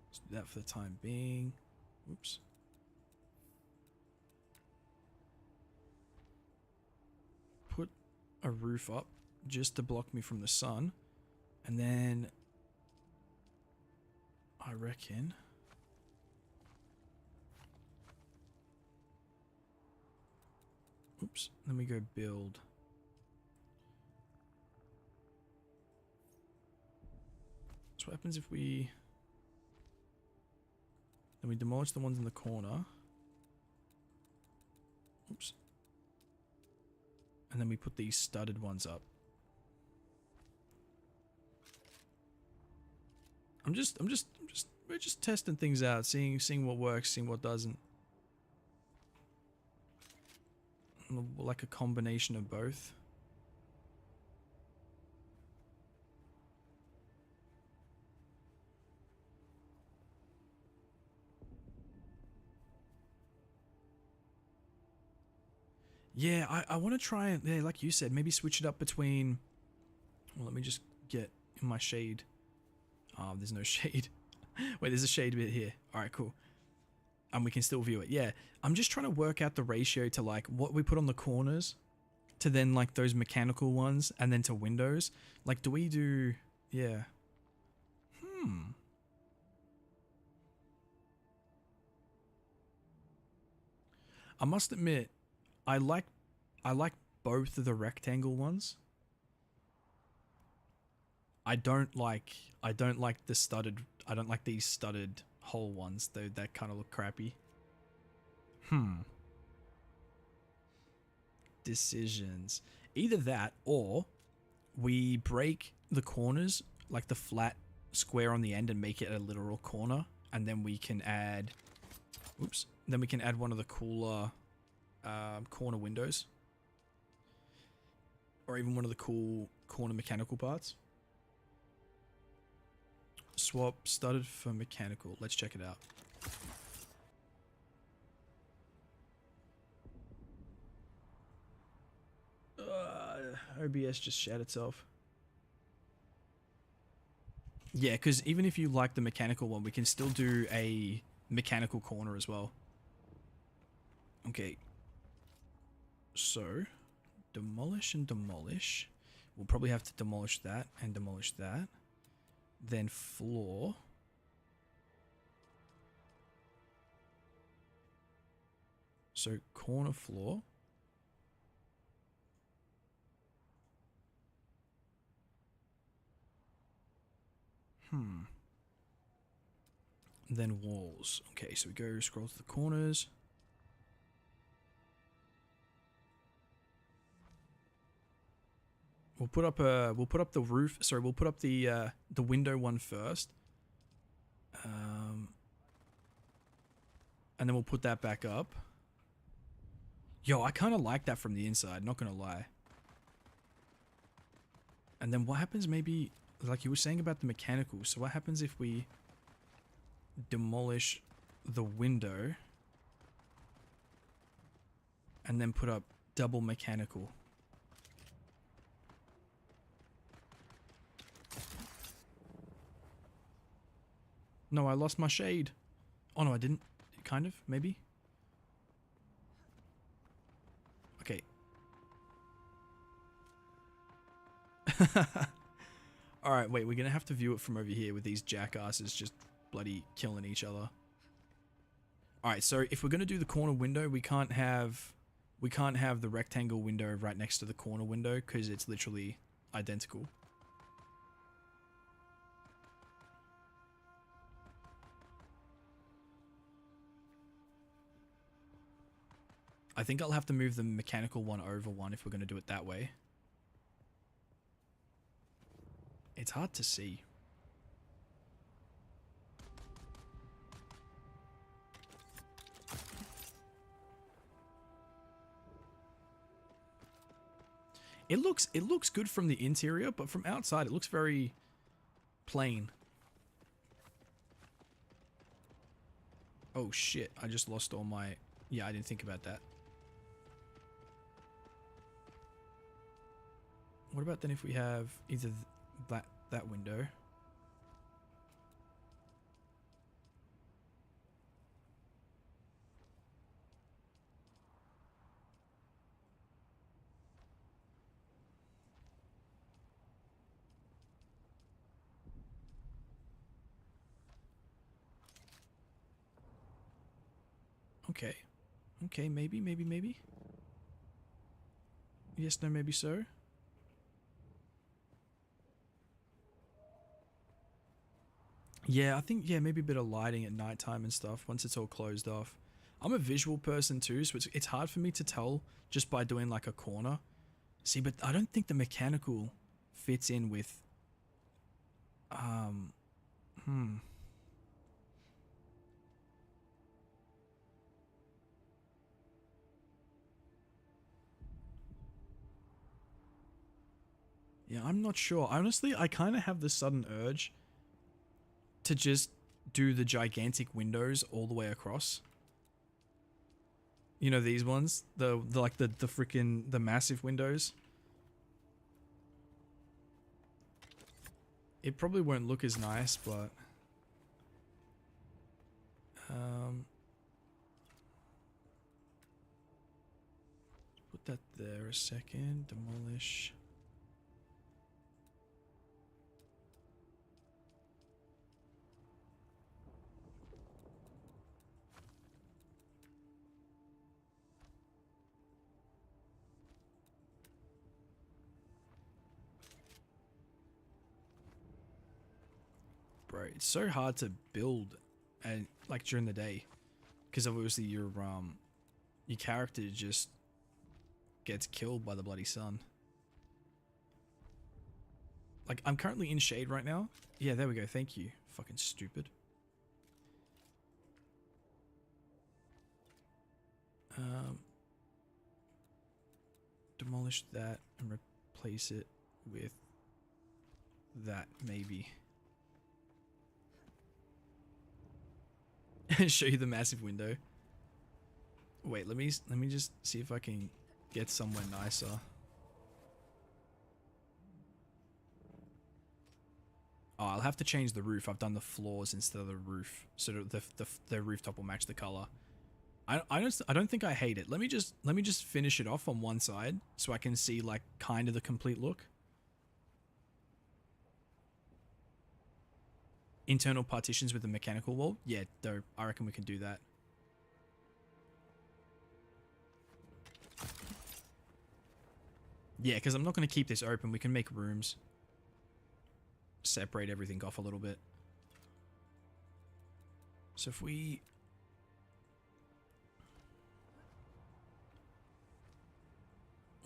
Let's do that for the time being. Oops. Put a roof up just to block me from the sun. And then I reckon oops, let me go build. So what happens if we then we demolish the ones in the corner. Oops. And then we put these studded ones up. We're just testing things out, seeing what works, seeing what doesn't. Like a combination of both. Yeah, I want to try and, yeah, like you said, maybe switch it up between... Well, let me just get in my shade. Oh, there's no shade. Wait, there's a shade bit here. Alright, cool. And we can still view it. Yeah, I'm just trying to work out the ratio to like what we put on the corners to then like those mechanical ones and then to windows. Like, do we do... Yeah. I must admit, I like both of the rectangle ones. I don't like the studded. I don't like these studded hole ones. Though that kind of look crappy. Decisions. Either that or we break the corners, like the flat square on the end, and make it a literal corner, and then we can add... Oops. Then we can add one of the cooler corner windows. Or even one of the cool corner mechanical parts. Swap studded for mechanical. Let's check it out. OBS just shat itself. Yeah, because even if you like the mechanical one, we can still do a mechanical corner as well. Okay. So, demolish and demolish. We'll probably have to demolish that and demolish that. Then floor. So, corner floor. Then walls. Okay, so we go scroll to the corners. We'll put up the roof. Sorry, we'll put up the window one first. And then we'll put that back up. Yo, I kind of like that from the inside, not gonna lie. And then what happens maybe, like you were saying about the mechanical, so what happens if we demolish the window and then put up double mechanical? No, I lost my shade. Oh no, I didn't. Kind of, maybe. Okay. Alright, wait, we're gonna have to view it from over here with these jackasses just bloody killing each other. Alright, so if we're gonna do the corner window, we can't have the rectangle window right next to the corner window because it's literally identical. I think I'll have to move the mechanical one over one if we're going to do it that way. It's hard to see. It looks good from the interior, but from outside it looks very plain. Oh shit, I just lost all my... Yeah, I didn't think about that. What about then if we have either that window? Okay. Okay, maybe. Yes, no, maybe so. Yeah, I think, yeah, maybe a bit of lighting at nighttime and stuff once it's all closed off. I'm a visual person too, so it's hard for me to tell just by doing like a corner. See, but I don't think the mechanical fits in with Yeah, I'm not sure. Honestly, I kind of have the sudden urge to just do the gigantic windows all the way across. You know these ones? The freaking the massive windows. It probably won't look as nice, but put that there a second. Demolish. Bro, it's so hard to build and like during the day because obviously your character just gets killed by the bloody sun. Like I'm currently in shade right now. Yeah, there we go. Thank you. Fucking stupid. Demolish that and replace it with that maybe. Show you the massive window. Wait, let me just see if I can get somewhere nicer. Oh, I'll have to change the roof. I've done the floors instead of the roof, so the rooftop will match the color. I don't think I hate it. Let me just finish it off on one side so I can see like kind of the complete look. Internal partitions with the mechanical wall. Yeah, though I reckon we can do that. Yeah, because I'm not going to keep this open. We can make rooms. Separate everything off a little bit. So if we...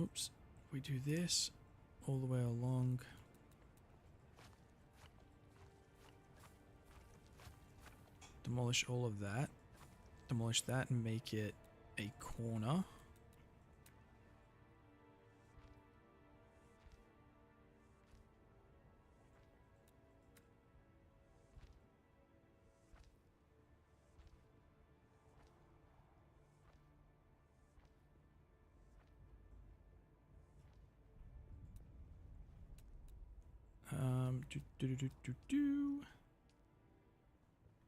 Oops. We do this all the way along. Demolish all of that. Demolish that and make it a corner.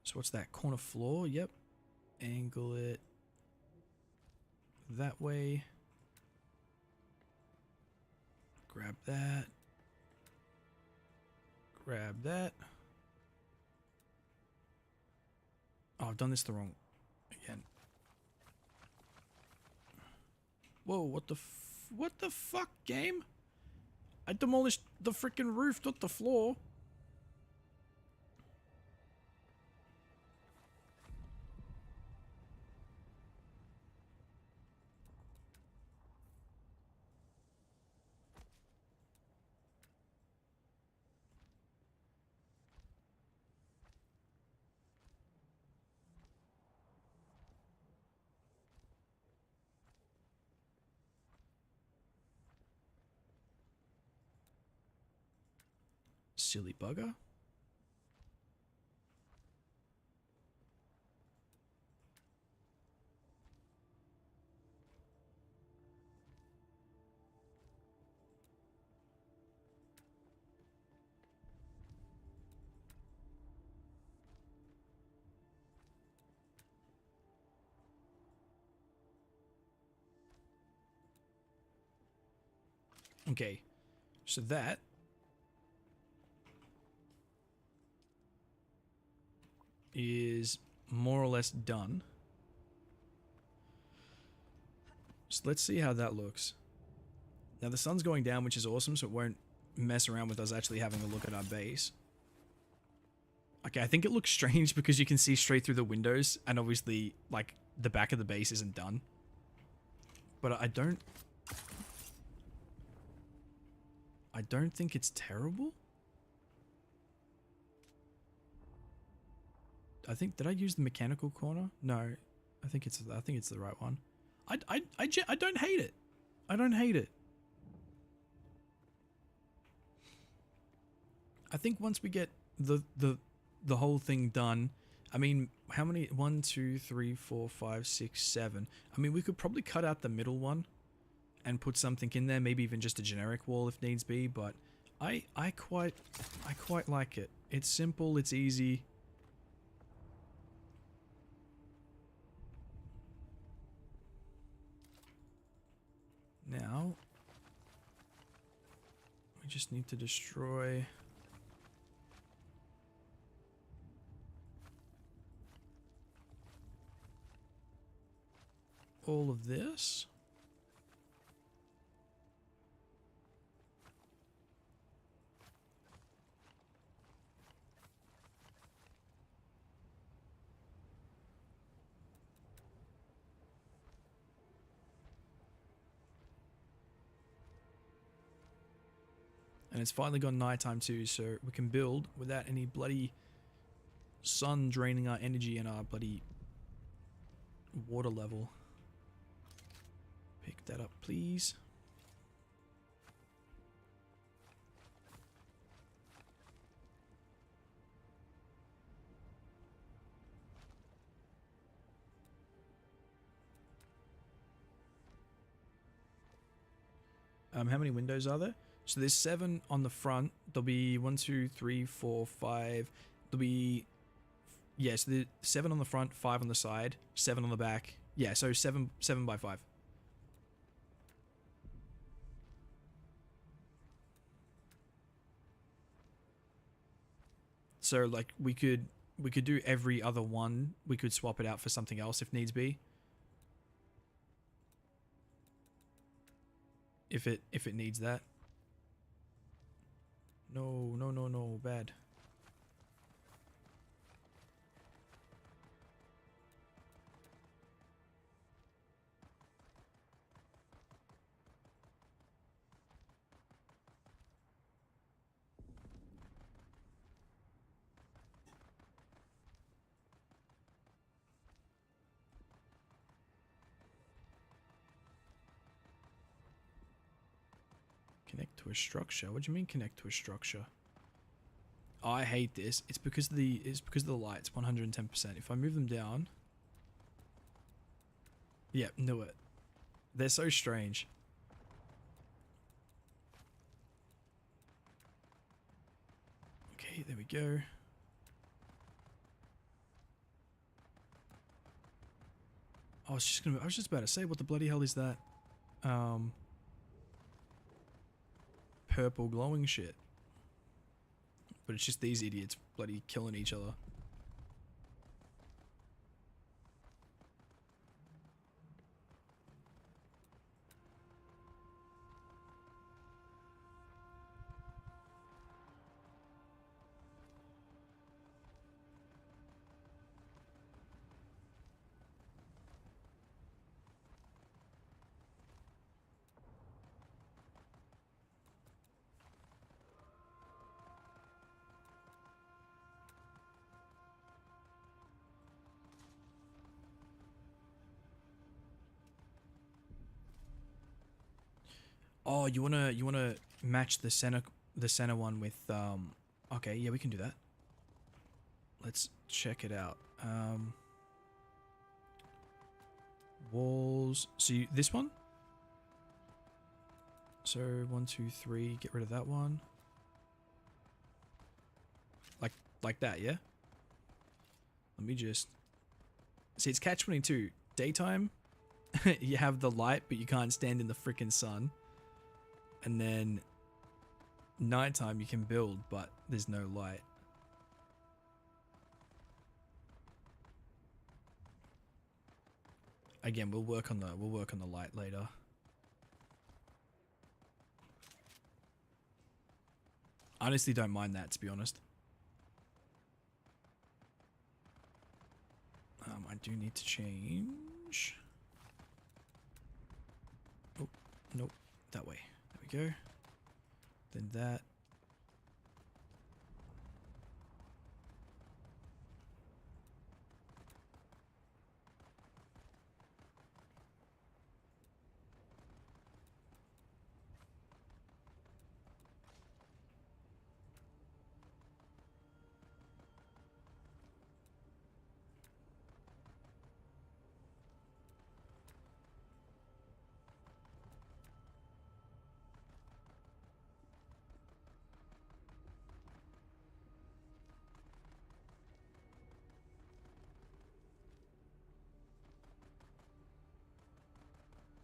So what's that? Corner floor? Yep. Angle it that way. Grab that. Grab that. Oh, I've done this the wrong again. Whoa, what the fuck, game? I demolished the freaking roof, not the floor. Silly bugger. Okay, so that is more or less done. So let's see how that looks. Now the sun's going down, which is awesome, so it won't mess around with us actually having a look at our base. Okay, I think it looks strange because you can see straight through the windows, and obviously, like, the back of the base isn't done. But I don't think it's terrible. Did I use the mechanical corner? No, I think it's the right one. I don't hate it. I don't hate it. I think once we get the whole thing done, I mean, how many? 1, 2, 3, 4, 5, 6, 7. I mean, we could probably cut out the middle one and put something in there, maybe even just a generic wall if needs be, but I quite like it. It's simple, it's easy. Now, we just need to destroy all of this. And it's finally gone nighttime too, so we can build without any bloody sun draining our energy and our bloody water level. Pick that up, please. How many windows are there? So there's 7 on the front. There'll be 1, 2, 3, 4, 5. There'll be, yeah, so the 7 on the front, 5 on the side, 7 on the back. Yeah, so 7 by 5. So like we could do every other one. We could swap it out for something else if needs be. If it needs that. No, bad. Connect to a structure? What do you mean connect to a structure? Oh, I hate this. It's because of the lights, 110%. If I move them down. Yeah, knew it. They're so strange. Okay, there we go. I was just about to say, what the bloody hell is that? Purple glowing shit. But it's just these idiots bloody killing each other. Oh, you wanna match the center one with okay, yeah, we can do that. Let's check it out. Walls. So this one? So 1, 2, 3, get rid of that one. Like that, yeah? Let me just see, it's catch-22. Daytime, you have the light, but you can't stand in the freaking sun. And then nighttime you can build, but there's no light. Again, we'll work on the light later. I honestly don't mind that, to be honest. I do need to change. Oh, nope. That way. There we go. Then that.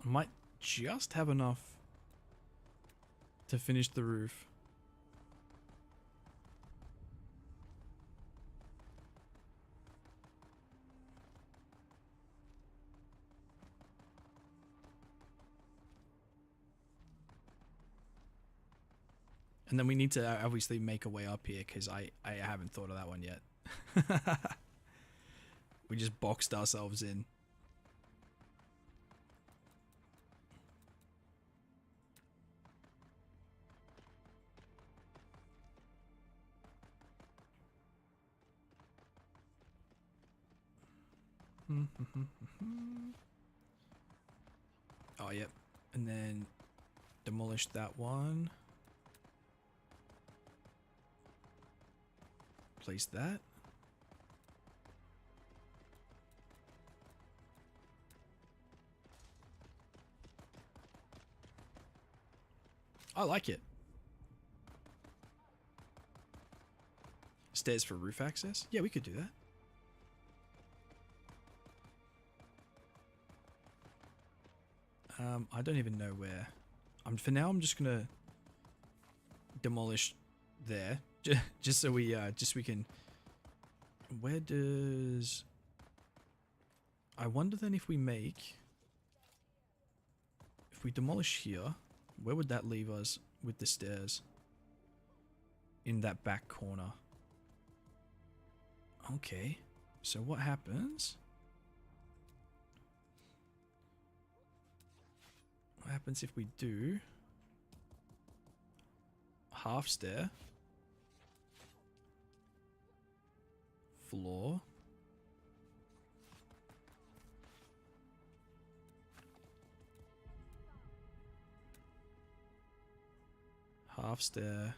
I might just have enough to finish the roof. And then we need to obviously make a way up here because I haven't thought of that one yet. We just boxed ourselves in. Oh, yep. And then demolish that one. Place that. I like it. Stairs for roof access? Yeah, we could do that. I don't even know where. For now, I'm just gonna demolish there, just so we can. Where does? I wonder then if we demolish here, where would that leave us with the stairs? In that back corner. Okay, so what happens? What happens if we do half stair, floor, half stair,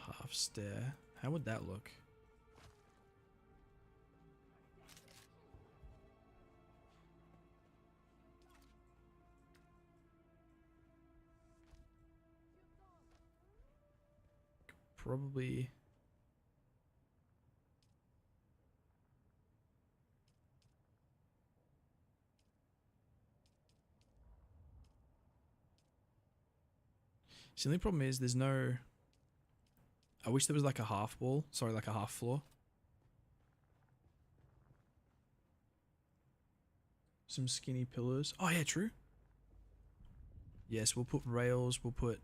half stair? How would that look? Probably. See, the only problem is there's no. I wish there was like a half wall. Sorry, like a half floor. Some skinny pillars. Oh yeah, true. Yes, we'll put rails. We'll put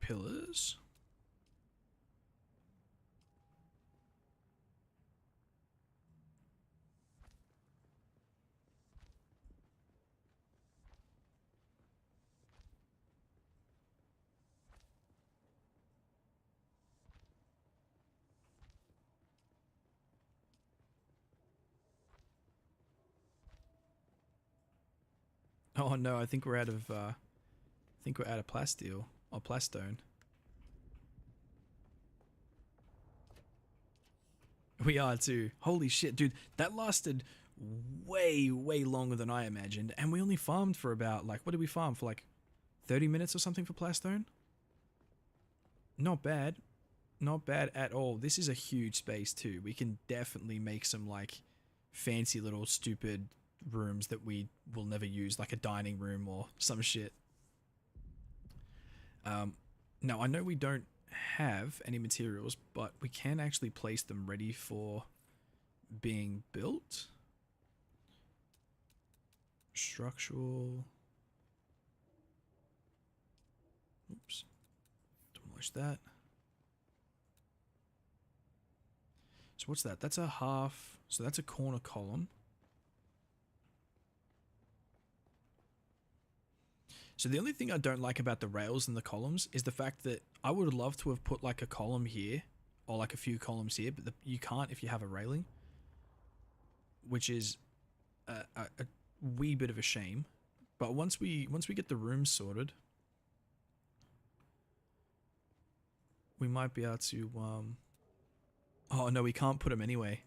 pillars. Oh no, I think we're out of plasteel or plastone. We are too. Holy shit, dude, that lasted way longer than I imagined, and we only farmed for about like, what did we farm for, like 30 minutes or something for plastone? Not bad. Not bad at all. This is a huge space too. We can definitely make some like fancy little stupid rooms that we will never use, like a dining room or some shit. Now I know we don't have any materials, but we can actually place them ready for being built. Structural. Oops. Demolish that. So what's that? That's a half. So that's a corner column. So the only thing I don't like about the rails and the columns is the fact that I would love to have put like a column here or like a few columns here, but you can't if you have a railing, which is a wee bit of a shame. But once we get the rooms sorted, we might be able to. Oh no, we can't put them anyway,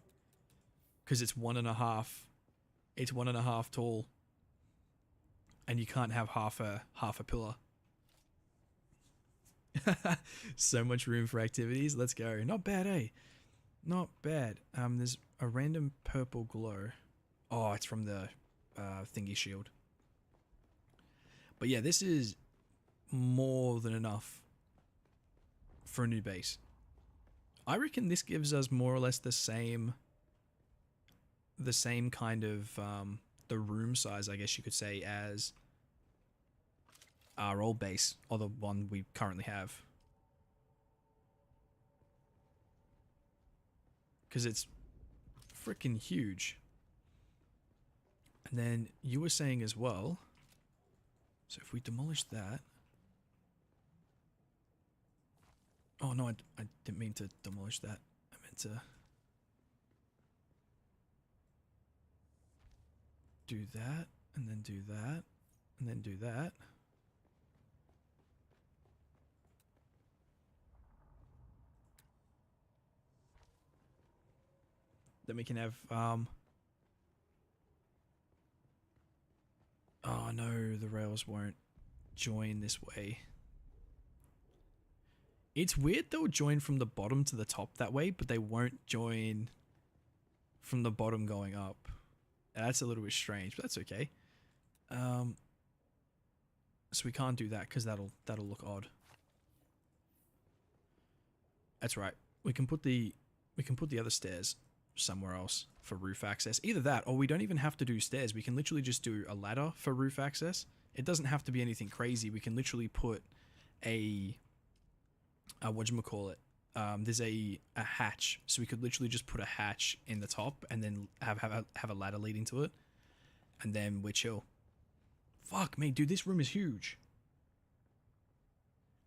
because it's 1.5. It's 1.5 tall. And you can't have half a pillar. So much room for activities. Let's go. Not bad, eh? Not bad. There's a random purple glow. Oh, it's from the thingy shield. But yeah, this is more than enough for a new base. I reckon this gives us more or less the same kind of the room size, I guess you could say, as our old base, or the one we currently have. Because it's freaking huge. And then you were saying as well, so if we demolish that... Oh no, I didn't mean to demolish that. I meant to... do that, and then do that, and then do that. Then we can have, oh no, the rails won't join this way. It's weird they'll join from the bottom to the top that way, but they won't join from the bottom going up. That's a little bit strange, but that's okay. So we can't do that because that'll look odd. That's right. We can put the other stairs somewhere else for roof access. Either that, or we don't even have to do stairs. We can literally just do a ladder for roof access. It doesn't have to be anything crazy. We can literally put a whatchamacallit? There's a hatch, so we could literally just put a hatch in the top and then have a ladder leading to it, and then we're chill. Fuck me, dude, this room is huge.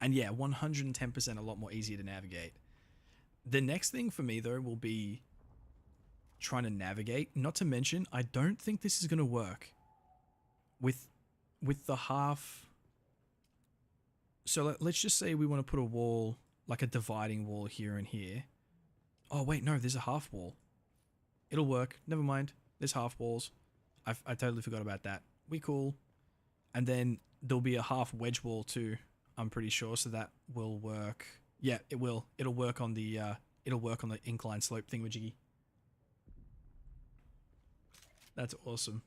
And yeah, 110% a lot more easier to navigate. The next thing for me though will be trying to navigate. Not to mention, I don't think this is gonna work with the half. So let's just say we want to put a wall, like a dividing wall here and here. Oh wait, no, there's a half wall. It'll work. Never mind. There's half walls. I totally forgot about that. We cool. And then there'll be a half wedge wall too, I'm pretty sure, so that will work. Yeah, it will. It'll work on the incline slope thingamajiggy. That's awesome.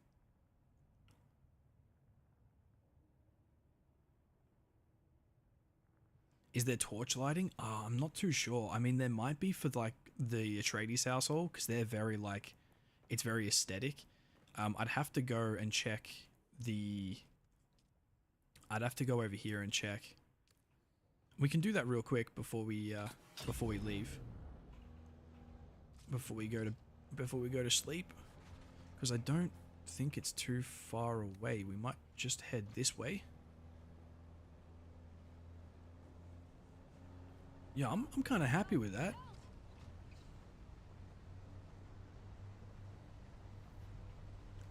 Is there torch lighting? I'm not too sure. I mean, there might be for like the Atreides household, because they're very like, it's very aesthetic. I'd have to go and check the... I'd have to go over here and check. We can do that real quick before we leave. Before we go to sleep, because I don't think it's too far away. We might just head this way. Yeah, I'm kind of happy with that.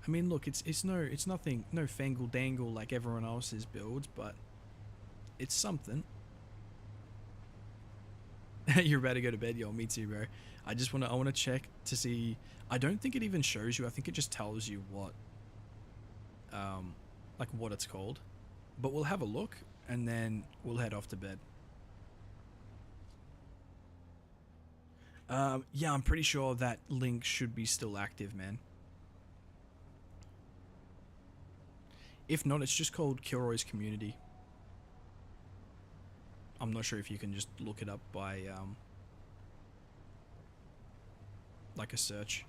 I mean, look, it's nothing, no fangle dangle like everyone else's builds, but it's something. You're about to go to bed, yo. Me too, bro. I want to check to see. I don't think it even shows you. I think it just tells you what, like what it's called. But we'll have a look and then we'll head off to bed. Yeah, I'm pretty sure that link should be still active, man. If not, it's just called Kilroy's Community. I'm not sure if you can just look it up by, like a search.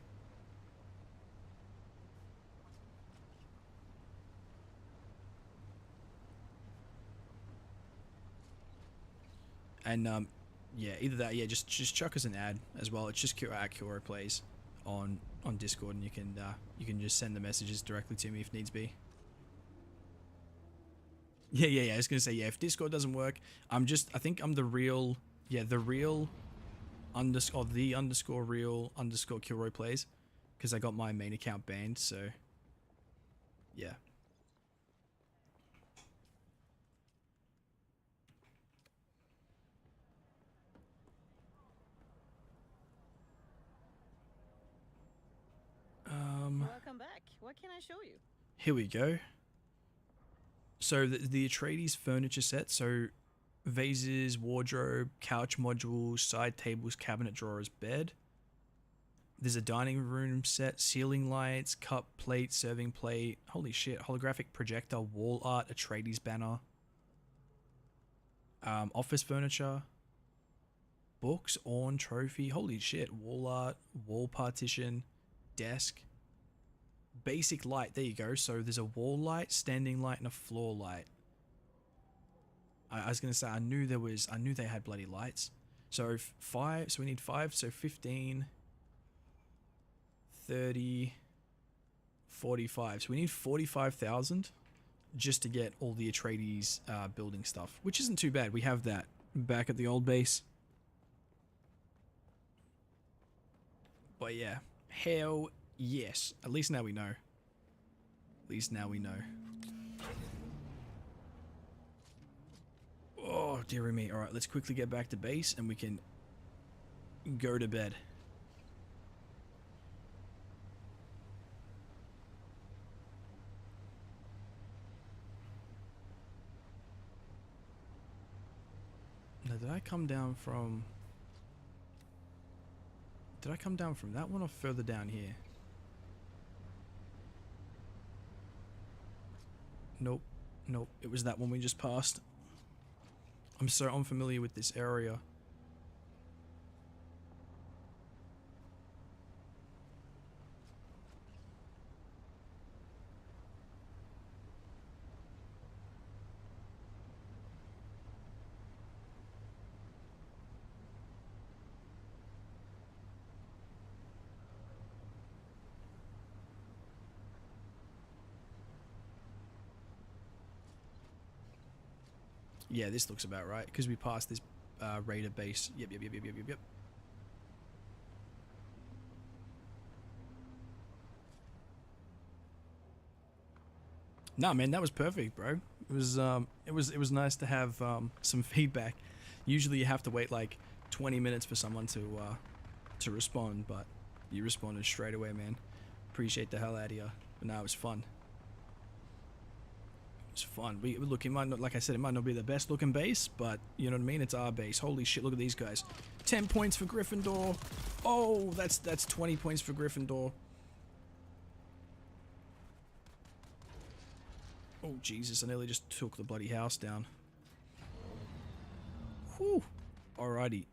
And yeah, either that, yeah, just chuck us an ad as well. It's just KilroyPlays on Discord, and you can just send the messages directly to me if needs be. Yeah. I was gonna say, yeah, if Discord doesn't work, I think I'm the real underscore real underscore KilroyPlays, because I got my main account banned. So yeah. Welcome back. What can I show you? Here we go. So the Atreides furniture set. So vases, wardrobe, couch modules, side tables, cabinet drawers, bed. There's a dining room set, ceiling lights, cup, plate, serving plate. Holy shit! Holographic projector, wall art, Atreides banner. Office furniture. Books, urn, trophy. Holy shit! Wall art, wall partition, desk. Basic light, there you go. So there's a wall light, standing light, and a floor light. I was gonna say, I knew they had bloody lights. So 5, so we need 5, so 15, 30, 45. So we need 45,000 just to get all the Atreides building stuff, which isn't too bad. We have that back at the old base. But yeah, hell yes. At least now we know. At least now we know. Oh, dearie me. Alright, let's quickly get back to base and we can go to bed. Now, did I come down from... Did I come down from that one or further down here? Nope. Nope. It was that one we just passed. I'm so unfamiliar with this area. Yeah, this looks about right, because we passed this raider base. Yep. Nah, man, that was perfect, bro. It was nice to have some feedback. Usually you have to wait like 20 minutes for someone to respond, but you responded straight away, man. Appreciate the hell out of you. But no, it was fun. It's fun. Look, it might not, like I said, it might not be the best looking base, but you know what I mean? It's our base. Holy shit, look at these guys. 10 points for Gryffindor. Oh, that's 20 points for Gryffindor. Oh, Jesus, I nearly just took the bloody house down. Whew. Alrighty.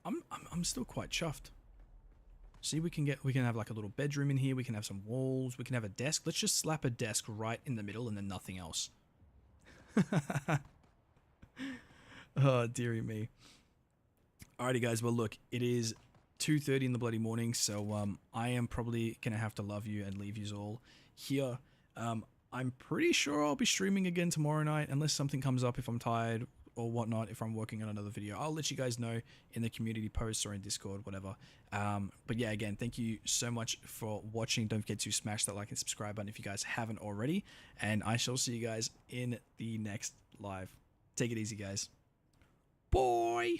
I'm still quite chuffed. See, we can have like a little bedroom in here. We can have some walls. We can have a desk. Let's just slap a desk right in the middle and then nothing else. Oh, dearie me. Alrighty, guys. Well, look, it is 2:30 in the bloody morning, so I am probably gonna have to love you and leave you all here. I'm pretty sure I'll be streaming again tomorrow night, unless something comes up if I'm tired or whatnot, if I'm working on another video. I'll let you guys know in the community posts or in Discord, whatever. But yeah, again, thank you so much for watching. Don't forget to smash that like and subscribe button if you guys haven't already, and I shall see you guys in the next live. Take it easy, guys. Bye.